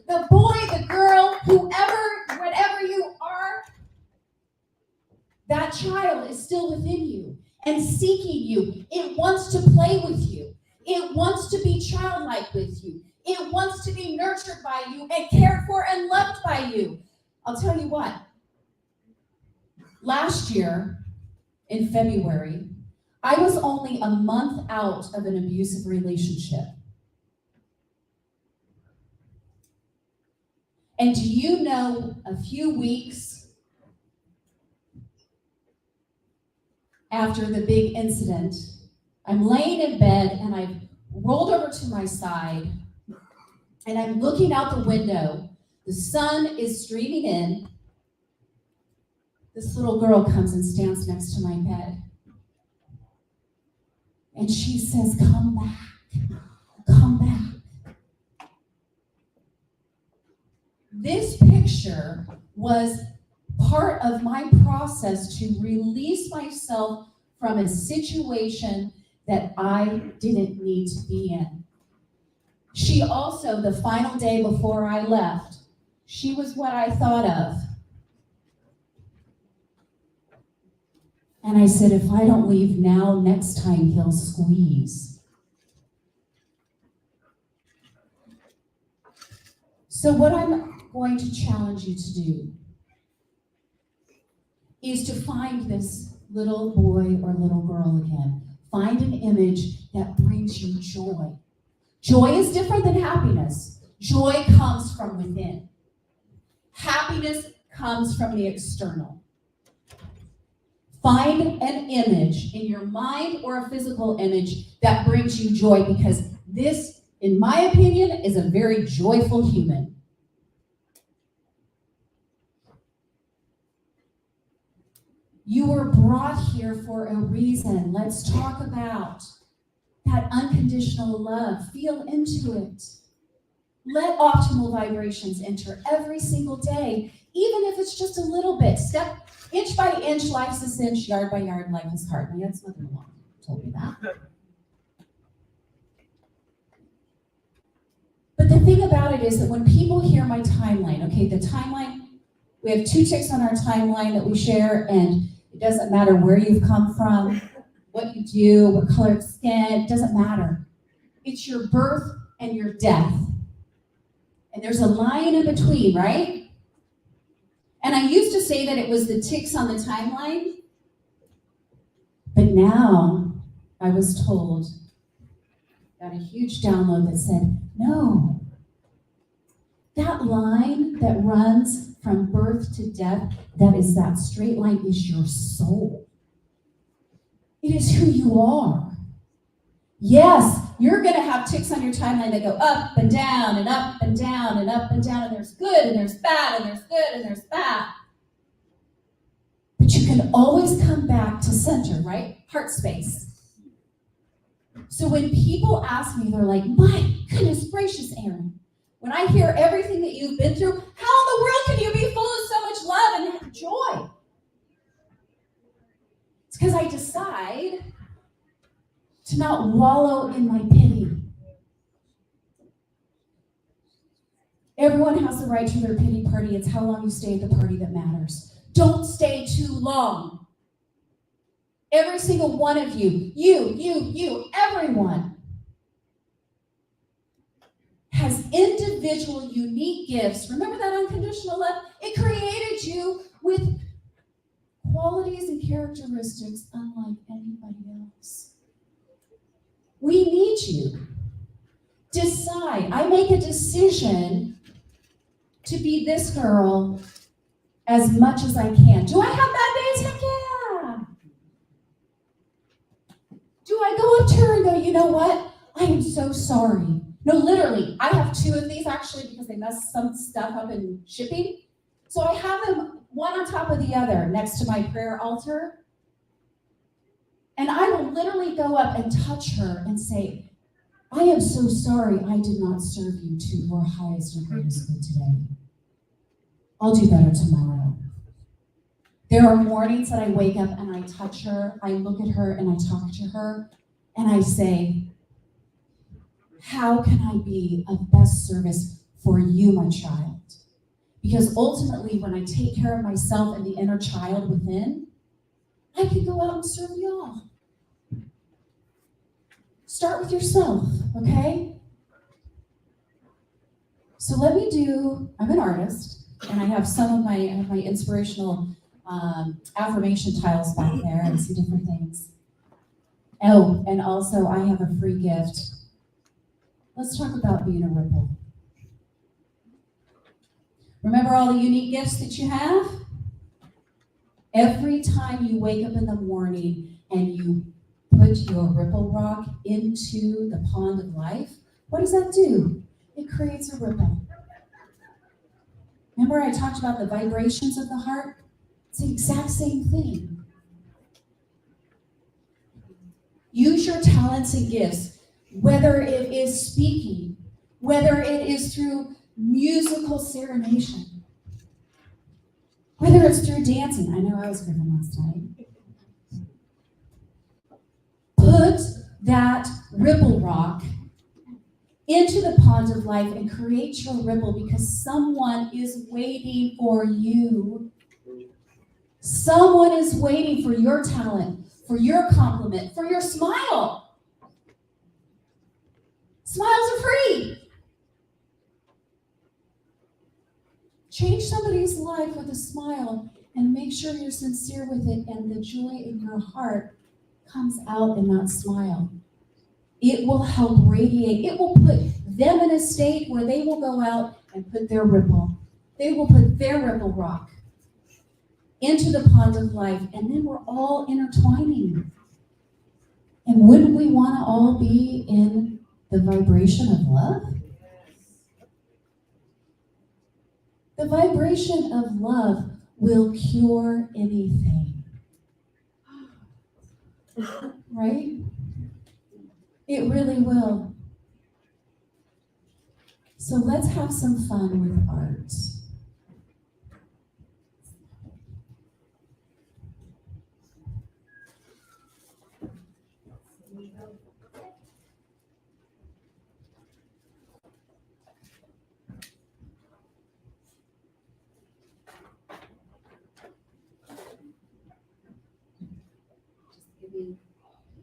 The boy, the girl, whoever, whatever you are, that child is still within you and seeking you. It wants to play with you. It wants to be childlike with you. It wants to be nurtured by you and cared for and loved by you. I'll tell you what, last year in February, I was only a month out of an abusive relationship. And do you know, a few weeks after the big incident, I'm laying in bed and I've rolled over to my side and I'm looking out the window. The sun is streaming in. This little girl comes and stands next to my bed. And she says, come back, come back. This picture was part of my process to release myself from a situation that I didn't need to be in. She also, the final day before I left, she was what I thought of. And I said, if I don't leave now, next time he'll squeeze. So what I'm going to challenge you to do is to find this little boy or little girl again. Find an image that brings you joy. Joy is different than happiness. Joy comes from within. Happiness comes from the external. Find an image in your mind or a physical image that brings you joy, because this, in my opinion, is a very joyful human. You were brought here for a reason. Let's talk about that unconditional love. Feel into it. Let optimal vibrations enter every single day, even if it's just a little bit. Step inch by inch, life's a cinch, yard by yard, life is hard. My ex-mother-in-law told me that. But the thing about it is that when people hear my timeline, okay, the timeline, we have 2 ticks on our timeline that we share, and it doesn't matter where you've come from, what you do, what color of skin, it doesn't matter. It's your birth and your death. And there's a line in between, right? And I used to say that it was the ticks on the timeline, but now I was told, got a huge download that said, no, that line that runs from birth to death, that straight line is your soul. It is who you are. Yes, you're going to have ticks on your timeline that go up and down and up and down and up and down, and there's good and there's bad and there's good and there's bad. But you can always come back to center, right? Heart space. So when people ask me, they're like, my goodness gracious, Erin, when I hear everything that you've been through, how in the world can you be full of so much love and joy? It's because I decide to not wallow in my pity. Everyone has the right to their pity party. It's how long you stay at the party that matters. Don't stay too long. Every single one of you, everyone has individual, unique gifts. Remember that unconditional love? It created you with qualities and characteristics unlike anybody else. We need you. Decide. I make a decision to be this girl as much as I can. Do I have bad days? Heck yeah. Do I go up to her and go, you know what? I am so sorry. No, literally, I have 2 of these actually because they messed some stuff up in shipping. So I have them one on top of the other next to my prayer altar. And I will literally go up and touch her and say, I am so sorry I did not serve you to your highest and greatest good today. I'll do better tomorrow. There are mornings that I wake up and I touch her, I look at her and I talk to her, and I say, how can I be of best service for you, my child? Because ultimately, when I take care of myself and the inner child within, I can go out and serve y'all. Start with yourself, okay? So I'm an artist, and I have some of my inspirational affirmation tiles back there and some different things. Oh, and also I have a free gift. Let's talk about being a ripple. Remember all the unique gifts that you have? Every time you wake up in the morning and you put your ripple rock into the pond of life, what does that do? It creates a ripple. Remember I talked about the vibrations of the heart? It's the exact same thing. Use your talents and gifts, whether it is speaking, whether it is through musical serenation, whether it's through dancing. I know I was gripping last night. Put that ripple rock into the pond of life and create your ripple, because someone is waiting for you. Someone is waiting for your talent, for your compliment, for your smile. Smiles are free. Change somebody's life with a smile, And make sure you're sincere with it and the joy in your heart comes out in that smile. It will help radiate. It will put them in a state where they will go out and put their ripple. They will put their ripple rock into the pond of life, and then we're all intertwining. And wouldn't we want to all be in the vibration of love? The vibration of love will cure anything. Right? It really will. So let's have some fun with art.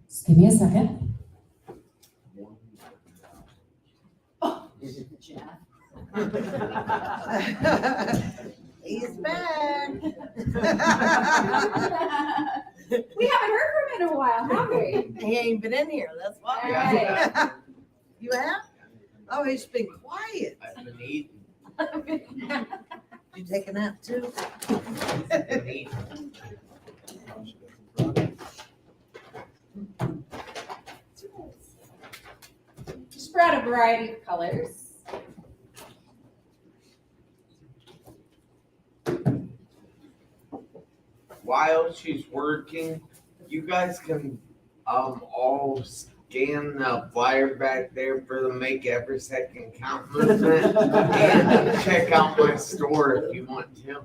Just give me a second. He's back. We haven't heard from him in a while, have we? He ain't been in here, that's why. Right. You have? Oh, he's been quiet. You take a nap too? Just brought a variety of colors. While she's working, you guys can all scan the flyer back there for the Make Every Second Count movement and check out my store if you want to.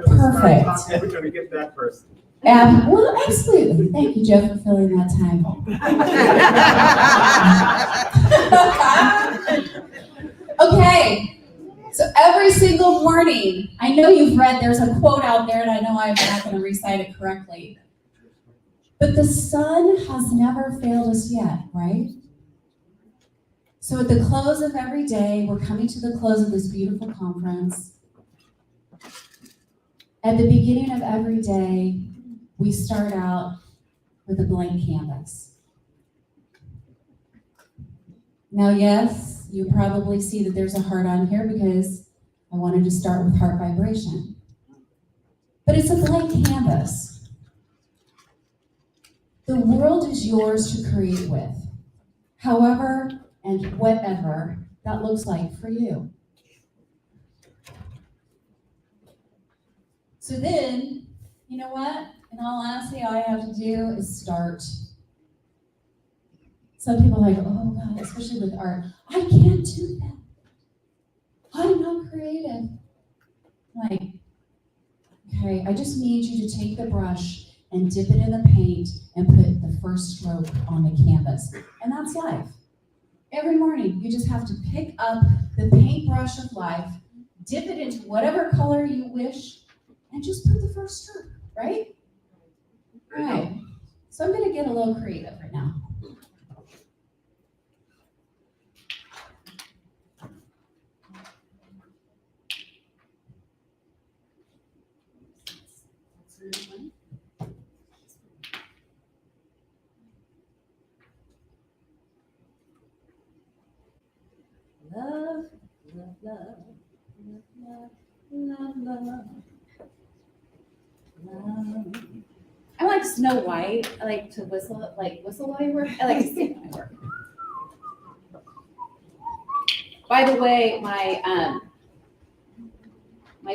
Perfect. We're gonna get that person. Well, absolutely. Thank you, Joe, for filling that time. Okay. So every single morning, I know you've read, there's a quote out there, and I know I'm not going to recite it correctly. But the sun has never failed us yet, right? So at the close of every day, we're coming to the close of this beautiful conference. At the beginning of every day, we start out with a blank canvas. Now, yes, you probably see that there's a heart on here because I wanted to start with heart vibration. But it's a blank canvas. The world is yours to create with, however and whatever that looks like for you. So then, you know what? In all honesty, all I have to do is start. Some people are like, oh God, especially with art, I can't do that. I'm not creative. Like, okay, I just need you to take the brush and dip it in the paint and put the first stroke on the canvas. And that's life. Every morning, you just have to pick up the paintbrush of life, dip it into whatever color you wish, and just put the first stroke, right? All right. So I'm gonna get a little creative right now. Love, love, love, love, love, love, love. I like Snow White. I like to whistle while I work. I like to sing when I work. By the way, my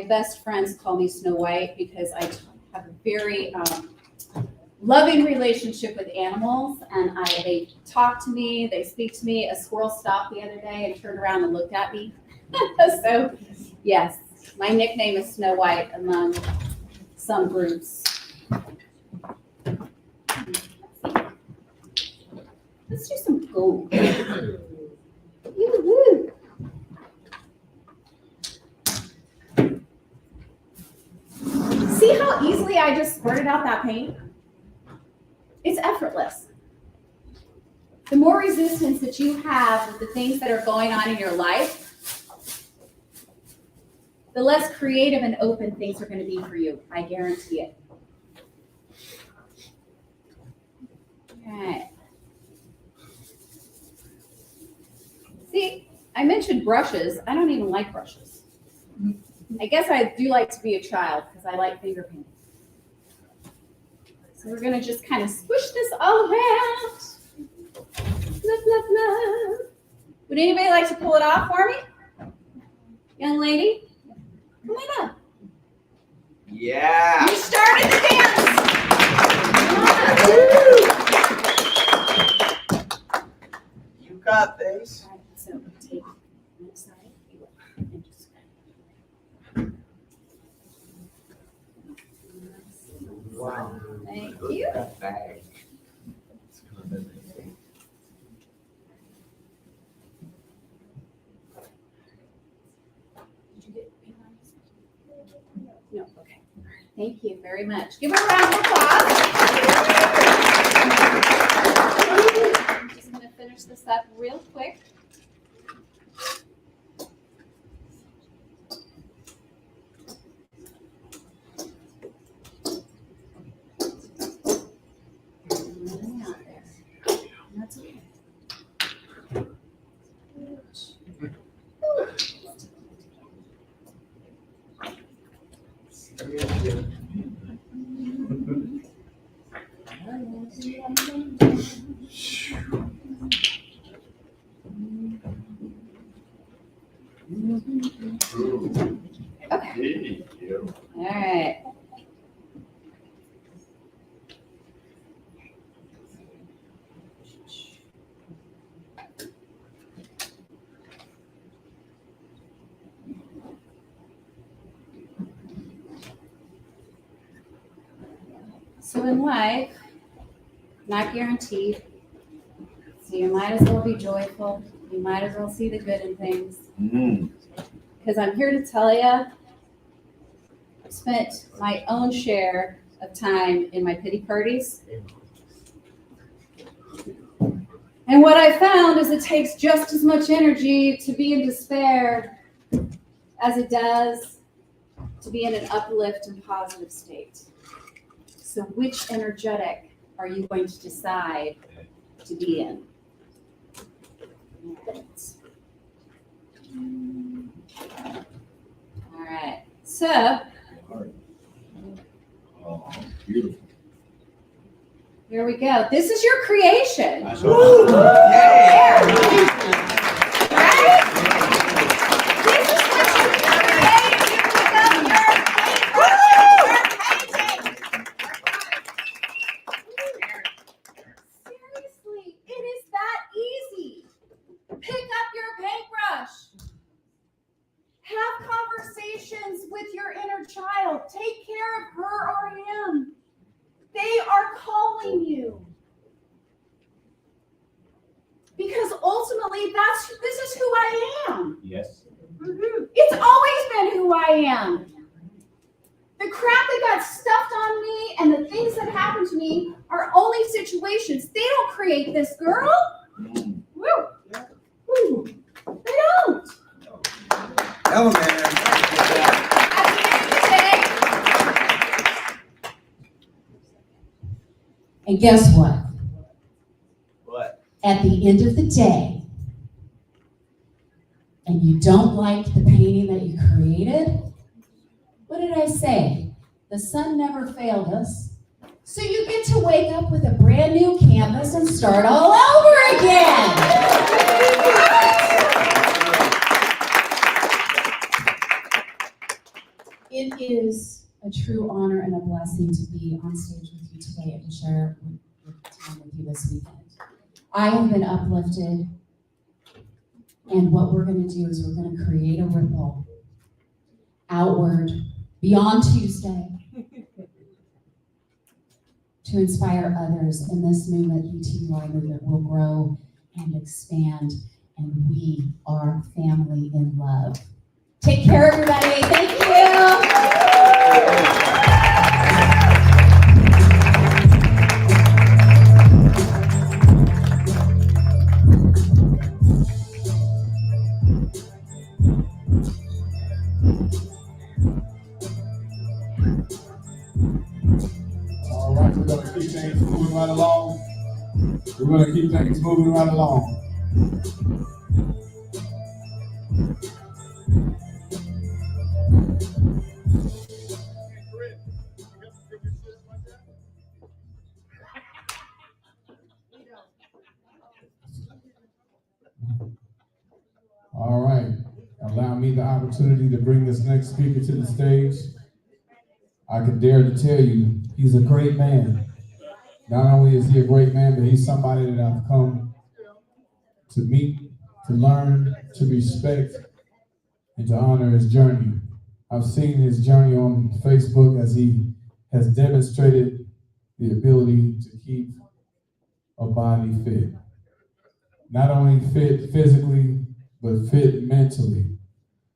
best friends call me Snow White because I have a very loving relationship with animals, and they talk to me, they speak to me. A squirrel stopped the other day and turned around and looked at me. So, yes, my nickname is Snow White among some groups. Let's do some gold. Woo-hoo. See how easily I just squirted out that paint? It's effortless. The more resistance that you have with the things that are going on in your life, the less creative and open things are going to be for you. I guarantee it. Okay. See, I mentioned brushes. I don't even like brushes. I guess I do like to be a child because I like finger painting. So we're going to just kind of squish this all around. Blah, blah, blah. Would anybody like to pull it off for me? Young lady? Come on up. Yeah. You started the dance. You got this. All right, so take one side and just Wow. thank Look you. at that bag. Did you get paint on? No, okay. All right, thank you very much. Give her a round of applause. I'm just going to finish this up real quick. That's okay. Okay. All right. So in life, not guaranteed. So you might as well be joyful. You might as well see the good in things. Because I'm here to tell you, I've spent my own share of time in my pity parties. And what I found is it takes just as much energy to be in despair as it does to be in an uplift and positive state. So which energetic are you going to decide to be in? All right, so here we go. This is your creation. Right? This is what you create. You pick up your paintbrush and start painting. Seriously, it is that easy. Pick up your paintbrush. Have conversations with your inner child. Take care of her or him. They are calling you. Because ultimately, this is who I am. Yes. It's always been who I am. The crap that got stuffed on me and the things that happened to me are only situations. They don't create this girl. Woo. Woo. They don't. Elevator. And guess what? What? At the end of the day, and you don't like the painting that you created, what did I say? The sun never failed us. So you get to wake up with a brand new canvas and start all over again. It is a true honor and a blessing to be on stage with you today and to share time with you this weekend. I have been uplifted, and what we're going to do is we're going to create a ripple outward beyond Tuesday to inspire others. And this movement, UTY movement, will grow and expand, and we are family in love. Take care, everybody. Thank you. things moving right along. All right, allow me the opportunity to bring this next speaker to the stage. I can dare to tell you, he's a great man. Not only is he a great man, but he's somebody that I've come to meet, to learn, to respect, and to honor his journey. I've seen his journey on Facebook as he has demonstrated the ability to keep a body fit. Not only fit physically, but fit mentally.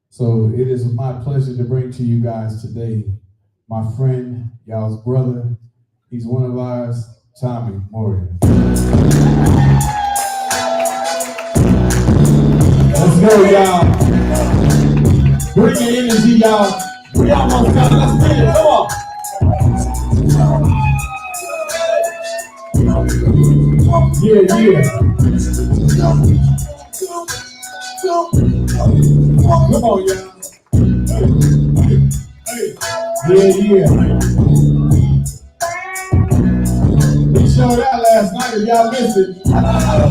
So it is my pleasure to bring to you guys today my friend, y'all's brother. He's one of ours, Tommy Morgan. Let's go, y'all. Bring your energy, y'all. We almost got it. Let's get it. Come on. Yeah. Come on, y'all. Yeah. We showed out last night, if y'all missed it. Now,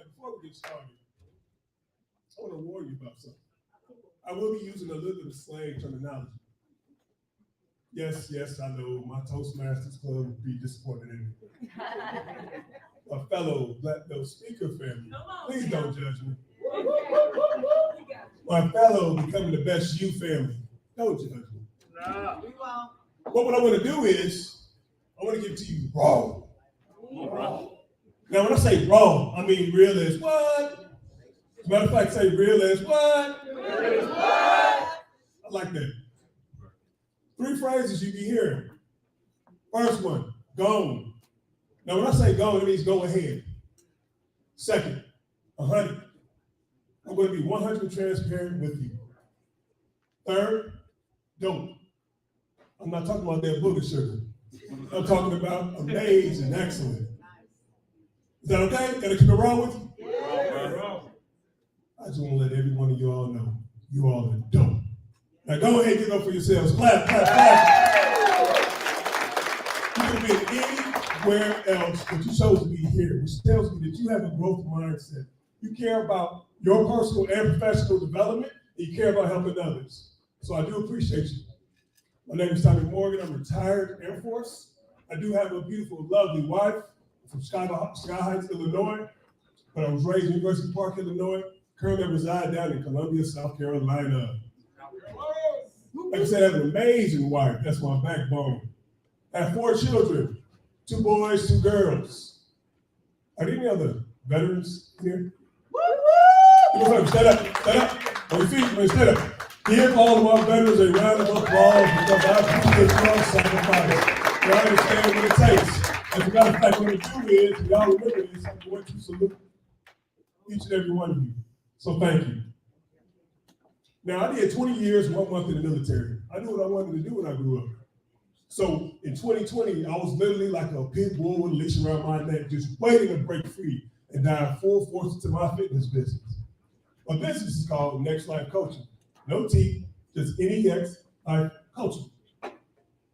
before we get started, I want to warn you about something. I will be using a little bit of slang terminology. Yes, I know my Toastmasters Club would be disappointed in me. A fellow Black Belt speaker family, please don't judge me. My fellow Becoming the Best You family, don't judge me. No. We won't. But what I want to do is, I want to give it to you raw. Now, when I say raw, I mean real as what? As a matter of fact, say real as what? I like that. 3 phrases you be hearing. First one, gone. Now, when I say gone, it means go ahead. Second, 100. I'm going to be 100% transparent with you. Third, don't. I'm not talking about that booger sugar. I'm talking about amazed and excellent. Is that okay? Gotta keep it raw with you? Yeah. I just want to let every one of you all know, you all are dope. Now go ahead and get up for yourselves. Clap. You could have been anywhere else, but you chose to be here, which tells me that you have a growth mindset. You care about your personal and professional development, and you care about helping others. So I do appreciate you. My name is Tommy Morgan. I'm retired Air Force. I do have a beautiful, lovely wife from Sky Heights, Illinois, but I was raised in University Park, Illinois. Currently I reside down in Columbia, South Carolina. Like I said, I have an amazing wife. That's my backbone. I have 4 children, 2 boys, 2 girls. Are there any other veterans here? Stand up. On your feet, man, stand up. Give all of our veterans a round of applause because I appreciate your sacrifice. You understand what it takes. As a matter of fact, what it do is, y'all remember this, I'm going to salute each and every one of you. So thank you. Now, I did 20 years, 1 month in the military. I knew what I wanted to do when I grew up. So in 2020, I was literally like a pit bull with a leash around my neck, just waiting to break free and dive full force into my fitness business. My business is called Next Life Coaching. No T, just NEX Life Coaching.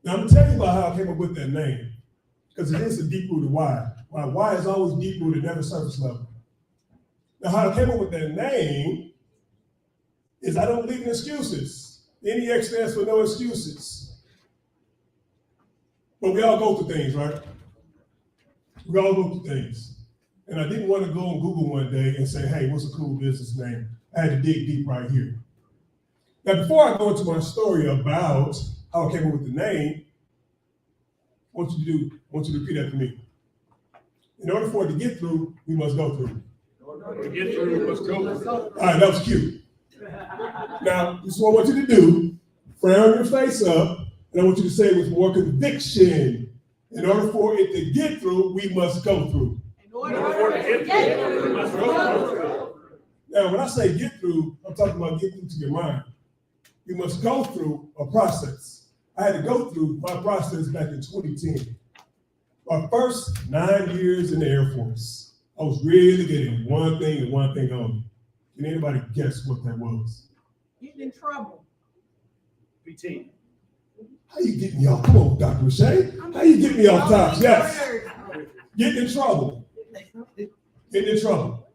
Now I'm gonna tell you about how I came up with that name, because it is a deep-rooted why. My why is always deep-rooted, never surface level. Now how I came up with that name is I don't believe in excuses. NEX stands for no excuses. But we all go through things, right? We all go through things. And I didn't want to go on Google one day and say, hey, what's a cool business name? I had to dig deep right here. Now, before I go into my story about how I came up with the name, I want you to repeat after me. In order for it to get through, we must go through. In order to get through, we must go through. All right, that was cute. Now, this is what I want you to do. Frown your face up, and I want you to say it with more conviction. In order for it to get through, we must go through. In order for it to get through, we must go through. Now, when I say get through, I'm talking about get through to your mind. You must go through a process. I had to go through my process back in 2010. My first 9 years in the Air Force, I was really getting one thing and one thing only. Can anybody guess what that was? Getting in trouble. PT. How you get me off? Come on, Dr. Rashay. How you get me off top? Yes. Getting in trouble. Getting in trouble.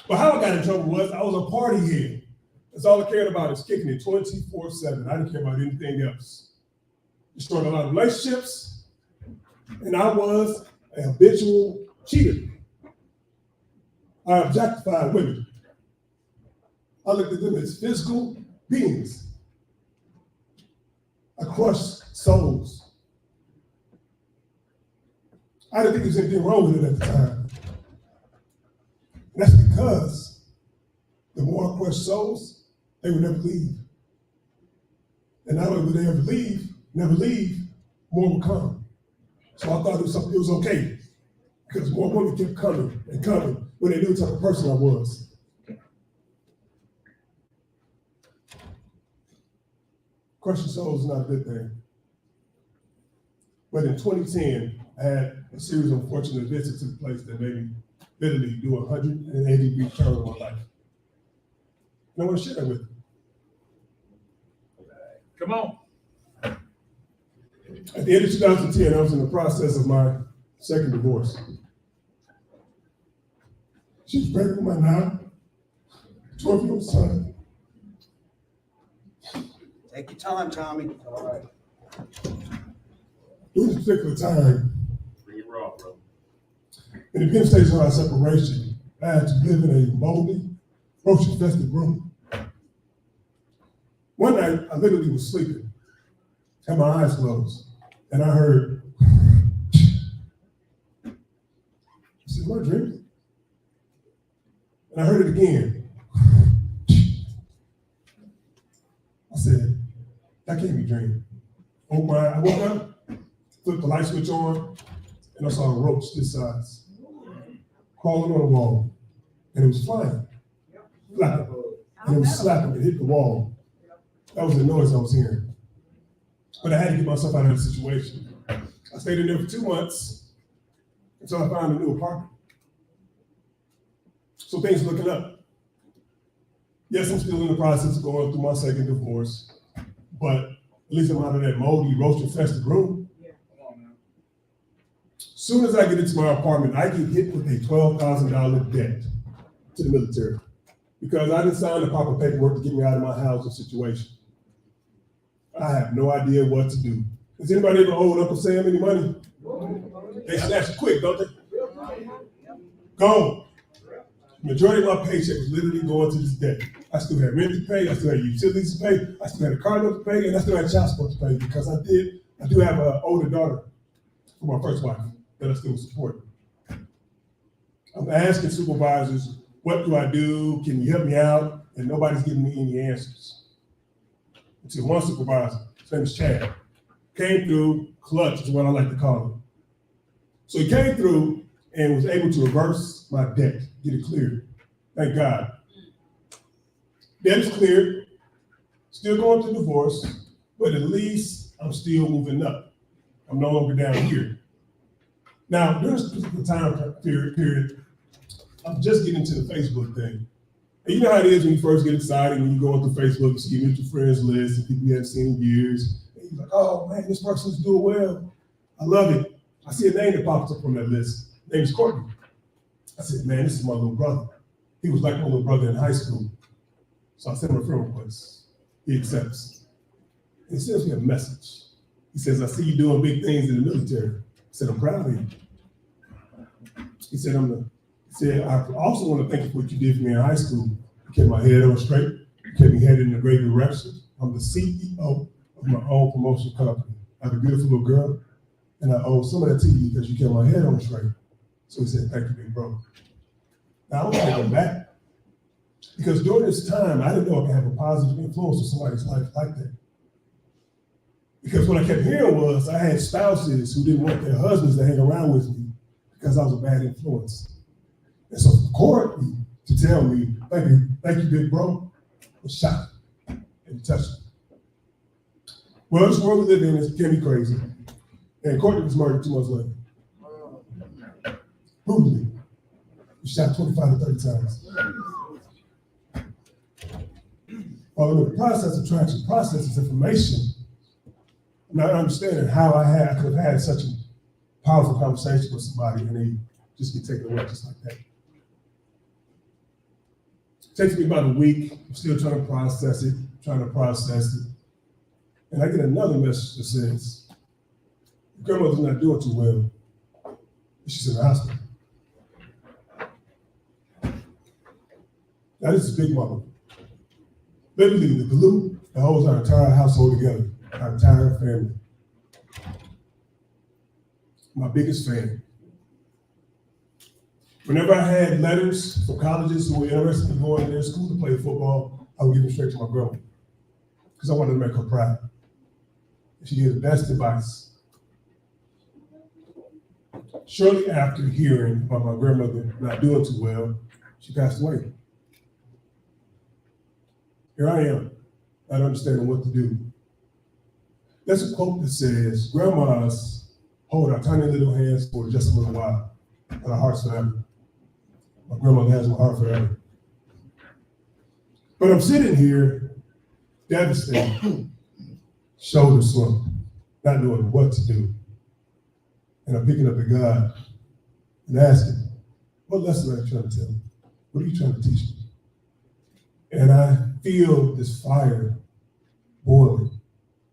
But how I got in trouble was I was a party head. That's all I cared about is kicking it 24/7. I didn't care about anything else. Destroyed a lot of relationships, and I was a habitual cheater. I objectified women. I looked at them as physical beings. I crushed souls. I didn't think there was anything wrong with it at the time. And that's because the more I crushed souls, they would never leave. And not only would they never leave, more would come. So I thought it was okay, because more women kept coming and coming when they knew the type of person I was. Crushing souls is not a good thing. But in 2010, I had a series of unfortunate events that took place that made me literally do a 180-degree turn in my life. And I want to share that with you. Come on. At the end of 2010, I was in the process of my second divorce. She was pregnant with my now 12-year-old son. Take your time, Tommy. All right. During this particular time, Bring it raw, bro. in the beginning stages of our separation, I had to live in a moldy, roach-infested room. One night, I literally was sleeping, had my eyes closed, and I heard, I said, am I dreaming? And I heard it again. I said, that can't be dreaming. I woke up, flipped the light switch on, and I saw a roach this size, crawling on the wall, and it was flying, flapping, and it was slapping, it hit the wall. That was the noise I was hearing. But I had to get myself out of the situation. I stayed in there for 2 months until I found a new apartment. So things are looking up. Yes, I'm still in the process of going through my second divorce, but at least I'm out of that moldy, roach-infested room. As soon as I get into my apartment, I get hit with a $12,000 debt to the military because I didn't sign the proper paperwork to get me out of my housing situation. I have no idea what to do. Has anybody ever owed Uncle Sam any money? They snatch it quick, don't they? Gone. Majority of my paycheck was literally going to this debt. I still had rent to pay, I still had utilities to pay, I still had a car note to pay, and I still had child support to pay because I do have an older daughter from my first wife that I still support. I'm asking supervisors, what do I do? Can you help me out? And nobody's giving me any answers. Until one supervisor, his name is Chad, came through, clutch is what I like to call him. So he came through and was able to reverse my debt, get it cleared. Thank God. Debt is cleared, still going through divorce, but at least I'm still moving up. I'm no longer down here. Now, during this particular time period, I'm just getting into the Facebook thing. And you know how it is when you first get excited, when you go into Facebook, you see your mutual friends list and people you haven't seen in years. And you're like, oh man, this person's doing well. I love it. I see a name that pops up on that list. His name is Courtney. I said, man, this is my little brother. He was like my little brother in high school. So I sent him a friend request. He accepts. And he sends me a message. He says, I see you doing big things in the military. I said, I'm proud of you. He said, I also want to thank you for what you did for me in high school. You kept my head on straight. You kept me headed in a great direction. I'm the CEO of my own promotion company. I have a beautiful little girl, and I owe some of that to you because you kept my head on straight. So he said, thank you, big bro. Now I want to go back because during this time, I didn't know I could have a positive influence on somebody's life like that. Because what I kept hearing was I had spouses who didn't want their husbands to hang around with me because I was a bad influence. And so for Courtney to tell me, thank you, big bro, was shocking and touching. Well, this world we live in can be crazy. And Courtney was murdered 2 months later. Brutally. He shot 25 to 30 times. Well, in the process of trying to process this information, not understanding how I could have had such a powerful conversation with somebody and they just get taken away just like that. It takes me about a week. I'm still trying to process it. And I get another message that says, your grandmother's not doing too well. She's in the hospital. Now, this is Big Mama. Literally, the glue that holds our entire household together, our entire family. My biggest fan. Whenever I had letters from colleges who were interested in going to their school to play football, I would give them straight to my grandma because I wanted to make her proud. She gave the best advice. Shortly after hearing about my grandmother not doing too well, she passed away. Here I am, not understanding what to do. There's a quote that says, grandmas hold our tiny little hands for just a little while, but our hearts forever. My grandmother has my heart forever. But I'm sitting here, devastated, shoulder slumped, not knowing what to do. And I'm picking up at God and asking, what lesson are you trying to tell me? What are you trying to teach me? And I feel this fire boiling,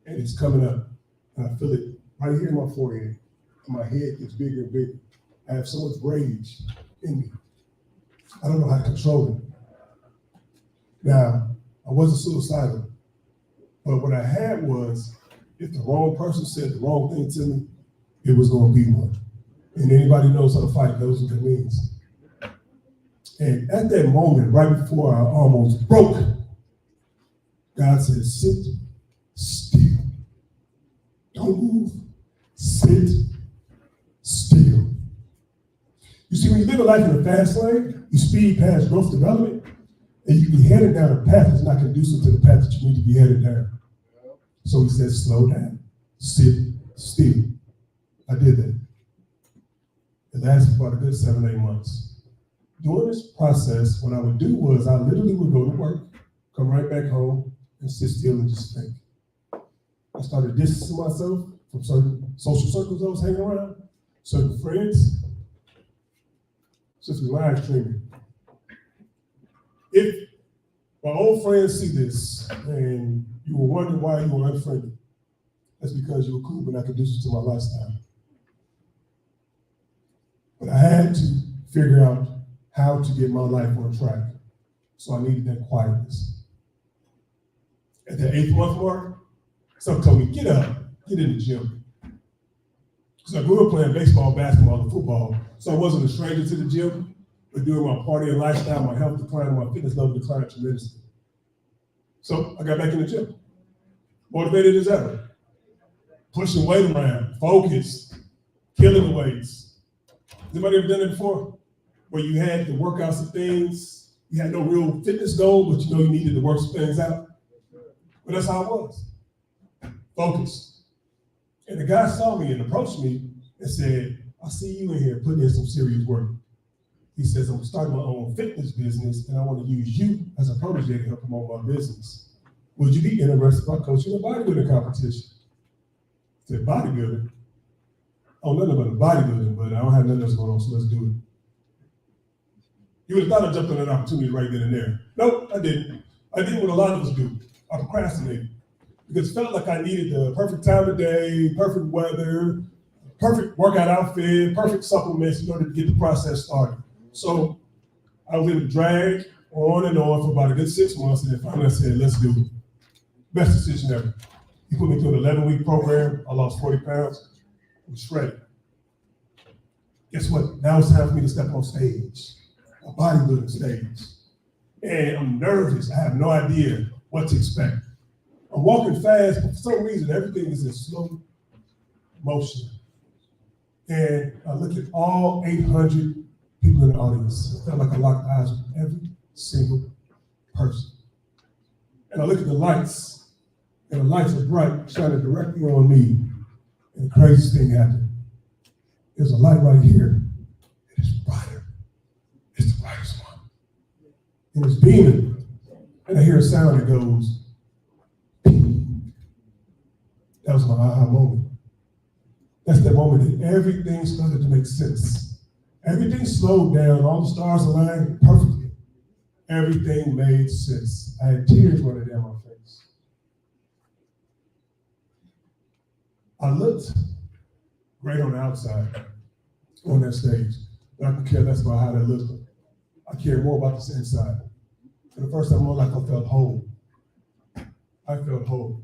and it's coming up. And I feel it right here in my forehead. And my head gets bigger and bigger. I have so much rage in me. I don't know how to control it. Now, I wasn't suicidal, but what I had was, if the wrong person said the wrong thing to me, it was going to be one. And anybody knows how to fight knows what that means. And at that moment, right before I almost broke, God said, sit still. Don't move. Sit still. You see, when you live a life in a fast lane, you speed past growth development, and you can be headed down a path that's not conducive to the path that you need to be headed down. So he says, slow down, sit still. I did that. It lasted for about a good 7 or 8 months. During this process, what I would do was I literally would go to work, come right back home, and sit still and just think. I started distancing myself from certain social circles I was hanging around, certain friends, since we live streaming. If my old friends see this and you were wondering why you were unfriended, that's because you were cool but not conducive to my lifestyle. But I had to figure out how to get my life on track. So I needed that quietness. At the 8th month mark, someone told me, get up, get in the gym. Because I grew up playing baseball, basketball, and football, so I wasn't a stranger to the gym, but during my partying lifestyle, my health declined, my fitness level declined tremendously. So I got back in the gym, motivated as ever, pushing weight around, focused, killing the weights. Anybody ever done it before? Where you had the workouts and things, you had no real fitness goal, but you know you needed to work some things out. But that's how it was. Focused. And the guy saw me and approached me and said, I see you in here putting in some serious work. He says, I'm starting my own fitness business and I want to use you as a protege to help promote my business. Would you be interested about coaching a bodybuilding competition? I said, bodybuilding? Oh, nothing about the bodybuilding, but I don't have nothing else going on, so let's do it. You would have thought I jumped on that opportunity right then and there. Nope, I didn't. I did what a lot of us do. I procrastinated because it felt like I needed the perfect time of day, perfect weather, perfect workout outfit, perfect supplements in order to get the process started. So I was in a drag on and on for about a good 6 months, and then finally I said, let's do it. Best decision ever. He put me through an 11-week program. I lost 40 pounds. I was shredded. Guess what? Now it's time for me to step on stage. A bodybuilding stage. And I'm nervous. I have no idea what to expect. I'm walking fast, but for some reason, everything is in slow motion. And I look at all 800 people in the audience. It felt like I locked eyes with every single person. And I look at the lights, and the lights are bright, shining directly on me. And the craziest thing happened. There's a light right here. It is brighter. It's the brightest one. And it's beaming. And I hear a sound that goes, ping. That was my aha moment. That's the moment that everything started to make sense. Everything slowed down. All the stars aligned perfectly. Everything made sense. I had tears running down my face. I looked great on the outside on that stage, but I could care less about how that looked. I cared more about this inside. For the first time in my life, I felt whole. I felt whole.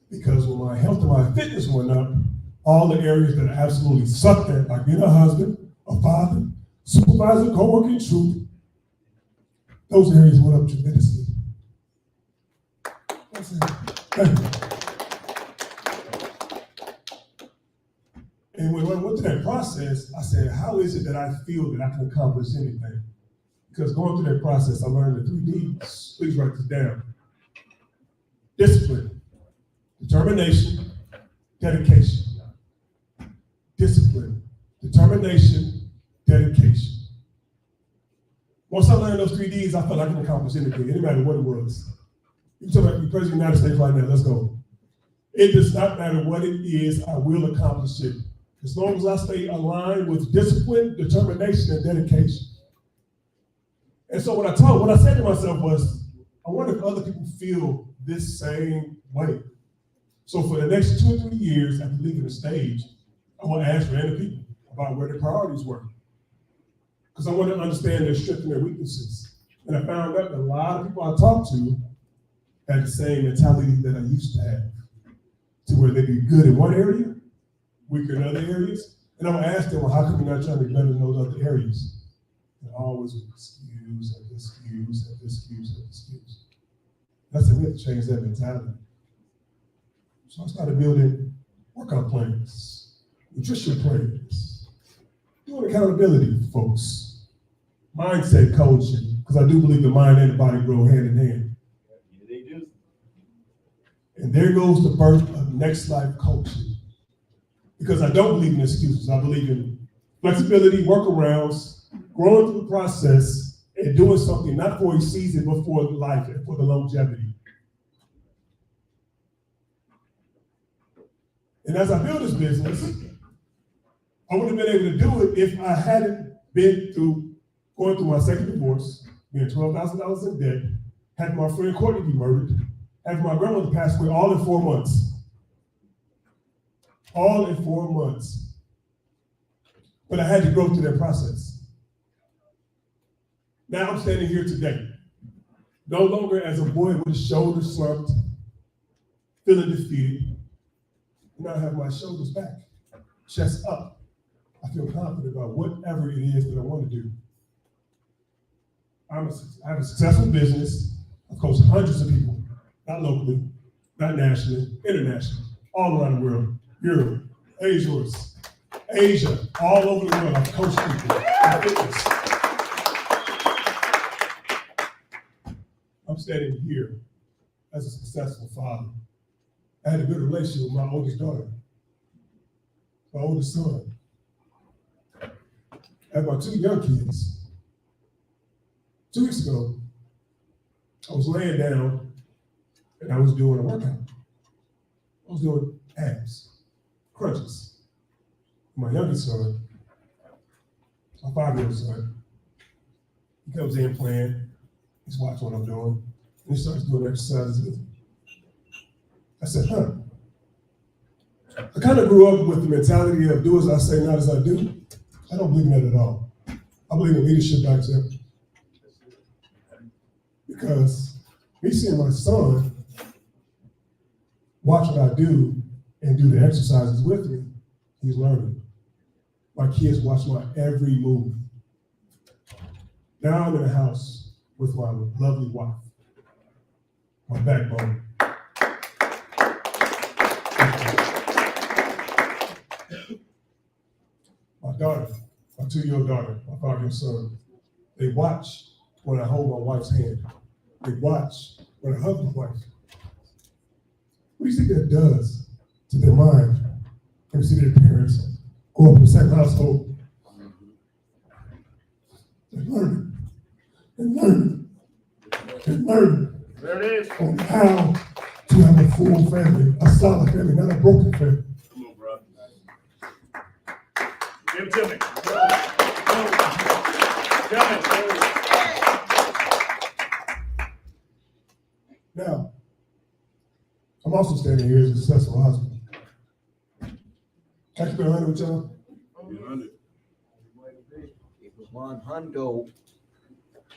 Because when my health and my fitness went up, all the areas that I absolutely sucked at, like being a husband, a father, supervisor, co-worker in truth, those areas went up tremendously. That's it. Thank you. And when I went through that process, I said, how is it that I feel that I can accomplish anything? Because going through that process, I learned the 3 Ds. Please write this down. Discipline, determination, dedication. Discipline, determination, dedication. Once I learned those 3 Ds, I felt I could accomplish anything, no matter what it was. You can tell me, you're President of the United States right now, let's go. It does not matter what it is, I will accomplish it. As long as I stay aligned with discipline, determination, and dedication. And so what I said to myself was, I wonder if other people feel this same way. So for the next 2 or 3 years after leaving the stage, I want to ask random people about where their priorities were. Because I want to understand their strengths and their weaknesses. And I found out that a lot of people I talked to had the same mentality that I used to have. To where they'd be good in one area, weaker in other areas. And I would ask them, well, how come you're not trying to be better in those other areas? And always with excuse and excuse and excuse and excuse. And I said, we have to change that mentality. So I started building workout plans, nutrition plans, doing accountability, folks, mindset coaching, because I do believe the mind and the body grow hand in hand. Yeah, they do. And there goes the birth of Next Life Coaching. Because I don't believe in excuses. I believe in flexibility, workarounds, growing through the process, and doing something not for a season, but for life and for the longevity. And as I build this business, I wouldn't have been able to do it if I hadn't been going through my second divorce, being $12,000 in debt, having my friend Courtney be murdered, having my grandmother pass away all in 4 months. All in 4 months. But I had to go through that process. Now I'm standing here today, no longer as a boy with his shoulders slumped, feeling defeated. Now I have my shoulders back, chest up. I feel confident about whatever it is that I want to do. I have a successful business. I've coached hundreds of people, not locally, not nationally, internationally, all around the world. Europe, Asia, all over the world. I've coached people in fitness. I'm standing here as a successful father. I had a good relationship with my oldest daughter, my oldest son. I have my 2 young kids. 2 weeks ago, I was laying down and I was doing a workout. I was doing abs. Crunches. My youngest son, my 5-year-old son, he comes in playing, he's watching what I'm doing, and he starts doing exercises with me. I said, I kind of grew up with the mentality of do as I say, not as I do. I don't believe in that at all. I believe in leadership by example. Because me seeing my son watch what I do and do the exercises with me, he's learning. My kids watch my every move. Now I'm in the house with my lovely wife, my backbone. My daughter, my 2-year-old daughter, my 5-year-old son, they watch when I hold my wife's hand. They watch when I hug my wife. What do you think that does to their mind and see their parents grow up in the same household. They're learning, and learning, and learning There it is. on how to have a full family, a solid family, not a broken family. Come on, bro. Give it to me. Now, I'm also standing here as a successful husband. Can I keep it 100 with y'all? It was 100.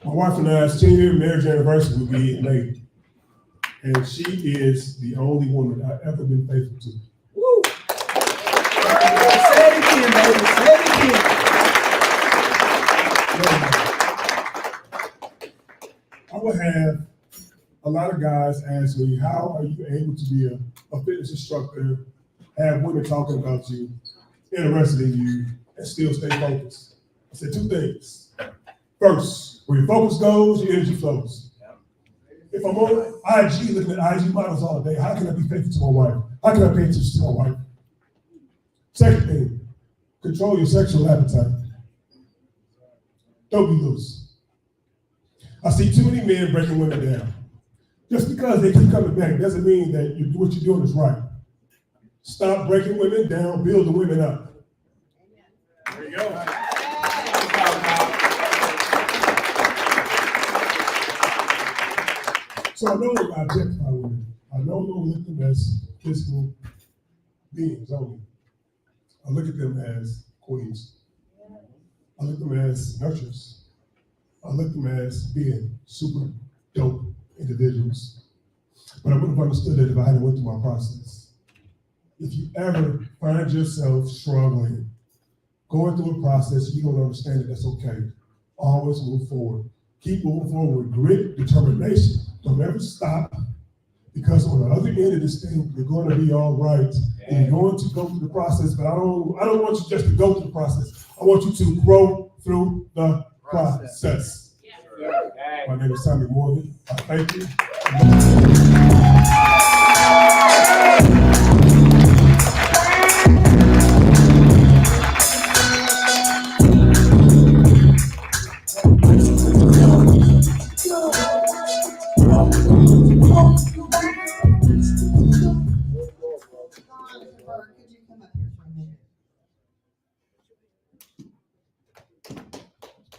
My wife and I's 10-year marriage anniversary will be in May. And she is the only woman I've ever been faithful to. Woo! Say it again, baby. Say it again. I would have a lot of guys ask me, how are you able to be a fitness instructor, have women talking about you, interested in you, and still stay focused? I said two things. First, where your focus goes, your energy flows. If I'm on IG looking at IG models all day, how can I be faithful to my wife? How can I pay attention to my wife? Second thing, control your sexual appetite. Don't be loose. I see too many men breaking women down. Just because they keep coming back doesn't mean that what you're doing is right. Stop breaking women down, build the women up. There you go. So I know I objectify women. I no longer look at them as physical beings only. I look at them as queens. I look at them as nurturers. I look at them as being super dope individuals. But I would have understood that if I hadn't went through my process. If you ever find yourself struggling, going through a process, you don't understand it, that's okay. Always move forward. Keep moving forward with grit, determination. Don't ever stop, because on the other end of this thing, you're going to be all right. And you're going to go through the process, but I don't want you just to go through the process. I want you to grow through the process. My name is Tommy Morgan. I thank you.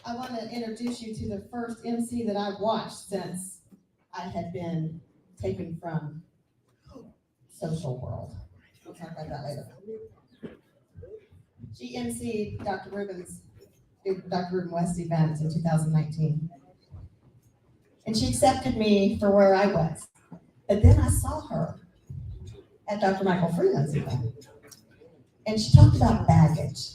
I want to introduce you to the first MC that I've watched since I had been taken from social world. We'll talk about that later. She MC'd Dr. Ruben West event in 2019. And she accepted me for where I was. But then I saw her at Dr. Michael Freeland's event. And she talked about baggage.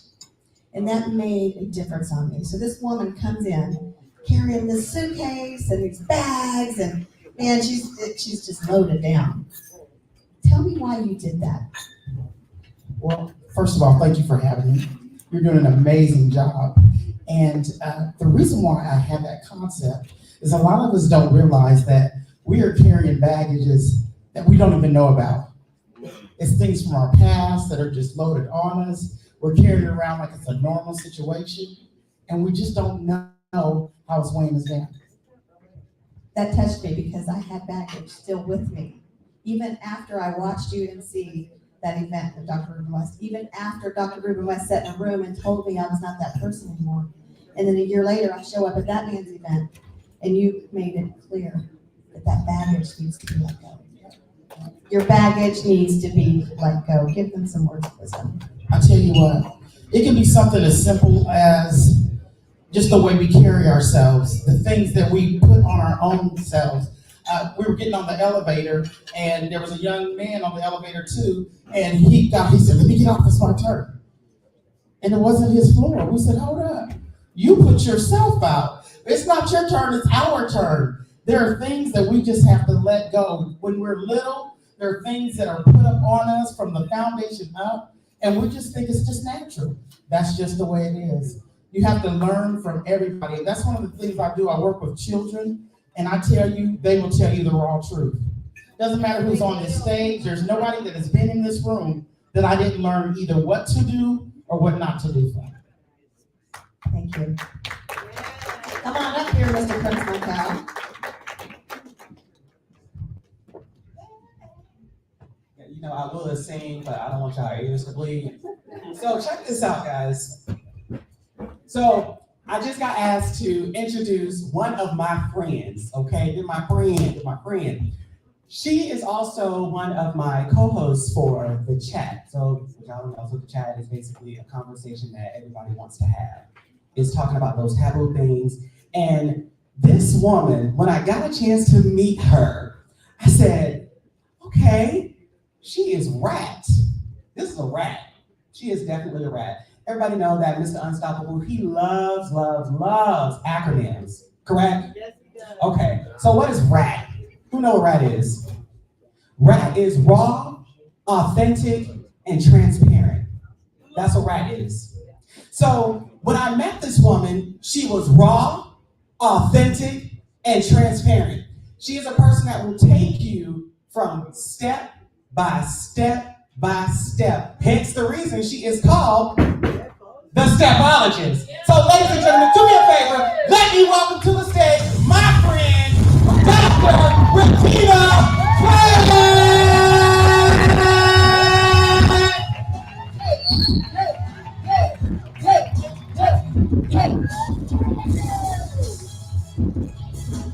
And that made a difference on me. So this woman comes in carrying this suitcase and these bags, and man, she's just loaded down. Tell me why you did that. Well, first of all, thank you for having me. You're doing an amazing job. And the reason why I have that concept is a lot of us don't realize that we are carrying baggages that we don't even know about. It's things from our past that are just loaded on us. We're carrying it around like it's a normal situation, and we just don't know how it's weighing us down. That touched me because I had baggage still with me. Even after I watched you MC that event with Dr. Ruben West, even after Dr. Ruben West sat in a room and told me I was not that person anymore. And then a year later, I show up at that man's event, and you made it clear that that baggage needs to be let go. Your baggage needs to be let go. Give them some words of wisdom. I tell you what, it can be something as simple as just the way we carry ourselves, the things that we put on our own selves. We were getting on the elevator, and there was a young man on the elevator too, and he said, "Let me get off, it's my turn." And it wasn't his floor. We said, "Hold up, you put yourself out. It's not your turn, it's our turn." There are things that we just have to let go. When we're little, there are things that are put up on us from the foundation up, and we just think it's just natural. That's just the way it is. You have to learn from everybody. And that's one of the things I do. I work with children, and I tell you, they will tell you the raw truth. Doesn't matter who's on this stage. There's nobody that has been in this room that I didn't learn either what to do or what not to do from. Thank you. Come on up here, Mr. Prince Michael. You know, I will sing, but I don't want y'all ears to bleed. So check this out, guys. So I just got asked to introduce one of my friends, okay? They're my friend. She is also one of my co-hosts for the chat. So y'all know, so the chat is basically a conversation that everybody wants to have. It's talking about those taboo things. And this woman, when I got a chance to meet her, I said, okay, she is rat. This is a rat. She is definitely a rat. Everybody know that Mr. Unstoppable, he loves acronyms, correct? Yes, he does. Okay, so what is RAT? Who know what RAT is? RAT is raw, authentic, and transparent. That's what RAT is. So when I met this woman, she was raw, authentic, and transparent. She is a person that will take you from step by step by step. Hence the reason she is called the Stepologist. So ladies and gentlemen, do me a favor, let me welcome to the stage my friend, Dr. Regina Pratt.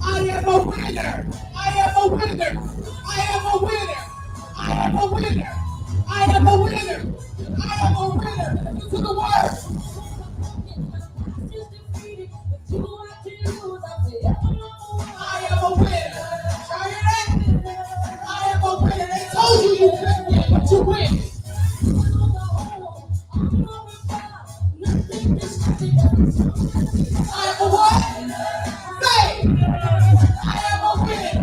I am a winner. I am a winner. I am a winner. I am a winner. I am a winner. I am a winner. To the word. I am a winner. Y'all hear that? I am a winner. They told you you couldn't win, but you win. I am a what? Say, I am a winner.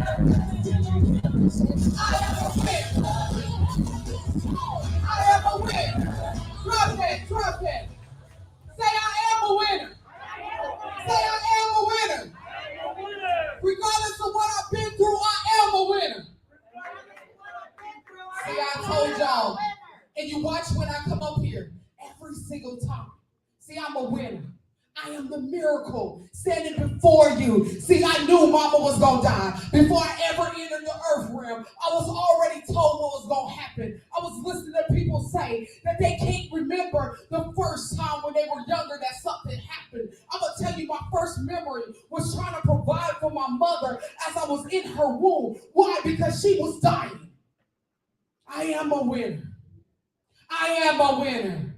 I am a winner. I am a winner. Drop that. Say I am a winner. Say I am a winner. Regardless of what I've been through, I am a winner. See, I told y'all. And you watch when I come up here every single time. See, I'm a winner. I am the miracle standing before you. See, I knew mama was gonna die. Before I ever entered the earth realm, I was already told what was gonna happen. I was listening to people say that they can't remember the first time when they were younger that something happened. I'm gonna tell you, my first memory was trying to provide for my mother as I was in her womb. Why? Because she was dying. I am a winner. I am a winner.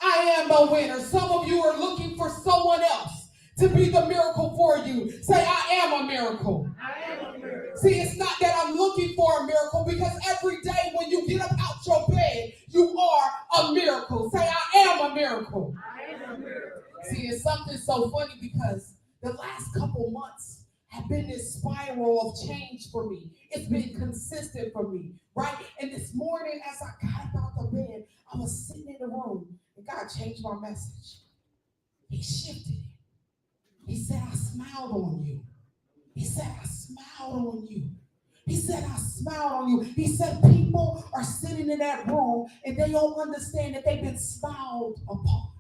I am a winner. Some of you are looking for someone else to be the miracle for you. Say, I am a miracle. I am a miracle. See, it's not that I'm looking for a miracle, because every day when you get up out your bed, you are a miracle. Say, I am a miracle. I am a miracle. See, it's something so funny because the last couple months have been this spiral of change for me. It's been consistent for me, right? And this morning, as I got up out the bed, I was sitting in the room. And God changed my message. He shifted it. He said, I smiled on you. He said, I smiled on you. He said, I smiled on you. He said, people are sitting in that room and they don't understand that they've been smiled upon.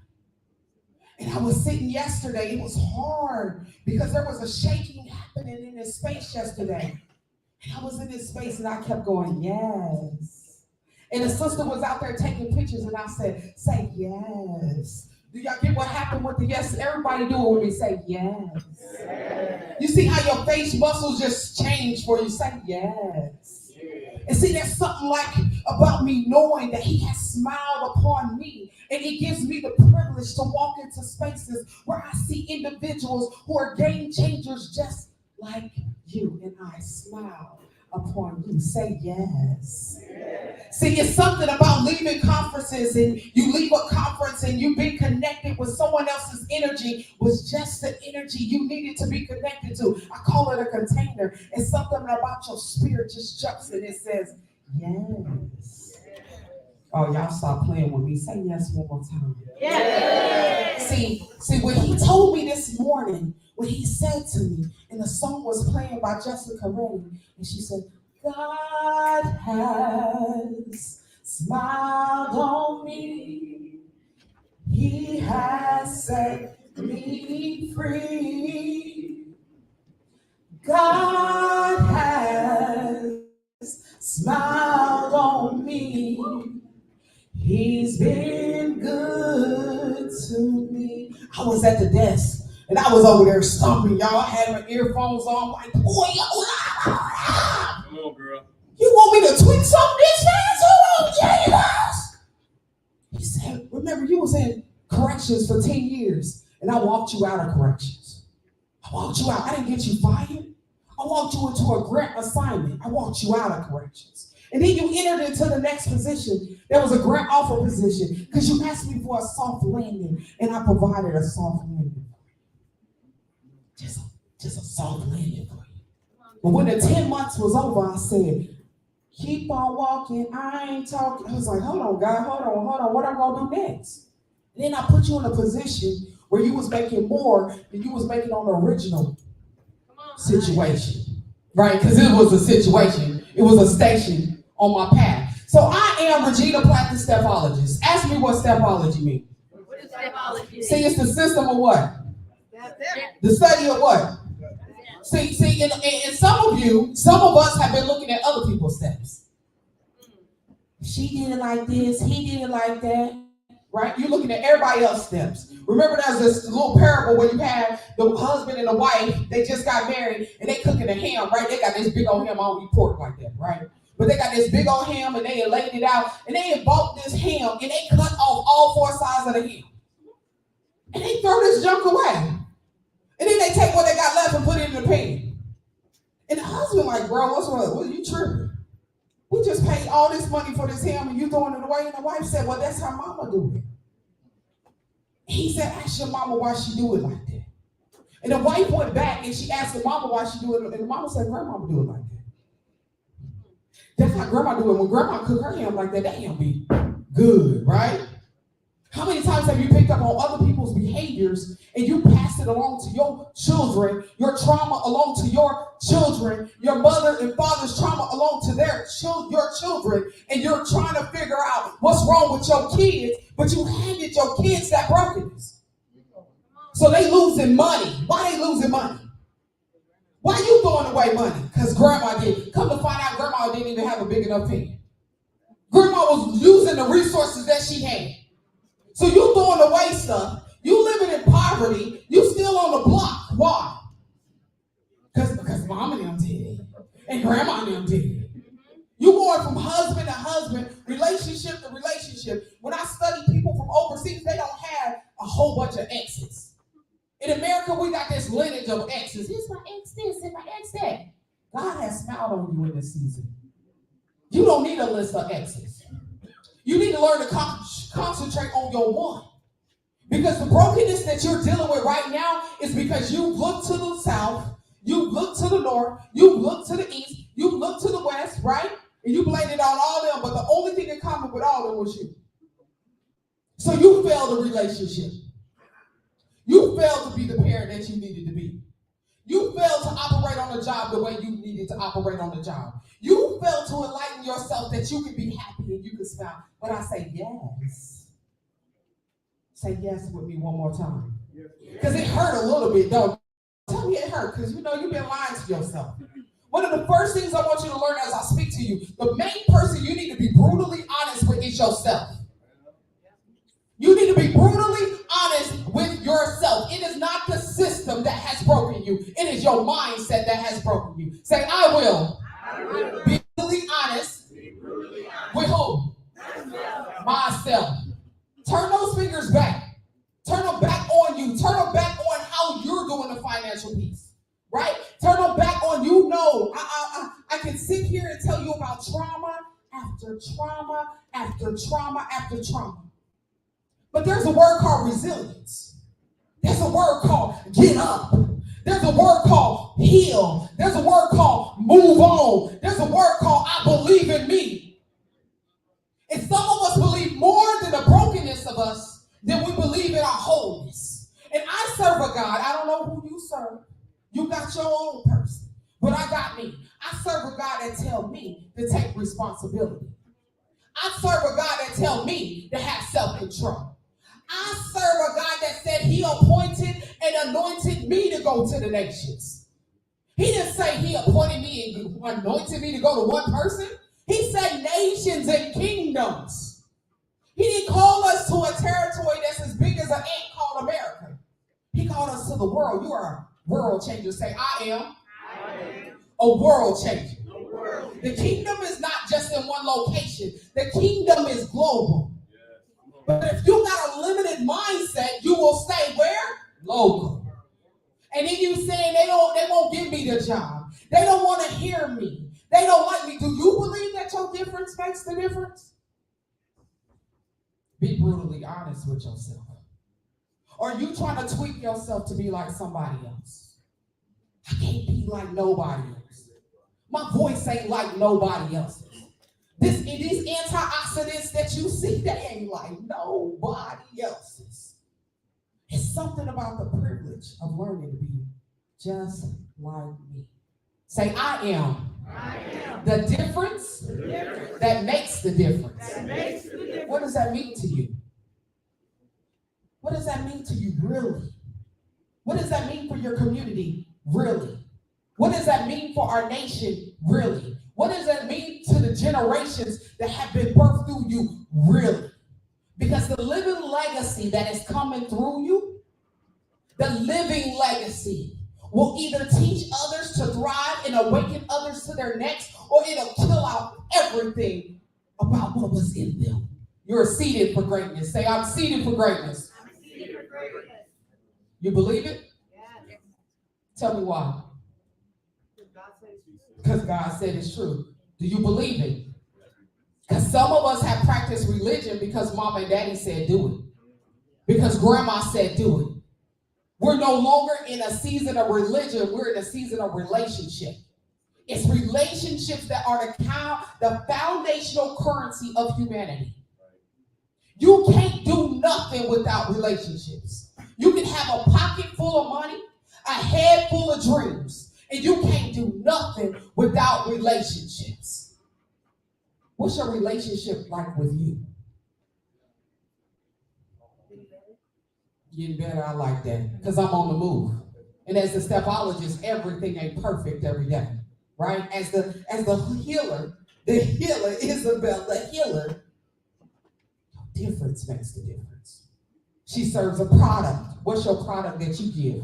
And I was sitting yesterday. It was hard because there was a shaking happening in this space yesterday. And I was in this space and I kept going, yes. And the sister was out there taking pictures, and I said, say yes. Do y'all get what happened with the yes? Everybody do it when they say yes. Yes. You see how your face muscles just change for you. Say yes. Yes. And see, there's something like about me knowing that he has smiled upon me, and it gives me the privilege to walk into spaces where I see individuals who are game changers just like you, and I smile upon you. Say yes. Yes. See, it's something about leaving conferences, and you leave a conference and you've been connected with someone else's energy was just the energy you needed to be connected to. I call it a container. It's something about your spirit just jumps and it says yes. Oh, y'all stop playing with me. Say yes one more time. Yes. See, when he told me this morning, what he said to me, and the song was playing by Jessica Redding, and she said, God has smiled on me. He has set me free. God has smiled on me. He's been good to me. I was at the desk and I was over there stomping, y'all. I had my earphones on, like, boy, Come on, girl. you want me to tweet something this fast? Hold on, Jesus. He said, remember, you was in corrections for 10 years, and I walked you out of corrections. I walked you out. I didn't get you fired. I walked you into a grant assignment. I walked you out of corrections. And then you entered into the next position. There was a grant offer position because you asked me for a soft landing, and I provided a soft landing. Just a soft landing for you. But when the 10 months was over, I said, keep on walking. I ain't talking. I was like, hold on, God, hold on. What am I gonna do next? And then I put you in a position where you was making more than you was making on the original situation, right? Because it was a situation. It was a station on my path. So I am Regina Platt, the stepologist. Ask me what stepology means. What is stepology? See, it's the system of what? The study of what? See, and some of us have been looking at other people's steps. She did it like this, he did it like that, right? You're looking at everybody else's steps. Remember, there's this little parable where you have the husband and the wife, they just got married, and they cooking a ham, right? They got this big old ham, I don't eat pork like that, right? But they got this big old ham, and they had laid it out, and they had bought this ham, and they cut off all 4 sides of the ham. And they throw this junk away. And then they take what they got left and put it in the pan. And the husband like, bro, what's wrong? What are you tripping? We just paid all this money for this ham and you throwing it away. And the wife said, well, that's how mama do it. And he said, ask your mama why she do it like that. And the wife went back and she asked the mama why she do it. And the mama said, grandma do it like that. That's how grandma do it. When grandma cook her ham like that ham be good, right? How many times have you picked up on other people's behaviors and you passed it along to your children, your trauma along to your children, your mother and father's trauma along to your children, and you're trying to figure out what's wrong with your kids, but you handed your kids that brokenness. So they losing money. Why they losing money? Why you throwing away money? Because grandma did. Come to find out, grandma didn't even have a big enough pen. Grandma was using the resources that she had. So you throwing away stuff, you living in poverty, you still on the block. Why? Because mama and them did it, and grandma and them did it. You going from husband to husband, relationship to relationship. When I study people from overseas, they don't have a whole bunch of exes. In America, we got this lineage of exes. Here's my ex this and my ex that. God has smiled on you in this season. You don't need a list of exes. You need to learn to concentrate on your one. Because the brokenness that you're dealing with right now is because you look to the south, you look to the north, you look to the east, you look to the west, right? And you blamed it on all them, but the only thing in common with all of them was you. So you failed the relationship. You failed to be the parent that you needed to be. You failed to operate on the job the way you needed to operate on the job. You failed to enlighten yourself that you could be happy and you could smile. But I say yes. Say yes with me one more time. Because it hurt a little bit, though. Tell me it hurt, because you know you've been lying to yourself. One of the first things I want you to learn as I speak to you, the main person you need to be brutally honest with is yourself. You need to be brutally honest with yourself. It is not the system that has broken you. It is your mindset that has broken you. Say, I will be brutally honest with who? Myself. Turn those fingers back. Turn them back on you. Turn them back on how you're doing the financial piece. Right? Turn them back on you. Know I can sit here and tell you about trauma after trauma after trauma after trauma. But there's a word called resilience. There's a word called get up. There's a word called heal. There's a word called move on. There's a word called I believe in me. And some of us believe more than the brokenness of us than we believe in our wholeness. And I serve a God. I don't know who you serve. You got your own person. But I got me. I serve a God that tells me to take responsibility. I serve a God that tells me to have self-control. I serve a God that said he appointed and anointed me to go to the nations. He didn't say he appointed me and anointed me to go to one person. He said nations and kingdoms. He didn't call us to a territory that's as big as an ant called America. He called us to the world. You are a world changer. Say, I am a world changer. The kingdom is not just in one location. The kingdom is global. But if you got a limited mindset, you will stay where? Local. And then you saying they won't give me the job. They don't want to hear me. They don't like me. Do you believe that your difference makes the difference? Be brutally honest with yourself. Or are you trying to tweak yourself to be like somebody else? I can't be like nobody else. My voice ain't like nobody else's. These antioxidants that you see, they ain't like nobody else's. It's something about the privilege of learning to be just like me. Say, I am. The difference that makes the difference. What does that mean to you? What does that mean to you, really? What does that mean for your community, really? What does that mean for our nation, really? What does that mean to the generations that have been birthed through you, really? Because the living legacy that is coming through you, the living legacy will either teach others to thrive and awaken others to their necks, or it'll kill out everything about what was in them. You're seated for greatness. Say, I'm seated for greatness. You believe it? Yes. Tell me why. Because God said it's true. Do you believe it? Because some of us have practiced religion because mom and daddy said do it. Because grandma said do it. We're no longer in a season of religion. We're in a season of relationship. It's relationships that are the foundational currency of humanity. You can't do nothing without relationships. You can have a pocket full of money, a head full of dreams, and you can't do nothing without relationships. What's your relationship like with you? Getting better, I like that, because I'm on the move. And as the stepologist, everything ain't perfect every day, right? As the healer, Isabel, the healer, difference makes the difference. She serves a product. What's your product that you give?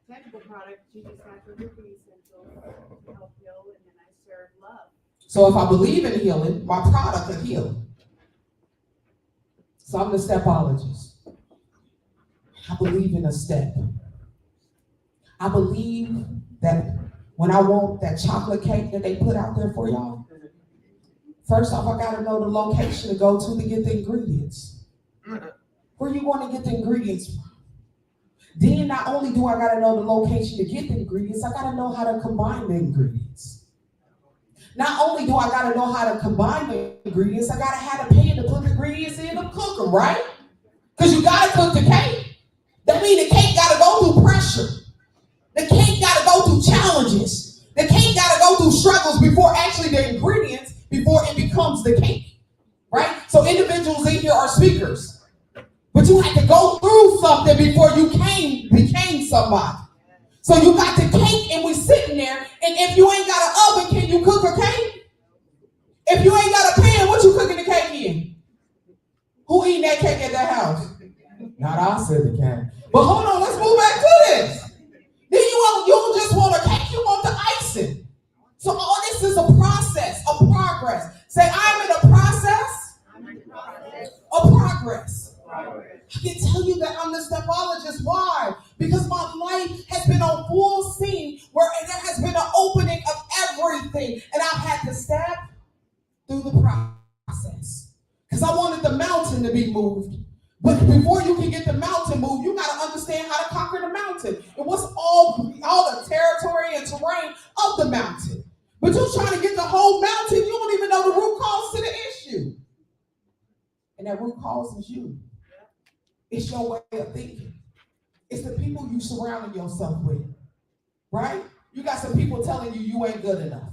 Technical product, Jesus Natural Cookies Essentials to help heal, and then I serve love. So if I believe in healing, my product will heal. So I'm the stepologist. I believe in a step. I believe that when I want that chocolate cake that they put out there for y'all, first off, I gotta know the location to go to get the ingredients. Where you want to get the ingredients from? Then not only do I gotta know the location to get the ingredients, I gotta know how to combine the ingredients. Not only do I gotta know how to combine the ingredients, I gotta have the pan to put the ingredients in to cook them, right? Because you gotta cook the cake. That means the cake gotta go through pressure. The cake gotta go through challenges. The cake gotta go through struggles before it becomes the cake, right? So individuals in here are speakers, but you had to go through something before you became somebody. So you got the cake and we sitting there, and if you ain't got an oven, can you cook a cake? If you ain't got a pan, what you cooking the cake in? Who eating that cake at that house? Not I said the cake. But hold on, let's move back to this. Then you don't just want a cake, you want the icing. So all this is a process, a progress. Say, I'm in a process of progress. I can tell you that I'm the stepologist. Why? Because my life has been on full scene where there has been an opening of everything. And I've had to step through the process. Because I wanted the mountain to be moved. But before you can get the mountain moved, you got to understand how to conquer the mountain. And what's all the territory and terrain of the mountain. But you're trying to get the whole mountain, you don't even know the root cause to the issue. And that root cause is you. It's your way of thinking. It's the people you surrounding yourself with, right? You got some people telling you you ain't good enough.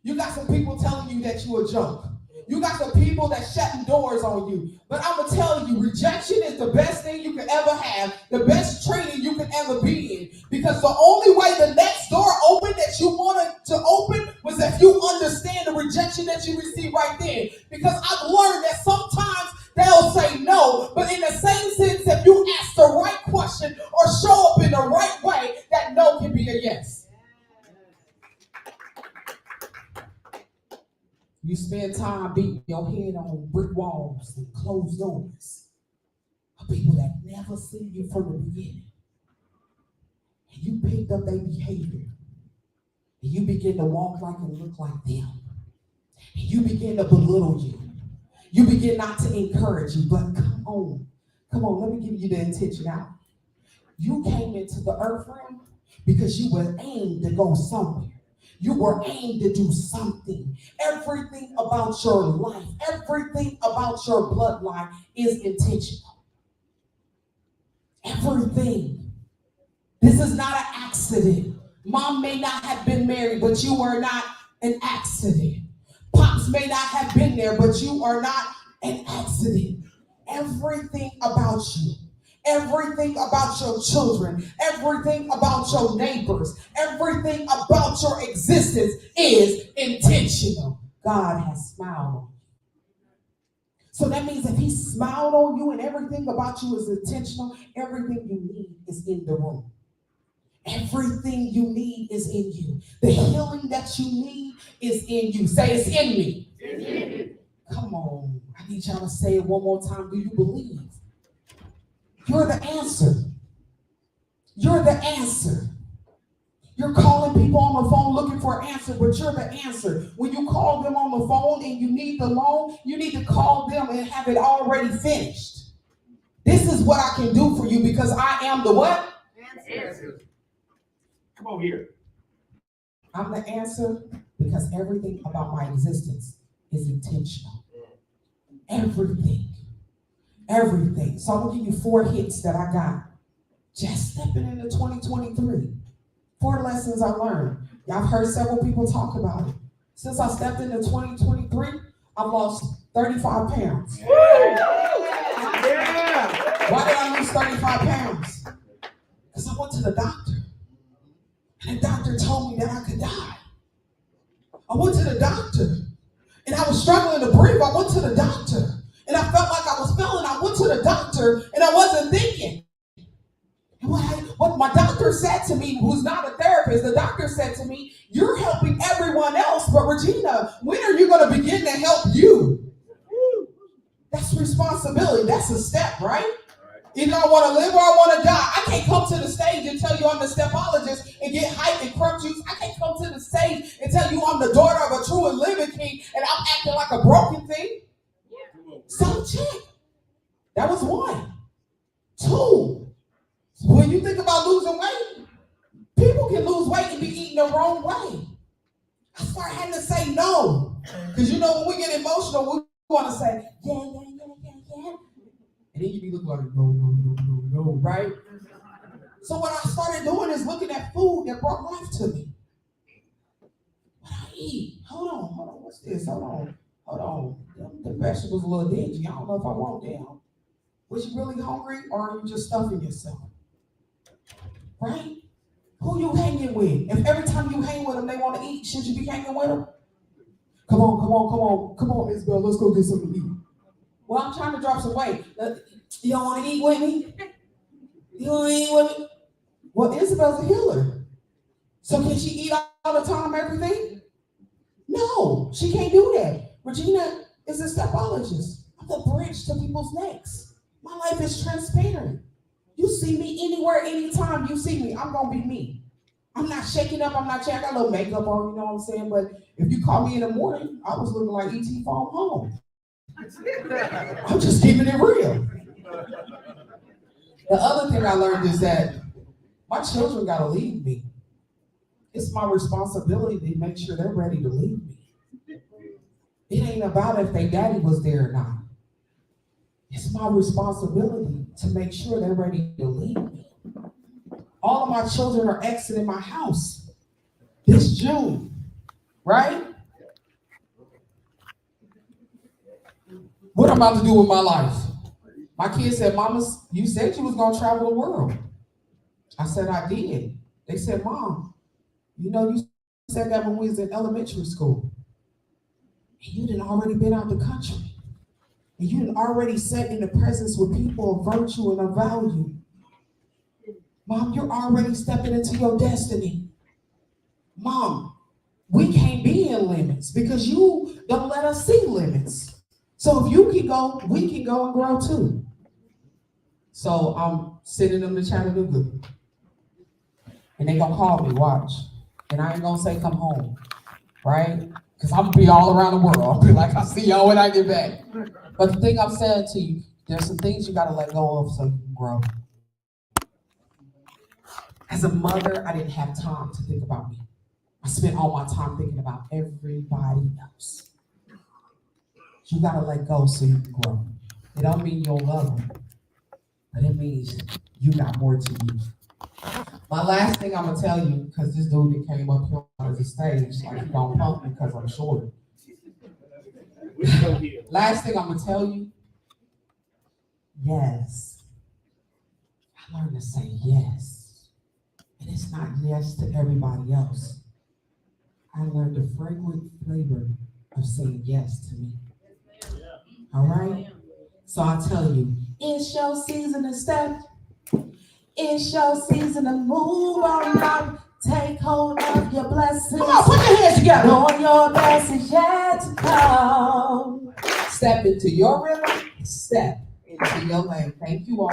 You got some people telling you that you a joke. You got some people that shutting doors on you. But I'm gonna tell you, rejection is the best thing you can ever have, the best training you can ever be in. Because the only way the next door opened that you wanted to open was if you understand the rejection that you received right then. Because I've learned that sometimes they'll say no, but in the same sense, if you ask the right question or show up in the right way, that no can be a yes. You spend time beating your head on brick walls and closed doors of people that never seen you from the beginning. And you picked up their behavior. And you begin to walk like and look like them. And you begin to belittle you. You begin not to encourage you, but come on, let me give you the intentionality. You came into the earth realm because you were aimed to go somewhere. You were aimed to do something. Everything about your life, everything about your bloodline is intentional. Everything. This is not an accident. Mom may not have been married, but you are not an accident. Pops may not have been there, but you are not an accident. Everything about you. Everything about your children, everything about your neighbors, everything about your existence is intentional. God has smiled on you. So that means if he smiled on you and everything about you is intentional, everything you need is in the room. Everything you need is in you. The healing that you need is in you. Say, it's in me. It's in you. Come on. I need y'all to say it one more time. Do you believe? You're the answer. You're the answer. You're calling people on the phone looking for an answer, but you're the answer. When you call them on the phone and you need the loan, you need to call them and have it already finished. This is what I can do for you because I am the what? Answer. Come over here. I'm the answer because everything about my existence is intentional. Everything. Everything. So I'm gonna give you 4 hits that I got. Just stepping into 2023. 4 lessons I learned. I've heard several people talk about it. Since I stepped into 2023, I've lost 35 pounds. Yeah. Why did I lose 35 pounds? Because I went to the doctor. And the doctor told me that I could die. I went to the doctor. And I was struggling to breathe. I went to the doctor. And I felt like I was failing. I went to the doctor and I wasn't thinking. And what my doctor said to me, who's not a therapist, the doctor said to me, you're helping everyone else, but Regina, when are you going to begin to help you? That's responsibility. That's a step, right? Either I want to live or I want to die. I can't come to the stage and tell you I'm the stepologist and get hyped and crumb juice. I can't come to the stage and tell you I'm the daughter of a true and living king and I'm acting like a broken thing. So check. That was 1. 2. When you think about losing weight, people can lose weight and be eating the wrong way. I started having to say no. Because you know when we get emotional, we want to say, yeah. And then you be looking like, no, right? So what I started doing is looking at food that brought life to me. What I eat. Hold on. What's this? Hold on. The vegetables a little dingy. I don't know if I want them. Was you really hungry or are you just stuffing yourself? Right? Who you hanging with? If every time you hang with them, they want to eat, should you be hanging with them? Come on, Isabel, let's go get something to eat. Well, I'm trying to drop some weight. You don't want to eat with me? You don't want to eat with me? Well, Isabel's a healer. So can she eat all the time, everything? No, she can't do that. Regina is a stepologist. I'm the bridge to people's necks. My life is transparent. You see me anywhere, anytime you see me, I'm going to be me. I'm not shaking up, I'm not checking. I got a little makeup on, you know what I'm saying? But if you call me in the morning, I was looking like E.T. Phone Home. I'm just keeping it real. The other thing I learned is that my children got to leave me. It's my responsibility to make sure they're ready to leave me. It ain't about if their daddy was there or not. It's my responsibility to make sure they're ready to leave me. All of my children are exiting my house this June, right? what I'm about to do with my life. My kid said, Mama, you said you was gonna travel the world. I said, I did. They said, Mom, you know, you said that when we was in elementary school. And you done already been out the country. And you done already sat in the presence with people of virtue and of value. Mom, you're already stepping into your destiny. Mom, we can't be in limits because you don't let us see limits. So if you can go, we can go and grow too. So I'm sending them to Chattanooga. And they gonna call me, watch. And I ain't gonna say come home, right? Because I'm gonna be all around the world. I'll be like, I'll see y'all when I get back. But the thing I'm saying to you, there's some things you gotta let go of so you can grow. As a mother, I didn't have time to think about me. I spent all my time thinking about everybody else. You gotta let go so you can grow. It don't mean you don't love them, but it means you got more to you. My last thing I'm gonna tell you, because this dude that came up here on the stage, like he gonna pump me because I'm short. Last thing I'm gonna tell you, yes. I learned to say yes. And it's not yes to everybody else. I learned the fragrant flavor of saying yes to me. All right? So I tell you, it's your season to step. It's your season to move on up. Take hold of your blessings. Come on, put your hands together. Knowing your best is yet to come. Step into your rhythm. Step into your lane. Thank you all.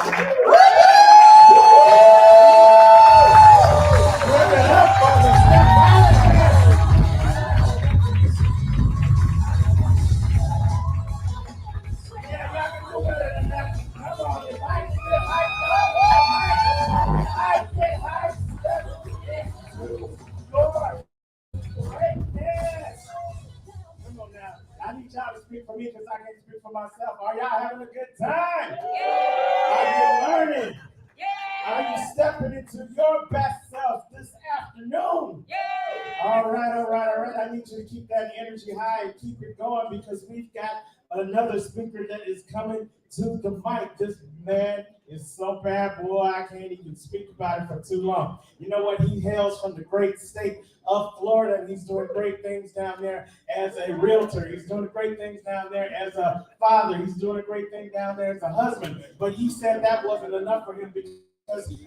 I need y'all to speak for me because I can't speak for myself. Are y'all having a good time? Yeah. Are you learning? Yeah. Are you stepping into your best self this afternoon? Yeah. All right. I need you to keep that energy high and keep it going because we've got another speaker that is coming to the mic. This man is so bad, boy, I can't even speak about it for too long. You know what? He hails from the great state of Florida, and he's doing great things down there as a realtor. He's doing great things down there as a father. He's doing a great thing down there as a husband. But he said that wasn't enough for him because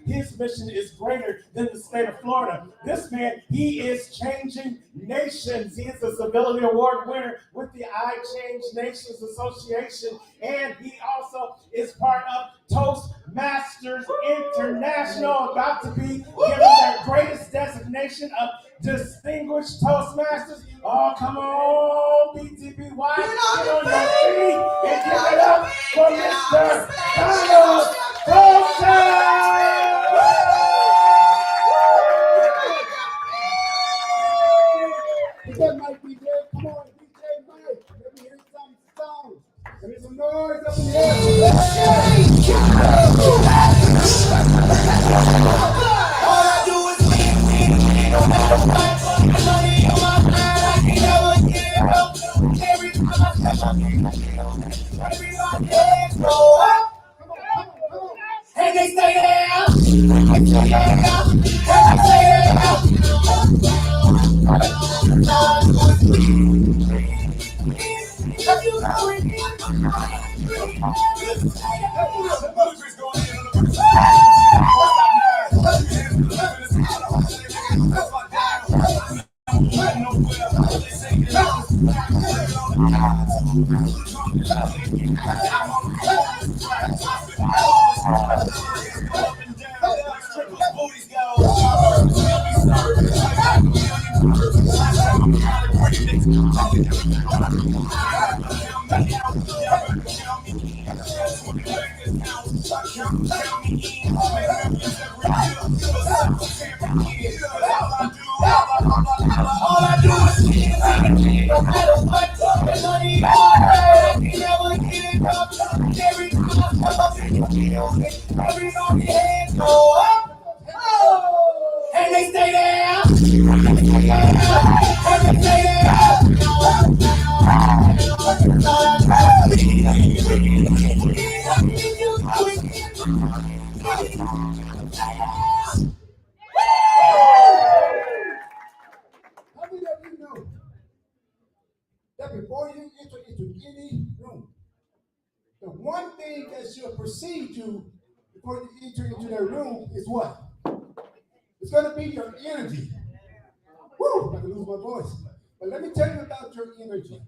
his mission is greater than the state of Florida. This man, he is changing nations. He is a Civility Award winner with the I Change Nations Association, and he also is part of Toastmasters International, about to be given their greatest designation of Distinguished Toastmasters. Oh, come on, BTBY, get on your feet and give it up for Mr. Donald Colton. That might be good. Come on, DJ Mike. Let me hear some songs. Let me some noise up in here. All I do is win. No matter what, money on my mind, I can never give up. Every time I step up, everybody hands go up. And they stay there. They stay there. They stay there. All I do is win. No matter what, money on I can never give up. Every time I step up in the field, everybody hands go up. And they stay there. And they stay there. How many of you know that before you enter into any room, the one thing that should precede you before you enter into that room is what? It's going to be your energy. Woo! I'm about to lose my voice. But let me tell you about your energy.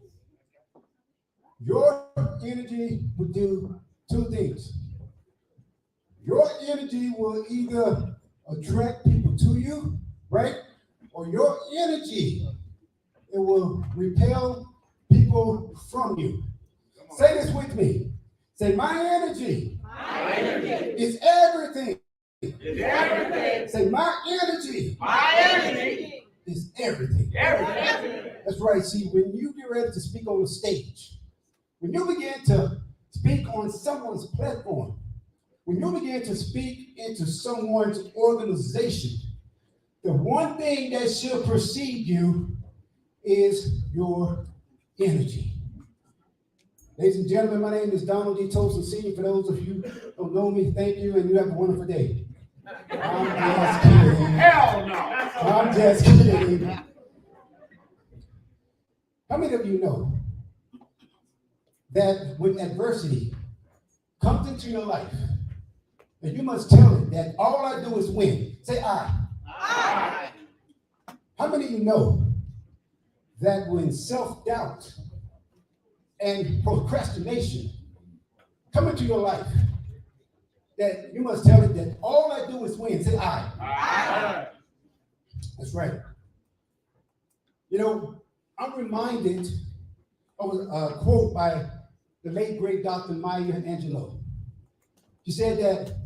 Your energy will do two things. Your energy will either attract people to you, right? Or your energy, it will repel people from you. Say this with me. Say, my energy, is everything. Say, my energy, is everything. That's right. See, when you get ready to speak on the stage, when you begin to speak on someone's platform, when you begin to speak into someone's organization, the one thing that should precede you is your energy. Ladies and gentlemen, my name is Donald D. Tosin Sr. For those of you who don't know me, thank you, and you have a wonderful day. I'm just kidding. Hell no. I'm just kidding. How many of you know that when adversity comes into your life, that you must tell it that all I do is win? Say I. I. How many of you know that when self-doubt and procrastination come into your life, that you must tell it that all I do is win? Say I. I. That's right. You know, I'm reminded of a quote by the late great Dr. Maya Angelou. She said that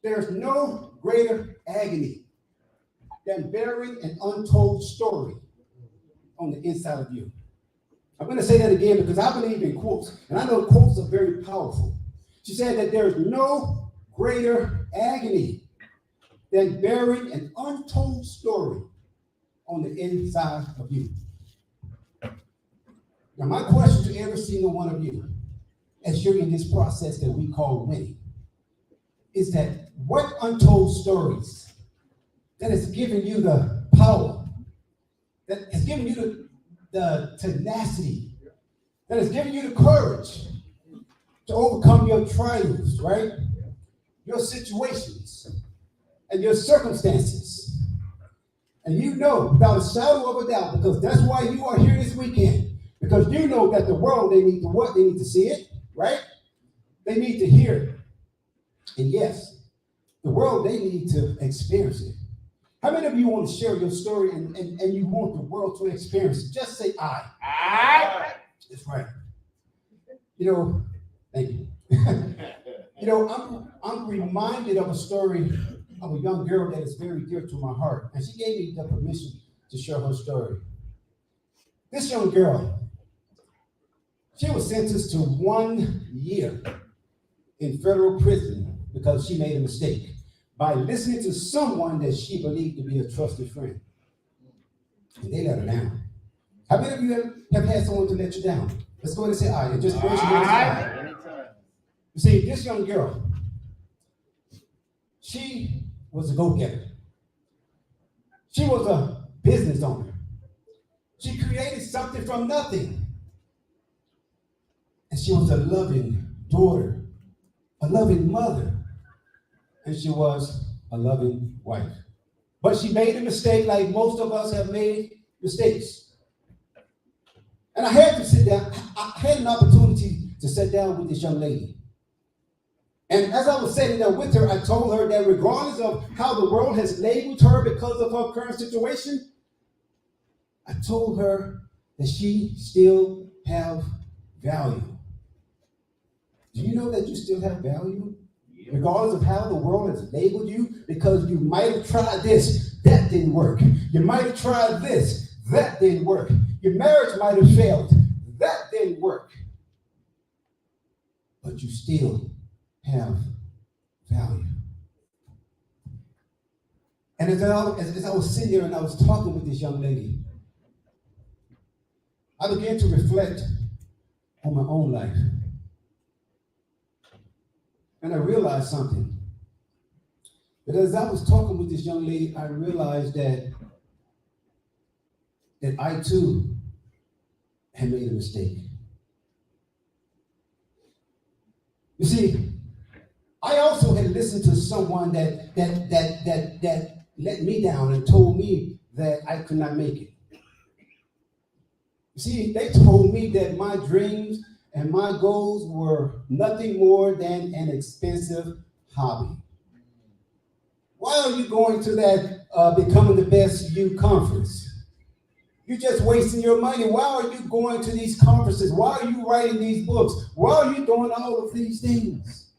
there's no greater agony than bearing an untold story on the inside of you. I'm going to say that again because I believe in quotes, and I know quotes are very powerful. She said that there's no greater agony than bearing an untold story on the inside of you. Now, my question to every single one of you, as you're in this process that we call winning, is that what untold stories that has given you the power, that has given you the tenacity, that has given you the courage to overcome your trials, right? Your situations and your circumstances. And you know without a shadow of a doubt, because that's why you are here this weekend, because you know that the world, they need to what? They need to see it, right? They need to hear it. And yes, the world, they need to experience it. How many of you want to share your story and you want the world to experience it? Just say I. I. That's right. You know, thank you. You know, I'm reminded of a story of a young girl that is very dear to my heart. And she gave me the permission to share her story. This young girl, she was sentenced to 1 year in federal prison because she made a mistake by listening to someone that she believed to be a trusted friend. And they let her down. How many of you have had someone to let you down? Let's go ahead and say aye. And just raise your hand. You see, this young girl, she was a go-getter. She was a business owner. She created something from nothing. And she was a loving daughter, a loving mother, and she was a loving wife. But she made a mistake like most of us have made mistakes. And I had to sit down. I had an opportunity to sit down with this young lady. And as I was sitting there with her, I told her that regardless of how the world has labeled her because of her current situation, I told her that she still have value. Do you know that you still have value? Regardless of how the world has labeled you, because you might have tried this, that didn't work. You might have tried this, that didn't work. Your marriage might have failed, that didn't work. But you still have value. And as I was sitting there and I was talking with this young lady, I began to reflect on my own life. And I realized something. But as I was talking with this young lady, I realized that I too had made a mistake. You see, I also had listened to someone that let me down and told me that I could not make it. You see, they told me that my dreams and my goals were nothing more than an expensive hobby. Why are you going to that Becoming the Best You conference? You're just wasting your money. Why are you going to these conferences? Why are you writing these books? Why are you doing all of these things?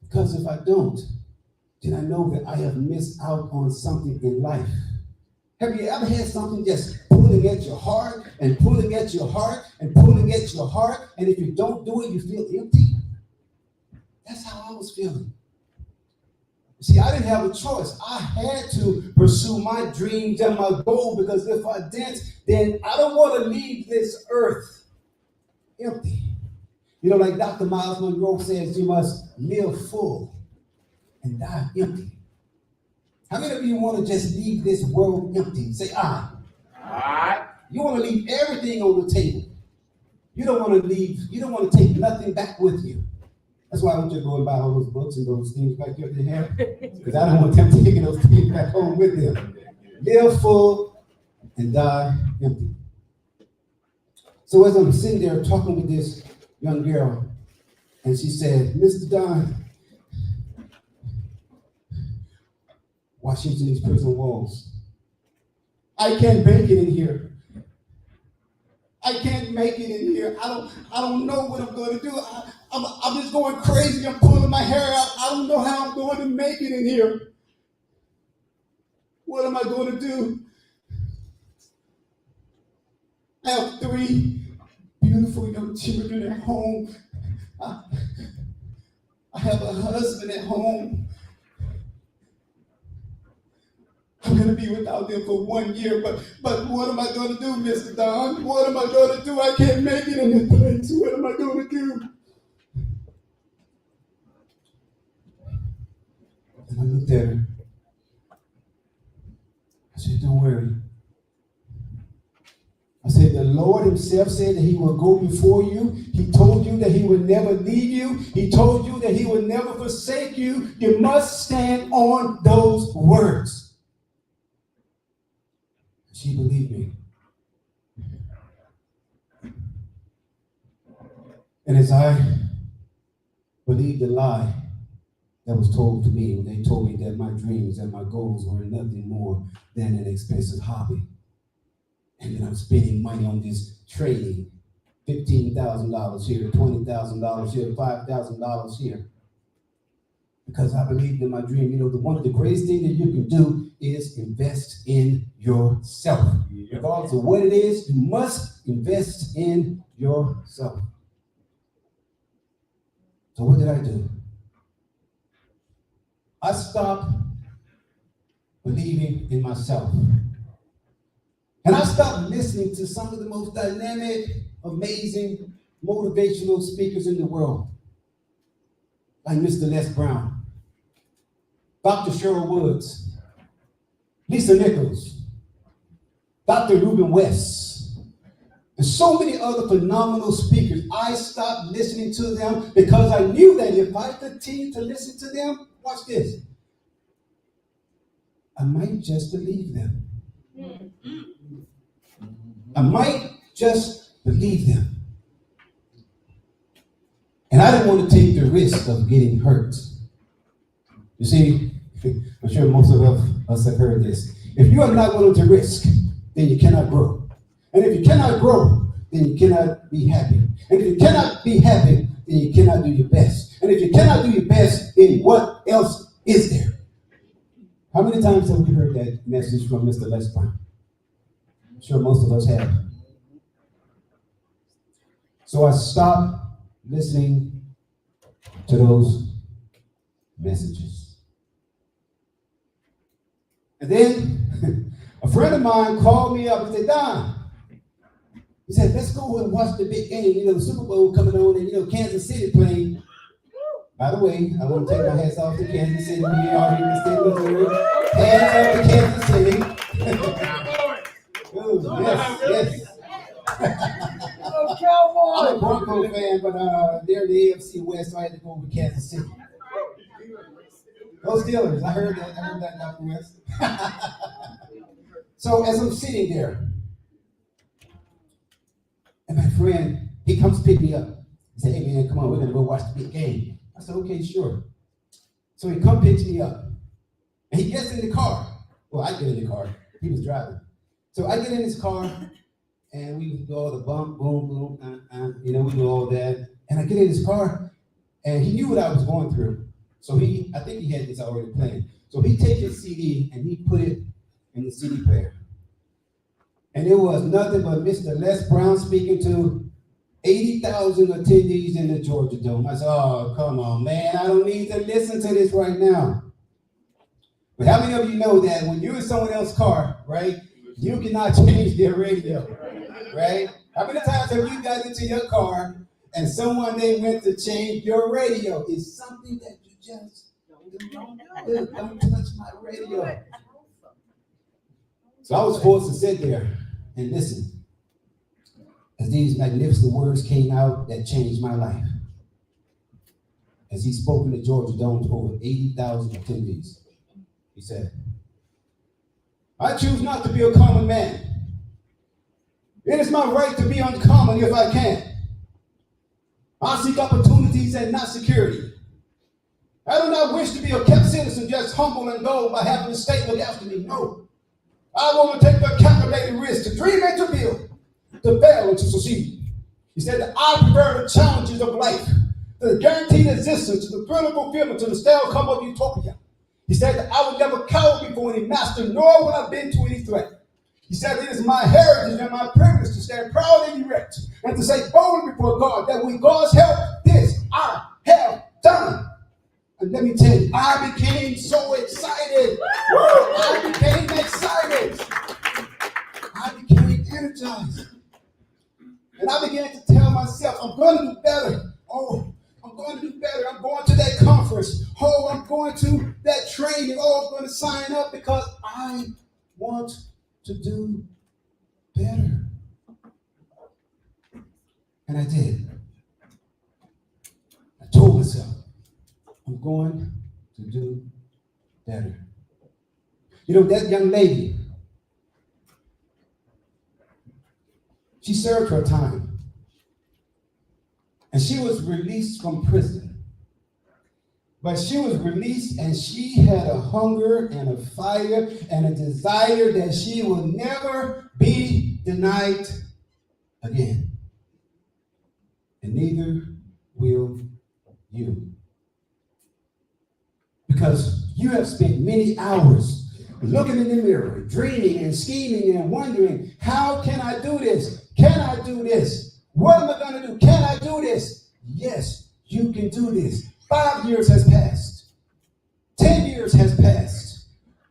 Because if I don't, then I know that I have missed out on something in life. Have you ever had something just pulling at your heart and pulling at your heart and pulling at your heart, and if you don't do it, you feel empty? That's how I was feeling. See, I didn't have a choice. I had to pursue my dreams and my goal, because if I didn't, then I don't want to leave this earth empty. You know, like Dr. Miles Monroe says, you must live full and die empty. How many of you want to just leave this world empty? Say, I. You want to leave everything on the table. You don't want to take nothing back with you. That's why I want you to go and buy all those books and those things back there they have. Because I don't want them taking those things back home with them. Live full and die empty. So as I'm sitting there talking with this young girl, and she said, Mr. Don, Washington's prison walls, I can't make it in here. I can't make it in here. I don't know what I'm going to do. I'm just going crazy. I'm pulling my hair out. I don't know how I'm going to make it in here. What am I going to do? I have 3 beautiful young children at home. I have a husband at home. I'm going to be without them for 1 year, but what am I going to do, Mr. Don? What am I going to do? I can't make it in this place. What am I going to do? And I looked at her. I said, don't worry. I said, the Lord himself said that he will go before you. He told you that he would never leave you. He told you that he would never forsake you. You must stand on those words. She believed me. And as I believed the lie that was told to me, when they told me that my dreams and my goals were nothing more than an expensive hobby, and then I'm spending money on this trading, $15,000 here, $20,000 here, $5,000 here, because I believed in my dream. You know, one of the greatest things that you can do is invest in yourself. Regardless of what it is, you must invest in yourself. So what did I do? I stopped believing in myself. And I stopped listening to some of the most dynamic, amazing, motivational speakers in the world, like Mr. Les Brown, Dr. Cheryl Woods, Lisa Nichols, Dr. Ruben West, and so many other phenomenal speakers. I stopped listening to them because I knew that if I continued to listen to them, watch this, I might just believe them. I might just believe them. And I didn't want to take the risk of getting hurt. You see, I'm sure most of us have heard this. If you are not willing to risk, then you cannot grow. And if you cannot grow, then you cannot be happy. And if you cannot be happy, then you cannot do your best. And if you cannot do your best, then what else is there? How many times have we heard that message from Mr. Les Brown? I'm sure most of us have. So I stopped listening to those messages. And then a friend of mine called me up and said, Don, he said, let's go and watch the big game. You know, the Super Bowl coming on and, you know, Kansas City playing. By the way, I want to take my hats off to Kansas City. We are here in the state of Missouri. Hands up to Kansas City. Ooh, yes. I'm a Bronco fan, but they're the AFC West, so I had to go with Kansas City. Go Steelers. I heard that, Dr. West. So as I'm sitting there, and my friend, he comes to pick me up. He said, hey man, come on, we're gonna go watch the big game. I said, okay, sure. So he come picks me up. And he gets in the car. Well, I get in the car. He was driving. So I get in his car, and we do all the bump, boom, boom, we do all that. And I get in his car, and he knew what I was going through. So I think he had this already planned. So he takes his CD, and he put it in the CD player. And it was nothing but Mr. Les Brown speaking to 80,000 attendees in the Georgia Dome. I said, oh, come on, man. I don't need to listen to this right now. But how many of you know that when you're in someone else's car, right, you cannot change their radio, right? How many times have you got into your car and someone they went to change your radio? It's something that you just don't touch my radio. So I was forced to sit there and listen as these magnificent words came out that changed my life. As he spoke in the Georgia Dome to over 80,000 attendees, he said, I choose not to be a common man. It is my right to be uncommon if I can. I seek opportunities and not security. I do not wish to be a kept citizen, just humble and dull by having the state look after me. No. I want to take the calculated risk to dream and to build, to fail and to succeed. He said that I prefer the challenges of life, the guaranteed existence, to the thrill of fulfillment, to the stale come of utopia. He said that I would never cower before any master, nor would I bend to any threat. He said it is my heritage and my privilege to stand proud and erect, and to say boldly before God that with God's help, this I have done. And let me tell you, I became so excited. I became excited. I became energized. And I began to tell myself, I'm going to do better. Oh, I'm going to do better. I'm going to that conference. Oh, I'm going to that training. Oh, I'm going to sign up because I want to do better. And I did. I told myself, I'm going to do better. You know, that young lady, she served her time. And she was released from prison. But she was released and she had a hunger and a fire and a desire that she will never be denied again. And neither will you. Because you have spent many hours looking in the mirror, dreaming and scheming and wondering, how can I do this? Can I do this? What am I going to do? Can I do this? Yes, you can do this. 5 years has passed. 10 years has passed.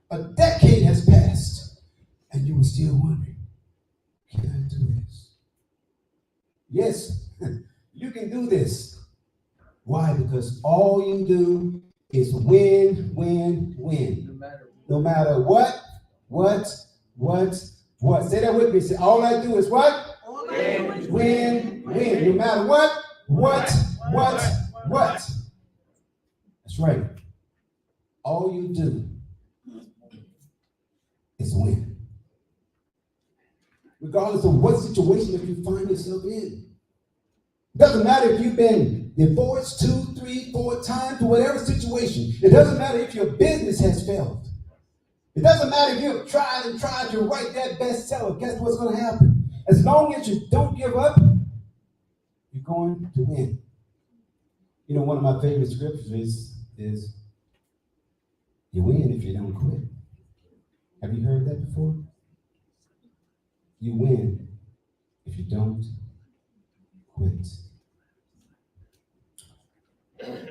A decade has passed. And you were still wondering, can I do this? Yes, you can do this. Why? Because all you do is win, win, win. No matter what. Say that with me. Say, all I do is what? Win, win, win. No matter what. That's right. All you do is win. Regardless of what situation that you find yourself in. It doesn't matter if you've been divorced 2, 3, 4 times, or whatever situation. It doesn't matter if your business has failed. It doesn't matter if you've tried and tried to write that bestseller. Guess what's going to happen? As long as you don't give up, you're going to win. You know, one of my favorite scriptures is you win if you don't quit. Have you heard that before? You win if you don't quit.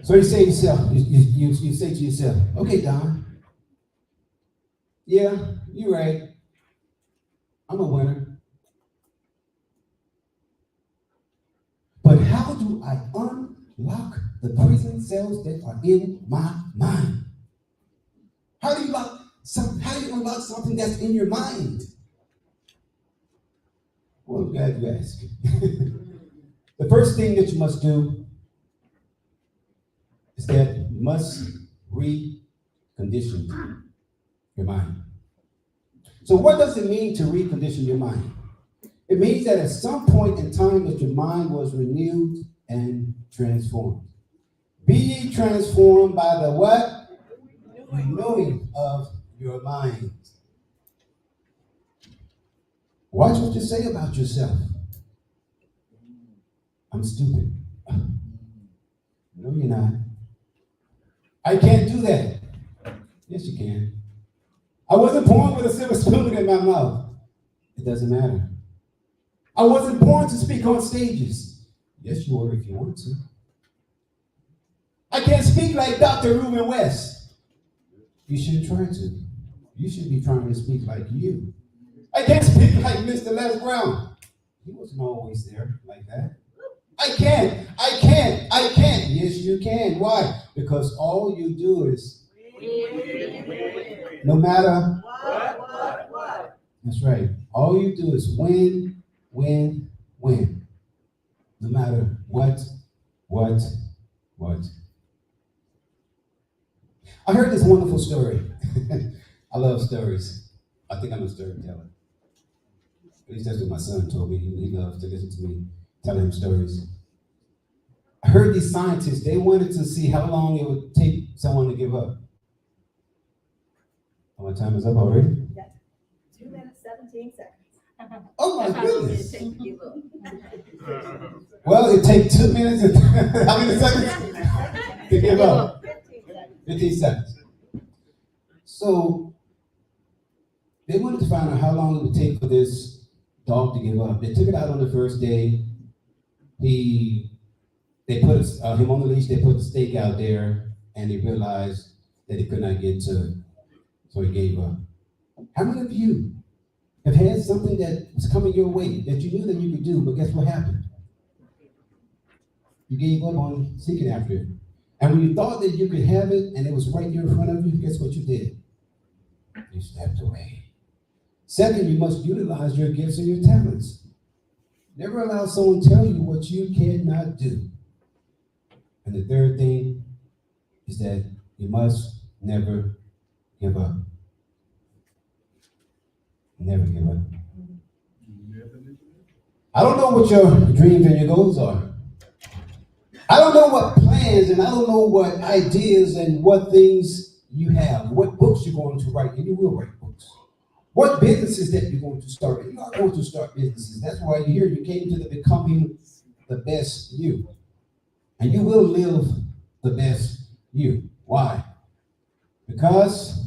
So you say to yourself, you say to yourself, okay, Don, yeah, you're right. I'm a winner. But how do I unlock the prison cells that are in my mind. How do you unlock something that's in your mind? Well, I'm glad you asked. The first thing that you must do is that you must recondition your mind. So what does it mean to recondition your mind? It means that at some point in time that your mind was renewed and transformed. Be ye transformed by the what? Renewing of your mind. Watch what you say about yourself. I'm stupid. No, you're not. I can't do that. Yes, you can. I wasn't born with a silver spoon in my mouth. It doesn't matter. I wasn't born to speak on stages. Yes, you were if you want to. I can't speak like Dr. Reuben West. You shouldn't try to. You should be trying to speak like you. I can't speak like Mr. Les Brown. He wasn't always there like that. I can't. Yes, you can. Why? Because all you do is, no matter what. That's right. All you do is win. No matter what. I heard this wonderful story. I love stories. I think I'm a storyteller. At least that's what my son told me. He loves to listen to me telling him stories. I heard these scientists, they wanted to see how long it would take someone to give up. My time is up already? 2 minutes, 17 seconds. Oh my That's how long goodness. it takes to give up. Well, it takes 2 minutes and how many seconds to give up? 15 seconds. So they wanted to find out how long it would take for this dog to give up. They took it out on the first day. They put him on the leash, they put the stake out there, and they realized that he could not get to it. So he gave up. How many of you have had something that was coming your way that you knew that you could do, but guess what happened? You gave up on seeking after it. And when you thought that you could have it and it was right there in front of you, guess what you did? You stepped away. Second, you must utilize your gifts and your talents. Never allow someone to tell you what you cannot do. And the third thing is that you must never give up. Never give up. I don't know what your dreams and your goals are. I don't know what plans and I don't know what ideas and what things you have, what books you're going to write, and you will write books. What businesses that you're going to start, and you are going to start businesses. That's why you're here. You came to the becoming the best you. And you will live the best you. Why? Because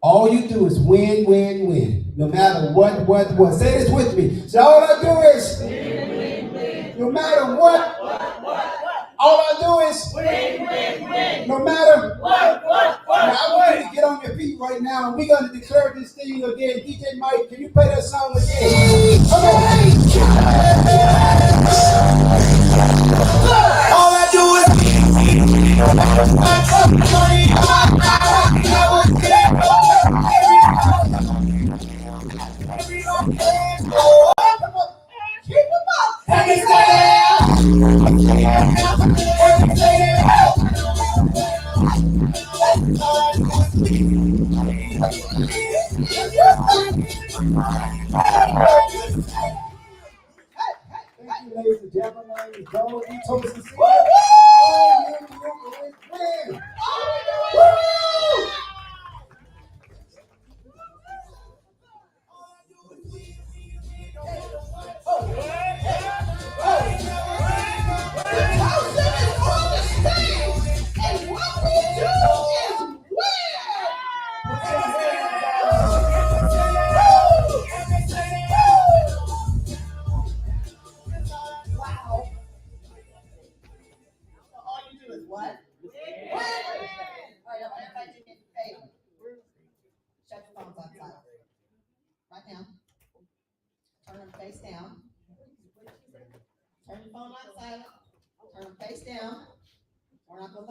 all you do is win. No matter what. Say this with me. So all I do is win. No matter what. All I do is win. No matter what. Now I want you to get on your feet right now, and we're going to declare this thing again. DJ Mike, can you play that song again? Come on. All I do is ladies and gentlemen, go eat toast and sing.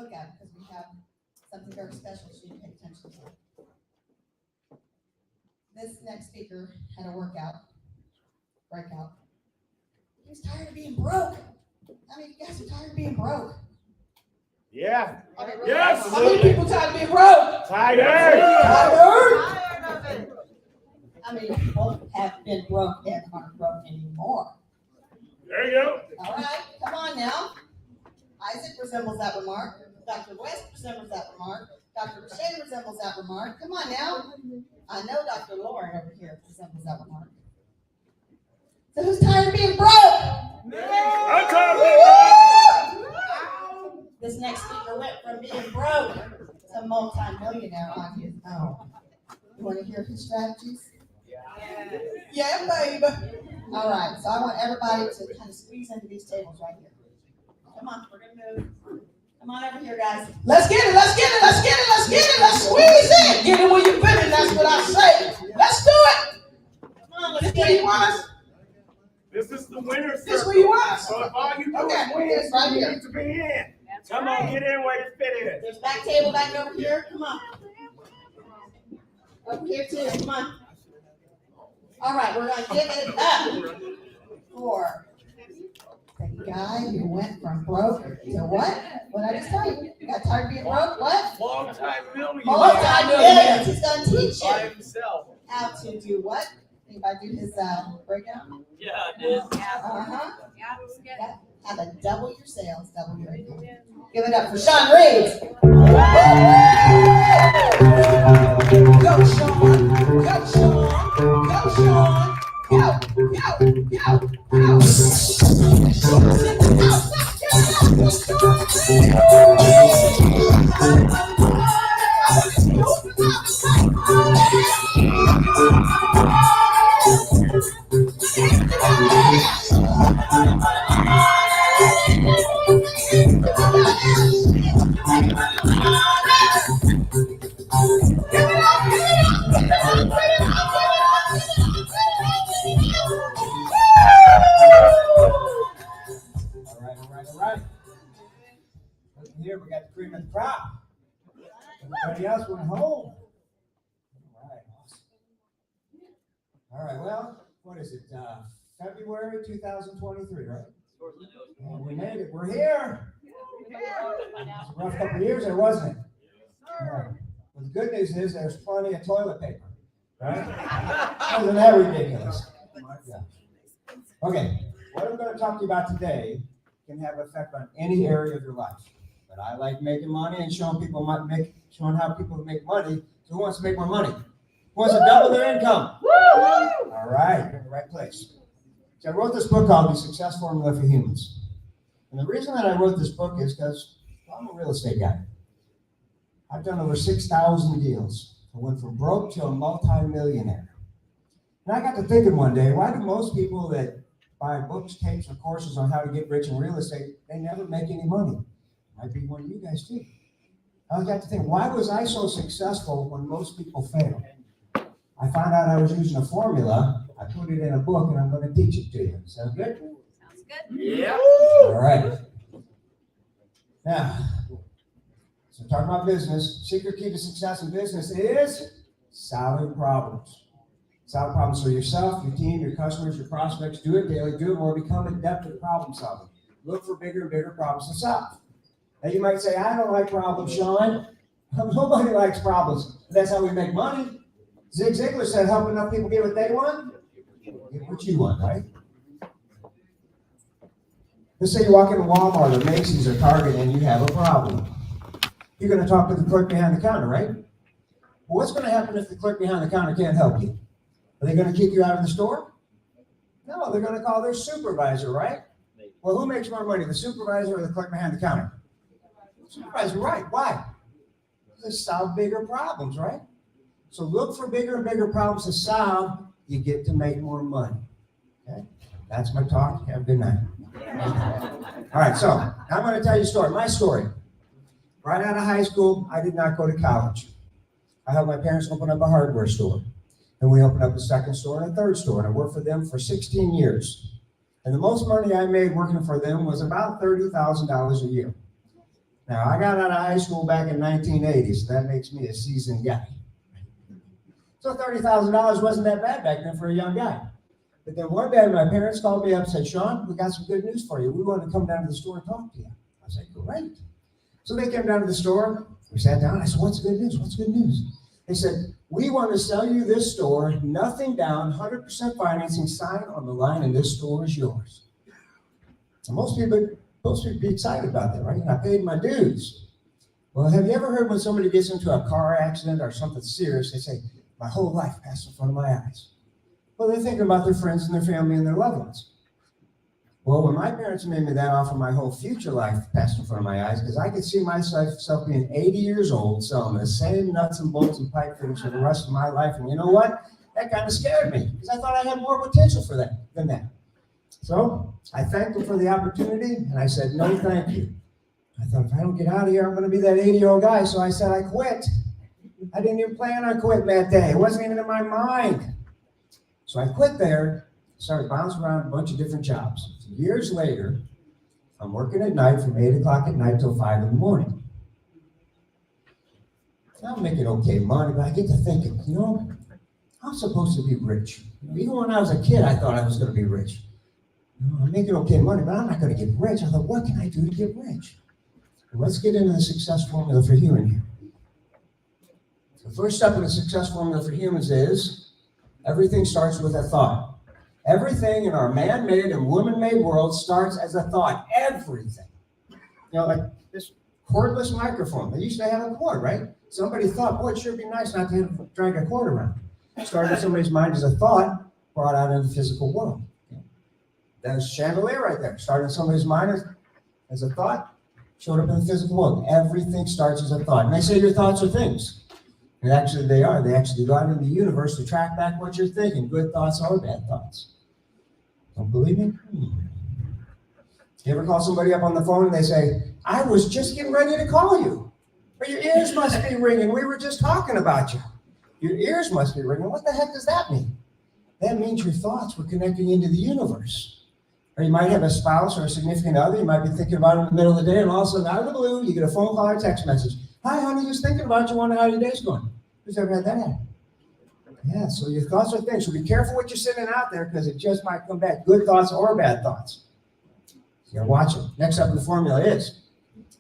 look at it because we have something very special so you can pay attention to. This next speaker had a breakout. He's tired of being broke. I mean, you guys are tired of being broke. Yeah. Yes. How many people tired of being broke? Tired. Of it. I mean, people have been broke and aren't broke anymore. There you go. All right, come on now. Isaac resembles that remark. Dr. West resembles that remark. Dr. Rashay resembles that remark. Come on now. I know Dr. Lauren over here resembles that remark. So who's tired of being broke? I'm tired of being broke. This next speaker went from being broke to multi-millionaire on his own. You want to hear his strategies? Yeah, baby. All right, so I want everybody to kind of squeeze into these tables right here. Come on, we're gonna move. Come on over here, guys. Let's get it, let's get it, let's get it, let's get it, let's squeeze in. Get it where you fit it, that's what I say. Let's do it. Come on, let's get it. You want us? This is the winner's This circle. where you want us? So if all you do Okay, is win, it's right you here. need to be in. Come on, get in where you fit in. There's back table back over here. Come on. Over here too. Come on. All right, we're gonna give it up for the guy who went from broke to what? What did I just tell you? You got tired of being broke? What? Multi-millionaire. Multi-millions. He's gonna teach By you himself. how to do what? Anybody do his breakdown? Yeah, I did. Uh-huh. Yeah. How to double your sales, double your income. Give it up for Sean Reeves. Go, Sean. Go, Sean. Go, Sean. Go, go, go, go. All right. Look here, we got the cream of the crop. Everybody else went home. All right, awesome. All right, well, what is it? February 2023, right? And we made it. We're here. It was a rough couple of years there, wasn't it? Yeah. But the good news is there's plenty of toilet paper, right? Isn't that ridiculous? Yeah. Okay, what I'm going to talk to you about today can have an effect on any area of your life. But I like making money and showing how people make money. So who wants to make more money? Who wants to double their income? All right, you're in the right place. So I wrote this book called The Success Formula for Humans. And the reason that I wrote this book is because I'm a real estate guy. I've done over 6,000 deals. I went from broke to a multi-millionaire. And I got to thinking one day, why do most people that buy books, tapes, or courses on how to get rich in real estate, they never make any money? Might be one of you guys too. I got to think, why was I so successful when most people fail? I found out I was using a formula. I put it in a book, and I'm going to teach it to you. Sound good? Sounds good. Yeah. All right. Now, so talking about business, secret key to success in business is solving problems. Solve problems for yourself, your team, your customers, your prospects. Do it daily, do it more, become adept at problem solving. Look for bigger and bigger problems to solve. Now you might say, I don't like problems, Sean. Nobody likes problems. But that's how we make money. Zig Ziglar said, help enough people get what they want, get what you want, right? Let's say you walk into Walmart or Macy's or Target and you have a problem. You're going to talk to the clerk behind the counter, right? Well, what's going to happen if the clerk behind the counter can't help you? Are they going to kick you out of the store? No, they're going to call their supervisor, right? Well, who makes more money, the supervisor or the clerk behind the counter? Supervisor, right. Why? They solve bigger problems, right? So look for bigger and bigger problems to solve. You get to make more money. Okay? That's my talk. Have a good night. All right, so I'm going to tell you a story. My story. Right out of high school, I did not go to college. I helped my parents open up a hardware store. And we opened up a second store and a third store. And I worked for them for 16 years. And the most money I made working for them was about $30,000 a year. Now, I got out of high school back in 1980, so that makes me a seasoned guy. So $30,000 wasn't that bad back then for a young guy. But then one day, my parents called me up and said, Sean, we got some good news for you. We want to come down to the store and talk to you. I said, great. So they came down to the store. We sat down. I said, what's the good news? What's the good news? They said, we want to sell you this store, nothing down, 100% financing, sign on the line, and this store is yours. And most people be excited about that, right? I paid my dues. Well, have you ever heard when somebody gets into a car accident or something serious, they say, my whole life passed in front of my eyes. Well, they're thinking about their friends and their family and their loved ones. Well, when my parents made me that offer, my whole future life passed in front of my eyes because I could see myself being 80 years old, selling the same nuts and bolts and pipe fittings for the rest of my life. And you know what? That kind of scared me because I thought I had more potential for that than that. So I thanked them for the opportunity, and I said, no, thank you. I thought, if I don't get out of here, I'm going to be that 80-year-old guy. So I said, I quit. I didn't even plan on quitting that day. It wasn't even in my mind. So I quit there, started bouncing around a bunch of different jobs. Years later, I'm working at night from 8 o'clock at night till 5 in the morning. I'm making okay money, but I get to thinking, you know, I'm supposed to be rich. Even when I was a kid, I thought I was going to be rich. I'm making okay money, but I'm not going to get rich. I thought, what can I do to get rich? Well, let's get into the success formula for human here. The first step in the success formula for humans is everything starts with a thought. Everything in our man-made and woman-made world starts as a thought. Everything. You know, like this cordless microphone. They used to have a cord, right? Somebody thought, boy, it sure would be nice not to have to drag a cord around. Started in somebody's mind as a thought, brought out into the physical world. There's chandelier right there. Started in somebody's mind as a thought, showed up in the physical world. Everything starts as a thought. And they say your thoughts are things. And actually they are. They actually go out in the universe to track back what you're thinking, good thoughts or bad thoughts. Don't believe me? You ever call somebody up on the phone and they say, I was just getting ready to call you. Or your ears must be ringing. We were just talking about you. Your ears must be ringing. What the heck does that mean? That means your thoughts were connecting into the universe. Or you might have a spouse or a significant other. You might be thinking about it in the middle of the day, and all of a sudden, out of the blue, you get a phone call or a text message. Hi, honey, just thinking about you, wondering how your day's going. Who's ever had that happen? Yeah, so your thoughts are things. So be careful what you're sending out there because it just might come back. Good thoughts or bad thoughts. You gotta watch it. Next up in the formula is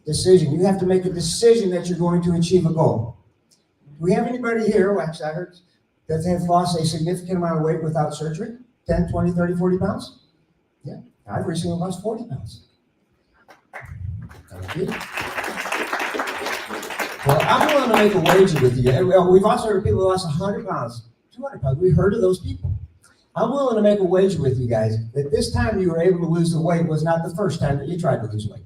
decision. You have to make a decision that you're going to achieve a goal. Do we have anybody here, well, actually I heard, that has lost a significant amount of weight without surgery? 10, 20, 30, 40 pounds? Yeah, I've recently lost 40 pounds. Thank you. Well, I'm willing to make a wager with you. We've also heard of people who lost 100 pounds, 200 pounds. We've heard of those people. I'm willing to make a wager with you guys that this time you were able to lose the weight was not the first time that you tried to lose weight.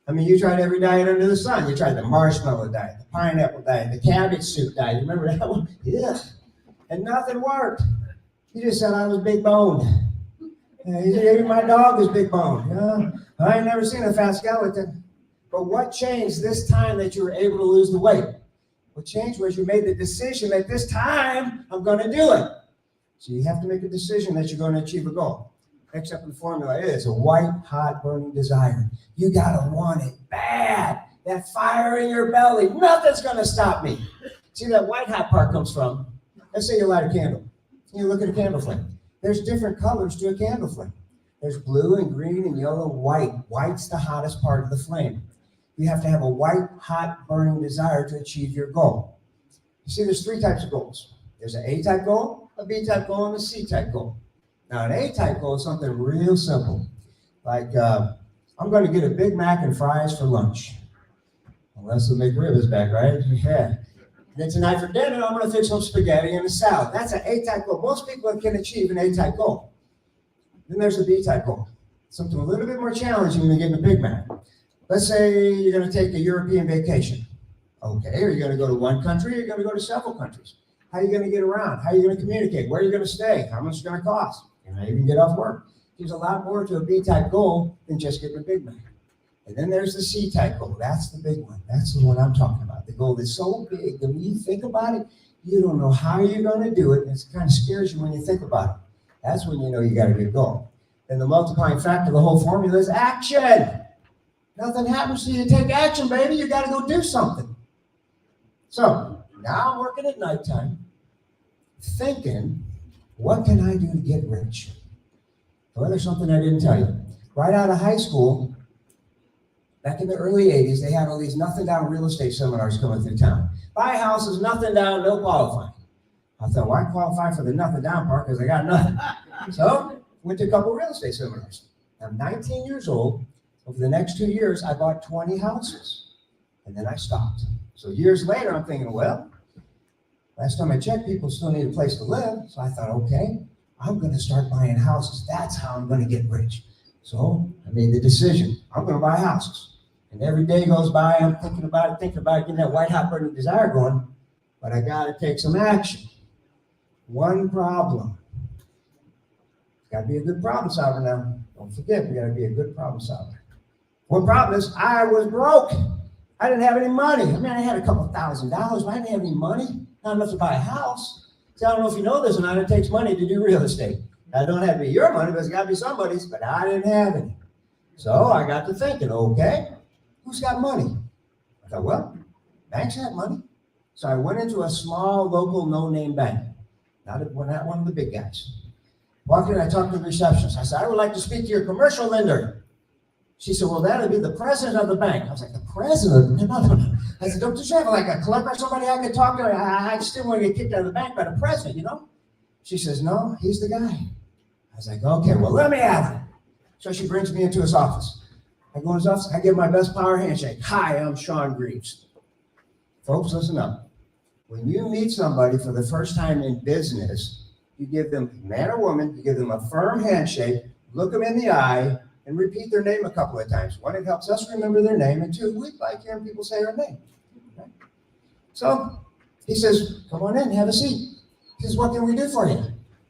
I mean, you tried every diet under the sun. You tried the marshmallow diet, the pineapple diet, the cabbage soup diet. You remember that one? Yeah. And nothing worked. You just said I was big boned. Even my dog was big boned. I ain't never seen a fat skeleton. But what changed this time that you were able to lose the weight? What changed was you made the decision that this time I'm going to do it. So you have to make a decision that you're going to achieve a goal. Next up in the formula is a white, hot, burning desire. You got to want it bad. That fire in your belly. Nothing's going to stop me. See, that white, hot part comes from, let's say you light a candle. You look at a candle flame. There's different colors to a candle flame. There's blue and green and yellow, white. White's the hottest part of the flame. You have to have a white, hot, burning desire to achieve your goal. You see, there's three types of goals. There's an A-type goal, a B-type goal, and a C-type goal. Now, an A-type goal is something real simple. Like, I'm going to get a Big Mac and fries for lunch. Unless the McRib is back, right? Yeah. Then tonight for dinner, I'm going to fix some spaghetti and a salad. That's an A-type goal. Most people can achieve an A-type goal. Then there's a B-type goal. Something a little bit more challenging than getting a Big Mac. Let's say you're going to take a European vacation. Okay, are you going to go to one country or are you going to go to several countries? How are you going to get around? How are you going to communicate? Where are you going to stay? How much is it going to cost? You know, you can get off work. There's a lot more to a B-type goal than just getting a Big Mac. And then there's the C-type goal. That's the big one. That's the one I'm talking about. The goal is so big that when you think about it, you don't know how you're going to do it. And it kind of scares you when you think about it. That's when you know you got a good goal. And the multiplying factor of the whole formula is action. Nothing happens till you take action, baby. You got to go do something. So now I'm working at nighttime, thinking, what can I do to get rich? Well, there's something I didn't tell you. Right out of high school, back in the early 80s, they had all these nothing down real estate seminars coming through town. Buy houses, nothing down, no qualifying. I thought, well, I qualify for the nothing down part because I got nothing. So went to a couple real estate seminars. I'm 19 years old. Over the next 2 years, I bought 20 houses. And then I stopped. So years later, I'm thinking, well, last time I checked, people still need a place to live. So I thought, okay, I'm going to start buying houses. That's how I'm going to get rich. So I made the decision. I'm going to buy houses. And every day goes by, I'm thinking about it, getting that white hot burning desire going. But I got to take some action. One problem. Got to be a good problem solver now. Don't forget, we got to be a good problem solver. One problem is I was broke. I didn't have any money. I mean, I had a couple $1,000, but I didn't have any money. Not enough to buy a house. See, I don't know if you know this or not, it takes money to do real estate. Now, it don't have to be your money, but it's got to be somebody's, but I didn't have any. So I got to thinking, okay, who's got money? I thought, well, banks have money. So I went into a small, local, no-name bank. Not one of the big guys. Walked in, I talked to the receptionist. I said, I would like to speak to your commercial lender. She said, well, that'll be the president of the bank. I was like, the president? No. I said, don't you have like a clerk or somebody I can talk to? I still want to get kicked out of the bank by the president, you know? She says, no, he's the guy. I was like, okay, well, let me have it. So she brings me into his office. I go in his office, I give my best power handshake. Hi, I'm Sean Greaves. Folks, listen up. When you meet somebody for the first time in business, you give them, man or woman, you give them a firm handshake, look them in the eye, and repeat their name a couple of times. One, it helps us remember their name, and two, we like hearing people say our name. Okay? So he says, come on in, have a seat. He says, what can we do for you?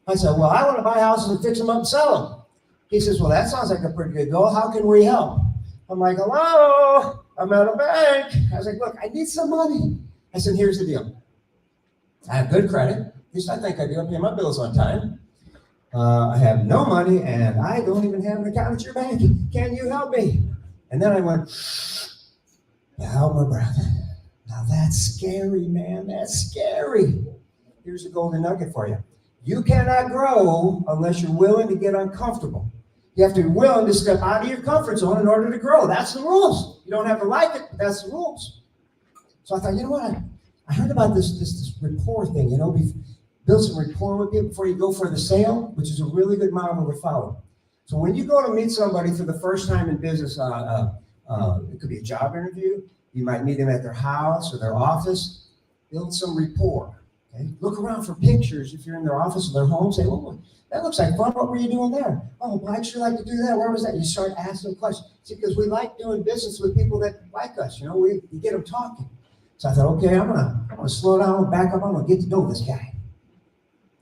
I said, well, I want to buy houses and fix them up and sell them. He says, well, that sounds like a pretty good goal. How can we help? I'm like, hello, I'm at a bank. I was like, look, I need some money. I said, here's the deal. I have good credit. At least I think I do. I pay my bills on time. I have no money, and I don't even have an account at your bank. Can you help me? And then I went, held my breath. Now that's scary, man. That's scary. Here's a golden nugget for you. You cannot grow unless you're willing to get uncomfortable. You have to be willing to step out of your comfort zone in order to grow. That's the rules. You don't have to like it, but that's the rules. So I thought, you know what? I heard about this rapport thing, you know, build some rapport with people before you go for the sale, which is a really good model to follow. So when you go to meet somebody for the first time in business, it could be a job interview. You might meet them at their house or their office. Build some rapport. Okay? Look around for pictures if you're in their office or their home. Say, oh, that looks like fun. What were you doing there? Oh, well, I'd sure like to do that. Where was that? You start asking questions. See, because we like doing business with people that like us. You know, we get them talking. So I thought, okay, I'm gonna slow down, back up. I'm gonna get to know this guy.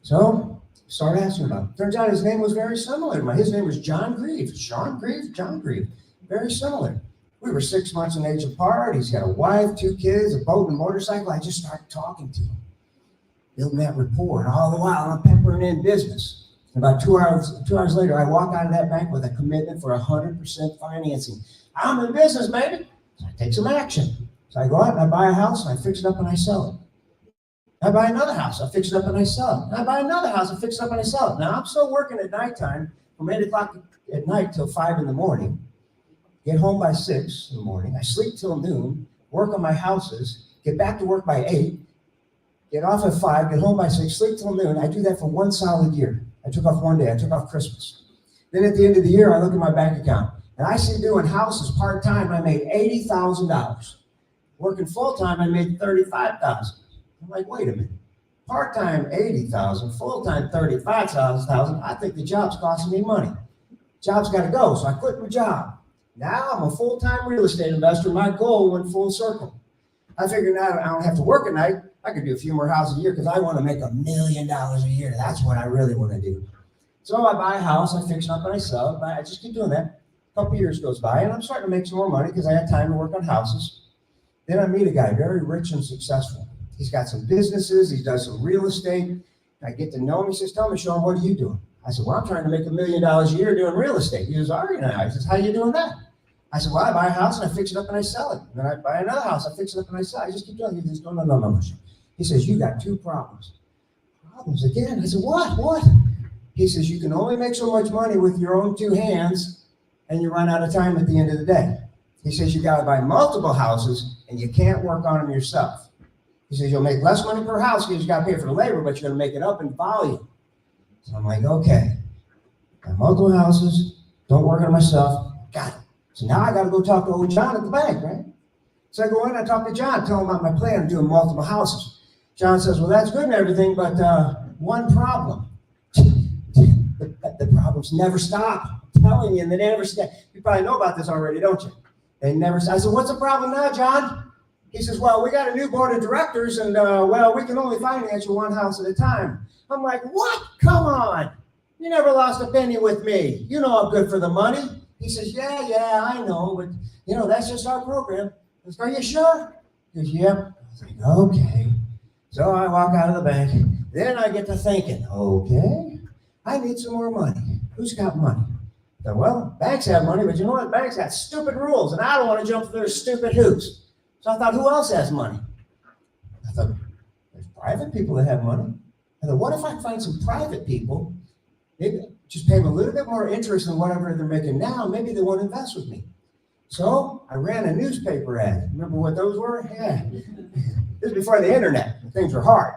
So start asking about him. Turns out his name was very similar to mine. His name was John Greaves. Sean Greaves, John Greaves. Very similar. We were 6 months in age apart. He's got a wife, 2 kids, a boat and a motorcycle. I just started talking to him, building that rapport. And all the while, I'm peppering in business. And about 2 hours later, I walk out of that bank with a commitment for 100% financing. I'm in business, baby. So I take some action. So I go out and I buy a house, and I fix it up and I sell it. I buy another house, I fix it up and I sell it. I buy another house, I fix it up and I sell it. Now I'm still working at nighttime from 8 o'clock at night till 5 in the morning. Get home by 6 in the morning. I sleep till noon, work on my houses, get back to work by 8, get off at 5, get home by 6, sleep till noon. I do that for 1 solid year. I took off 1 day, I took off Christmas. Then at the end of the year, I look at my bank account and I see doing houses part-time, I made $80,000. Working full-time, I made $35,000. I'm like, wait a minute. Part-time, $80,000, full-time, $35,000. I think the job's costing me money. Job's got to go, so I quit my job. Now I'm a full-time real estate investor. My goal went full circle. I figured now I don't have to work at night. I could do a few more houses a year because I want to make $1 million a year. That's what I really want to do. So I buy a house, I fix it up, and I sell it. I just keep doing that. A couple years goes by, and I'm starting to make some more money because I had time to work on houses. Then I meet a guy, very rich and successful. He's got some businesses. He does some real estate. I get to know him. He says, tell me, Sean, what are you doing? I said, well, I'm trying to make $1 million a year doing real estate. He was already now. He says, how are you doing that? I said, well, I buy a house and I fix it up and I sell it. And then I buy another house, I fix it up and I sell it. I just keep doing it. He says, no. He says, you got two problems. Problems again? I said, what? He says, you can only make so much money with your own two hands and you run out of time at the end of the day. He says, you got to buy multiple houses and you can't work on them yourself. He says, you'll make less money per house because you got to pay for the labor, but you're going to make it up in volume. So I'm like, okay, got multiple houses, don't work on myself, got it. So now I got to go talk to old John at the bank, right? So I go in, I talk to John, tell him about my plan of doing multiple houses. John says, well, that's good and everything, but one problem. The problems never stop. I'm telling you, and they never stop. You probably know about this already, don't you? They never stop. I said, what's the problem now, John? He says, well, we got a new board of directors, and well, we can only finance you one house at a time. I'm like, what? Come on. You never lost a penny with me. You know I'm good for the money. He says, yeah, I know, but, you know, that's just our program. I said, are you sure? He goes, yep. I was like, okay. So I walk out of the bank. Then I get to thinking, okay, I need some more money. Who's got money? I said, well, banks have money, but you know what? Banks got stupid rules, and I don't want to jump through their stupid hoops. So I thought, who else has money? I thought, there's private people that have money. I thought, what if I find some private people, maybe just pay them a little bit more interest than whatever they're making now, maybe they want to invest with me. So I ran a newspaper ad. Remember what those were? Yeah. This was before the internet. Things were hard.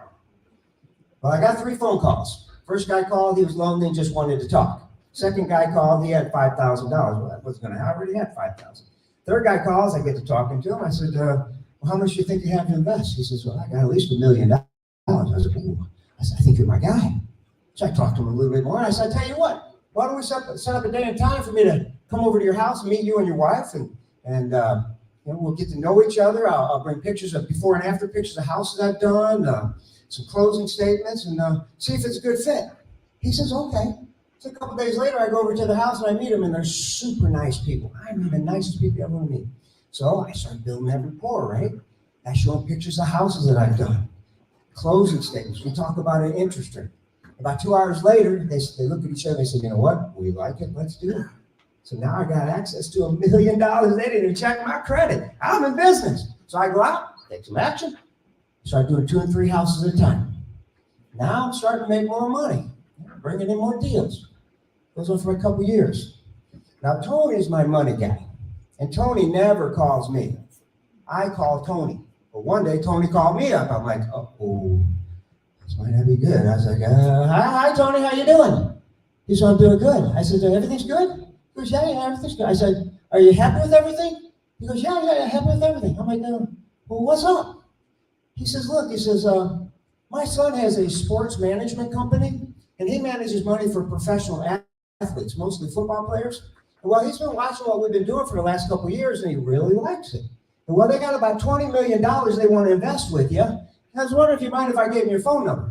Well, I got 3 phone calls. First guy called, he was lonely and just wanted to talk. Second guy called, he had $5,000. Well, that wasn't going to happen. I already had $5,000. Third guy calls, I get to talking to him. I said, well, how much do you think you have to invest? He says, well, I got at least $1 million. I said, ooh. I said, I think you're my guy. So I talked to him a little bit more. And I said, I tell you what, why don't we set up a day and time for me to come over to your house and meet you and your wife, and you know, we'll get to know each other. I'll bring pictures of before and after pictures of houses I've done, some closing statements, and see if it's a good fit. He says, okay. So a couple days later, I go over to the house and I meet them, and they're super nice people. I mean, the nicest people you ever want to meet. So I started building that rapport, right? I show them pictures of houses that I've done, closing statements. We talk about an interest rate. About 2 hours later, they look at each other and they say, you know what? We like it. Let's do it. So now I got access to $1 million. They didn't even check my credit. I'm in business. So I go out, take some action, start doing 2 and 3 houses at a time. Now I'm starting to make more money, bringing in more deals. Goes on for a couple years. Now Tony's my money guy, and Tony never calls me. I call Tony. But one day Tony called me up. I'm like, oh, this might not be good. I was like, hi Tony, how you doing? He said, I'm doing good. I said, everything's good? He goes, yeah, everything's good. I said, are you happy with everything? He goes, yeah, happy with everything. I'm like, well, what's up? He says, look, my son has a sports management company, and he manages money for professional athletes, mostly football players. And well, he's been watching what we've been doing for the last couple of years, and he really likes it. And well, they got about $20 million they want to invest with you. I was wondering if you mind if I gave them your phone number.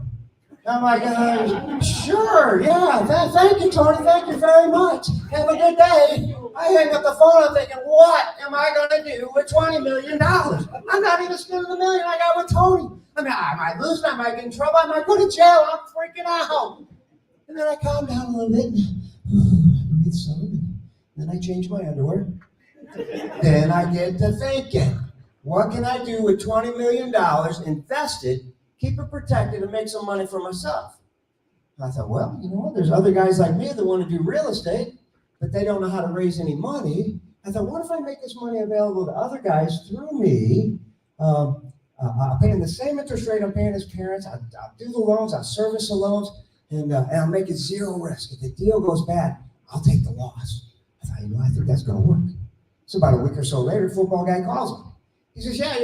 And I'm like, sure, yeah, thank you, Tony, thank you very much. Have a good day. I hang up the phone, I'm thinking, what am I going to do with $20 million? I'm not even spending the $1 million I got with Tony. I mean, I might lose it, I might get in trouble, I might go to jail, I'm freaking out. And then I calm down a little bit, and breathe some, and then I change my underwear. Then I get to thinking, what can I do with $20 million invested, keep it protected, and make some money for myself? And I thought, well, you know what? There's other guys like me that want to do real estate, but they don't know how to raise any money. I thought, what if I make this money available to other guys through me? I'll pay him the same interest rate I'm paying his parents. I'll do the loans, I'll service the loans, and I'll make it zero risk. If the deal goes bad, I'll take the loss. I thought, I think that's going to work. So about a week or so later, football guy calls me. He says, yeah,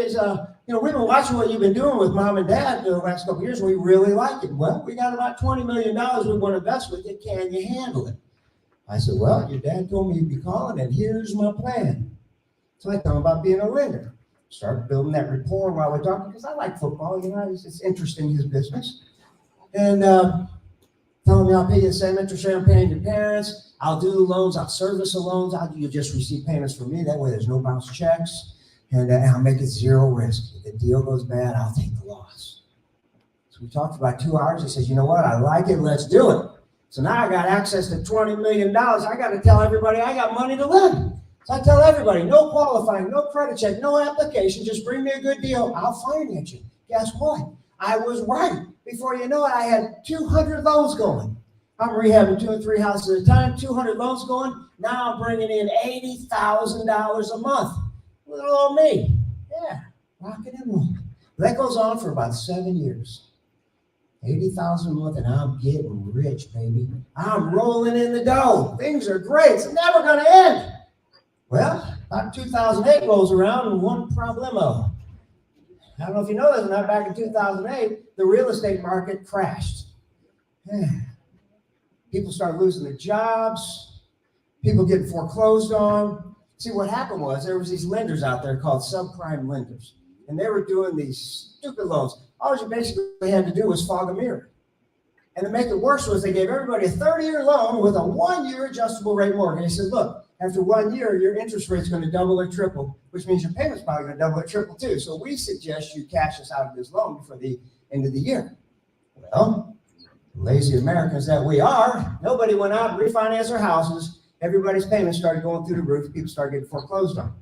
we've been watching what you've been doing with mom and dad the last couple of years, and we really like it. Well, we got about $20 million we want to invest with it. Can you handle it? I said, well, your dad told me you'd be calling, and here's my plan. So I tell him about being a lender. Start building that rapport while we're talking, because I like football, it's interesting, his business. And telling me I'll pay you the same interest rate I'm paying your parents. I'll do the loans, I'll service the loans. You'll just receive payments from me. That way there's no bounce checks. And I'll make it zero risk. If the deal goes bad, I'll take the loss. So we talked for about 2 hours. He says, you know what? I like it. Let's do it. So now I got access to $20 million. I got to tell everybody I got money to lend. So I tell everybody, no qualifying, no credit check, no application, just bring me a good deal, I'll finance you. Guess what? I was right. Before you know it, I had 200 loans going. I'm rehabbing 2 and 3 houses at a time, 200 loans going. Now I'm bringing in $80,000 a month. Little old me. Yeah, rocking and rolling. That goes on for about 7 years. 80,000 a month, and I'm getting rich, baby. I'm rolling in the dough. Things are great. It's never going to end. Well, about 2008 rolls around, and one problemo. I don't know if you know this or not, back in 2008, the real estate market crashed. People started losing their jobs. People getting foreclosed on. See, what happened was there was these lenders out there called subprime lenders, and they were doing these stupid loans. All you basically had to do was fog a mirror. And to make it worse was they gave everybody a 30-year loan with a 1-year adjustable rate mortgage. They said, look, after 1 year, your interest rate's going to double or triple, which means your payment's probably going to double or triple too. So we suggest you cash us out of this loan before the end of the year. Well, lazy Americans that we are, nobody went out and refinanced their houses. Everybody's payments started going through the roof. People started getting foreclosed on.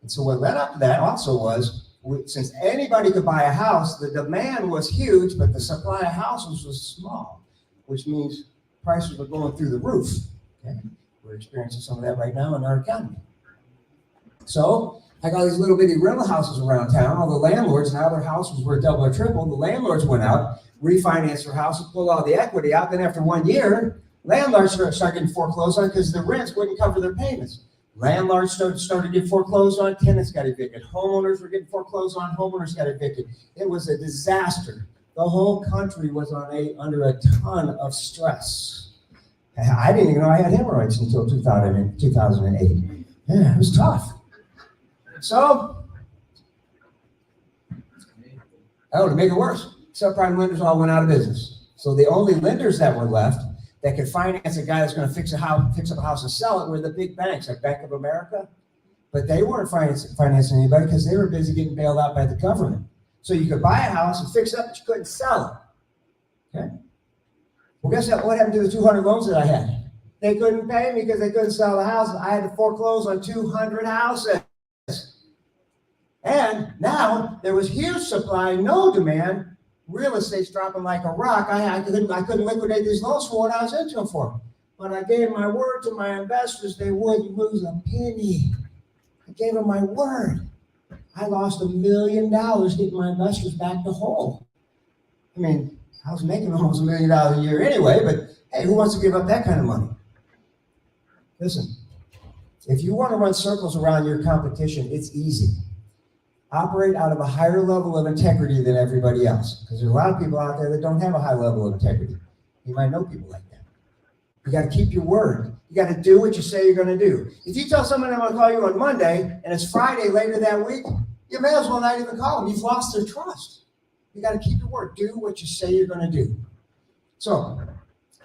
And so what led up to that also was, since anybody could buy a house, the demand was huge, but the supply of houses was small, which means prices were going through the roof. Okay? We're experiencing some of that right now in our economy. So I got these little bitty rental houses around town. All the landlords, now their houses were double or triple. The landlords went out, refinanced their houses, pulled all the equity out. Then after 1 year, landlords started getting foreclosed on because the rents wouldn't cover their payments. Landlords started getting foreclosed on, tenants got evicted. Homeowners were getting foreclosed on, homeowners got evicted. It was a disaster. The whole country was under a ton of stress. I didn't even know I had hemorrhoids until 2008. Yeah, it was tough. So, to make it worse, subprime lenders all went out of business. So the only lenders that were left that could finance a guy that's going to fix up a house and sell it were the big banks like Bank of America. But they weren't financing anybody because they were busy getting bailed out by the government. So you could buy a house and fix it up, but you couldn't sell it. Okay? Well, guess what happened to the 200 loans that I had? They couldn't pay me because they couldn't sell the house. I had to foreclose on 200 houses. And now there was huge supply, no demand. Real estate's dropping like a rock. I couldn't liquidate these loans for what I was into them for. But I gave my word to my investors they wouldn't lose a penny. I gave them my word. I lost $1 million getting my investors back to whole. I mean, I was making almost $1 million a year anyway, but hey, who wants to give up that kind of money? Listen, if you want to run circles around your competition, it's easy. Operate out of a higher level of integrity than everybody else. Because there's a lot of people out there that don't have a high level of integrity. You might know people like that. You got to keep your word. You got to do what you say you're going to do. If you tell someone I'm going to call you on Monday and it's Friday later that week, you may as well not even call them. You've lost their trust. You got to keep your word. Do what you say you're going to do. So,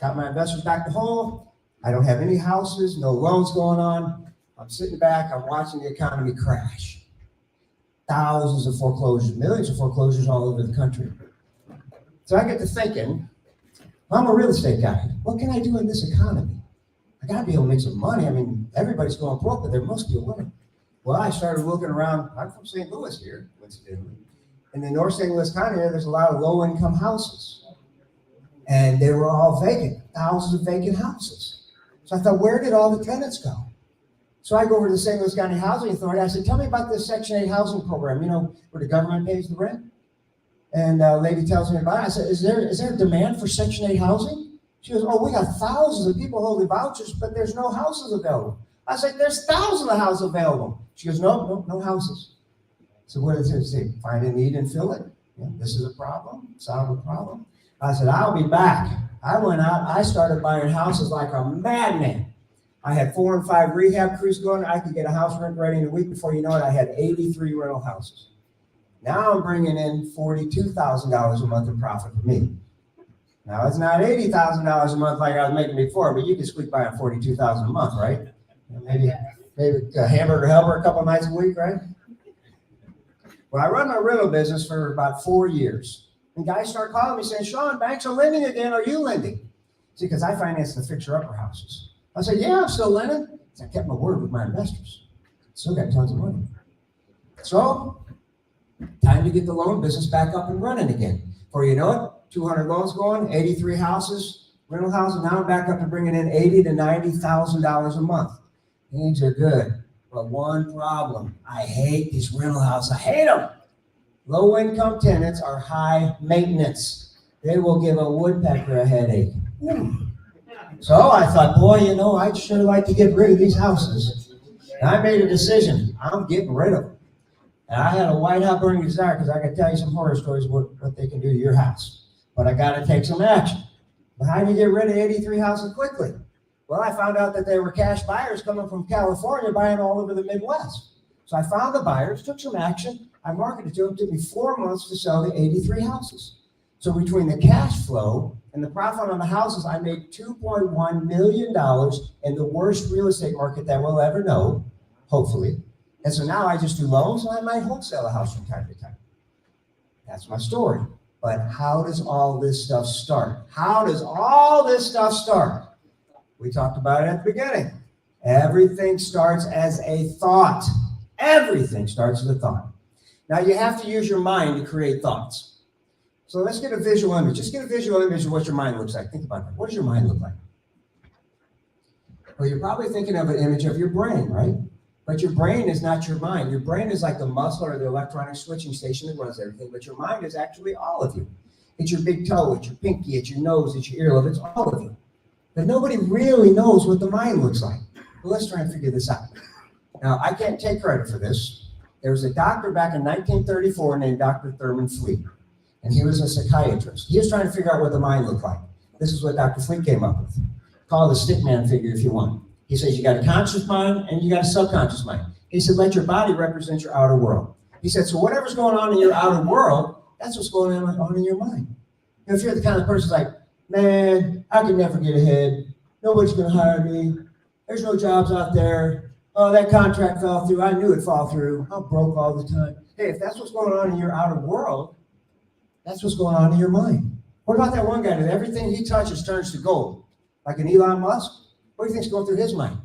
got my investors back to whole. I don't have any houses, no loans going on. I'm sitting back. I'm watching the economy crash. Thousands of foreclosures, millions of foreclosures all over the country. So I get to thinking, I'm a real estate guy. What can I do in this economy? I got to be able to make some money. I mean, everybody's going broke, but there must be a winner. Well, I started looking around. I'm from St. Louis here, coincidentally. In the North St. Louis County, there's a lot of low-income houses. And they were all vacant, thousands of vacant houses. So I thought, where did all the tenants go? So I go over to the St. Louis County Housing Authority. I said, tell me about this Section 8 housing program, you know, where the government pays the rent. And a lady tells me about it. I said, is there a demand for Section 8 housing? She goes, oh, we got thousands of people holding vouchers, but there's no houses available. I said, there's thousands of houses available. She goes, no houses. So what does it say? Find a need and fill it. Yeah, this is a problem, solve a problem. I said, I'll be back. I went out, I started buying houses like a madman. I had 4 and 5 rehab crews going. I could get a house rent ready in a week. Before you know it, I had 83 rental houses. Now I'm bringing in $42,000 a month in profit for me. Now it's not $80,000 a month like I was making before, but you can squeak by on $42,000 a month, right? Maybe a hamburger helper a couple nights a week, right? Well, I run my rental business for about 4 years. And guys start calling me saying, Sean, banks are lending again. Are you lending? See, because I finance the fixer-upper houses. I said, yeah, I'm still lending. 'cause I kept my word with my investors. Still got tons of money. So, time to get the loan business back up and running again. Before you know it, 200 loans going, 83 houses, rental houses. Now I'm back up to bringing in $80,000 to $90,000 a month. Things are good, but one problem. I hate these rental houses. I hate them. Low-income tenants are high maintenance. They will give a woodpecker a headache. So I thought, boy, you know, I'd sure like to get rid of these houses. And I made a decision. I'm getting rid of them. And I had a white hot burning desire because I could tell you some horror stories what they can do to your house. But I got to take some action. But how do you get rid of 83 houses quickly? Well, I found out that they were cash buyers coming from California buying all over the Midwest. So I found the buyers, took some action. I marketed to them. It took me 4 months to sell the 83 houses. So between the cash flow and the profit on the houses, I made $2.1 million in the worst real estate market that we'll ever know, hopefully. And so now I just do loans and I might wholesale a house from time to time. That's my story. But how does all this stuff start? How does all this stuff start? We talked about it at the beginning. Everything starts as a thought. Everything starts as a thought. Now you have to use your mind to create thoughts. So let's get a visual image. Just get a visual image of what your mind looks like. Think about that. What does your mind look like? Well, you're probably thinking of an image of your brain, right? But your brain is not your mind. Your brain is like the muscle or the electronic switching station that runs everything. But your mind is actually all of you. It's your big toe, it's your pinky, it's your nose, it's your earlobe, it's all of you. But nobody really knows what the mind looks like. Well, let's try and figure this out. Now, I can't take credit for this. There was a doctor back in 1934 named Dr. Thurman Fleet. And he was a psychiatrist. He was trying to figure out what the mind looked like. This is what Dr. Fleet came up with. Call it a stickman figure if you want. He says you got a conscious mind and you got a subconscious mind. He said let your body represent your outer world. He said so whatever's going on in your outer world, that's what's going on in your mind. You know, if you're the kind of person like, man, I can never get ahead. Nobody's going to hire me. There's no jobs out there. Oh, that contract fell through. I knew it'd fall through. I'm broke all the time. Hey, if that's what's going on in your outer world, that's what's going on in your mind. What about that one guy that everything he touches turns to gold? Like an Elon Musk? What do you think's going through his mind?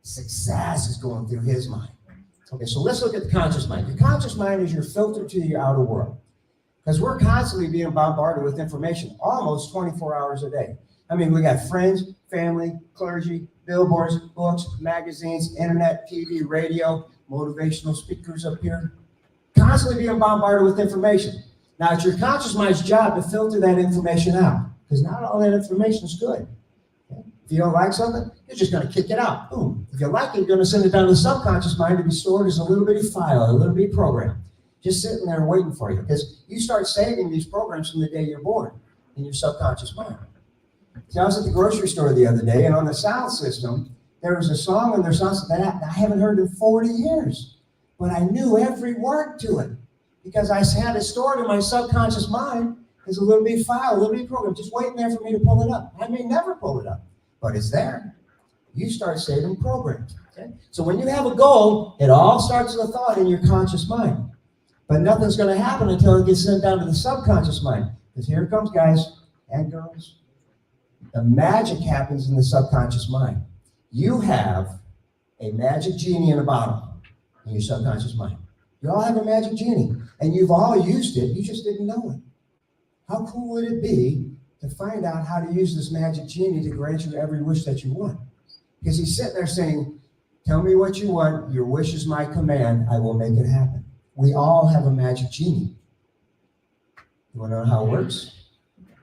Success is going through his mind. Okay, so let's look at the conscious mind. Your conscious mind is your filter to your outer world. Because we're constantly being bombarded with information almost 24 hours a day. I mean, we got friends, family, clergy, billboards, books, magazines, internet, TV, radio, motivational speakers up here. Constantly being bombarded with information. Now, it's your conscious mind's job to filter that information out, because not all that information is good. Okay? If you don't like something, you're just going to kick it out. Boom. If you like it, you're going to send it down to the subconscious mind to be stored as a little bitty file, a little bitty program, just sitting there waiting for you, because you start saving these programs from the day you're born in your subconscious mind. See, I was at the grocery store the other day, and on the sound system, there was a song on their sound system that I haven't heard in 40 years, but I knew every word to it. Because I had it stored in my subconscious mind as a little bitty file, a little bitty program, just waiting there for me to pull it up. I may never pull it up, but it's there. You start saving programs. Okay? So when you have a goal, it all starts with a thought in your conscious mind. But nothing's going to happen until it gets sent down to the subconscious mind. Because here it comes, guys and girls. The magic happens in the subconscious mind. You have a magic genie in a bottle in your subconscious mind. You all have a magic genie, and you've all used it. You just didn't know it. How cool would it be to find out how to use this magic genie to grant you every wish that you want? Because he's sitting there saying, tell me what you want. Your wish is my command. I will make it happen. We all have a magic genie. You want to know how it works?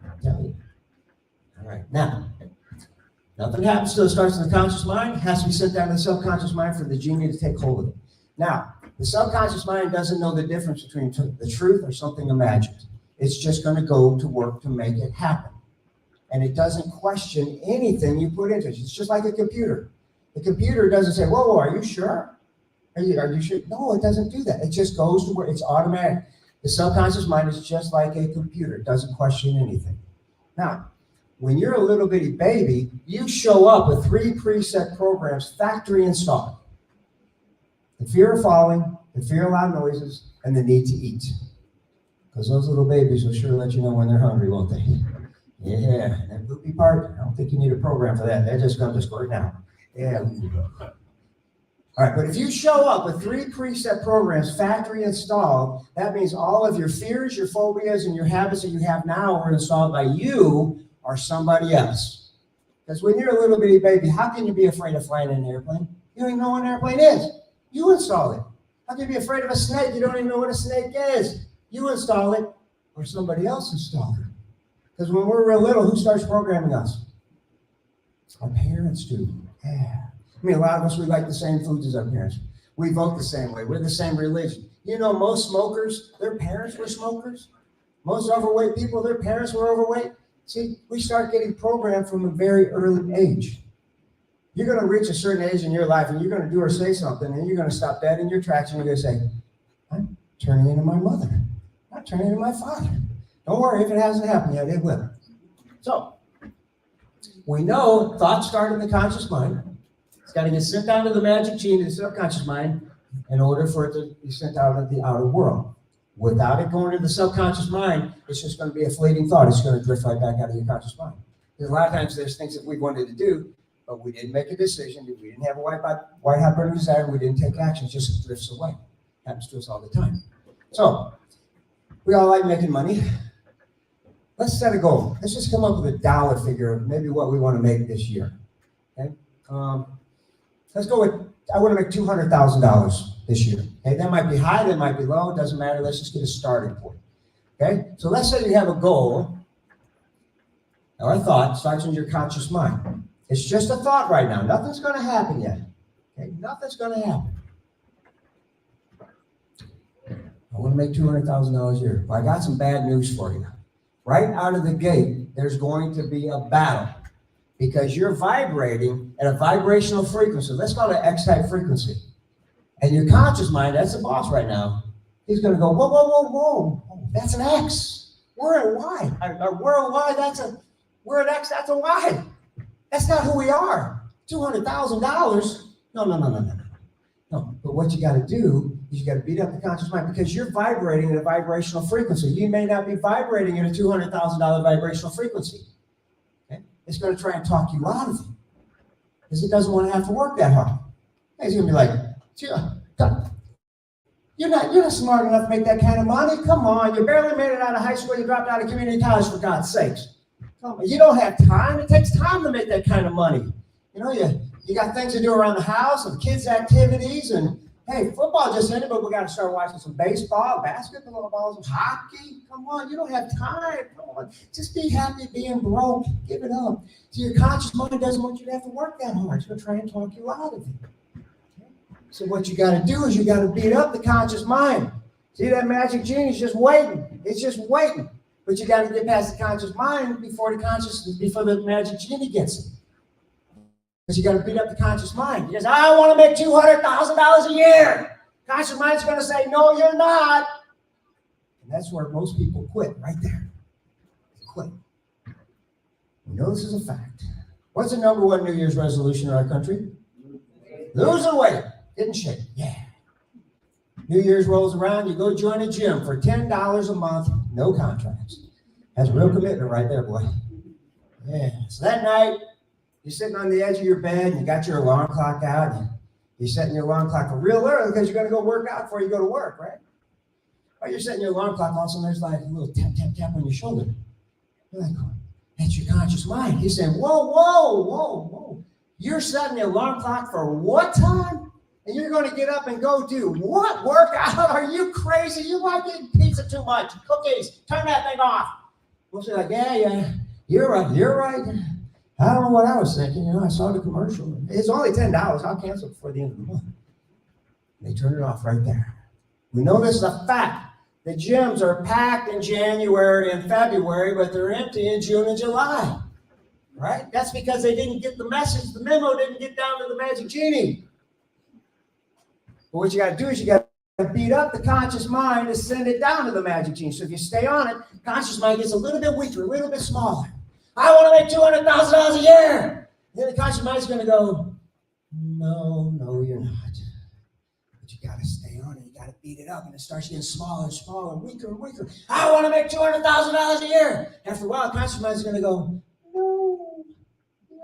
I'll tell you. All right. Now, nothing happens till it starts in the conscious mind. It has to be sent down to the subconscious mind for the genie to take hold of it. Now, the subconscious mind doesn't know the difference between the truth or something imagined. It's just going to go to work to make it happen. And it doesn't question anything you put into it. It's just like a computer. The computer doesn't say, whoa, are you sure? Are you sure? No, it doesn't do that. It just goes to where it's automatic. The subconscious mind is just like a computer. It doesn't question anything. Now, when you're a little bitty baby, you show up with 3 preset programs, factory installed. The fear of falling, the fear of loud noises, and the need to eat. Because those little babies will sure let you know when they're hungry, won't they? Yeah, and that poopy part, I don't think you need a program for that. That just comes to squirt now. Yeah. All right, but if you show up with 3 precept programs, factory installed, that means all of your fears, your phobias, and your habits that you have now are installed by you or somebody else. Because when you're a little bitty baby, how can you be afraid of flying in an airplane? You don't even know what an airplane is. You install it. How can you be afraid of a snake? You don't even know what a snake is. You install it or somebody else installed it. Because when we're real little, who starts programming us? Our parents do. Yeah. I mean, a lot of us, we like the same foods as our parents. We vote the same way. We're the same religion. You know, most smokers, their parents were smokers. Most overweight people, their parents were overweight. See, we start getting programmed from a very early age. You're going to reach a certain age in your life, and you're going to do or say something, and you're going to stop dead in your tracks, and you're going to say, I'm turning into my mother. I'm turning into my father. Don't worry, if it hasn't happened yet, it will. So, we know thoughts start in the conscious mind. It's got to get sent down to the magic gene, the subconscious mind, in order for it to be sent out into the outer world. Without it going to the subconscious mind, it's just going to be a fleeting thought. It's going to drift right back out of your conscious mind. Because a lot of times there's things that we wanted to do, but we didn't make a decision. We didn't have a white-hot burning desire. We didn't take action. It just drifts away. Happens to us all the time. So, we all like making money. Let's set a goal. Let's just come up with a dollar figure of maybe what we want to make this year. Okay? Let's go with, I want to make $200,000 this year. Okay, that might be high, that might be low, it doesn't matter. Let's just get a starting point. Okay, so let's say you have a goal or a thought starts in your conscious mind. It's just a thought right now. Nothing's going to happen yet. Okay, nothing's going to happen. I want to make $200,000 a year. Well, I got some bad news for you. Right out of the gate, there's going to be a battle. Because you're vibrating at a vibrational frequency. Let's call it an X-type frequency. And your conscious mind, that's the boss right now. He's going to go, whoa, whoa, whoa, whoa. That's an X. We're a Y. We're a Y. We're an X. That's a Y. That's not who we are. $200,000. No. But what you got to do is you got to beat up the conscious mind because you're vibrating at a vibrational frequency. You may not be vibrating at a $200,000 vibrational frequency. It's going to try and talk you out of it because it doesn't want to have to work that hard. It's going to be like, you're not smart enough to make that kind of money. Come on, you barely made it out of high school. You dropped out of community college, for God's sakes. Come on, you don't have time. It takes time to make that kind of money. You know, you got things to do around the house and kids' activities. And hey, football just ended, but we got to start watching some baseball, basketball, some hockey. Come on, you don't have time. Come on, just be happy being broke. Give it up. So your conscious mind doesn't want you to have to work that hard. It's going to try and talk you out of it. So what you got to do is you got to beat up the conscious mind. See, that magic genie is just waiting. It's just waiting. But you got to get past the conscious mind before the magic genie gets it. Because you got to beat up the conscious mind. Because I want to make $200,000 a year. Conscious mind's going to say, no, you're not. And that's where most people quit, right there. They quit. We know this is a fact. What's the number one New Year's resolution in our country? Lose the weight. Get in shape. Yeah. New Year's rolls around, you go join a gym for $10 a month, no contracts. That's real commitment right there, boy. Yeah. So that night, you're sitting on the edge of your bed, and you got your alarm clock out, and you're setting your alarm clock for real early because you're going to go work out before you go to work, right? Or you're setting your alarm clock, all of a sudden there's like a little tap, tap, tap on your shoulder. You're like, that's your conscious mind. He's saying, whoa, whoa, whoa, whoa. You're setting the alarm clock for what time? And you're going to get up and go do what workout? Are you crazy? You like eating pizza too much. Cookies. Turn that thing off. We'll say like, yeah, you're right. I don't know what I was thinking. I saw the commercial. It's only $10. I'll cancel it before the end of the month. They turn it off right there. We know this is a fact. The gyms are packed in January and February, but they're empty in June and July. Right? That's because they didn't get the message. The memo didn't get down to the magic genie. But what you got to do is you got to beat up the conscious mind to send it down to the magic genie. So if you stay on it, conscious mind gets a little bit weaker, a little bit smaller. I want to make $200,000 a year. Then the conscious mind is going to go, no, you're not. But you got to stay on it. You got to beat it up, and it starts getting smaller and smaller, weaker and weaker. I want to make $200,000 a year. After a while, the conscious mind is going to go, no, you're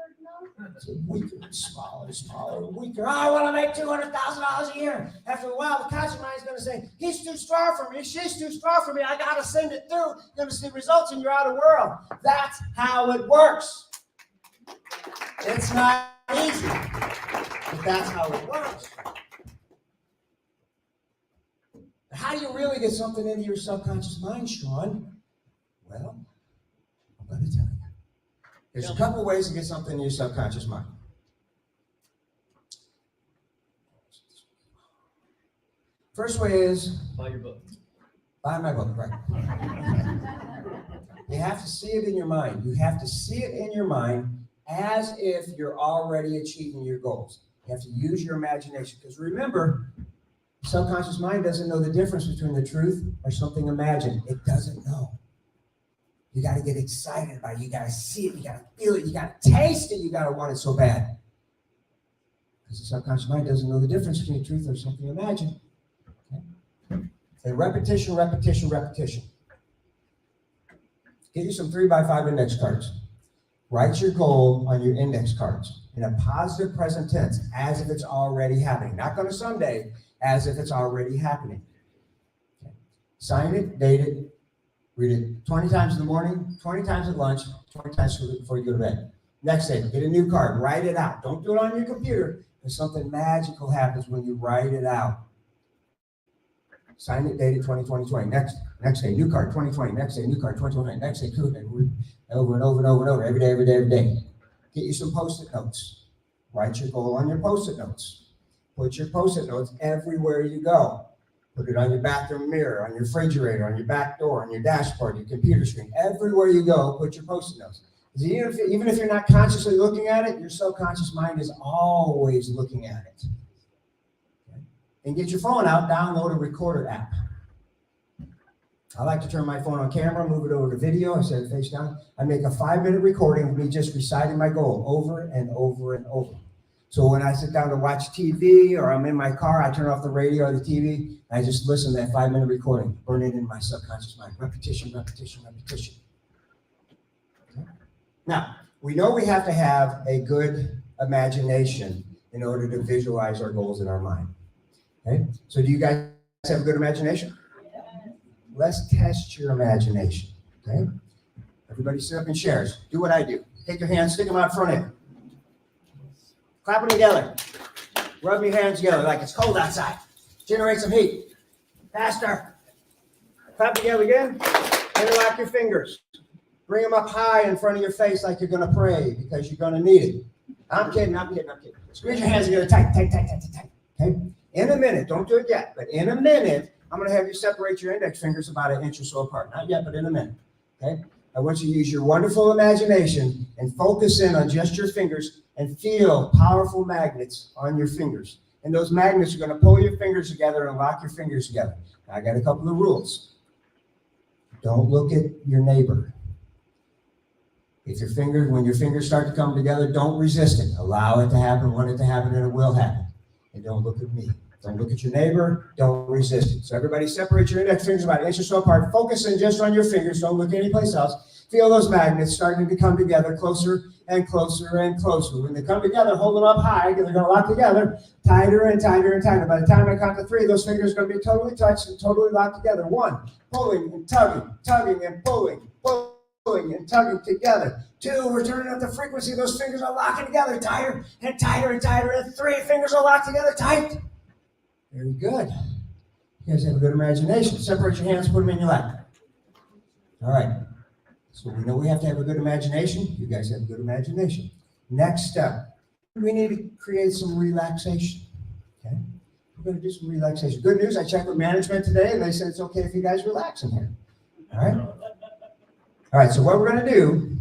not. weaker and smaller and weaker. Oh, I want to make $200,000 a year. After a while, the conscious mind is going to say, he's too strong for me. She's too strong for me. I got to send it through. You're going to see results in your outer world. That's how it works. It's not easy, but that's how it works. How do you really get something into your subconscious mind, Sean? Well, I'm going to tell you. There's a couple ways to get something in your subconscious mind. First way is Buy your book. buy my book, right? You have to see it in your mind. You have to see it in your mind as if you're already achieving your goals. You have to use your imagination. Because remember, subconscious mind doesn't know the difference between the truth or something imagined. It doesn't know. You got to get excited about it. You got to see it. You got to feel it. You got to taste it. You got to want it so bad. Because the subconscious mind doesn't know the difference between truth or something imagined. Okay? And repetition, repetition, repetition. Get you some 3x5 index cards. Write your goal on your index cards in a positive present tense, as if it's already happening. Not going to someday, as if it's already happening. Okay. Sign it, date it, read it 20 times in the morning, 20 times at lunch, 20 times before you go to bed. Next day, get a new card, write it out. Don't do it on your computer, because something magical happens when you write it out. Sign it, date it, 2020. Next day, new card, 2020. Next day, new card, 2020. Next day, cool. And over and over and over and over, every day. Get you some Post-it notes. Write your goal on your Post-it notes. Put your Post-it notes everywhere you go. Put it on your bathroom mirror, on your refrigerator, on your back door, on your dashboard, your computer screen. Everywhere you go, put your Post-it notes. Even if you're not consciously looking at it, your subconscious mind is always looking at it. Okay? And get your phone out, download a recorder app. I like to turn my phone on camera, move it over to video, I set it face down. I make a 5-minute recording of me just reciting my goal over and over and over. So when I sit down to watch TV or I'm in my car, I turn off the radio or the TV, and I just listen to that 5-minute recording, burn it in my subconscious mind. Repetition, repetition, repetition. Okay? Now, we know we have to have a good imagination in order to visualize our goals in our mind. Okay? So do you guys have a good imagination? Let's test your imagination. Okay? Everybody sit up in chairs. Do what I do. Take your hands, stick them out front end. Clap them together. Rub your hands together like it's cold outside. Generate some heat. Faster. Clap together again. Interlock your fingers. Bring them up high in front of your face like you're going to pray because you're going to need it. I'm kidding. Squeeze your hands together tight. Okay? In a minute, don't do it yet, but in a minute, I'm going to have you separate your index fingers about 1 inch or so apart. Not yet, but in a minute. Okay? I want you to use your wonderful imagination and focus in on just your fingers and feel powerful magnets on your fingers. And those magnets are going to pull your fingers together and lock your fingers together. Now, I got a couple of rules. Don't look at your neighbor. When your fingers start to come together, don't resist it. Allow it to happen, want it to happen, and it will happen. And don't look at me. Don't look at your neighbor. Don't resist it. So everybody separate your index fingers about 1 inch or so apart. Focus in just on your fingers. Don't look anyplace else. Feel those magnets starting to come together closer and closer and closer. When they come together, hold them up high because they're going to lock together tighter and tighter and tighter. By the time I count to 3, those fingers are going to be totally touched and totally locked together. 1, pulling and tugging, tugging and pulling and tugging together. 2, we're turning up the frequency. Those fingers are locking together tighter and tighter and tighter. And 3, fingers are locked together tight. Very good. You guys have a good imagination. Separate your hands, put them in your lap. All right. So we know we have to have a good imagination. You guys have a good imagination. Next step, we need to create some relaxation. Okay? We're going to do some relaxation. Good news, I checked with management today, and they said it's okay if you guys relax in here. All right? All right, so what we're going to do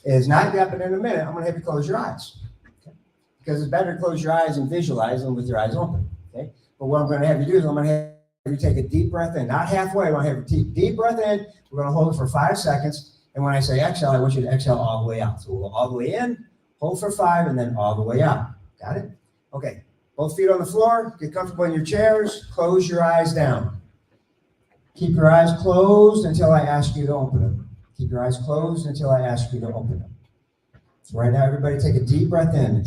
is not yet, but in a minute, I'm going to have you close your eyes. Okay? Because it's better to close your eyes and visualize than with your eyes open. Okay? But what I'm going to have you do is I'm going to have you take a deep breath in, not halfway. I'm going to have you take a deep breath in. We're going to hold it for 5 seconds. And when I say exhale, I want you to exhale all the way out. So we'll go all the way in, hold for 5, and then all the way out. Got it? Okay. Both feet on the floor. Get comfortable in your chairs. Close your eyes down. Keep your eyes closed until I ask you to open them. Keep your eyes closed until I ask you to open them. So right now, everybody take a deep breath in.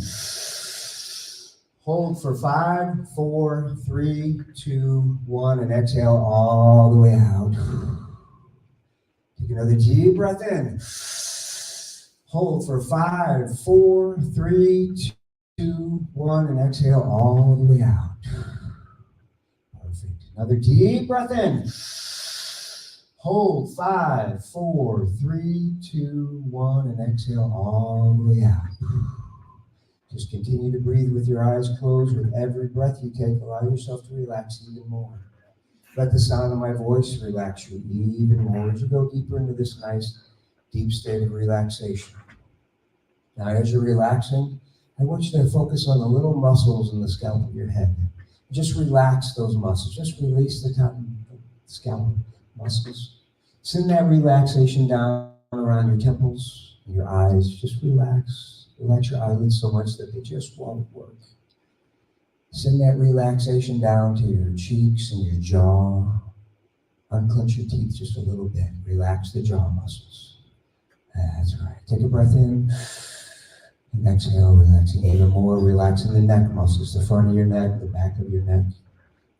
Hold for 5, 4, 3, 2, 1, and exhale all the way out. Take another deep breath in. Hold for 5, 4, 3, 2, 1, and exhale all the way out. Perfect. Another deep breath in. Hold 5, 4, 3, 2, 1, and exhale all the way out. Just continue to breathe with your eyes closed. With every breath you take, allow yourself to relax even more. Let the sound of my voice relax you even more as you go deeper into this nice, deep state of relaxation. Now, as you're relaxing, I want you to focus on the little muscles in the scalp of your head. Just relax those muscles. Just release the top scalp muscles. Send that relaxation down around your temples, your eyes. Just relax. Relax your eyelids so much that they just won't work. Send that relaxation down to your cheeks and your jaw. Unclench your teeth just a little bit. Relax the jaw muscles. That's right. Take a breath in. And exhale, relaxing even more. Relaxing the neck muscles, the front of your neck, the back of your neck.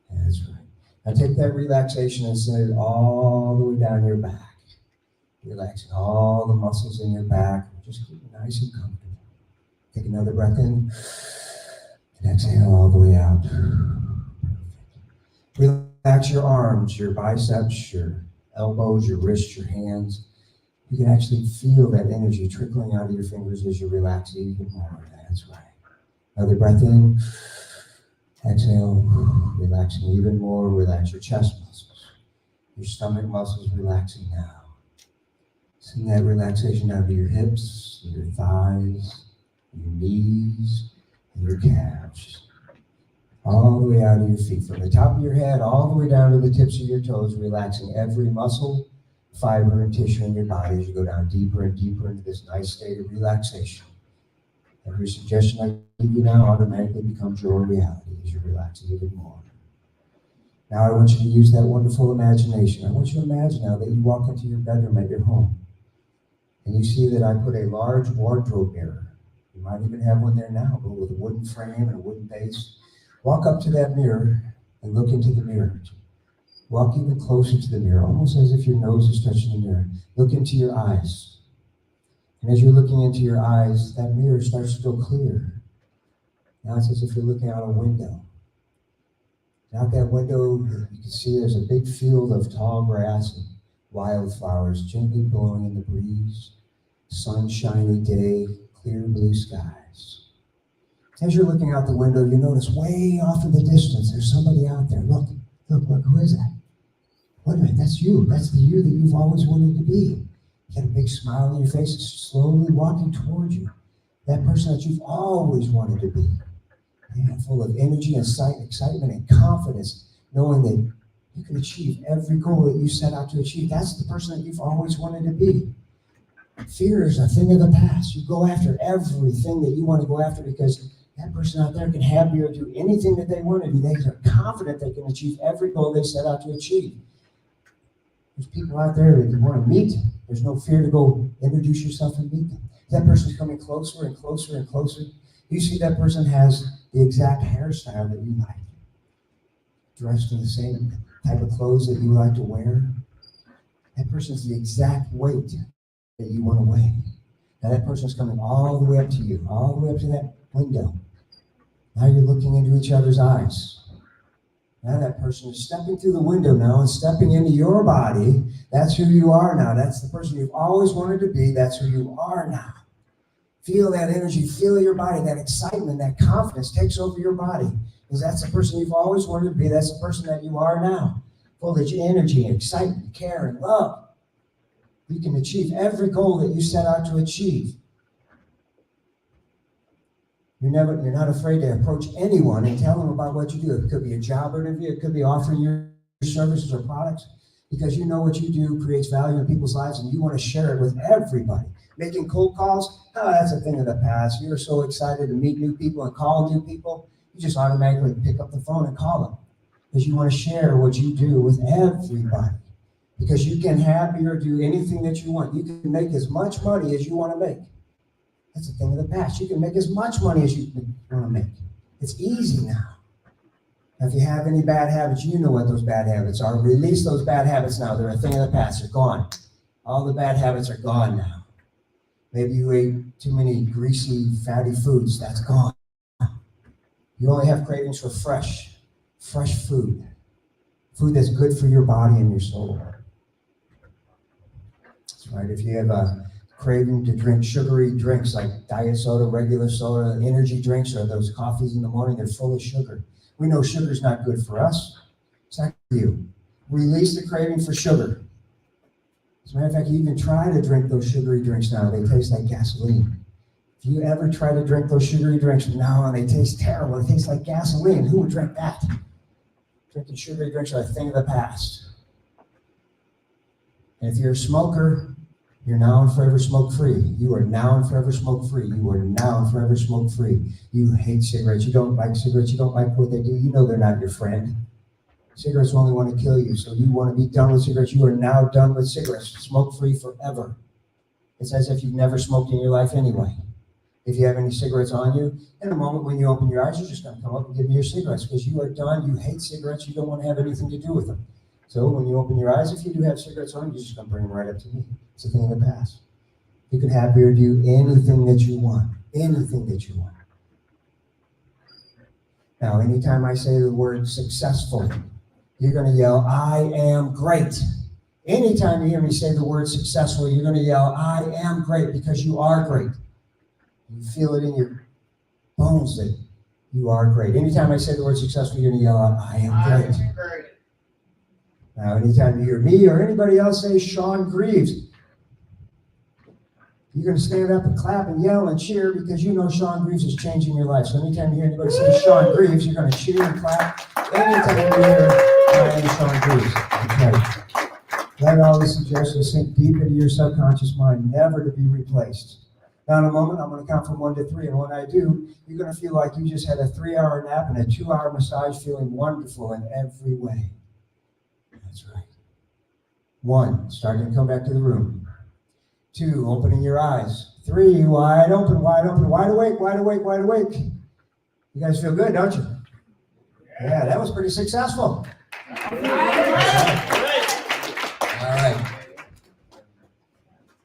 That's right. Now take that relaxation and send it all the way down your back. Relaxing all the muscles in your back. Just keep it nice and comfortable. Take another breath in. And exhale all the way out. Relax your arms, your biceps, your elbows, your wrists, your hands. You can actually feel that energy trickling out of your fingers as you relax even more. That's right. Another breath in. Exhale. Relaxing even more. Relax your chest muscles. Your stomach muscles relaxing now. Send that relaxation down to your hips, your thighs, your knees, and your calves. All the way out of your feet. From the top of your head all the way down to the tips of your toes, relaxing every muscle, fiber, and tissue in your body as you go down deeper and deeper into this nice state of relaxation. Every suggestion I give you now automatically becomes your reality as you relax even more. Now I want you to use that wonderful imagination. I want you to imagine now that you walk into your bedroom at your home and you see that I put a large wardrobe mirror. You might even have one there now, but with a wooden frame and a wooden base. Walk up to that mirror and look into the mirror. Walk even closer to the mirror, almost as if your nose is touching the mirror. Look into your eyes. And as you're looking into your eyes, that mirror starts to go clear. Now it's as if you're looking out a window. And out that window, you can see there's a big field of tall grass and wildflowers gently blowing in the breeze. Sunshiny day, clear blue skies. As you're looking out the window, you notice way off in the distance, there's somebody out there. Look, who is that? Wait a minute, that's you. That's the you that you've always wanted to be. You got a big smile on your face, it's slowly walking toward you. That person that you've always wanted to be. Man, full of energy and excitement and confidence, knowing that you can achieve every goal that you set out to achieve. That's the person that you've always wanted to be. Fear is a thing of the past. You go after everything that you want to go after because that person out there can have you or do anything that they want to do. They are confident they can achieve every goal they set out to achieve. There's people out there that you want to meet. There's no fear to go introduce yourself and meet them. That person's coming closer and closer and closer. You see that person has the exact hairstyle that you like. Dressed in the same type of clothes that you like to wear. That person's the exact weight that you want to weigh. Now that person's coming all the way up to you, all the way up to that window. Now you're looking into each other's eyes. Now that person is stepping through the window now and stepping into your body. That's who you are now. That's the person you've always wanted to be. That's who you are now. Feel that energy, feel your body, that excitement, that confidence takes over your body. Because that's the person you've always wanted to be. That's the person that you are now. Full of energy, excitement, care, and love. You can achieve every goal that you set out to achieve. You're not afraid to approach anyone and tell them about what you do. It could be a job interview. It could be offering your services or products because you know what you do creates value in people's lives and you want to share it with everybody. Making cold calls, that's a thing of the past. You're so excited to meet new people and call new people. You just automatically pick up the phone and call them because you want to share what you do with everybody. Because you can have or do anything that you want. You can make as much money as you want to make. That's a thing of the past. You can make as much money as you want to make. It's easy now. If you have any bad habits, you know what those bad habits are. Release those bad habits now. They're a thing of the past. They're gone. All the bad habits are gone now. Maybe you ate too many greasy, fatty foods. That's gone. You only have cravings for fresh food. Food that's good for your body and your soul. That's right. If you have a craving to drink sugary drinks like diet soda, regular soda, energy drinks, or those coffees in the morning, they're full of sugar. We know sugar's not good for us. It's not good for you. Release the craving for sugar. As a matter of fact, you even try to drink those sugary drinks now. They taste like gasoline. If you ever try to drink those sugary drinks from now on, they taste terrible. They taste like gasoline. Who would drink that? Drinking sugary drinks are a thing of the past. And if you're a smoker, you're now and forever smoke-free. You are now and forever smoke-free. You are now and forever smoke-free. You hate cigarettes. You don't like cigarettes. You don't like what they do. You know they're not your friend. Cigarettes only want to kill you, so you want to be done with cigarettes. You are now done with cigarettes. Smoke-free forever. It's as if you've never smoked in your life anyway. If you have any cigarettes on you, in a moment when you open your eyes, you're just going to come up and give me your cigarettes because you are done. You hate cigarettes. You don't want to have anything to do with them. So when you open your eyes, if you do have cigarettes on, you're just going to bring them right up to me. It's a thing of the past. You can have beer, do anything that you want. Anything that you want. Now, anytime I say the word successful, you're going to yell, I am great. Anytime you hear me say the word successful, you're going to yell, I am great, because you are great. You feel it in your bones that you are great. Anytime I say the word successful, you're going to yell out, I am great. Now, anytime you hear me or anybody else say Sean Greaves, you're going to stand up and clap and yell and cheer because you know Sean Greaves is changing your life. So anytime you hear anybody say Sean Greaves, you're going to cheer and clap. Anytime you hear I am Sean Greaves. Okay. Let all the suggestions sink deep into your subconscious mind, never to be replaced. Now in a moment, I'm going to count from 1 to 3. And when I do, you're going to feel like you just had a 3-hour nap and a 2-hour massage, feeling wonderful in every way. That's right. 1, starting to come back to the room. 2, opening your eyes. 3, wide open, wide awake, wide awake, wide awake. You guys feel good, don't you? Yeah, that was pretty successful. All right.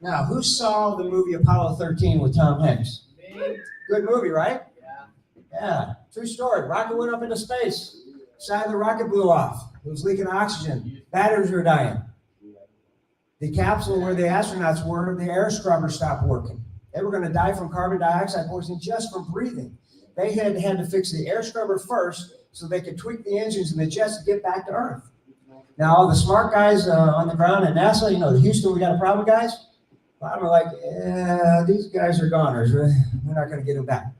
Now, who saw the movie Apollo 13 with Tom Hanks? Good movie, right? Yeah, true story. Rocket went up into space. Side of the rocket blew off. It was leaking oxygen. Batteries were dying. The capsule where the astronauts were, the air scrubber stopped working. They were going to die from carbon dioxide poisoning just from breathing. They had to fix the air scrubber first so they could tweak the engines and the jets to get back to Earth. Now, all the smart guys on the ground at NASA, you know, Houston, we got a problem, guys? A lot of them are like, yeah, these guys are goners. We're not going to get them back.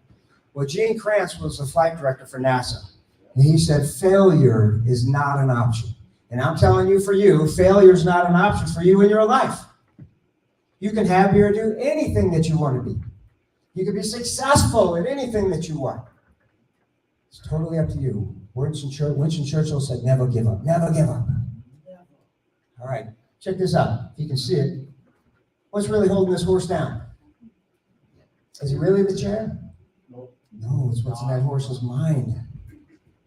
Well, Gene Kranz was the flight director for NASA. And he said, failure is not an option. And I'm telling you, for you, failure is not an option for you in your life. You can have or do anything that you want to be. You can be successful at anything that you want. It's totally up to you. Winston Churchill said, never give up. Never give up. All right, check this out. If you can see it. What's really holding this horse down? Is it really the chair? No, it's what's in that horse's mind.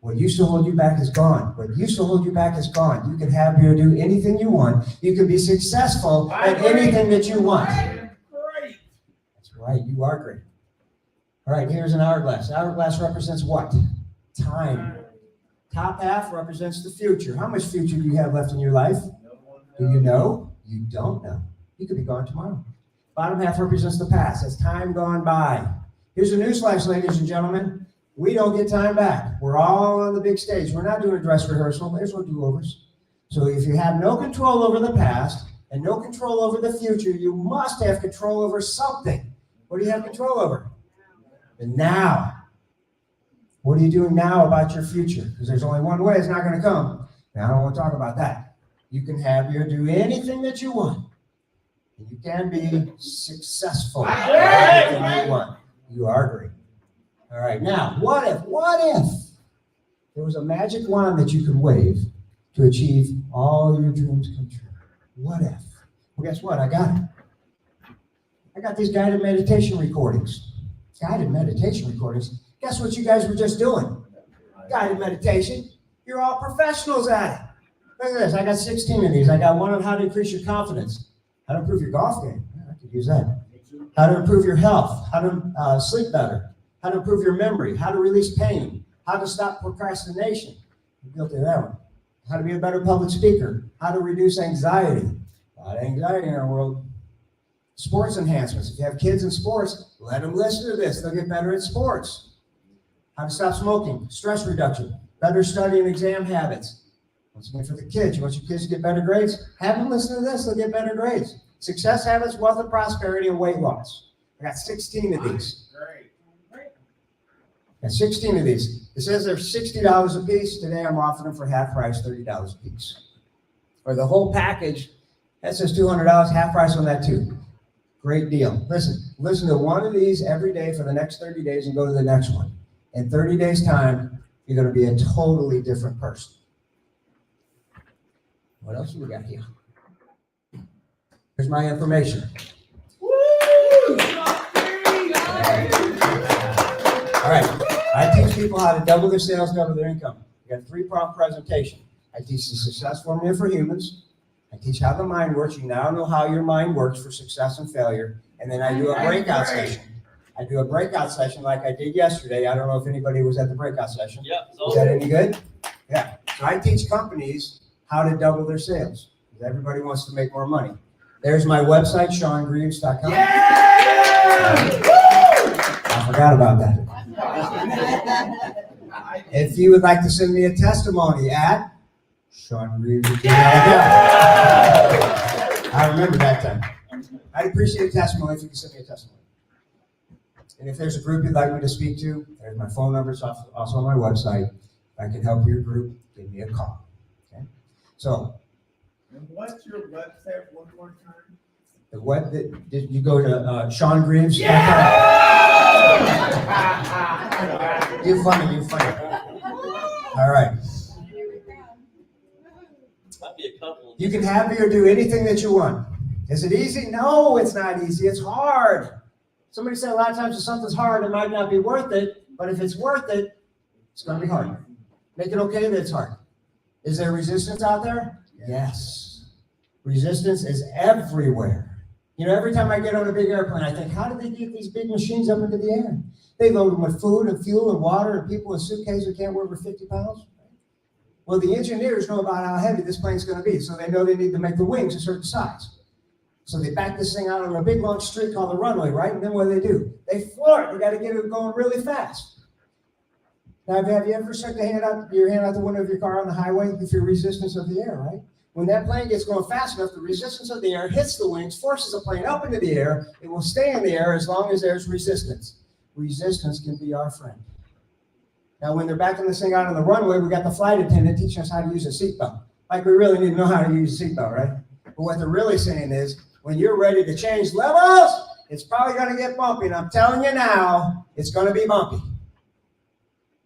What used to hold you back is gone. What used to hold you back is gone. You can have or do anything you want. You can be successful at anything that you want. Great. That's right, you are great. All right, here's an hourglass. Hourglass represents what? Time. Top half represents the future. How much future do you have left in your life? Do you know? You don't know. You could be gone tomorrow. Bottom half represents the past. That's time gone by. Here's a newsflash, ladies and gentlemen. We don't get time back. We're all on the big stage. We're not doing a dress rehearsal. There's no do-overs. So if you have no control over the past and no control over the future, you must have control over something. What do you have control over? The now. What are you doing now about your future? Because there's only one way it's not going to come. Now, I don't want to talk about that. You can have or do anything that you want. And you can be successful at anything you want. You are great. All right, now, what if there was a magic wand that you could wave to achieve all your dreams come true? What if? Well, guess what? I got it. I got these guided meditation recordings. Guided meditation recordings? Guess what you guys were just doing? Guided meditation. You're all professionals at it. Look at this. I got 16 of these. I got one on how to increase your confidence, how to improve your golf game. Yeah, I could use that. How to improve your health, how to sleep better, how to improve your memory, how to release pain, how to stop procrastination. I'm guilty of that one. How to be a better public speaker, how to reduce anxiety. A lot of anxiety in our world. Sports enhancements. If you have kids in sports, let them listen to this. They'll get better at sports. How to stop smoking, stress reduction, better study and exam habits. Once again, for the kids, you want your kids to get better grades? Have them listen to this, they'll get better grades. Success habits, wealth and prosperity, and weight loss. I got 16 of these. I got 16 of these. It says they're $60 a piece. Today I'm offering them for half price, $30 a piece. Or the whole package, that says $200, half price on that too. Great deal. Listen to one of these every day for the next 30 days and go to the next one. In 30 days' time, you're going to be a totally different person. What else do we got here? Here's my information. All right. I teach people how to double their sales, double their income. I got a 3-pronged presentation. I teach the success formula for humans. I teach how the mind works. You now know how your mind works for success and failure. And then I do a breakout session. I do a breakout session like I did yesterday. I don't know if anybody was at the breakout session. Yeah. Is that any good? Yeah. So I teach companies how to double their sales. Because everybody wants to make more money. There's my website, SeanGreaves.com. Yeah! I forgot about that. If you would like to send me a testimony at SeanGreaves.com. I remember that time. I'd appreciate a testimony if you could send me a testimony. And if there's a group you'd like me to speak to, there's my phone number. It's also on my website. If I can help your group, give me a call. Okay? So. And what's your website one more time? The web did you go to SeanGreaves.com? Yeah! You're funny. All right. You can have me or do anything that you want. Is it easy? No, it's not easy. It's hard. Somebody said a lot of times if something's hard, it might not be worth it. But if it's worth it, it's going to be hard. Make it okay that it's hard. Is there resistance out there? Yes. Resistance is everywhere. You know, every time I get on a big airplane, I think, how did they get these big machines up into the air? They load them with food and fuel and water and people with suitcases who can't weigh over 50 pounds. Well, the engineers know about how heavy this plane's going to be, so they know they need to make the wings a certain size. So they back this thing out on a big long street called the runway, right? And then what do? They floor it. They got to get it going really fast. Now, have you ever stuck your hand out the window of your car on the highway? You feel resistance of the air, right? When that plane gets going fast enough, the resistance of the air hits the wings, forces the plane up into the air. It will stay in the air as long as there's resistance. Resistance can be our friend. Now, when they're backing this thing out on the runway, we got the flight attendant teaching us how to use a seatbelt. Like we really need to know how to use a seatbelt, right? But what they're really saying is, when you're ready to change levels, it's probably going to get bumpy. And I'm telling you now, it's going to be bumpy.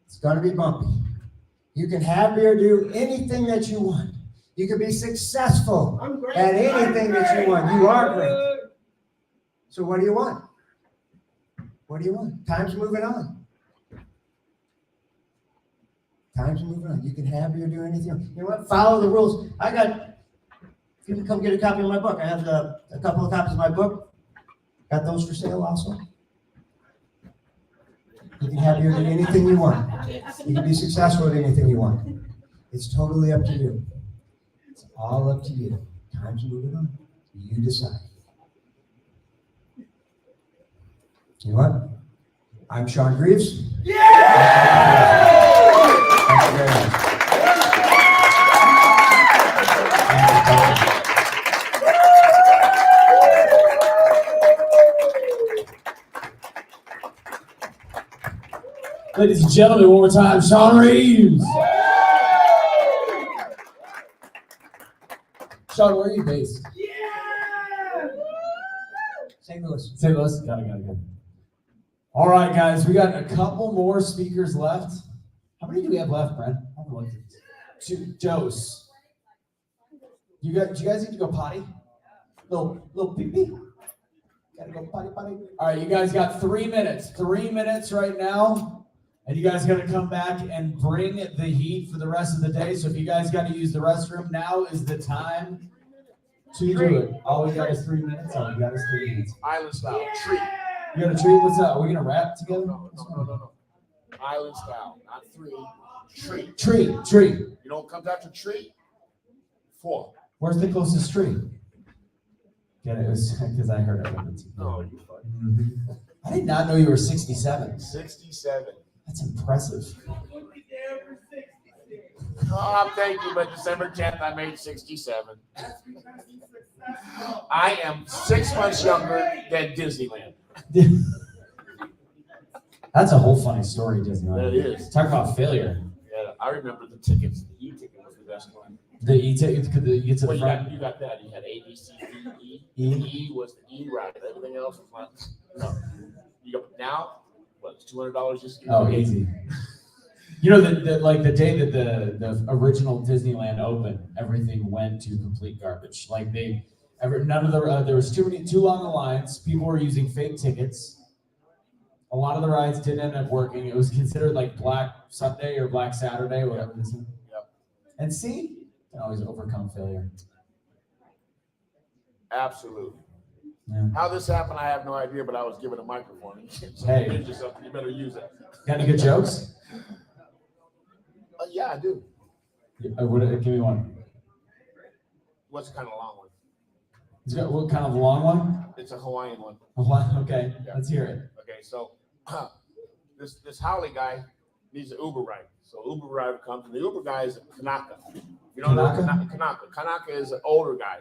It's going to be bumpy. You can have or do anything that you want. You can be successful at anything that you want. You are great. So what do you want? What do you want? Time's moving on. Time's moving on. You can have or do anything. You know what? Follow the rules. You can come get a copy of my book. I have a couple of copies of my book. Got those for sale also. You can have or do anything you want. You can be successful at anything you want. It's totally up to you. It's all up to you. Time's moving on. You decide. You know what? I'm Sean Greaves. Yeah! Thank you very much. Ladies and gentlemen, one more time, Sean Reeves. Sean, where are you based? St. Louis. St. Louis? Got it. All right, guys, we got a couple more speakers left. How many do we have left, Brad? I don't know. 2. Joe's. You guys need to go potty? Little pee-pee? Gotta go potty potty. All right, you guys got 3 minutes. 3 minutes right now. And you guys gotta come back and bring the heat for the rest of the day. So if you guys gotta use the restroom, now is the time to do it. All we got is 3 minutes. All we got is 3 minutes. Island style, treat. You got a treat? What's up? Are we gonna rap together? No. Island style, not 3. Treat. Treat. You know what comes after treat? 4. Where's the closest tree? Get it? Because I heard it. No, you fucking. I did not know you were 67. 67. That's impressive. Oh, thank you, but December 10th, I made 67. I am 6 months younger than Disneyland. That's a whole funny story, Disneyland. That is. Talk about failure. Yeah, I remember the tickets. The E-ticket was the best one. The E-ticket, you get to the Well, front. you got that. You had A, B, C, D, E. E. E was the E ride. Everything else was like, no. You go now, what, it's $200 just to get Oh, the E? easy. You know, the day that the original Disneyland opened, everything went to complete garbage. Like none of the there was too long the lines. People were using fake tickets. A lot of the rides didn't end up working. It was considered like Black Sunday or Black Saturday, whatever this is. Yep. And see, you can always overcome failure. Absolutely. Yeah. How this happened, I have no idea, but I was given a microphone. So Hey. you did something, you better use it. Got any good jokes? Yeah, I do. Give me one. What's kind of a long one? What kind of a long one? It's a Hawaiian one. Okay, Yeah. let's hear it. Okay, so this Howley guy needs an Uber ride. So Uber driver comes, and the Uber guy is Kanaka. You know Kanaka? Kanaka is an older guy.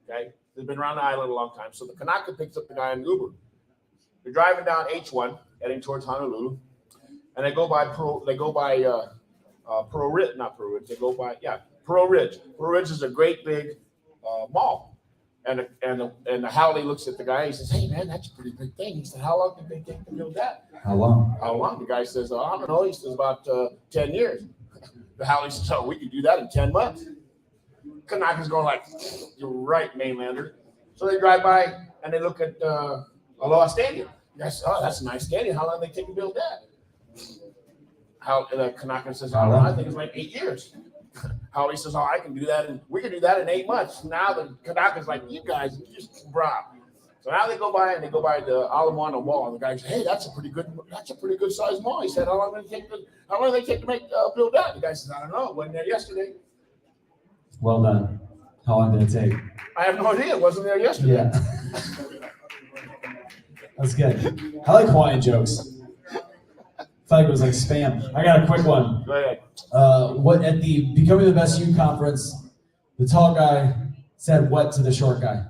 Okay, he's been around the island a long time. So the Kanaka picks up the guy in Uber. They're driving down H1, heading towards Honolulu, and they go by Pearl Ridge. Pearl Ridge. Pearl Ridge is a great big mall. And the Howley looks at the guy. He says, "Hey man, that's a pretty big thing." He said, "How long did they take to build that?" How long? How long? The guy says, "I don't know." He says, "About 10 years." The Howley says, "Oh, we could do that in 10 months." Kanaka's going like, "You're right, mainlander." So they drive by and they look at Aloha Stadium. The guy says, "Oh, that's a nice stadium. How long did they take to build that?" Kanaka says, "I don't know. I think it's like 8 years." Howley says, "Oh, I can do that, and we can do that in 8 months." Now the Kanaka's like, "You guys, you just brah." So now they go by the Ala Moana Mall, and the guy says, "Hey, that's a pretty good sized mall." He said, "How long did they take to make build that?" The guy says, "I don't know. Wasn't there yesterday." Well done. How long did it take? I have no idea. It wasn't there yesterday. Yeah. That's good. I like Hawaiian jokes. I feel like it was like spam. I got a quick one. Go ahead. What at the Becoming the Best You conference, the tall guy said what to the short guy?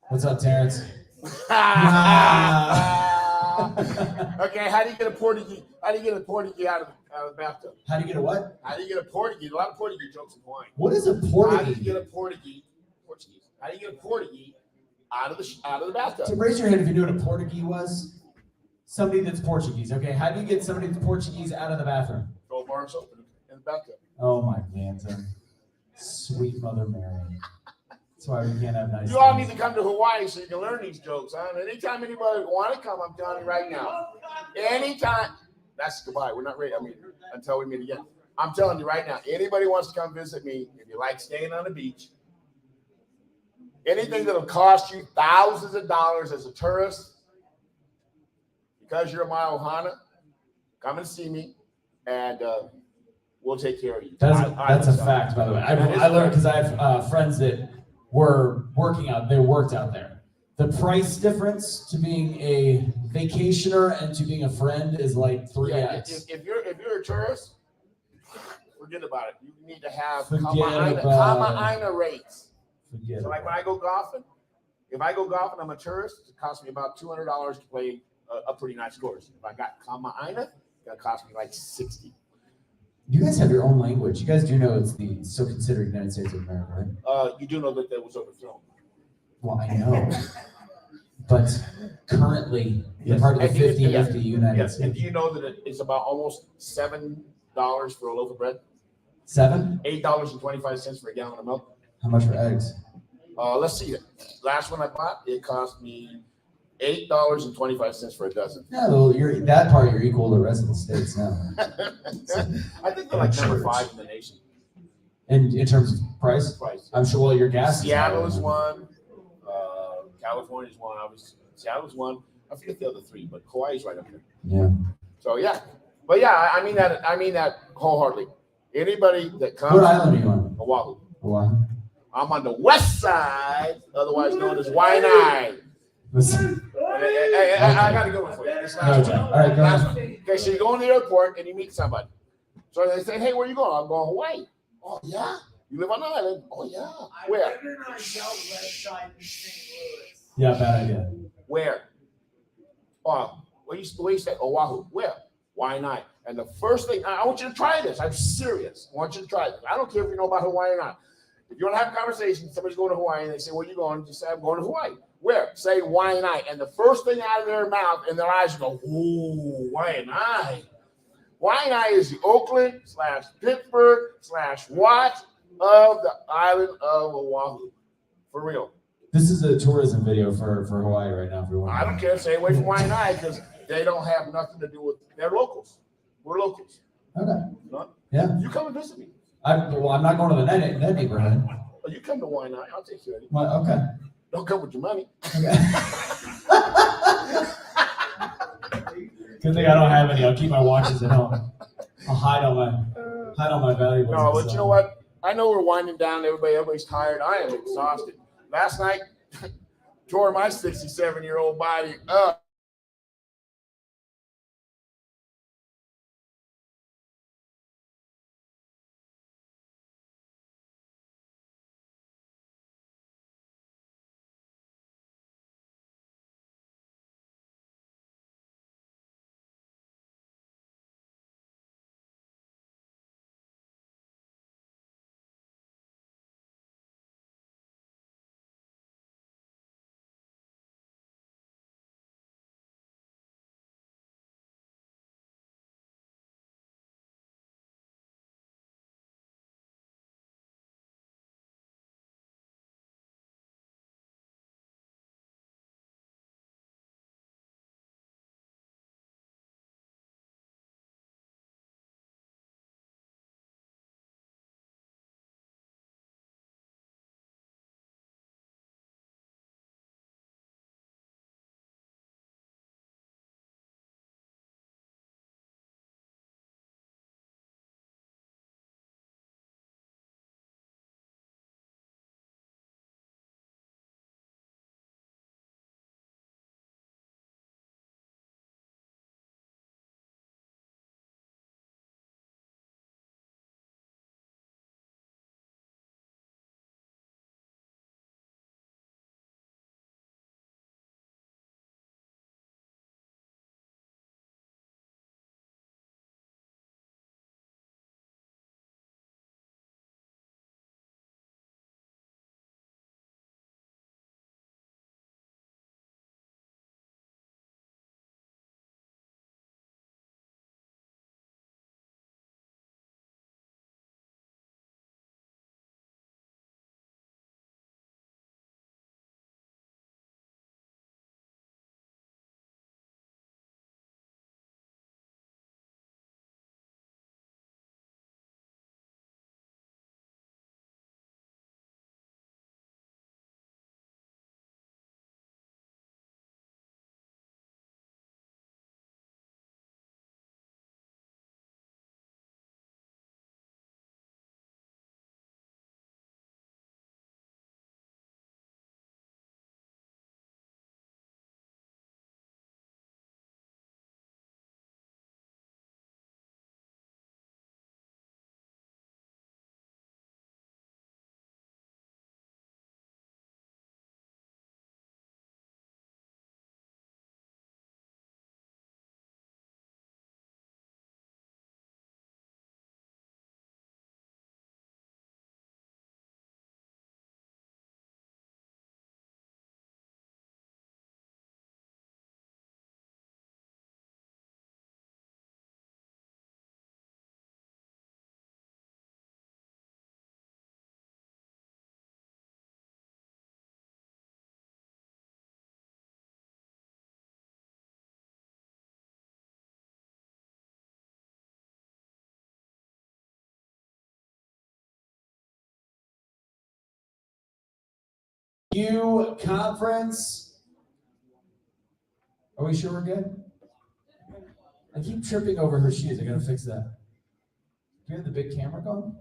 What's up, Terrence? Okay, how do you get a Portuguese? How do you get a Portuguese out of the bathtub? How do you get a what? How do you get a Portuguese? A lot of Portuguese jokes in Hawaii. What is a How do you Portuguese? get a Portuguese? How do you get a Portuguese out of the bathtub? So raise your hand if you knew what a Portuguese was. Somebody that's Portuguese. Okay, how do you get somebody that's Portuguese out of the bathroom? Throw a bar of soap in the bathtub. Oh my Lanta. Sweet Mother Mary. That's why we can't have nice You all things. need to come to Hawaii so you can learn these jokes, huh? And anytime anybody want to come, I'm telling you right now. Anytime. That's goodbye. We're not ready. I mean, until we meet again. I'm telling you right now. Anybody wants to come visit me, if you like staying on the beach, anything that'll cost you thousands of dollars as a tourist, because you're a Maihana, come and see me, and we'll take care of you. That's a fact, by the way. I learned because I have friends that were they worked out there. The price difference to being a vacationer and to being a friend is like 3x. If you're a tourist, forget about it. You need to have Forget Kama'aina rates. Forget So like when I go golfing, if I go golfing, I'm a tourist. It costs me about $200 to play a pretty nice course. If I got Kama'aina, it's gonna cost me like 60. You guys have your own language. You guys do know it's the still considered United States of America, right? You do know that was overthrown. Well, I know. But currently, you're part of the 50 of the United Yes, and States. do you know that it's about almost $7 for a loaf of bread? $7? $8.25 for a gallon of milk. How much for eggs? Let's see it. Last one I bought, it cost me $8.25 for a dozen. Yeah, well, that part you're equal to the rest of the states now. I think they're like number 5 in the nation. And in terms of price? Price. I'm sure, well, your gas is Seattle higher is than- one. California is one. Obviously, Seattle's one. I forget the other 3, but Hawaii's right up there. Yeah. So yeah, but yeah, I mean that wholeheartedly. Anybody that comes. What island are you on? Oahu. Oahu. I'm on the west side, otherwise known as Waianae. Listen. Hey, I got to go for you. This last Okay. one. All right, go Last ahead. one. Okay, so you go in the airport and you meet somebody. So they say, hey, where you going? I'm going Hawaii. Oh, yeah? You live on an island? Oh, yeah. Where? Yeah, bad idea. Where? Oh, where you say? Oahu. Where? Waianae. And the first thing, I want you to try this. I'm serious. I want you to try this. I don't care if you know about Hawaii or not. If you want to have a conversation, somebody's going to Hawaii and they say, where you going? Just say, I'm going to Hawaii. Where? Say Waianae. And the first thing out of their mouth and their eyes go, ooh, Waianae. Waianae is the Oakland/Pittsburgh/Watch of the island of Oahu. For real. This is a tourism video for Hawaii right now. If you're I don't care. Stay away from Waianae because they don't have nothing to do with. They're locals. We're locals. Okay. No? Yeah. You come and visit me. I'm not going to the that neighborhood. Oh, you come to Waianae. I'll take care of you. Well, okay. Don't come with your money. Good thing I don't have any. I'll keep my watches at home. I'll hide all my valuables. No, but you know what? I know we're winding down. Everybody's tired. I am exhausted. Last night, tore my 67-year-old body up. You Conference. Are we sure we're good? I keep tripping over her shoes. I gotta fix that. Do you have the big camera going?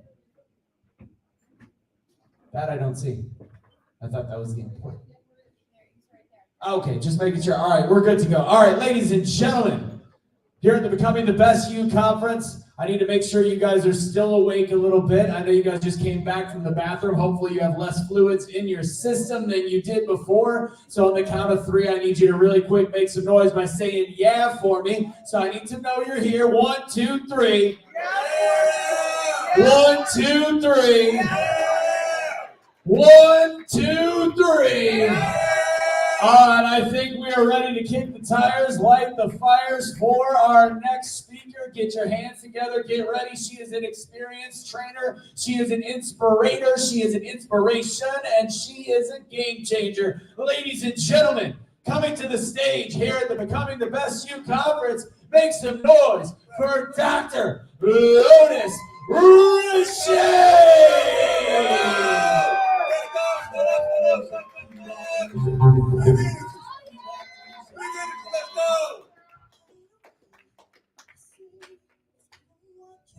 That I don't see. I thought that was the important. Okay, just making sure. All right, we're good to go. All right, ladies and gentlemen, here at the Becoming the Best You Conference, I need to make sure you guys are still awake a little bit. I know you guys just came back from the bathroom. Hopefully you have less fluids in your system than you did before. So on the count of 3, I need you to really quick make some noise by saying yeah for me. So I need to know you're here. 1, 2, 3. Yeah. 1, 2, 3. Yeah. 1, 2, 3. Yeah. All right, I think we are ready to kick the tires, light the fires for our next speaker. Get your hands together, get ready. She is an experienced trainer. She is an inspirator. She is an inspiration, and she is a game changer. Ladies and gentlemen, coming to the stage here at the Becoming the Best You Conference, make some noise for Dr. Lotus Richer.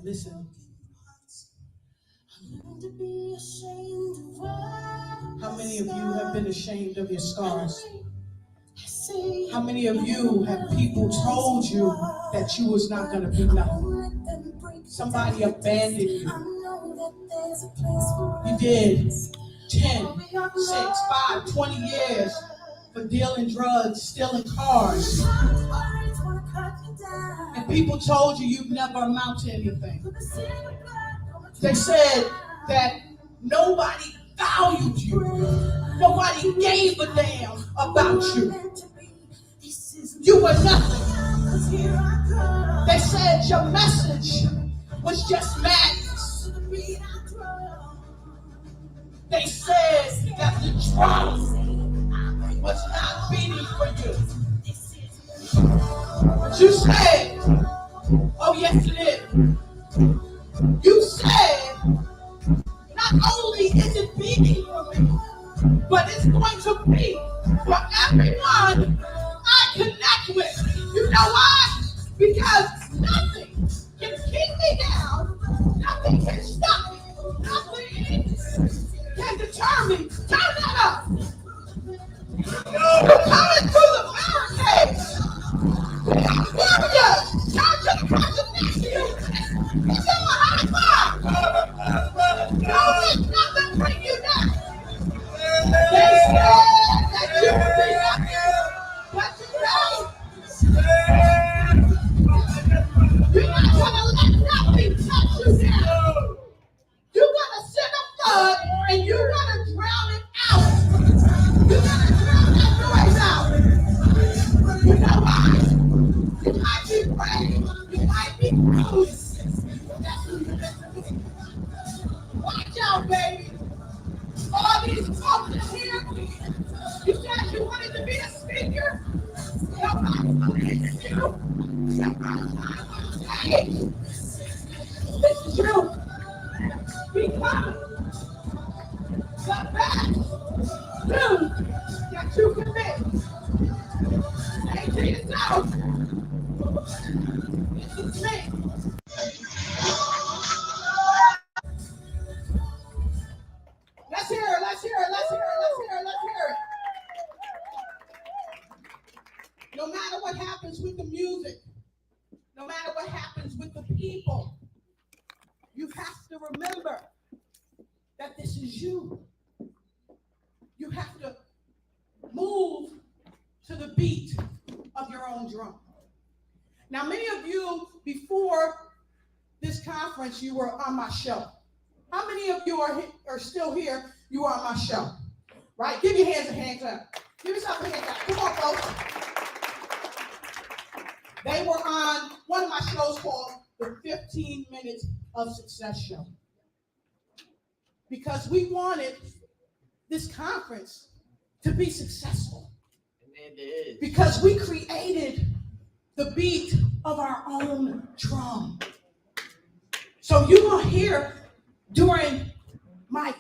Listen. How many of you have been ashamed of your scars? How many of you have people told you that you was not going to be nothing? Somebody abandoned you. You did 10, 6, 5, 20 years for dealing drugs, stealing cars. And people told you you'd never amount to anything. They said that nobody valued you. Nobody gave a damn about you. You were nothing. They said your message was just madness. They said that the drum was not beating for you. But you said, oh yes it is. You said, not only is it beating for me, but it's going to be for everyone I connect with. You know why? Because nothing can keep me down. Nothing can stop me. Nothing can deter me. Turn that up. You're coming through the barricades. Warriors, turn to the person next to you. Give them a high five. Don't let nothing bring you down. They said that you would be nothing, but today, you're not gonna let nothing touch you down. You're gonna send a flood and you're gonna drown it out. You're gonna drown that noise out. You know why? You might be brave, you might be bruised. Watch out, baby. All these folks in here, you said you wanted to be a speaker. Nobody believes you. Hey, this is you. Become the best dude that you can be. Say to yourself, this is me. Let's hear it, let's hear it, let's hear it, let's hear it, let's hear it. No matter what happens with the music, no matter what happens with the people, you have to remember that this is you. You have to move to the beat of your own drum. Now, many of you, before this conference, you were on my show. How many of you are still here? You are on my show, right? Give your hands a hand clap. Give yourself a hand clap. Come on, folks. They were on one of my shows called the 15 Minutes of Success Show. Because we wanted this conference to be successful. And it is. Because we created the beat of our own drum. So you're going to hear during my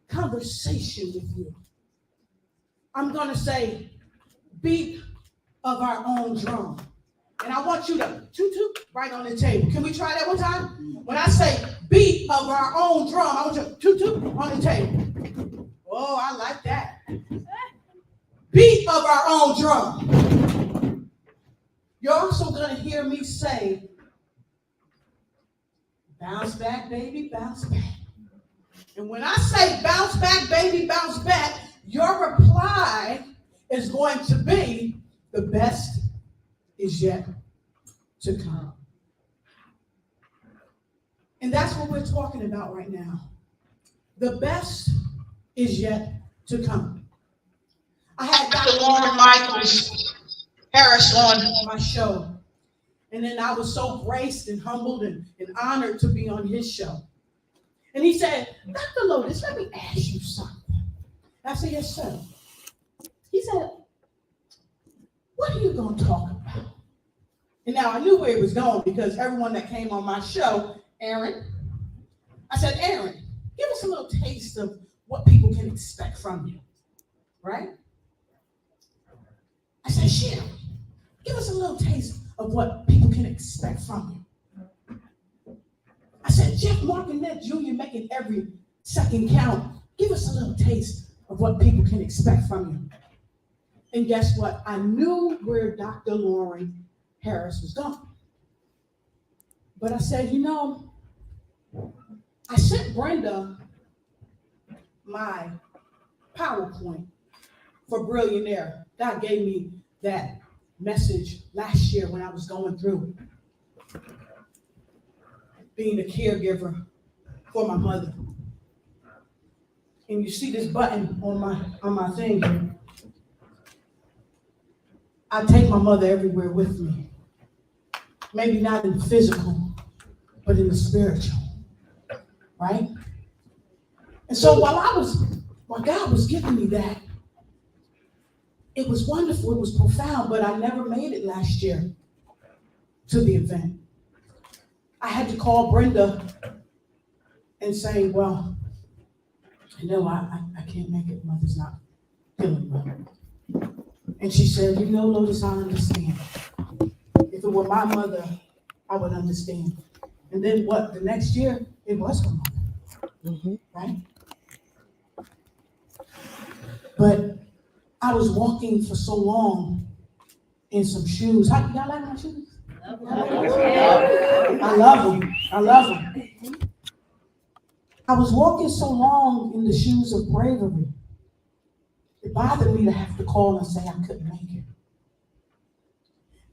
conversation with you I'm gonna say beat of our own drum. And I want you to toot toot right on the table. Can we try that one time? When I say beat of our own drum, I want you to toot toot on the table. Oh, I like that. Beat of our own drum. You're also gonna hear me say, bounce back, baby, bounce back. And when I say bounce back, baby, bounce back, your reply is going to be, the best is yet to come. And that's what we're talking about right now. The best is yet to come. I had Dr. Lauren Michaels Harris on my show. And then I was so graced and humbled and honored to be on his show. And he said, Dr. Lotus, let me ask you something. I said, yes, sir. He said, what are you going to talk about? And now I knew where he was going because everyone that came on my show, Aaron, I said, Aaron, give us a little taste of what people can expect from you, right? I said, Sherry, give us a little taste of what people can expect from you. I said, Jeff Martinet Jr. making every second count. Give us a little taste of what people can expect from you. And guess what? I knew where Dr. Lauren Harris was going. But I said, you know, I sent Brenda my PowerPoint for Billionaire. God gave me that message last year when I was going through being a caregiver for my mother. And you see this button on my thing here. I take my mother everywhere with me. Maybe not in the physical, but in the spiritual, right? And so while God was giving me that, it was wonderful, it was profound, but I never made it last year to the event. I had to call Brenda and say, well, I know I can't make it, mother's not feeling well. And she said, you know, Lotus, I understand. If it were my mother, I would understand. And then what, the next year, it was her mother, right? But I was walking for so long in some shoes. Y'all like my shoes? I love them. I love them. I was walking so long in the shoes of bravery. It bothered me to have to call and say I couldn't make it.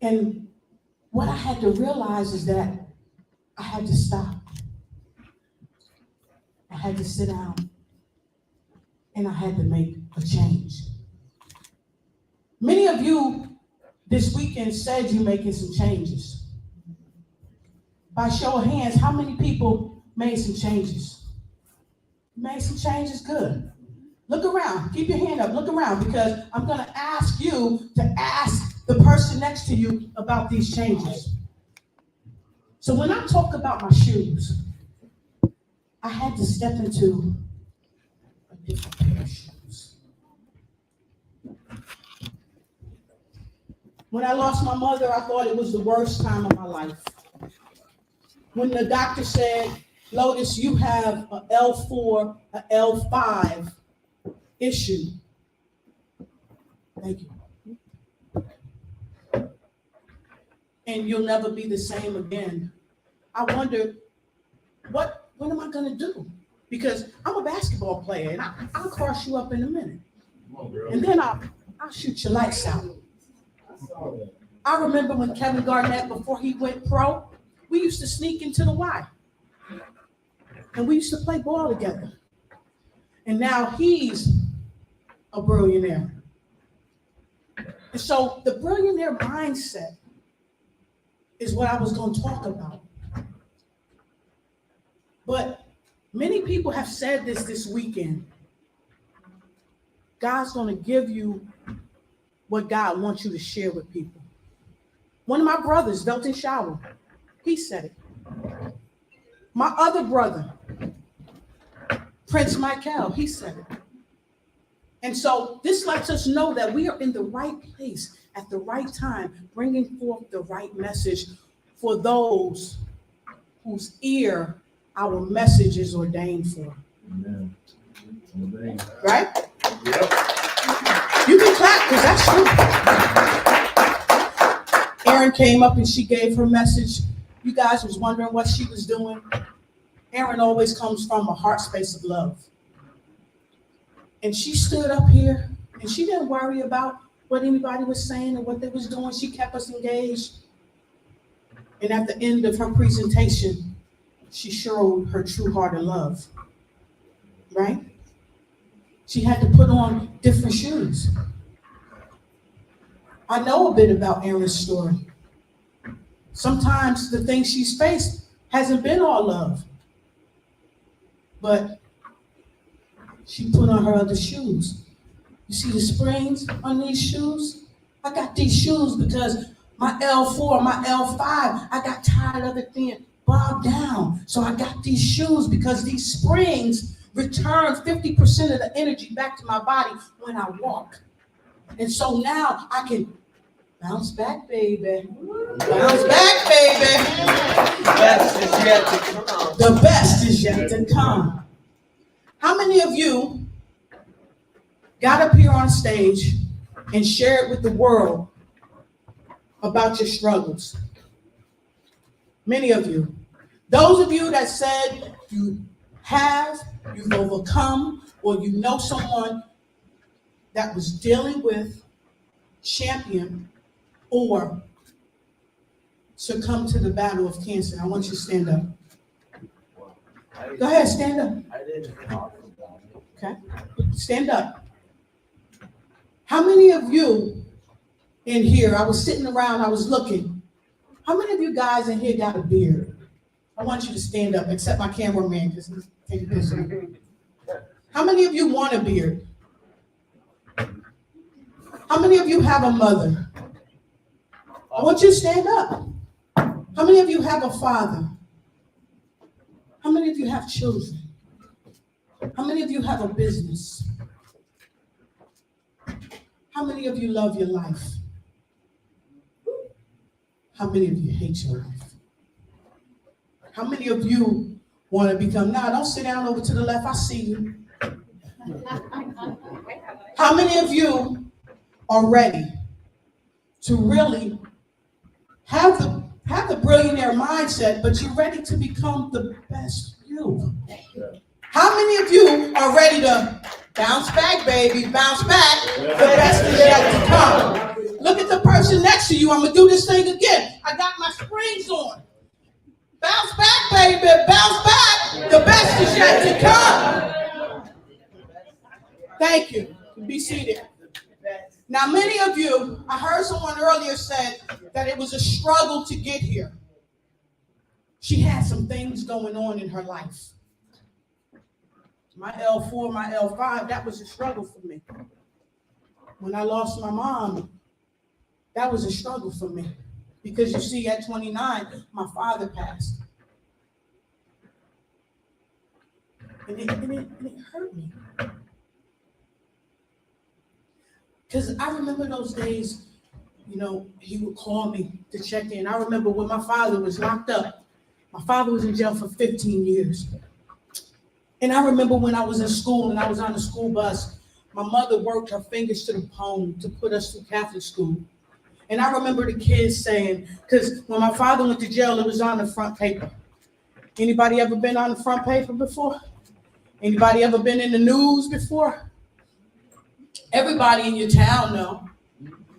And what I had to realize is that I had to stop. I had to sit down. And I had to make a change. Many of you this weekend said you're making some changes. By show of hands, how many people made some changes? Made some changes? Good. Look around. Keep your hand up. Look around, because I'm going to ask you to ask the person next to you about these changes. So when I talk about my shoes, I had to step into a different pair of shoes. When I lost my mother, I thought it was the worst time of my life. When the doctor said, Lotus, you have a L4, a L5 issue. Thank you. And you'll never be the same again. I wonder, what am I gonna do? Because I'm a basketball player and I'll cross you up in a minute. And then I'll shoot your lights out. I remember when Kevin Garnett, before he went pro, we used to sneak into the Y. And we used to play ball together. And now he's a billionaire. And so the billionaire mindset is what I was going to talk about. But many people have said this weekend. God's going to give you what God wants you to share with people. One of my brothers, Delton Shower, he said it. My other brother, Prince Michael, he said it. And so this lets us know that we are in the right place at the right time, bringing forth the right message for those whose ear our message is ordained for. Amen. Right? Yep. You can clap because that's true. Erin came up and she gave her message. You guys was wondering what she was doing. Erin always comes from a heart space of love. And she stood up here and she didn't worry about what anybody was saying or what they was doing. She kept us engaged. And at the end of her presentation, she showed her true heart of love. Right? She had to put on different shoes. I know a bit about Erin's story. Sometimes the things she's faced hasn't been all love. But she put on her other shoes. You see the springs on these shoes? I got these shoes because my L4, my L5, I got tired of it being bogged down. So I got these shoes because these springs return 50% of the energy back to my body when I walk. And so now I can bounce back, baby. Bounce back, baby. The best is yet to come. The best is yet to come. How many of you got up here on stage and shared with the world about your struggles? Many of you. Those of you that said you've overcome, or you know someone that was dealing with, champion, or succumb to the battle of cancer. I want you to stand up. Go ahead, stand up. I didn't talk about it. Okay, stand up. How many of you in here, I was sitting around, I was looking. How many of you guys in here got a beard? I want you to stand up, except my cameraman, because he's taking this one. How many of you want a beard? How many of you have a mother? I want you to stand up. How many of you have a father? How many of you have children? How many of you have a business? How many of you love your life? How many of you hate your life? How many of you want to become, don't sit down over to the left, I see you. How many of you are ready to really have the billionaire mindset, but you're ready to become the best you? How many of you are ready to bounce back, baby, bounce back? The best is yet to come. Look at the person next to you. I'm going to do this thing again. I got my springs on. Bounce back, baby, bounce back. The best is yet to come. Thank you. Be seated. Now, many of you, I heard someone earlier said that it was a struggle to get here. She had some things going on in her life. My L4, my L5, that was a struggle for me. When I lost my mom, that was a struggle for me. Because you see, at 29, my father passed. And it hurt me. Because I remember those days, he would call me to check in. I remember when my father was locked up. My father was in jail for 15 years. And I remember when I was in school and I was on the school bus, my mother worked her fingers to the bone to put us through Catholic school. And I remember the kids saying, because when my father went to jail, it was on the front paper. Anybody ever been on the front paper before? Anybody ever been in the news before? Everybody in your town know.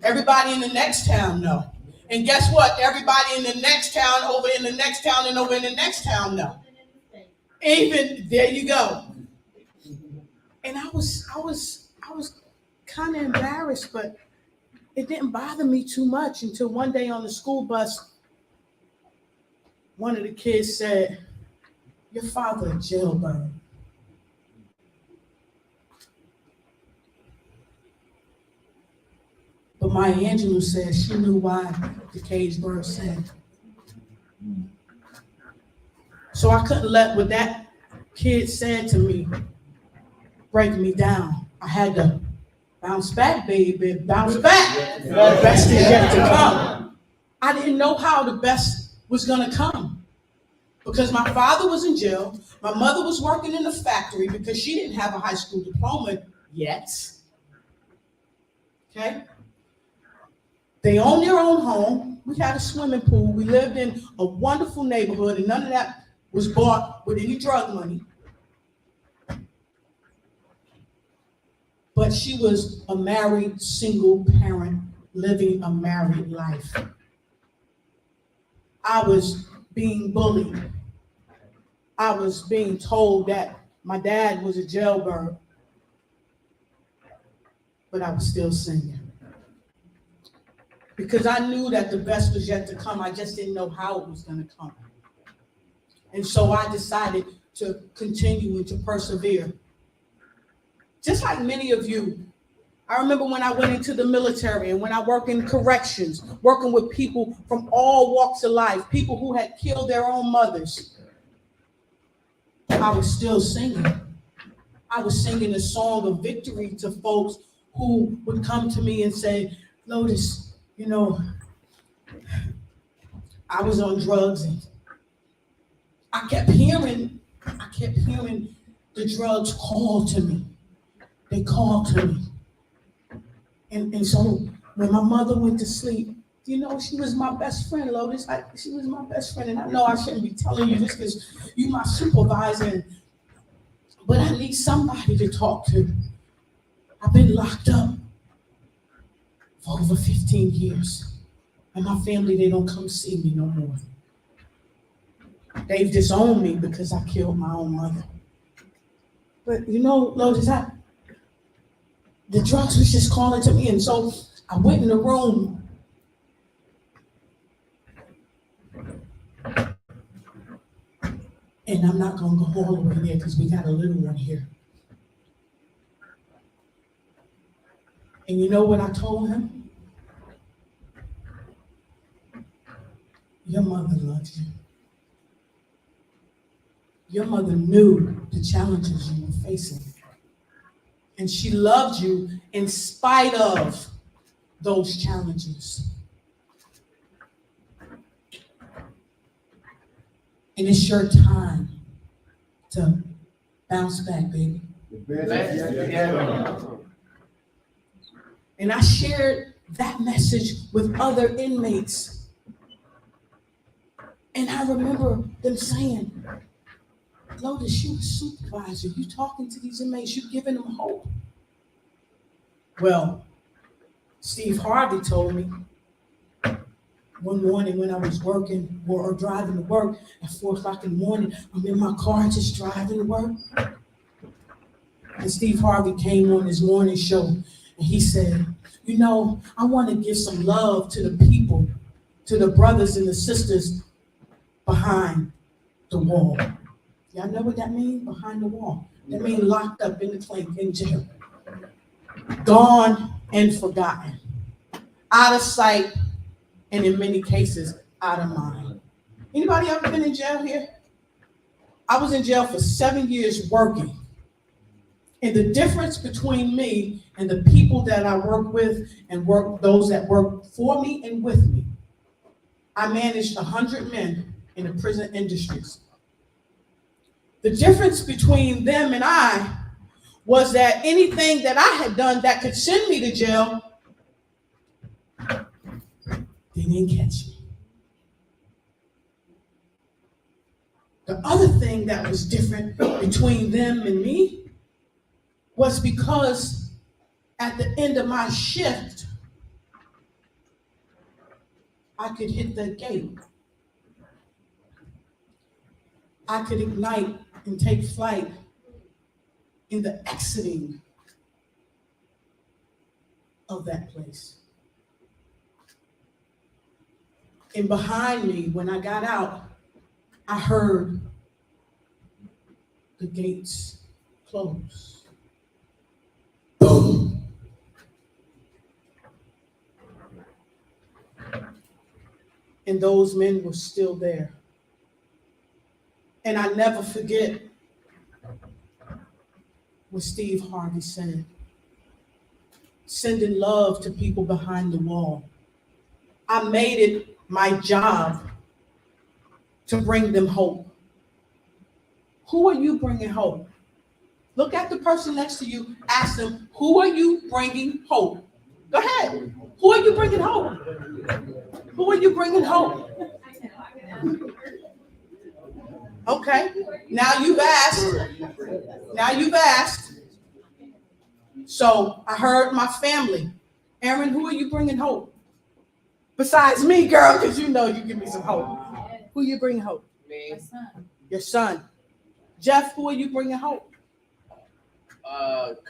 Everybody in the next town know. And guess what? Everybody in the next town, over in the next town, and over in the next town know. Even, there you go. And I was kind of embarrassed, but it didn't bother me too much until one day on the school bus, one of the kids said, "Your father a jailbird." But Maya Angelou said she knew why the caged bird sang. So I couldn't let what that kid said to me break me down. I had to Bounce back, baby, bounce back. The best is yet to come. I didn't know how the best was gonna come because my father was in jail. My mother was working in the factory because she didn't have a high school diploma yet. Okay? They owned their own home. We had a swimming pool. We lived in a wonderful neighborhood, and none of that was bought with any drug money. But she was a married, single parent living a married life. I was being bullied. I was being told that my dad was a jailbird, but I was still singing. Because I knew that the best was yet to come. I just didn't know how it was going to come. And so I decided to continue and to persevere. Just like many of you, I remember when I went into the military and when I worked in corrections, working with people from all walks of life, people who had killed their own mothers, I was still singing. I was singing a song of victory to folks who would come to me and say, Lotus, you know, I was on drugs and I kept hearing the drugs call to me. They called to me. And so when my mother went to sleep, you know, she was my best friend, Lotus. She was my best friend. And I know I shouldn't be telling you this because you're my supervisor, but I need somebody to talk to. I've been locked up for over 15 years. And my family, they don't come see me no more. They've disowned me because I killed my own mother. But you know, Lotus, the drugs was just calling to me. And so I went in the room. And I'm not going to go all the way there because we got a little one here. And you know what I told him? Your mother loves you. Your mother knew the challenges you were facing. And she loved you in spite of those challenges. And it's your time to bounce back, baby. And I shared that message with other inmates. And I remember them saying, Lotus, you a supervisor. You talking to these inmates. You giving them hope. Well, Steve Harvey told me one morning when I was working or driving to work at 4 o'clock in the morning, I'm in my car just driving to work. And Steve Harvey came on his morning show and he said, you know, I want to give some love to the people, to the brothers and the sisters behind the wall. Y'all know what that means? Behind the wall. That means locked up in the clink in jail. Gone and forgotten. Out of sight, and in many cases, out of mind. Anybody ever been in jail here? I was in jail for 7 years working. And the difference between me and the people that I work with and those that work for me and with me, I managed 100 men in the prison industries. The difference between them and I was that anything that I had done that could send me to jail, they didn't catch me. The other thing that was different between them and me was because at the end of my shift, I could hit the gate. I could ignite and take flight in the exiting of that place. And behind me, when I got out, I heard the gates close. Boom. And those men were still there. And I never forget what Steve Harvey said. sending love to people behind the wall. I made it my job to bring them hope. Who are you bringing hope? Look at the person next to you, ask them, who are you bringing hope? Go ahead. Who are you bringing hope? Who are you bringing hope? Okay, now you've asked. Now you've asked. So I heard my family. Aaron, who are you bringing hope? Besides me, girl, because you know you give me some hope. Who are you bringing hope? Me. Your son. Jeff, who are you bringing hope?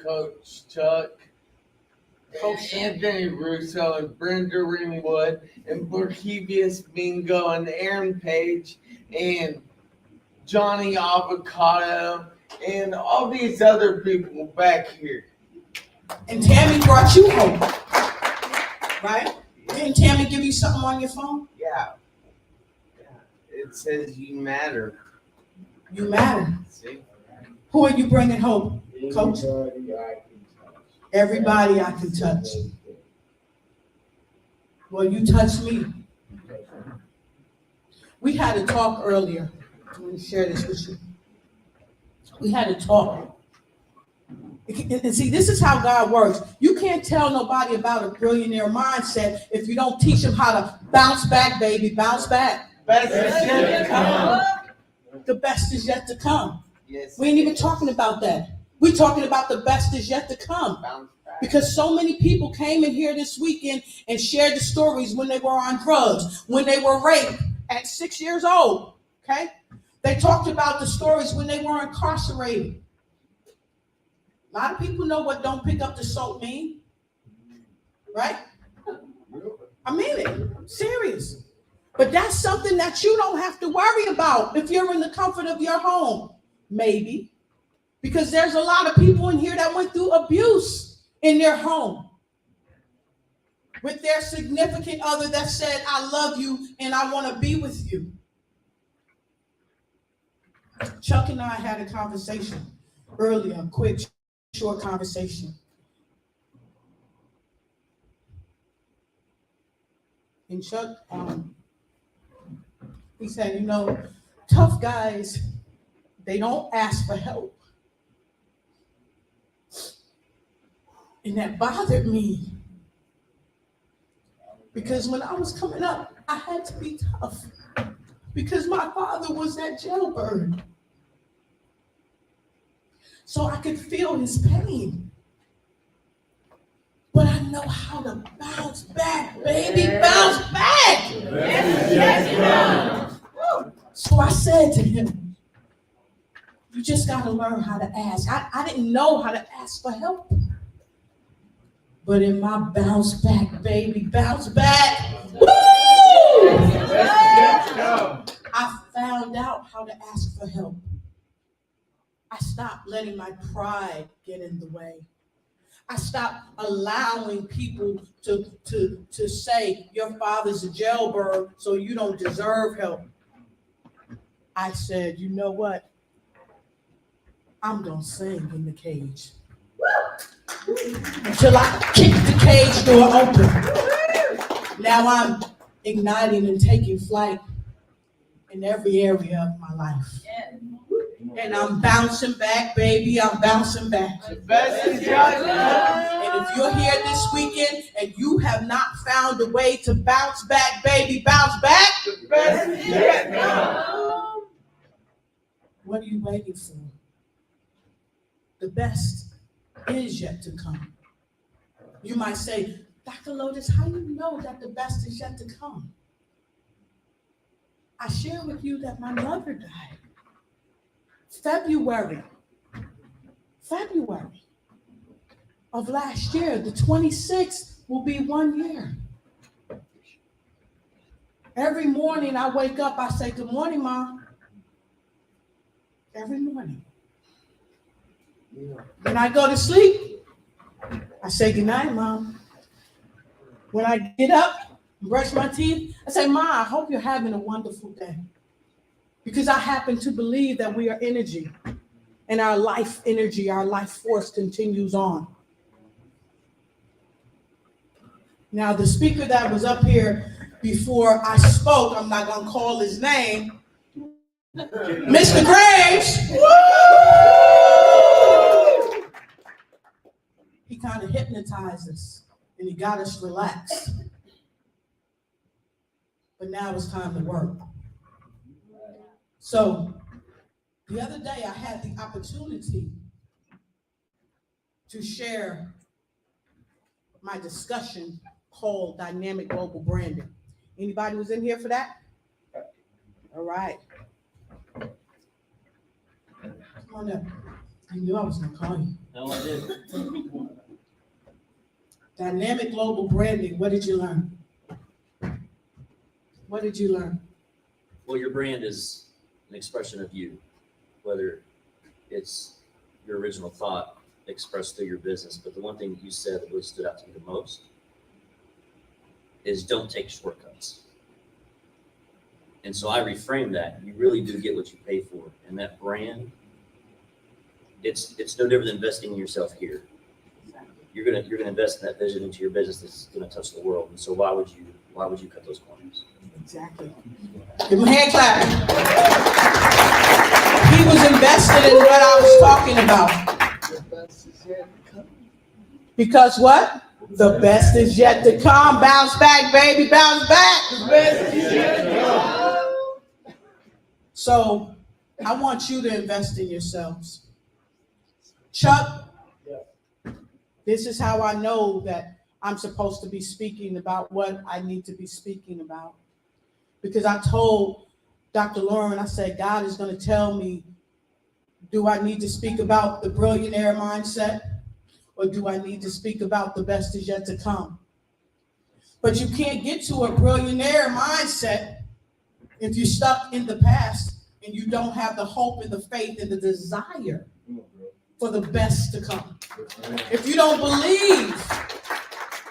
Coach Chuck, Coach Anthony Russo, and Brenda Ringwood, and Borkevius Bingo, and Aaron Page, and Johnny Avocado, and all these other people back here. And Tammy brought you hope, right? Didn't Tammy give you something on your phone? Yeah. It says you matter. You matter. See? Who are you bringing hope, Coach? Everybody I can touch. Well, you touched me. We had a talk earlier. I'm going to share this with you. We had a talk. And see, this is how God works. You can't tell nobody about a billionaire mindset if you don't teach them how to bounce back, baby, bounce back. Best is yet to come. The best is yet to come. Yes. We ain't even talking about that. We're talking about the best is yet to come. Because so many people came in here this weekend and shared the stories when they were on drugs, when they were raped at 6 years old, okay? They talked about the stories when they were incarcerated. A lot of people know what don't pick up the soap mean, right? I mean it, I'm serious. But that's something that you don't have to worry about if you're in the comfort of your home, maybe. Because there's a lot of people in here that went through abuse in their home with their significant other that said, I love you and I want to be with you. Chuck and I had a conversation earlier, a quick, short conversation. And Chuck, he said, you know, tough guys, they don't ask for help. And that bothered me. Because when I was coming up, I had to be tough. Because my father was that jailbird. So I could feel his pain. But I know how to bounce back, baby, bounce back. Yes. So I said to him, you just got to learn how to ask. I didn't know how to ask for help. But in my bounce back, baby, bounce back, woo! I found out how to ask for help. I stopped letting my pride get in the way. I stopped allowing people to say, your father's a jailbird, so you don't deserve help. I said, you know what? I'm gonna sing in the cage. Until I kick the cage door open. Now I'm igniting and taking flight in every area of my life. And I'm bouncing back, baby, I'm bouncing back. And if you're here this weekend and you have not found a way to bounce back, baby, bounce back. What are you waiting for? The best is yet to come. You might say, Dr. Lotus, how do you know that the best is yet to come? I share with you that my mother died. February of last year, the 26th will be 1 year. Every morning I wake up, I say, good morning, Mom. Every morning. When I go to sleep, I say, good night, Mom. When I get up and brush my teeth, I say, Ma, I hope you're having a wonderful day. Because I happen to believe that we are energy and our life energy, our life force continues on. Now, the speaker that was up here before I spoke, I'm not gonna call his name, Mr. Graves. He kind of hypnotized us and he got us relaxed. But now it's time to work. So the other day I had the opportunity to share my discussion called Dynamic Global Branding. Anybody was in here for that? All right. Come on up. You knew I was gonna call you. No, I didn't. Dynamic Global Branding, what did you learn? What did you learn? Well, your brand is an expression of you, whether it's your original thought expressed through your business. But the one thing that you said that really stood out to me the most is don't take shortcuts. And so I reframe that. You really do get what you pay for. And that brand, it's no different than investing in yourself here. You're gonna invest in that vision into your business that's gonna touch the world. And so why would you cut those corners? Exactly. Give him a hand clap. He was invested in what I was talking about. Because what? The best is yet to come. Bounce back, baby, bounce back. The best is yet to come. So I want you to invest in yourselves. Chuck, this is how I know that I'm supposed to be speaking about what I need to be speaking about. Because I told Dr. Lauren, I said, God is going to tell me, do I need to speak about the billionaire mindset? Or do I need to speak about the best is yet to come? But you can't get to a billionaire mindset if you're stuck in the past and you don't have the hope and the faith and the desire for the best to come. If you don't believe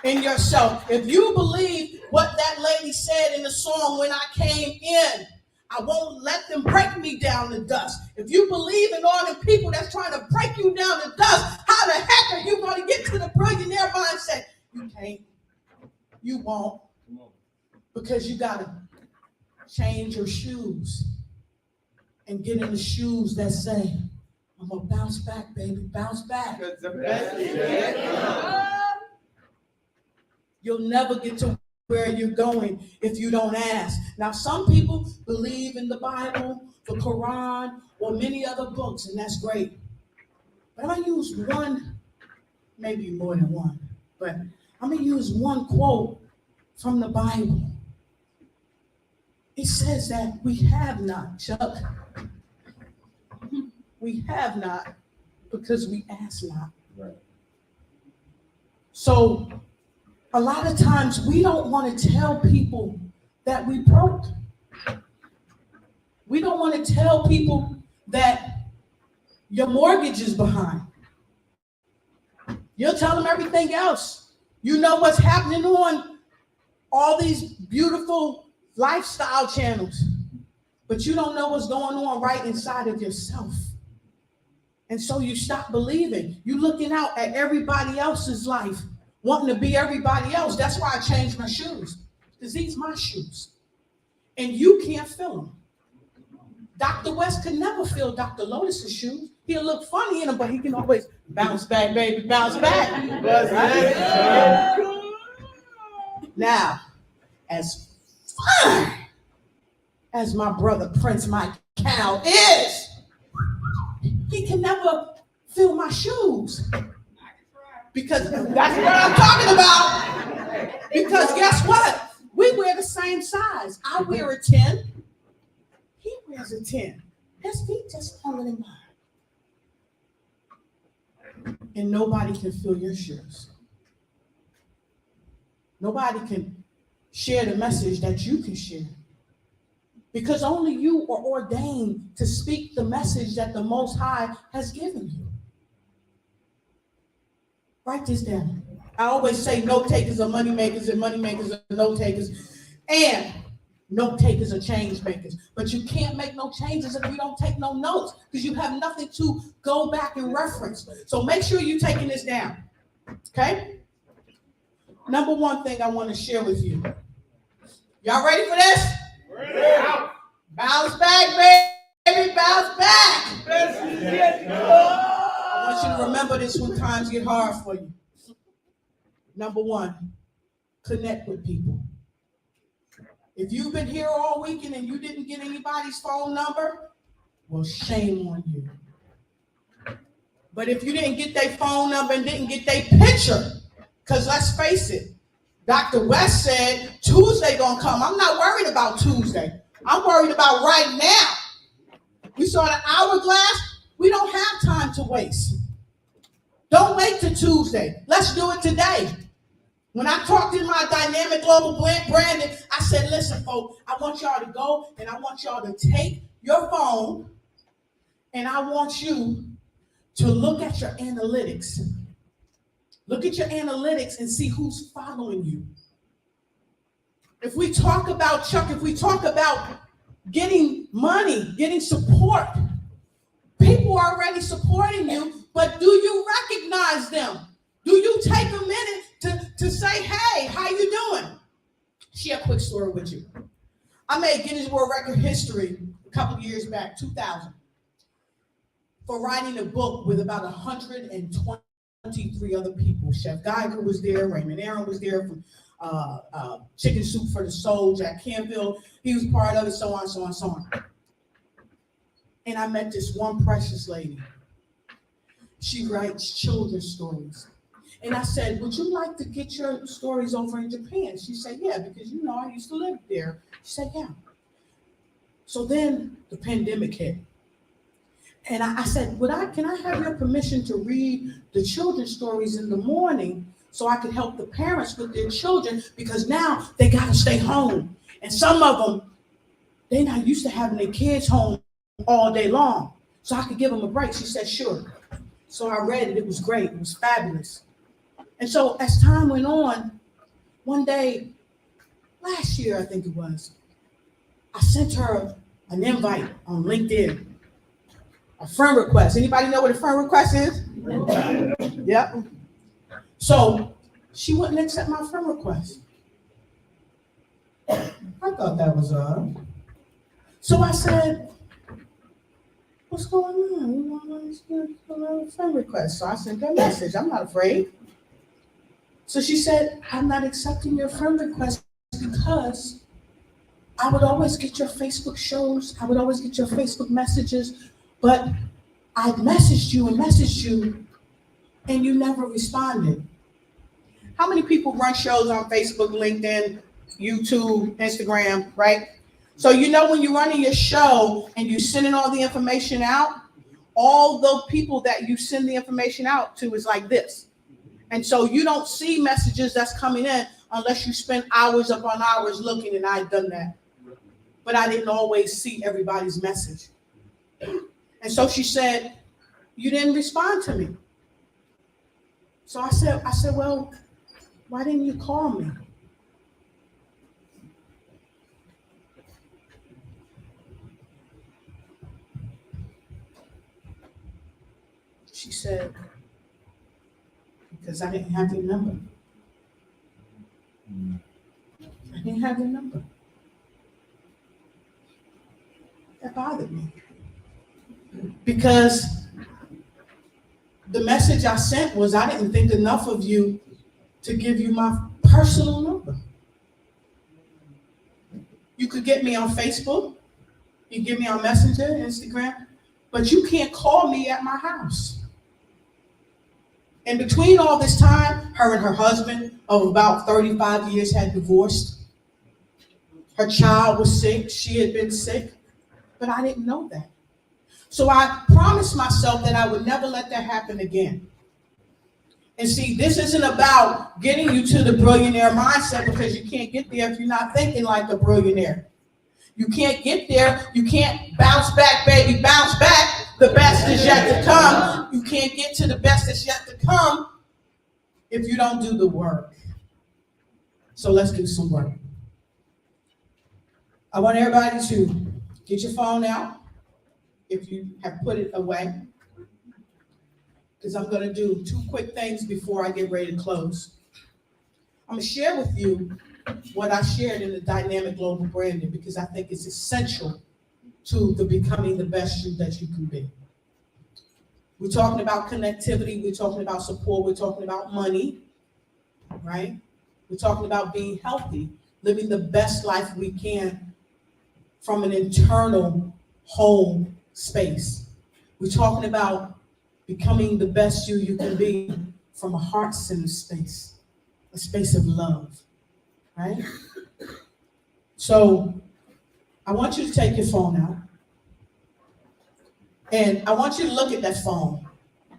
in yourself, if you believe what that lady said in the song, when I came in, I won't let them break me down to dust. If you believe in all the people that's trying to break you down to dust, how the heck are you going to get to the billionaire mindset? You can't. You won't. Because you got to change your shoes and get in the shoes that say, I'm going to bounce back, baby, bounce back. You'll never get to where you're going if you don't ask. Now, some people believe in the Bible, the Quran, or many other books, and that's great. But I'm going to use one, maybe more than one, but I'm going to use one quote from the Bible. It says that we have not, Chuck. We have not because we ask not. Right. So a lot of times we don't want to tell people that we broke. We don't want to tell people that your mortgage is behind. You'll tell them everything else. You know what's happening on all these beautiful lifestyle channels, but you don't know what's going on right inside of yourself. And so you stop believing. You're looking out at everybody else's life, wanting to be everybody else. That's why I changed my shoes, because these are my shoes. And you can't feel them. Dr. West could never feel Dr. Lotus's shoes. He'll look funny in them, but he can always bounce back, baby, bounce back. Now, as fine as my brother Prince Mike Cal is, he can never fill my shoes. Because that's what I'm talking about. Because guess what? We wear the same size. I wear a 10. He wears a 10. His feet just smaller than mine. And nobody can fill your shoes. Nobody can share the message that you can share. Because only you are ordained to speak the message that the Most High has given you. Write this down. I always say note takers are money makers and money makers are note takers. And note takers are change makers. But you can't make no changes if you don't take no notes, because you have nothing to go back and reference. So make sure you're taking this down. Okay? Number one thing I want to share with you. Y'all ready for this? Bounce back, baby, bounce back. I want you to remember this when times get hard for you. Number one, connect with people. If you've been here all weekend and you didn't get anybody's phone number, well, shame on you. But if you didn't get their phone number and didn't get their picture, because let's face it, Dr. West said Tuesday gonna come. I'm not worried about Tuesday. I'm worried about right now. We saw the hourglass. We don't have time to waste. Don't wait till Tuesday. Let's do it today. When I talked in my dynamic global branding, I said, listen, folks, I want y'all to go and I want y'all to take your phone and I want you to look at your analytics. Look at your analytics and see who's following you. If we talk about, Chuck, if we talk about getting money, getting support, people are already supporting you, but do you recognize them? Do you take a minute to say, hey, how you doing? Share a quick story with you. I made Guinness World Record history a couple of years back, 2000, for writing a book with about 123 other people. Chef Geiger was there, Raymond Aaron was there from Chicken Soup for the Soul, Jack Canfield, he was part of it, so on, so on, so on. And I met this one precious lady. She writes children's stories. And I said, would you like to get your stories over in Japan? She said, yeah, because you know I used to live there. She said, yeah. So then the pandemic hit. And I said, can I have your permission to read the children's stories in the morning so I could help the parents with their children, because now they got to stay home. And some of them, they're not used to having their kids home all day long. So I could give them a break. She said, sure. So I read it. It was great. It was fabulous. And so as time went on, one day, last year, I think it was, I sent her an invite on LinkedIn, a friend request. Anybody know what a friend request is? Yep. So she wouldn't accept my friend request. I thought that was odd. So I said, what's going on? You want a friend request? So I sent her a message. I'm not afraid. So she said, I'm not accepting your friend request because I would always get your Facebook shows. I would always get your Facebook messages, but I messaged you and you never responded. How many people run shows on Facebook, LinkedIn, YouTube, Instagram, right? So you know when you're running your show and you're sending all the information out, all the people that you send the information out to is like this. And so you don't see messages that's coming in unless you spend hours upon hours looking, and I've done that. But I didn't always see everybody's message. And so she said, you didn't respond to me. So I said, well, why didn't you call me? She said, because I didn't have your number. I didn't have your number. That bothered me. Because the message I sent was I didn't think enough of you to give you my personal number. You could get me on Facebook, you can get me on Messenger, Instagram, but you can't call me at my house. And between all this time, her and her husband of about 35 years had divorced. Her child was sick, she had been sick, but I didn't know that. So I promised myself that I would never let that happen again. And see, this isn't about getting you to the billionaire mindset, because you can't get there if you're not thinking like a billionaire. You can't get there. You can't bounce back, baby, bounce back. The best is yet to come. You can't get to the best that's yet to come if you don't do the work. So let's do some work. I want everybody to get your phone out if you have put it away, because I'm going to do 2 quick things before I get ready to close. I'm gonna share with you what I shared in the Dynamic Global Branding because I think it's essential to the becoming the best you that you can be. We're talking about connectivity, we're talking about support, we're talking about money, right? We're talking about being healthy, living the best life we can from an internal home space. We're talking about becoming the best you can be from a heart-centered space, a space of love, right? So I want you to take your phone out. And I want you to look at that phone.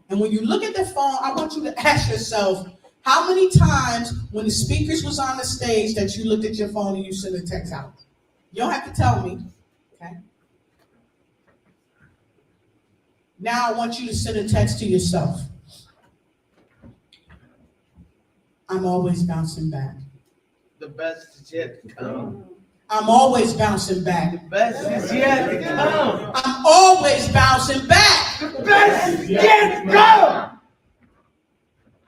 And when you look at that phone, I want you to ask yourself, how many times when the speakers was on the stage that you looked at your phone and you sent a text out? You don't have to tell me, okay? Now I want you to send a text to yourself. I'm always bouncing back. The best is yet to come. I'm always bouncing back. The best is yet to come. I'm always bouncing back. The best is yet to come.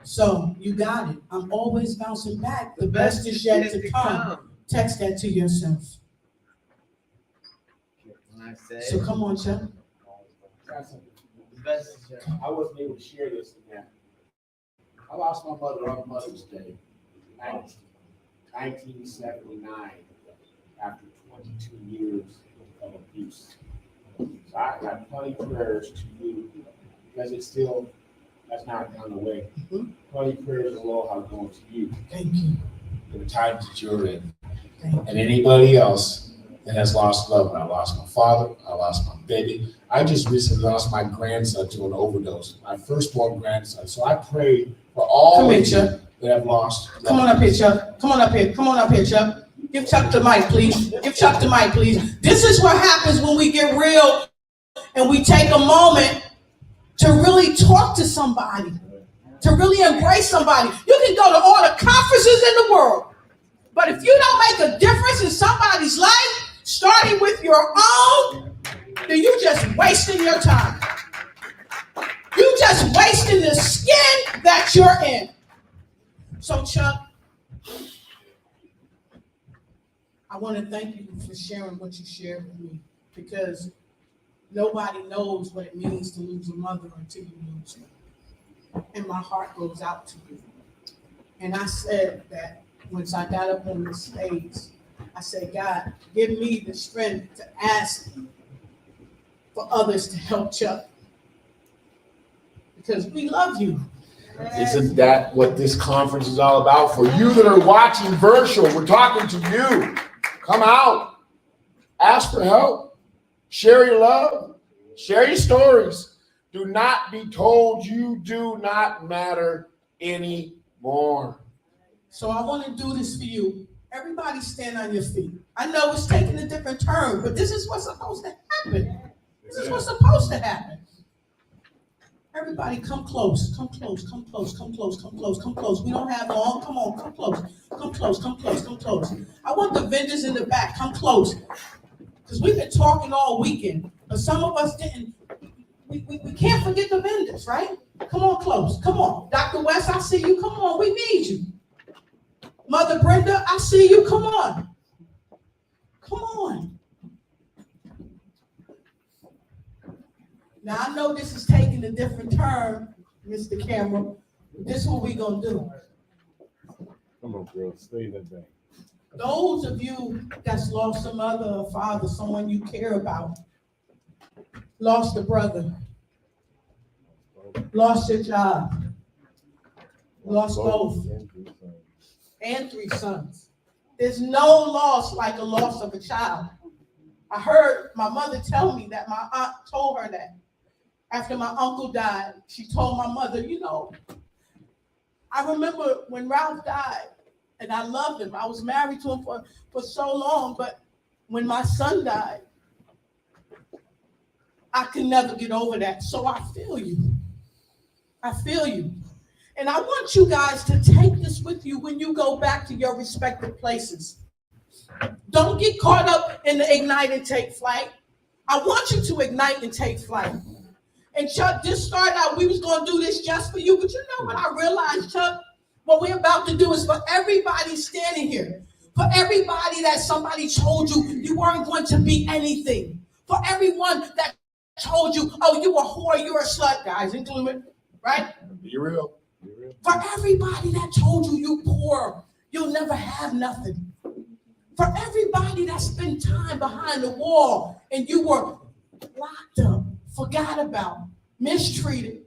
So you got it. I'm always bouncing back. The best is yet to come. Text that to yourself. When I say So come on, Chuck. the best is yet to come. I wasn't able to share this again. I lost my mother on Mother's Day, 1979, after 22 years of abuse. So I got plenty of prayers to you because it's still, that's not gone away. Plenty of prayers of Lord have gone to you. Thank you. For the times that you're in. And anybody else that has lost loved one. I lost my father, I lost my baby. I just recently lost my grandson to an overdose, my firstborn grandson. So I pray for all of you that have lost. Come on up here, Chuck. Come on up here. Come on up here, Chuck. Give Chuck the mic, please. Give Chuck the mic, please. This is what happens when we get real and we take a moment to really talk to somebody, to really embrace somebody. You can go to all the conferences in the world, but if you don't make a difference in somebody's life, starting with your own, then you just wasting your time. You just wasting the skin that you're in. So Chuck, I want to thank you for sharing what you shared with me because nobody knows what it means to lose a mother until you lose her. And my heart goes out to you. And I said that once I got up on the stage, I said, God, give me the strength to ask for others to help Chuck. Because we love you. Isn't that what this conference is all about? For you that are watching virtual, we're talking to you. Come out, ask for help, share your love, share your stories. Do not be told you do not matter anymore. So I want to do this for you. Everybody stand on your feet. I know it's taking a different turn, but this is what's supposed to happen. This is what's supposed to happen. Everybody come close, come close, come close, come close, come close, come close. We don't have long. Come on, come close, come close, come close, come close. I want the vendors in the back, come close. Because we've been talking all weekend, but some of us didn't. We can't forget the vendors, right? Come on close, come on. Dr. West, I see you, come on, we need you. Mother Brenda, I see you, come on. Come on. Now, I know this is taking a different turn, Mr. Cameron. This is what we're going to do. Come on, girl, stay in that bank. Those of you that's lost a mother or father, someone you care about, lost a brother, lost your job, lost both, and 3 sons. There's no loss like a loss of a child. I heard my mother tell me that my aunt told her that. After my uncle died, she told my mother, you know, I remember when Ralph died, and I loved him. I was married to him for so long, but when my son died, I could never get over that. So I feel you. I feel you. And I want you guys to take this with you when you go back to your respective places. Don't get caught up in the ignite and take flight. I want you to ignite and take flight. And Chuck, this started out, we was going to do this just for you. But you know what I realized, Chuck? What we're about to do is for everybody standing here, for everybody that somebody told you you weren't going to be anything, for everyone that told you, oh, you a whore, you're a slut, guys included, right? Be real. For everybody that told you you poor, you'll never have nothing. For everybody that spent time behind the wall and you were locked up, forgot about, mistreated.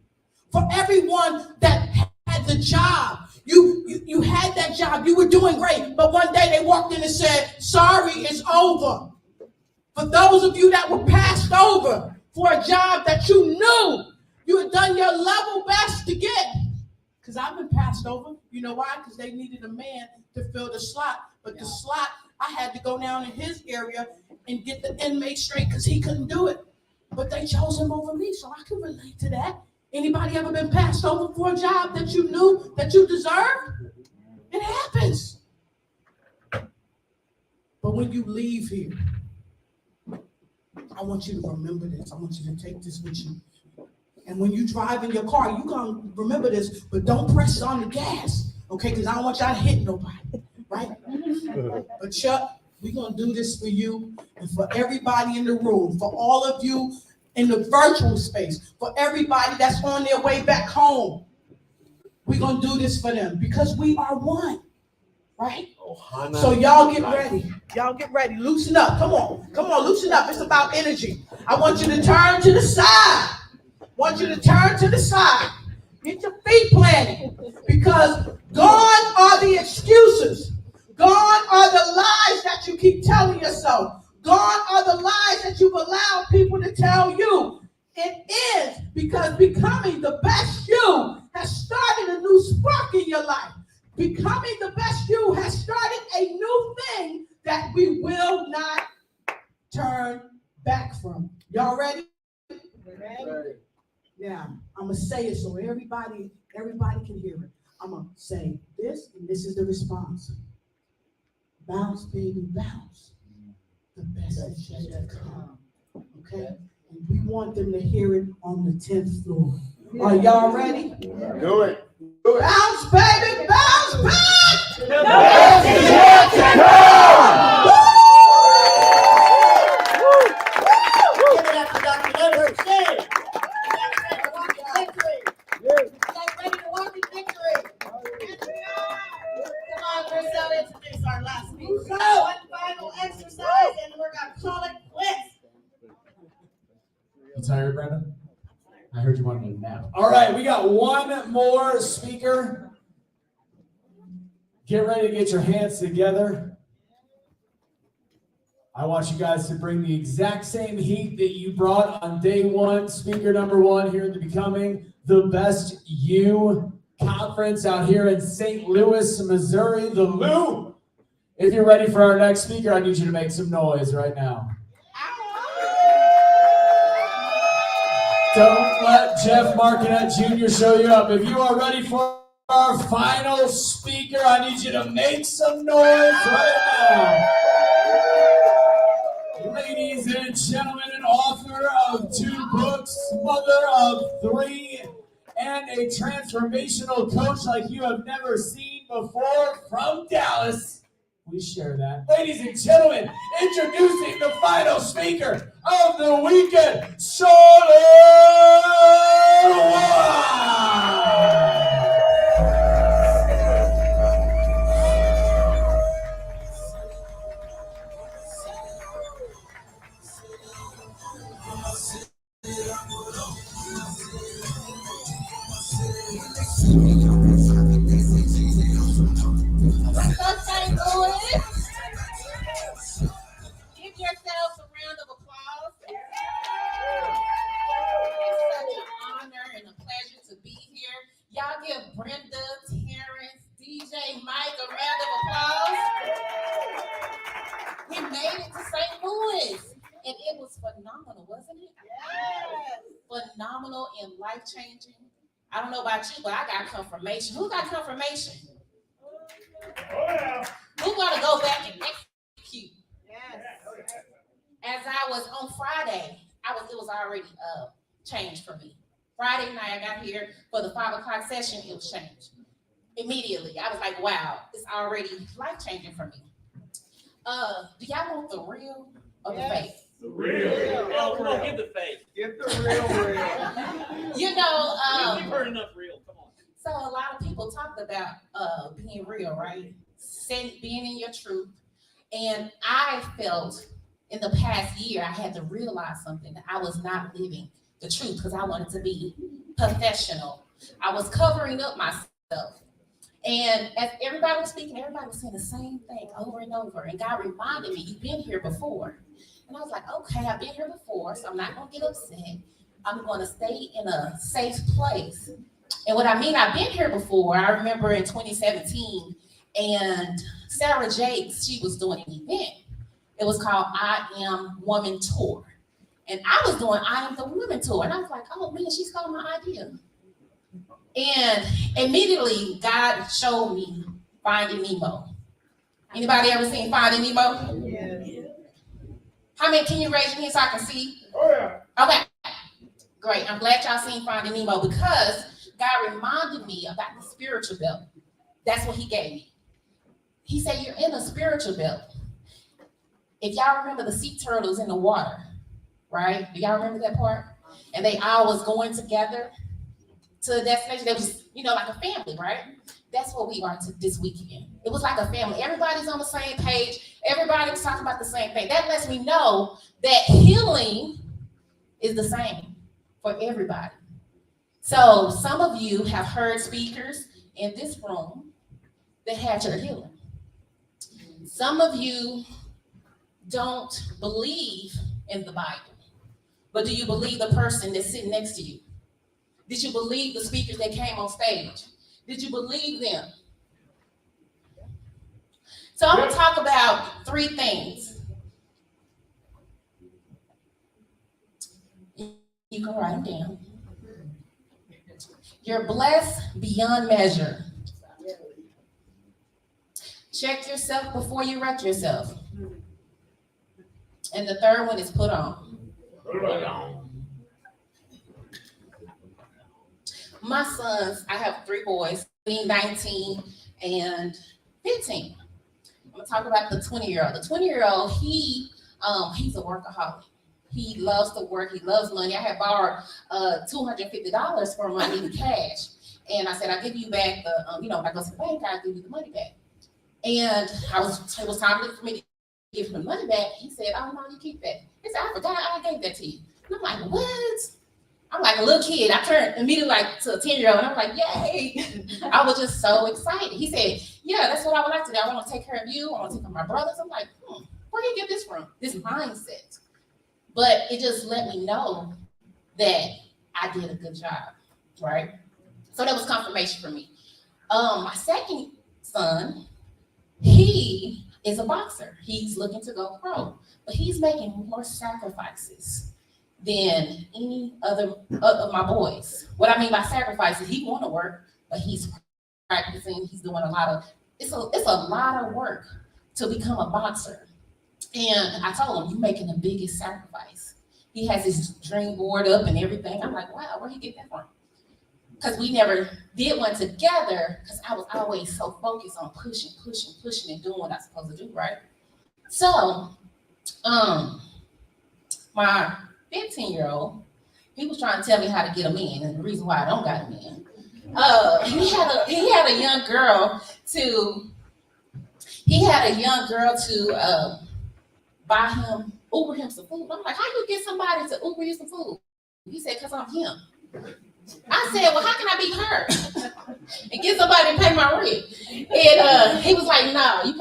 For everyone that had the job, you had that job, you were doing great, but one day they walked in and said, sorry, it's over. For those of you that were passed over for a job that you knew you had done your level best to get. Because I've been passed over. You know why? Because they needed a man to fill the slot. But the slot, I had to go down in his area and get the inmate straight because he couldn't do it. But they chose him over me, so I can relate to that. Anybody ever been passed over for a job that you knew that you deserved? It happens. But when you leave here, I want you to remember this. I want you to take this with you. And when you drive in your car, you're going to remember this, but don't press on the gas, okay? Because I don't want y'all to hit nobody, right? But Chuck, we're going to do this for you and for everybody in the room, for all of you in the virtual space, for everybody that's on their way back home. We're going to do this for them because we are one, right? So y'all get ready. Y'all get ready. Loosen up. Come on. Come on, loosen up. It's about energy. I want you to turn to the side. Want you to turn to the side. Get your feet planted. Because gone are the excuses. Gone are the lies that you keep telling yourself. Gone are the lies that you've allowed people to tell you. It is because becoming the best you has started a new spark in your life. Becoming the best you has started a new thing that we will not turn back from. Y'all ready? Ready. Now, I'm going to say it so everybody can hear it. I'm going to say this, and this is the response. Bounce, baby, bounce. The best is yet to come. Okay? And we want them to hear it on the 10th floor. Are y'all ready? Do it. Bounce, baby, bounce back! The best is yet to come! Give it up for Dr. Leonard. Say it. Ready to walk in victory. Come on, Marcel, introduce our last speaker. One final exercise, and we're going to call it quits. You tired, Brenda? I heard you wanted a nap. All right, we got one more speaker. Get ready to get your hands together. I want you guys to bring the exact same heat that you brought on day one. Speaker number one here at the Becoming the Best You conference out here in St. Louis, Missouri, the Lou. If you're ready for our next speaker, I need you to make some noise right now. Don't let Jeff Markinette Jr. show you up. If you are ready for our final speaker, I need you to make some noise right now. Ladies and gentlemen, an author of 2 books, mother of 3, and a transformational coach like you have never seen before from Dallas. We share that. Ladies and gentlemen, introducing the final speaker of the weekend, Charlotte Give yourselves a round of applause. Y'all give Brenda, Terrence, DJ Mike a round of applause. We made it to St. Louis, and it was phenomenal, wasn't it? Yes. Phenomenal and life-changing. I don't know about you, but I got confirmation. Who got confirmation? Oh, yeah. Who got to go back and execute? Yes. As I was on Friday, it was already changed for me. Friday night, I got here for the 5 o'clock session, it was changed. immediately. I was like, wow, it's already life-changing for me. Do y'all want the real or the fake? The real. Oh, come on, give the fake. Get the real. You know, We've heard enough real. Come on. so a lot of people talked about being real, right? Being in your truth. And I felt in the past year, I had to realize something, that I was not living the truth because I wanted to be professional. I was covering up myself. And as everybody was speaking, everybody was saying the same thing over and over. And God reminded me, you've been here before. And I was like, okay, I've been here before, so I'm not going to get upset. I'm going to stay in a safe place. And what I mean, I've been here before. I remember in 2017, and Sarah Jakes, she was doing an event. It was called I Am Woman Tour. And I was doing I Am the Woman Tour. And I was like, oh man, she stole my idea. And immediately God showed me Finding Nemo. Anybody ever seen Finding Nemo? Yes. How many, can you raise your hand so I can see? Oh, yeah. Okay, great. I'm glad y'all seen Finding Nemo because God reminded me about the spiritual belt. That's what he gave me. He said, you're in a spiritual belt. If y'all remember the sea turtles in the water, right? Do y'all remember that part? And they all was going together to a destination. They was, like a family, right? That's what we are this weekend. It was like a family. Everybody's on the same page. Everybody was talking about the same thing. That lets me know that healing is the same for everybody. So some of you have heard speakers in this room that had your healing. Some of you don't believe in the Bible, but do you believe the person that's sitting next to you? Did you believe the speakers that came on stage? Did you believe them? So I'm going to talk about 3 things. You can write them down. You're blessed beyond measure. Check yourself before you wreck yourself. And the third one is put on. Put on. My sons, I have 3 boys, 19 and 15. I'm gonna talk about the 20-year-old. The 20-year-old, he's a workaholic. He loves to work, he loves money. I had borrowed $250 from him in cash. And I said, I'll give you back the, when I go to the bank, I'll give you the money back. And it was time for me to give him the money back. He said, oh no, you keep that. He said, I forgot I gave that to you. And I'm like, what? I'm like a little kid. I turned immediately to a 10-year-old, and I'm like, yay. I was just so excited. He said, yeah, that's what I would like to do. I want to take care of you. I want to take care of my brothers. I'm like, where do you get this from? This mindset. But it just let me know that I did a good job, right? So that was confirmation for me. My second son, he is a boxer. He's looking to go pro, but he's making more sacrifices than any other of my boys. What I mean by sacrifices, he want to work, but he's practicing. He's doing it's a lot of work to become a boxer. And I told him, you're making the biggest sacrifice. He has his dream board up and everything. I'm like, wow, where'd he get that from? Because we never did one together because I was always so focused on pushing and doing what I'm supposed to do, right? So, my 15-year-old, he was trying to tell me how to get him in, and the reason why I don't got him in. He had a young girl to buy him, Uber him some food. I'm like, how you get somebody to Uber you some food? He said, because I'm him. I said, well, how can I be her and get somebody to pay my rent? And he was like, no, you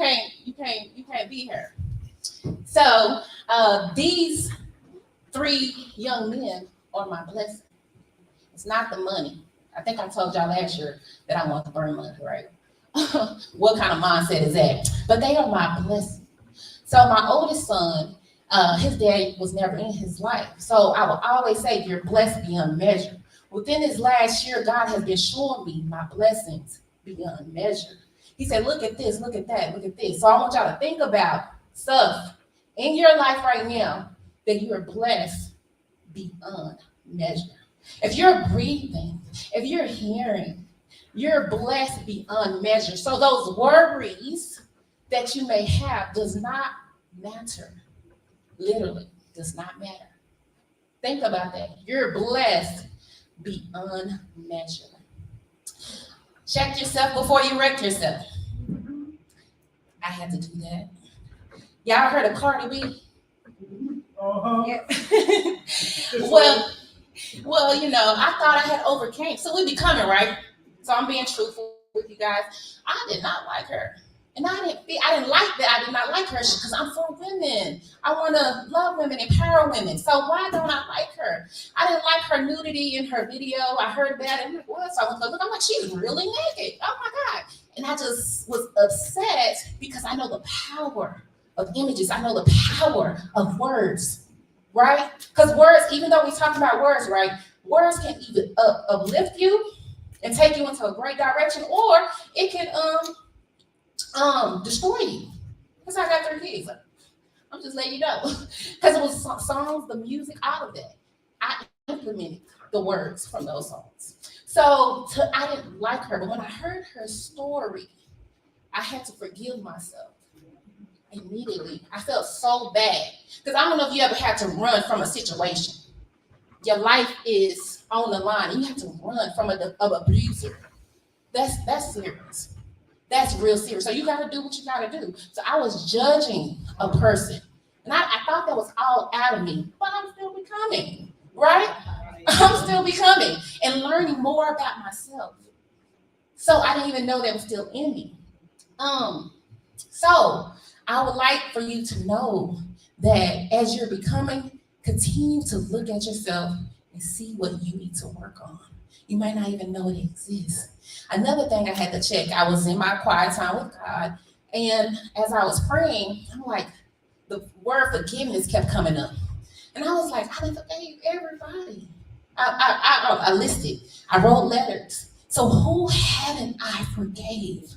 can't be her. So these 3 young men are my blessing. It's not the money. I think I told y'all last year that I want to burn money, right? What kind of mindset is that? But they are my blessing. So my oldest son, his dad was never in his life. So I will always say you're blessed beyond measure. Within this last year, God has been showing me my blessings beyond measure. He said, look at this, look at that, look at this. So I want y'all to think about stuff in your life right now that you are blessed beyond measure. If you're breathing, if you're hearing, You're blessed beyond measure. So those worries that you may have does not matter. Literally, does not matter. Think about that. You're blessed beyond measure. Check yourself before you wreck yourself. I had to do that. Y'all heard of Cardi B? Well, you know, I thought I had overcame. So we be coming, right? So I'm being truthful with you guys. I did not like her. And I didn't like that. I did not like her because I'm for women. I want to love women, empower women. So why don't I like her? I didn't like her nudity in her video. I heard about it. I'm like, what? So I went to look. I'm like, she's really naked. Oh my God. And I just was upset because I know the power of images. I know the power of words, right? Because words, even though we talk about words, right? Words can either uplift you and take you into a great direction, or it can destroy you. Because I got 3 kids. I'm just letting you know. Because it was songs, the music, all of that. I implemented the words from those songs. So I didn't like her, but when I heard her story, I had to forgive myself immediately. I felt so bad. Because I don't know if you ever had to run from a situation. Your life is on the line and you have to run from an abuser. That's serious. That's real serious. So you got to do what you got to do. So I was judging a person. And I thought that was all out of me. But I'm still becoming, right? I'm still becoming and learning more about myself. So I didn't even know that was still in me. So I would like for you to know that as you're becoming, continue to look at yourself and see what you need to work on. You might not even know it exists. Another thing I had to check, I was in my quiet time with God, and as I was praying, I'm like, the word forgiveness kept coming up. And I was like, I done forgave everybody. I listed, I wrote letters. So who haven't I forgave?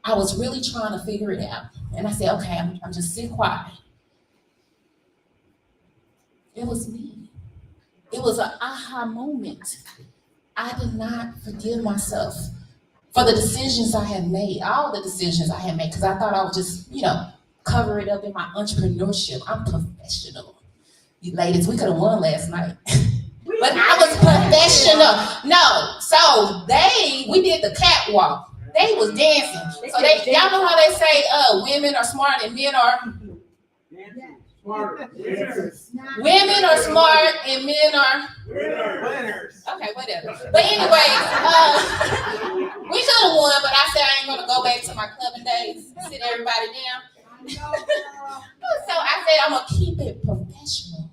I was really trying to figure it out. And I said, okay, I'm just sitting quiet. It was me. It was an aha moment. I did not forgive myself for the decisions I had made, all the decisions I had made, because I thought I would just, cover it up in my entrepreneurship. I'm professional. You ladies, we could have won last night. But I was professional. No, so we did the catwalk. They was dancing. So y'all know how they say women are smart and men are Smart. women are smart and men are Winners. okay, whatever. But anyway, we could have won, but I said I ain't gonna go back to my clubbing days, sit everybody down. So I said I'm gonna keep it professional.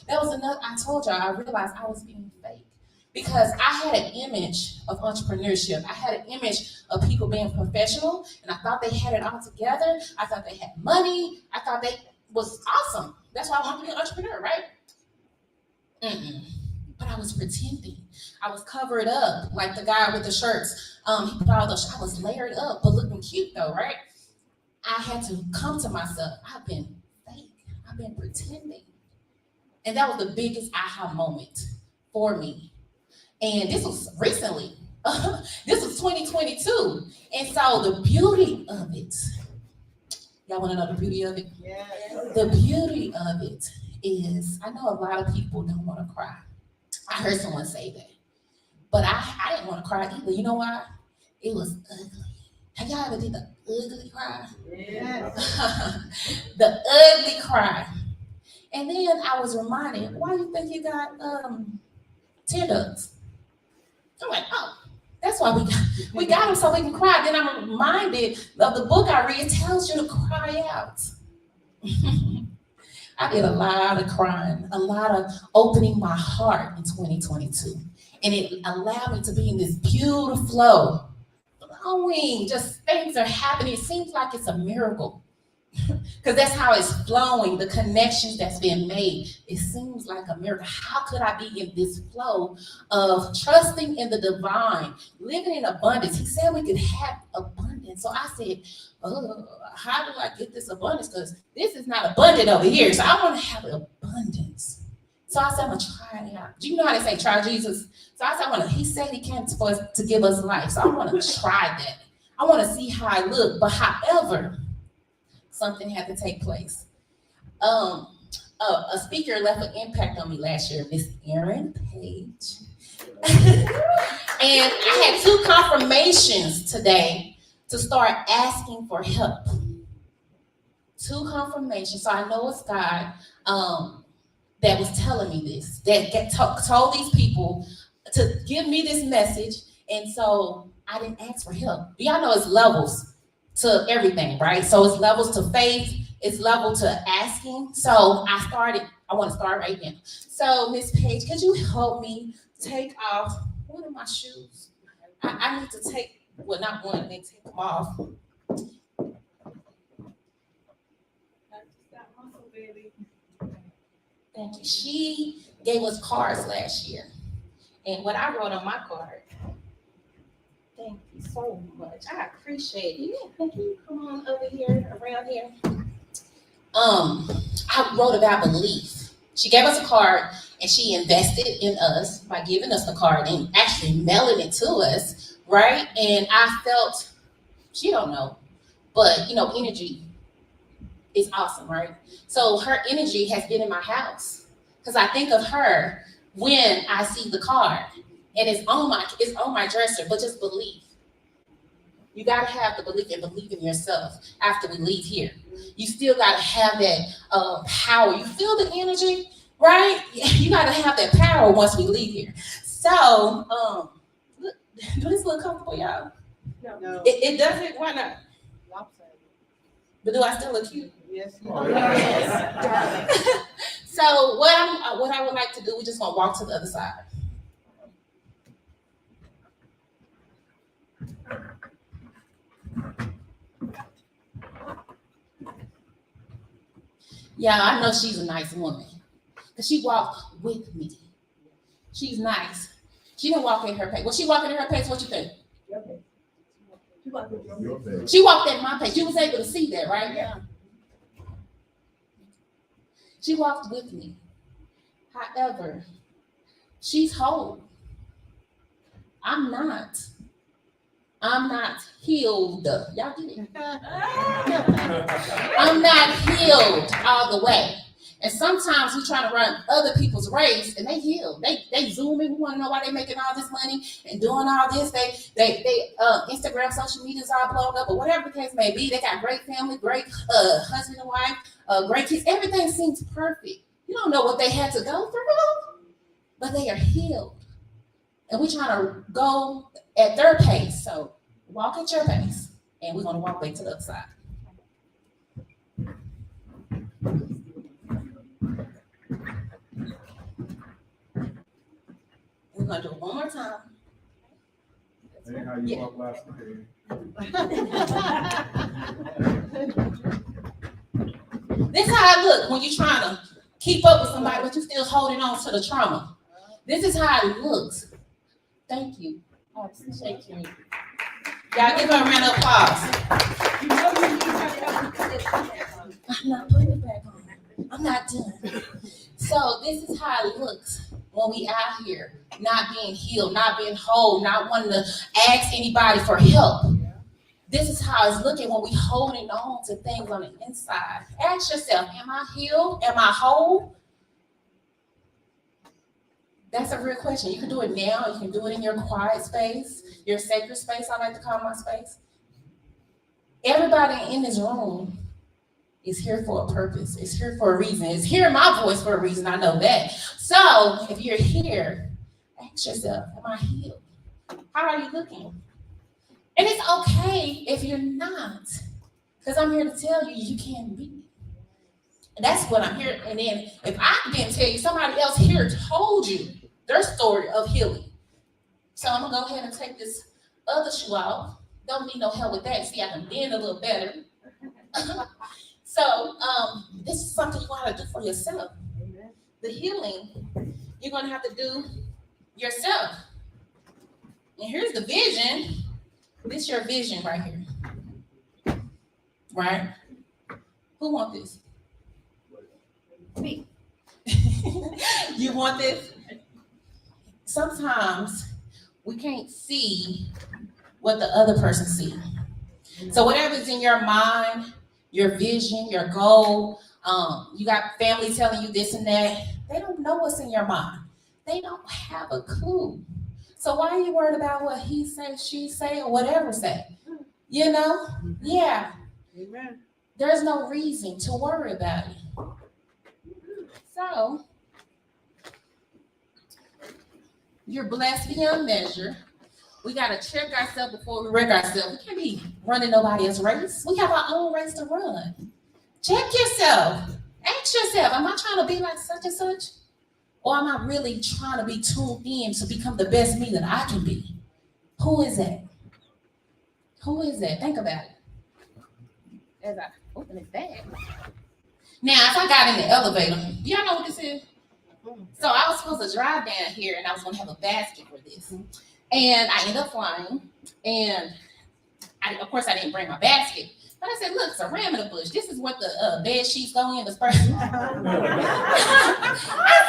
That was another. I told y'all I realized I was being fake because I had an image of entrepreneurship. I had an image of people being professional, and I thought they had it all together. I thought they had money. I thought they was awesome. That's why I wanted to be an entrepreneur, right? But I was pretending. I was covered up like the guy with the shirts. He put all those. I was layered up, but looking cute though, right? I had to come to myself. I've been fake. I've been pretending, and that was the biggest aha moment for me. And this was recently. This was 2022, and so the beauty of it. Y'all want to know the beauty of it? Yeah. The beauty of it is, I know a lot of people don't want to cry. I heard someone say that, but I didn't want to cry either. You know why? It was ugly. Have y'all ever did the ugly cry? Yes. The ugly cry. And then I was reminded, why do you think you got tear ducts? I'm like, oh. That's why we got them so we can cry. Then I'm reminded of the book I read. It tells you to cry out. I did a lot of crying, a lot of opening my heart in 2022. And it allowed me to be in this beautiful flow, flowing, just things are happening. It seems like it's a miracle. Because that's how it's flowing, the connections that's being made. It seems like a miracle. How could I be in this flow of trusting in the divine, living in abundance? He said we could have abundance. So I said, how do I get this abundance? Because this is not abundant over here. So I want to have abundance. So I said, I'm gonna try it out. Do you know how they say try Jesus? So I said, he said he came for us to give us life. So I want to try that. I want to see how I look. But however, something had to take place. A speaker left an impact on me last year, Miss Erin Page. And I had 2 confirmations today to start asking for help. 2 confirmations. So I know it's God that was telling me this, that told these people to give me this message. And so I didn't ask for help. Y'all know it's levels to everything, right? So it's levels to faith, it's level to asking. So I want to start right now. So Miss Page, could you help me take off one of my shoes? I need to take, well, not one, I need to take them off. Thank you. She gave us cards last year. And what I wrote on my card, thank you so much. I appreciate it. Yeah, thank you. Come on over here, around here. I wrote about belief. She gave us a card and she invested in us by giving us the card and actually mailing it to us, right? And I felt, she don't know, but energy is awesome, right? So her energy has been in my house because I think of her when I see the card, and it's on my dresser. But just believe. You gotta have the belief and believe in yourself after we leave here. You still gotta have that power. You feel the energy, right? You gotta have that power once we leave here. So, look, do this look comfortable, y'all? No. It doesn't. Why not? But do I still look cute? Yes. So what I would like to do, we're just gonna walk to the other side. Yeah, I know she's a nice woman because she walked with me. She's nice. She didn't walk in her pace. Was she walking in her pace? What you think? She walked at my pace. You was able to see that, right? Yeah. She walked with me. However, she's whole. I'm not healed. Y'all get it? I'm not healed all the way. And sometimes we try to run other people's race and they heal. They zoom in. We want to know why they making all this money and doing all this. They Instagram, social media's all blown up, or whatever the case may be. They got great family, great husband and wife, great kids. Everything seems perfect. You don't know what they had to go through, but they are healed. And we're trying to go at their pace. So walk at your pace, and we're gonna walk back to the other side. We're gonna do it one more time. Hey, how you walk last night? This is how it looks when you're trying to keep up with somebody, but you're still holding on to the trauma. This is how it looks. Thank you. I appreciate you. Y'all give her a round of applause. I'm not putting it back on. I'm not done. So this is how it looks when we out here, not being healed, not being whole, not wanting to ask anybody for help. This is how it's looking when we holding on to things on the inside. Ask yourself, am I healed? Am I whole? That's a real question. You can do it now. You can do it in your quiet space, your sacred space, I like to call my space. Everybody in this room is here for a purpose. It's here for a reason. It's hearing my voice for a reason. I know that. So if you're here, ask yourself, am I healed? How are you looking? And it's okay if you're not, because I'm here to tell you, you can be. And that's what I'm here. And then if I didn't tell you, somebody else here told you their story of healing. So I'm gonna go ahead and take this other shoe off. Don't need no help with that. See, I can bend a little better. So this is something you want to do for yourself. The healing, you're gonna have to do yourself. And here's the vision. This is your vision right here. Right? Who wants this? Me. You want this? Sometimes we can't see what the other person sees. So whatever's in your mind, your vision, your goal, you got family telling you this and that, they don't know what's in your mind. They don't have a clue. So why are you worried about what he say, she say, or whatever say? You know? Yeah. Amen. There's no reason to worry about it. So, you're blessed beyond measure. We got to check ourselves before we wreck ourselves. We can't be running nobody else's race. We have our own race to run. Check yourself. Ask yourself, am I trying to be like such and such? Or am I really trying to be tuned in to become the best me that I can be? Who is that? Who is that? Think about it. As I open it back. Now, if I got in the elevator, do y'all know what this is? So I was supposed to drive down here and I was gonna have a basket for this. And I ended up flying. And of course I didn't bring my basket. But I said, look, it's a ram in the bush. This is what the bed sheets go in, this person. I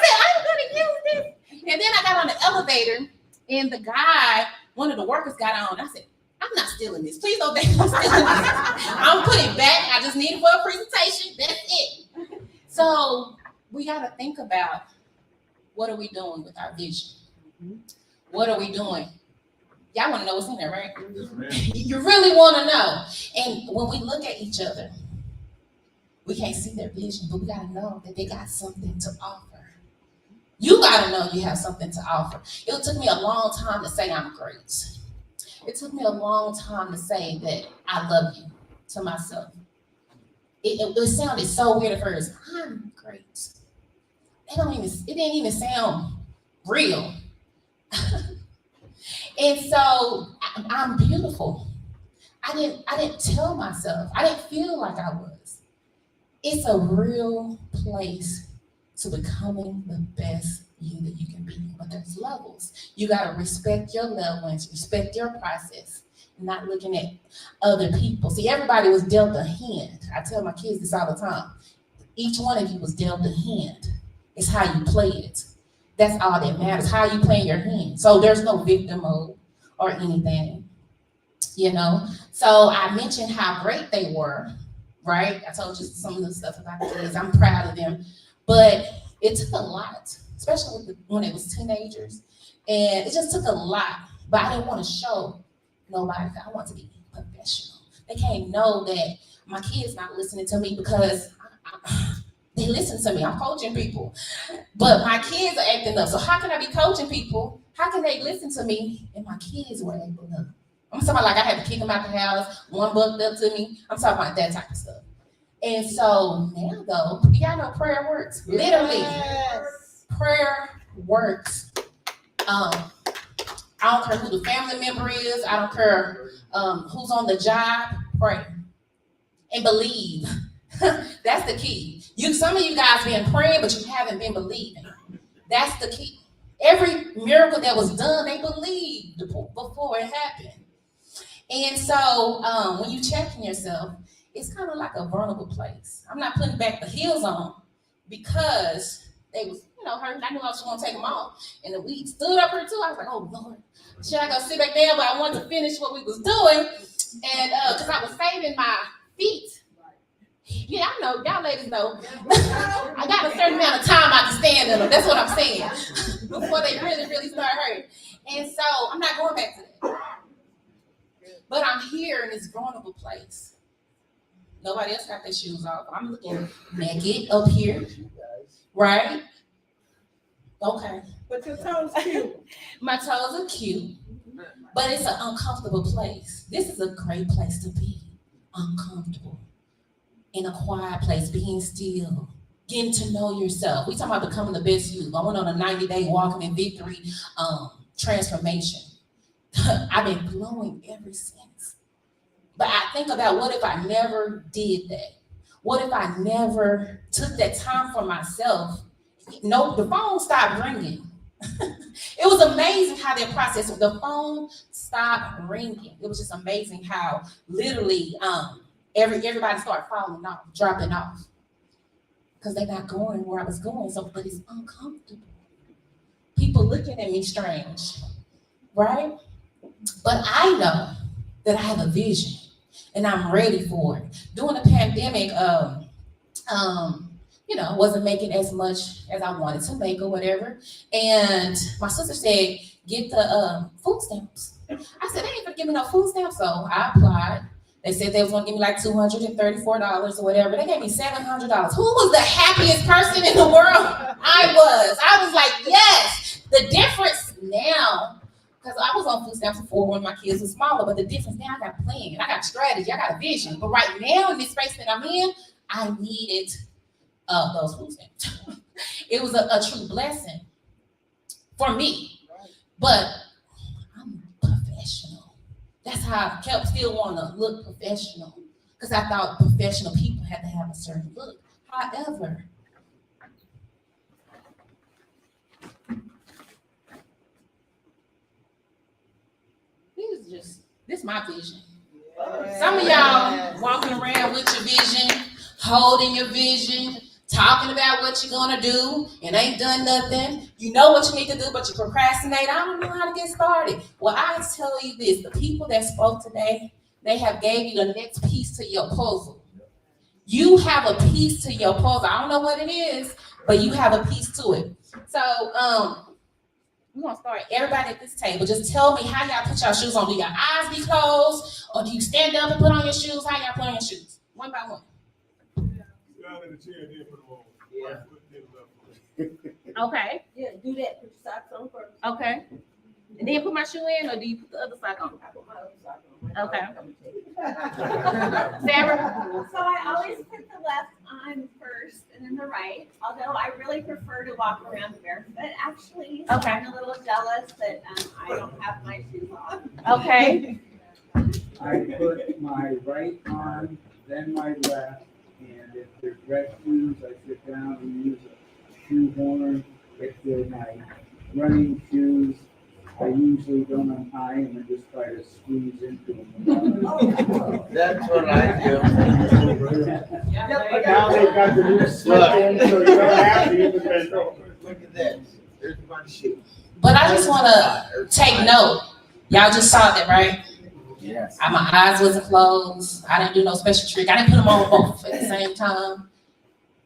said, I'm gonna use this. And then I got on the elevator and the guy, one of the workers got on. I said, I'm not stealing this. Please don't think I'm stealing this. I'm putting it back. I just need it for a presentation. That's it. So we got to think about, what are we doing with our vision? What are we doing? Y'all want to know what's in there, right? You really want to know. And when we look at each other, we can't see their vision, but we got to know that they got something to offer. You got to know you have something to offer. It took me a long time to say I'm great. It took me a long time to say that I love you to myself. It sounded so weird at first. I'm great. It didn't even sound real. And so I'm beautiful. I didn't tell myself. I didn't feel like I was. It's a real place to becoming the best you that you can be. But there's levels. You got to respect your levels, respect your process, not looking at other people. See, everybody was dealt a hand. I tell my kids this all the time. Each one of you was dealt a hand. It's how you play it. That's all that matters, how you play your hand. So there's no victim mode or anything, you know? So I mentioned how great they were, right? I told you some of the stuff about the kids. I'm proud of them. But it took a lot, especially when it was teenagers. And it just took a lot. But I didn't want to show nobody. I want to be professional. They can't know that my kids not listening to me because they listen to me. I'm coaching people. But my kids are acting up. So how can I be coaching people? How can they listen to me and my kids were acting up? I'm talking about like I had to kick them out the house, one bucked up to me. I'm talking about that type of stuff. And so now though, y'all know prayer works. Literally, prayer works. I don't care who the family member is. I don't care who's on the job. Pray and believe. That's the key. Some of you guys been praying, but you haven't been believing. That's the key. Every miracle that was done, they believed before it happened. And so when you checking yourself, it's kind of like a vulnerable place. I'm not putting back the heels on because they was, hurting. I knew I was going to take them off. And then we stood up here too. I was like, oh Lord, should I go sit back down? But I wanted to finish what we was doing. And because I was saving my feet. Yeah, I know. Y'all ladies know. I got a certain amount of time I can stand in them. That's what I'm saying. Before they really, really start hurting. And so I'm not going back to that. But I'm here in this vulnerable place. Nobody else got their shoes off. I'm looking naked up here. Right? Okay. But your toes cute. My toes are cute. But it's an uncomfortable place. This is a great place to be. Uncomfortable. In a quiet place, being still, getting to know yourself. We talking about becoming the best you. I went on a 90-day walking in victory transformation. I've been glowing ever since. But I think about what if I never did that? What if I never took that time for myself? No, the phone stopped ringing. It was amazing how that process, the phone stopped ringing. It was just amazing how literally everybody started falling off, dropping off. because they're not going where I was going. So, but it's uncomfortable. People looking at me strange, right? But I know that I have a vision and I'm ready for it. During the pandemic, wasn't making as much as I wanted to make or whatever. And my sister said, get the food stamps. I said, they ain't gonna give me no food stamps. So I applied. They said they was gonna give me like $234 or whatever. They gave me $700. Who was the happiest person in the world? I was like, yes. The difference now, because I was on food stamps before when my kids were smaller, but the difference now, I got a plan, I got a strategy, I got a vision. But right now in this space that I'm in, I needed those food stamps. It was a true blessing for me, but I'm professional. That's how I kept still wanting to look professional, because I thought professional people had to have a certain look. However, this is my vision. Some of y'all walking around with your vision, holding your vision, talking about what you're gonna do, and ain't done nothing. You know what you need to do, but you procrastinate. I don't know how to get started. Well, I tell you this, the people that spoke today, they have gave you the next piece to your puzzle. You have a piece to your puzzle. I don't know what it is, but you have a piece to it. So, we're gonna start. Everybody at this table, just tell me how y'all put your shoes on. Do your eyes be closed, or do you stand up and put on your shoes? How y'all put on your shoes? One by one. Okay. Yeah, do that. Put your socks on first. Okay. And then put my shoe in, or do you put the other sock on? I put my other sock on. Okay. Sarah? So I always put the left on first and then the right, although I really prefer to walk around barefoot actually. So Okay. I'm a little jealous that I don't have my shoes on. Okay. I put my right on, then my left, and if they're dress shoes, I sit down and use a shoe horn. If they're my running shoes, I usually don't untie them and just try to squeeze into them. That's what I do. Now they've got the new slip in, so you don't have to use the petrol. Look at this. Here's my shoe. But I just want to take note. Y'all just saw that, right? Yes. My eyes wasn't closed. I didn't do no special trick. I didn't put them on both at the same time.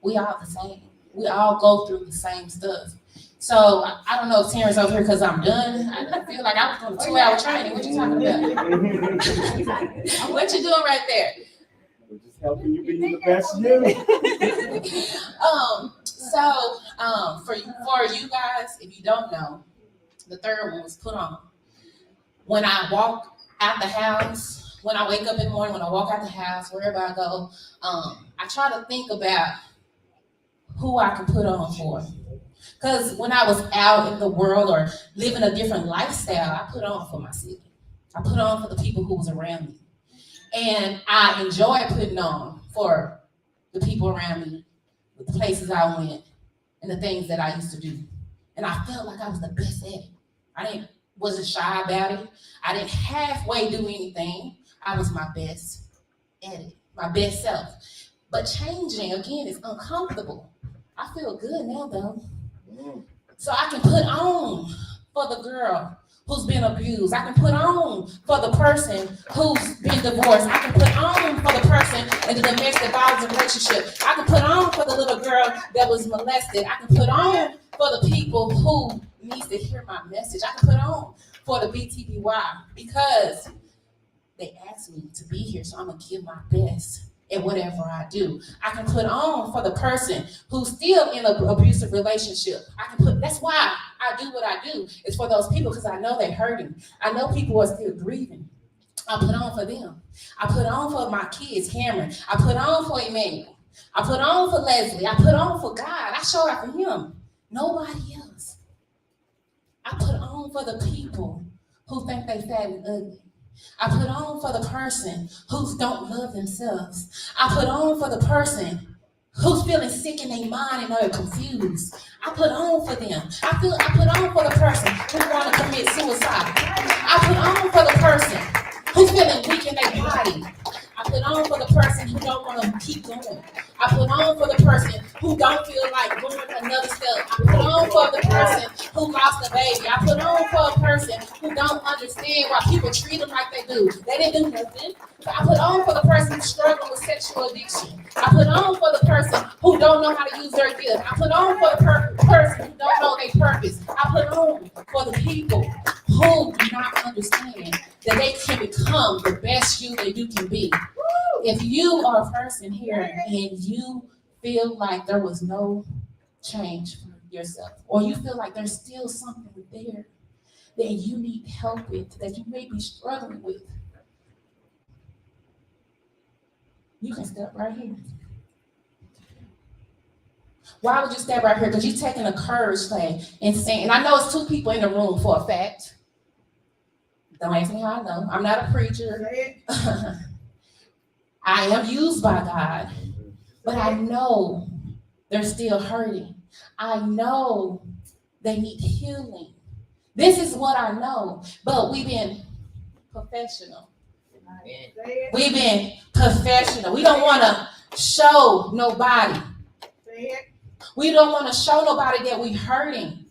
We all the same. We all go through the same stuff. So I don't know if Terrence over here because I'm done. I feel like I was doing a 2-hour training. What you talking about? What you doing right there? We're just helping you be the best you. For you guys, if you don't know, the third one was put on. When I walk out the house, when I wake up in the morning, when I walk out the house, wherever I go, I try to think about who I can put on for. Because when I was out in the world or living a different lifestyle, I put on for my city. I put on for the people who was around me. And I enjoy putting on for the people around me, the places I went, and the things that I used to do. And I felt like I was the best at it. Wasn't shy about it. I didn't halfway do anything. I was my best at it, my best self. But changing, again, is uncomfortable. I feel good now, though. So I can put on for the girl who's been abused. I can put on for the person who's been divorced. I can put on for the person in the domestic violence relationship. I can put on for the little girl that was molested. I can put on for the people who needs to hear my message. I can put on for the BTBY because they asked me to be here, so I'm gonna give my best at whatever I do. I can put on for the person who's still in an abusive relationship. That's why I do what I do. It's for those people because I know they're hurting. I know people are still grieving. I put on for them. I put on for my kids, Cameron. I put on for Emmanuel. I put on for Leslie. I put on for God. I show up for him. Nobody else. I put on for the people who think they fat and ugly. I put on for the person who don't love themselves. I put on for the person who's feeling sick in their mind and they're confused. I put on for them. I put on for the person who want to commit suicide. I put on for the person who's feeling weak in their body. I put on for the person who don't want to keep going. I put on for the person who don't feel like going another step. I put on for the person who lost a baby. I put on for a person who don't understand why people treat them like they do. They didn't do nothing. I put on for the person who's struggling with sexual addiction. I put on for the person who don't know how to use their gift. I put on for the person who don't know their purpose. I put on for the people who do not understand that they can become the best you that you can be. If you are a person here and you feel like there was no change for yourself, or you feel like there's still something there that you need help with, that you may be struggling with, you can step right here. Why would you step right here? Because you're taking a courage thing and saying, and I know it's two people in the room for a fact. Don't ask me how I know. I'm not a preacher. I am used by God, but I know they're still hurting. I know they need healing. This is what I know, but we've been professional. We've been professional. We don't want to show nobody. We don't want to show nobody that we're hurting.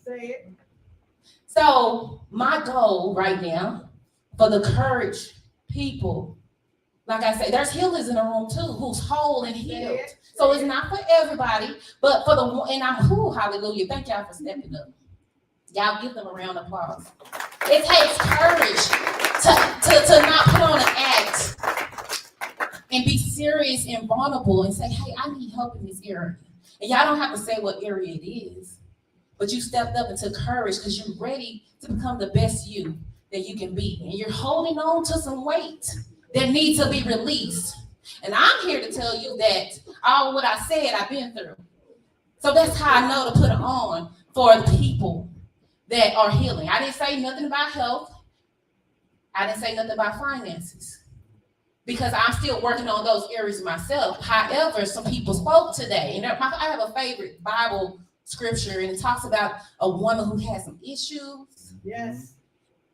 So my goal right now for the courage people, like I said, there's healers in the room too who's whole and healed. So it's not for everybody, but for the one, and I'm hallelujah. Thank y'all for stepping up. Y'all give them a round of applause. It takes courage to not put on an act and be serious and vulnerable and say, hey, I need help in this area. And y'all don't have to say what area it is, but you stepped up and took courage because you're ready to become the best you that you can be. And you're holding on to some weight that needs to be released. And I'm here to tell you that all what I said, I've been through. So that's how I know to put it on for the people that are healing. I didn't say nothing about health. I didn't say nothing about finances because I'm still working on those areas myself. However, some people spoke today, and I have a favorite Bible scripture, and it talks about a woman who had some issues. Yes.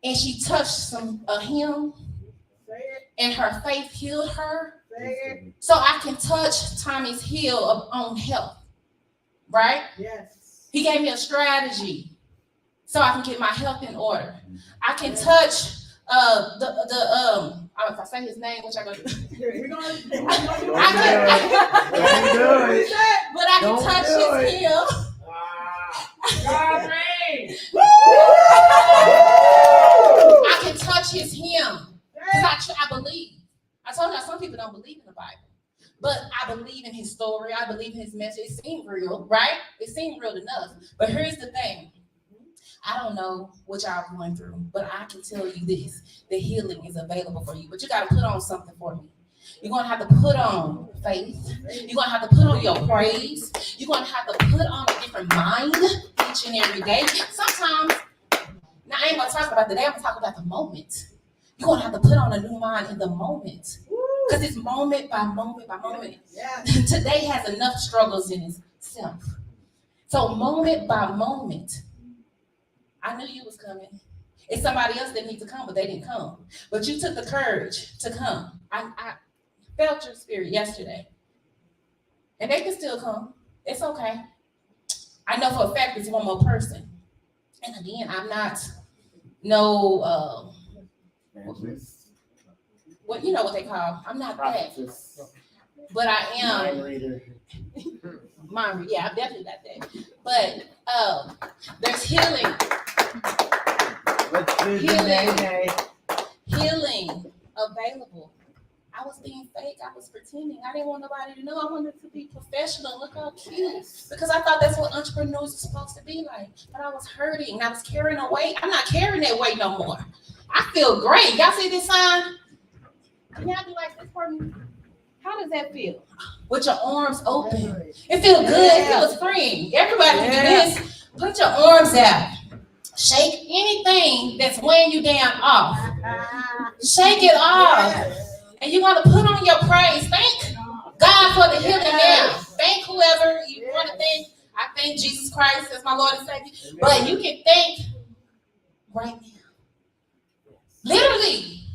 And she touched a hem, and her faith healed her. So I can touch Tommy's heel on health, right? Yes. He gave me a strategy so I can get my health in order. I can touch if I say his name, which I'm gonna do. But I can touch his heel. I can touch his hem because I believe. I told you some people don't believe in the Bible, but I believe in his story. I believe in his message. It seemed real, right? It seemed real enough. But here's the thing. I don't know what y'all are going through, but I can tell you this, the healing is available for you, but you got to put on something for me. You're going to have to put on faith. You're going to have to put on your praise. You're going to have to put on a different mind each and every day. Sometimes, now I ain't going to talk about the day, I'm going to talk about the moment. You're going to have to put on a new mind in the moment. Because it's moment by moment by moment. Yeah. Today has enough struggles in itself. So moment by moment, I knew you was coming. It's somebody else that needs to come, but they didn't come. But you took the courage to come. I felt your spirit yesterday. And they can still come. It's okay. I know for a fact it's one more person. And again, I'm not what you know what they call. I'm not that. But I am. Mind reader. Yeah, I'm definitely not that. But there's healing. Healing available. I was being fake. I was pretending. I didn't want nobody to know. I wanted to be professional. Look how cute. Because I thought that's what entrepreneurs are supposed to be like. But I was hurting. I was carrying a weight. I'm not carrying that weight no more. I feel great. Y'all see this sign? Can y'all do like this for me? How does that feel? With your arms open. It feels good. It feels freeing. Everybody can do this. Put your arms out. Shake anything that's weighing you down off. Shake it off. And you want to put on your praise. Thank God for the healing now. Thank whoever you want to thank. I thank Jesus Christ as my Lord and Savior. But you can thank right now. Literally.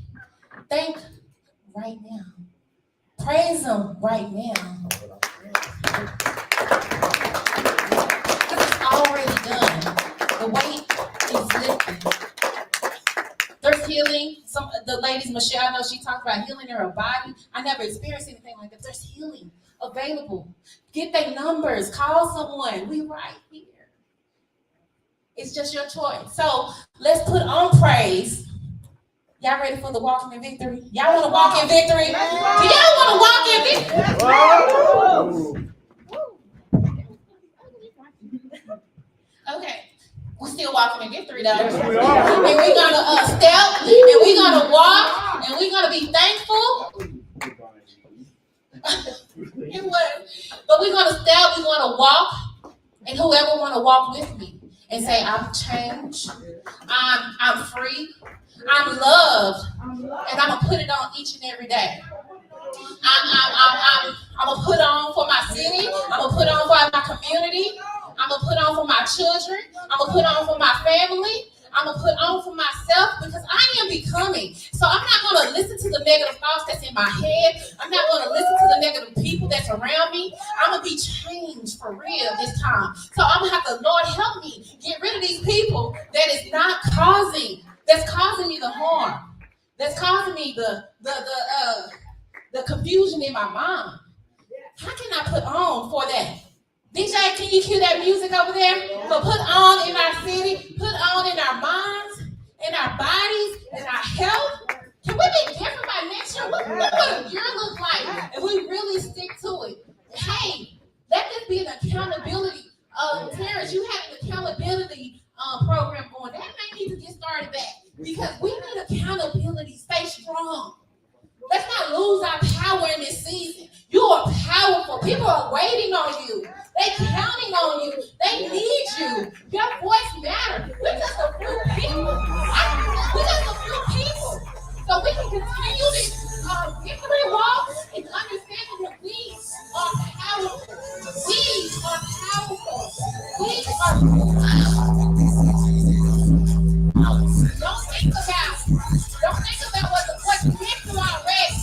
Thank right now. Praise him right now. ladies, Michelle, I know she talked about healing in her body. I never experienced anything like that. There's healing available. Get their numbers. Call someone. We right here. It's just your choice. So let's put on praise. Y'all ready for the walking in victory? Y'all want to walk in victory? Do y'all want to walk in victory? Okay. We're still walking in victory, though. Yes, we are. And we're going to step, and we're going to walk, and we're going to be thankful. It was. But we're going to step, we're going to walk, and whoever want to walk with me and say, I'm changed, I'm free, I'm loved, and I'm going to put it on each and every day. I'm going to put on for my city, I'm going to put on for my community, I'm going to put on for my children, I'm going to put on for my family, I'm going to put on for myself because I am becoming. So I'm not going to listen to the negative thoughts that's in my head. I'm not going to listen to the negative people that's around me. I'm going to be changed for real this time. So I'm going to have to, Lord, help me get rid of these people that's causing me the harm, that's causing me the confusion in my mind. How can I put on for that? DJ, can you cue that music over there? So put on in our city, put on in our minds, in our bodies, in our health. Can we be different by next year? What would a year look like if we really stick to it? Hey, let this be an accountability. Terrence, you have an accountability program going. That may need to get started back because we need accountability. Stay strong. Let's not lose our power in this season. You are powerful. People are waiting on you. They're counting on you. They need you. Your voice matters. We're just a few people. We're just a few people. So we can continue this victory walk and understanding that we are powerful. We are powerful. We are Don't think about what you went through already.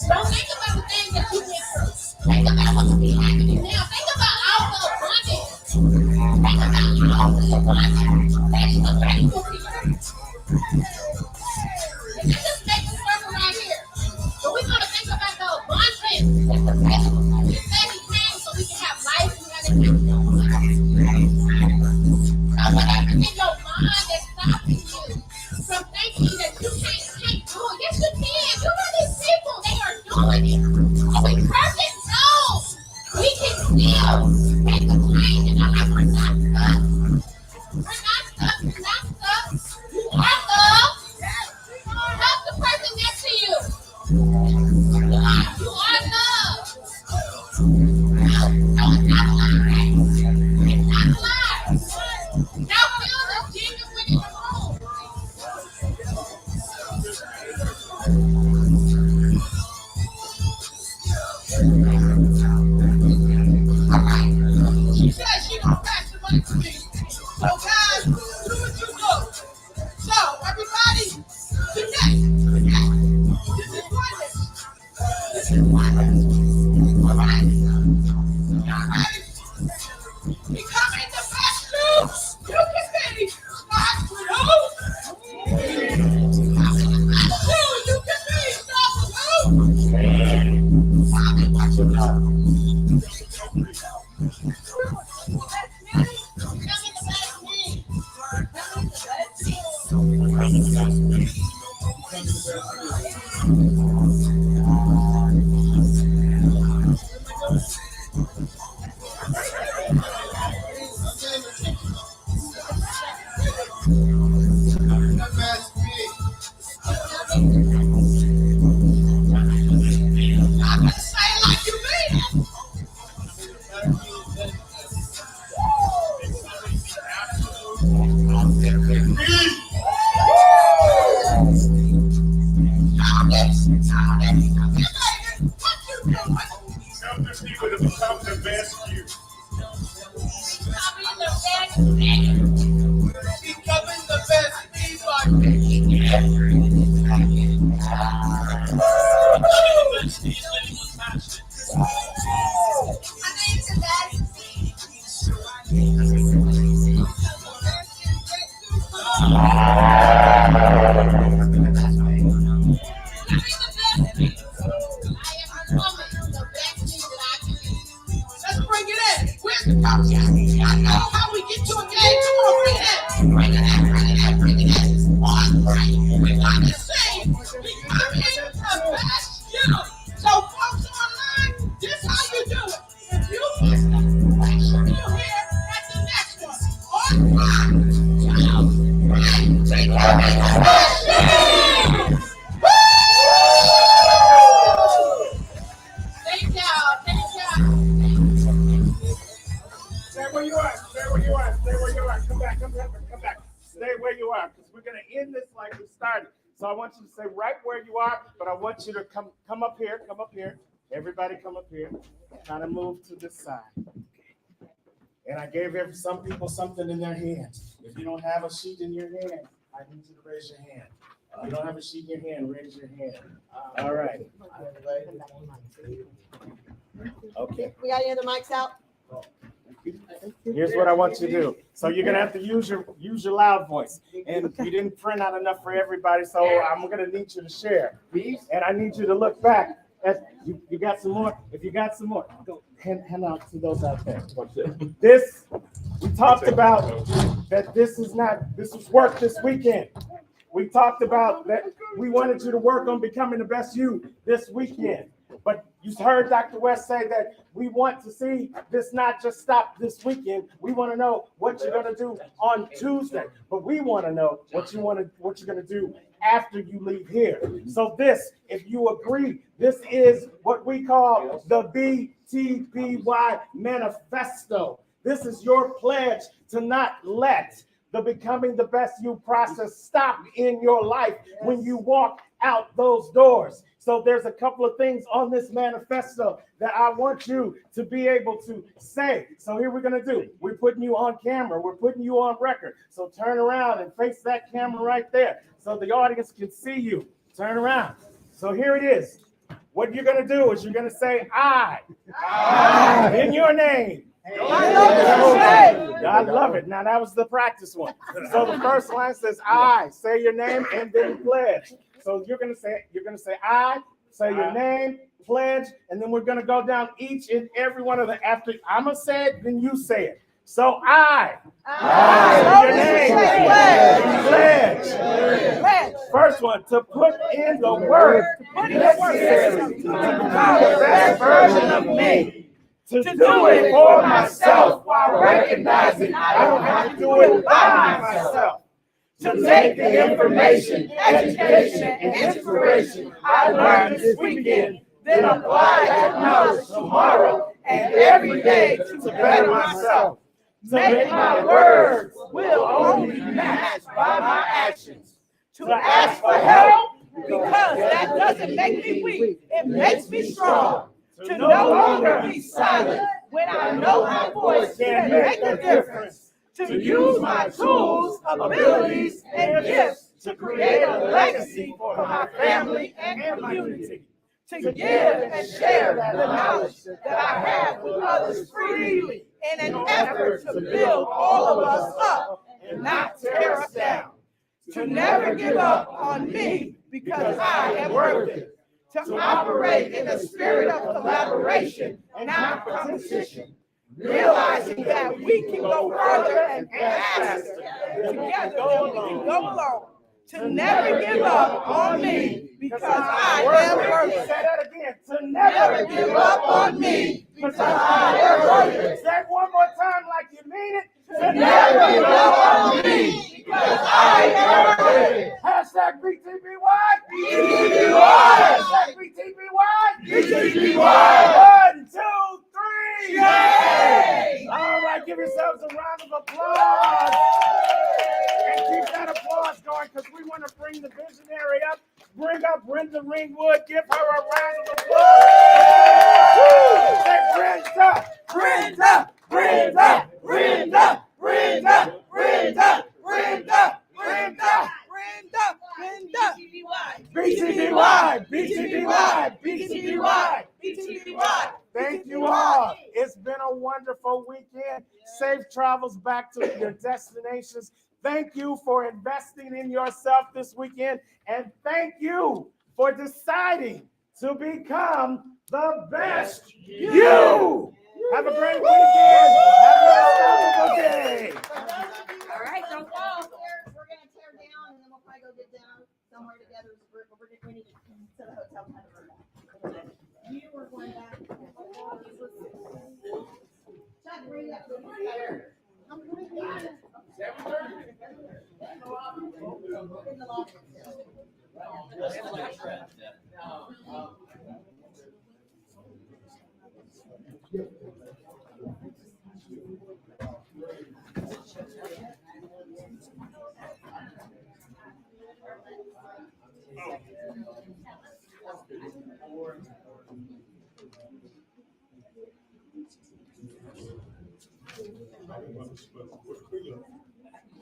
Don't think about the things that you went through. Think about what's be happening now. Think about all the abundance. Think about all the abundance that you are grateful for. Let's just make this circle right here. But we're going to think about the abundance. This baby came so we can have life and have it. Whatever in your mind that's stopping you from thinking that you can't do it. Yes, you can. Look at these people. They are doing it. Are we perfect? No. We can still make the change in our life. We're not stuck. We're not stuck. You're not stuck. You are loved. Help the person next to you. You are loved. No, it's not a lie. It's not a lie. Now feel the genuine in the room. She said she gonna pass the money to me. So guys, do what you do. So everybody, today, this is one. All right. Becoming the best you can be. Start with who? You can be. Start with who? Where's the coach at? I know how we get to a game. Come on, bring it in. Bring it in, bring it in, bring it in. All right. We got to say, becoming the best you. So folks online, this how you do it. If you missed it, make sure you're here at the next one. On 1, 2, 3, becoming the best you. Thank y'all. Thank y'all. Stay where you are. Stay where you are. Stay where you are. Come back. Come back. Come back. Stay where you are, because we're gonna end this like we started. So I want you to stay right where you are, but I want you to come up here. Come up here. Everybody, come up here. Kind of move to this side. And I gave some people something in their hands. If you don't have a sheet in your hand, I need you to raise your hand. If you don't have a sheet in your hand, raise your hand. All right. Okay. We got any other mics out? Here's what I want you to do. So you're gonna have to use your loud voice. And we didn't print out enough for everybody, so I'm gonna need you to share. And I need you to look back at you got some more. If you got some more, go hand out to those out there. This we talked about that this was work this weekend. We talked about that we wanted you to work on becoming the best you this weekend. But you heard Dr. West say that we want to see this not just stop this weekend. We want to know what you're going to do on Tuesday. But we want to know what you're going to do after you leave here. So this, if you agree, this is what we call the BTBY Manifesto. This is your pledge to not let the becoming the best you process stop in your life when you walk out those doors. So there's a couple of things on this manifesto that I want you to be able to say. So here we're going to do. We're putting you on camera. We're putting you on record. So turn around and face that camera right there so the audience can see you. Turn around. So here it is. What you're going to do is you're going to say, I. In your name. I love it. Now that was the practice one. So the first line says, I. Say your name and then pledge. So you're gonna say I, say your name, pledge, and then we're gonna go down each and every one of them. After I'm gonna say it, then you say it. So I. Say your name, pledge. First one, to put in the work necessary to become the best version of me. To do it for myself while recognizing I don't have to do it by myself. To take the information, education, and inspiration I learned this weekend, then apply that knowledge tomorrow and every day to better myself. To make my words will only be matched by my actions. To ask for help, because that doesn't make me weak, it makes me strong. To no longer be silent when I know my voice can make a difference. To use my tools, abilities, and gifts to create a legacy for my family and community. To give and share the knowledge that I have with others freely in an effort to build all of us up and not tear us down. To never give up on me because I am worth it. To operate in a spirit of collaboration and not competition. Realizing that we can go further and faster together than we can go alone. To never give up on me because I am worth it. Say that again. To never give up on me because I am worth it. Say it one more time like you mean it. To never give up on me because I am worth it. Hashtag BTBY. BTBY. Hashtag BTBY. BTBY. 1, 2, 3. Yay! All right, give yourselves a round of applause. And keep that applause going because we want to bring the visionary up. Bring up Brenda Ringwood. Give her a round of applause. Say Brenda, Brenda, Brenda, Brenda, Brenda, Brenda, Brenda, Brenda, Brenda, BTBY, BTBY, BTBY, BTBY. Thank you all. It's been a wonderful weekend. Safe travels back to your destinations. Thank you for investing in yourself this weekend. And thank you for deciding to become the best you. Have a great weekend. That's like a trend, yeah. Oh.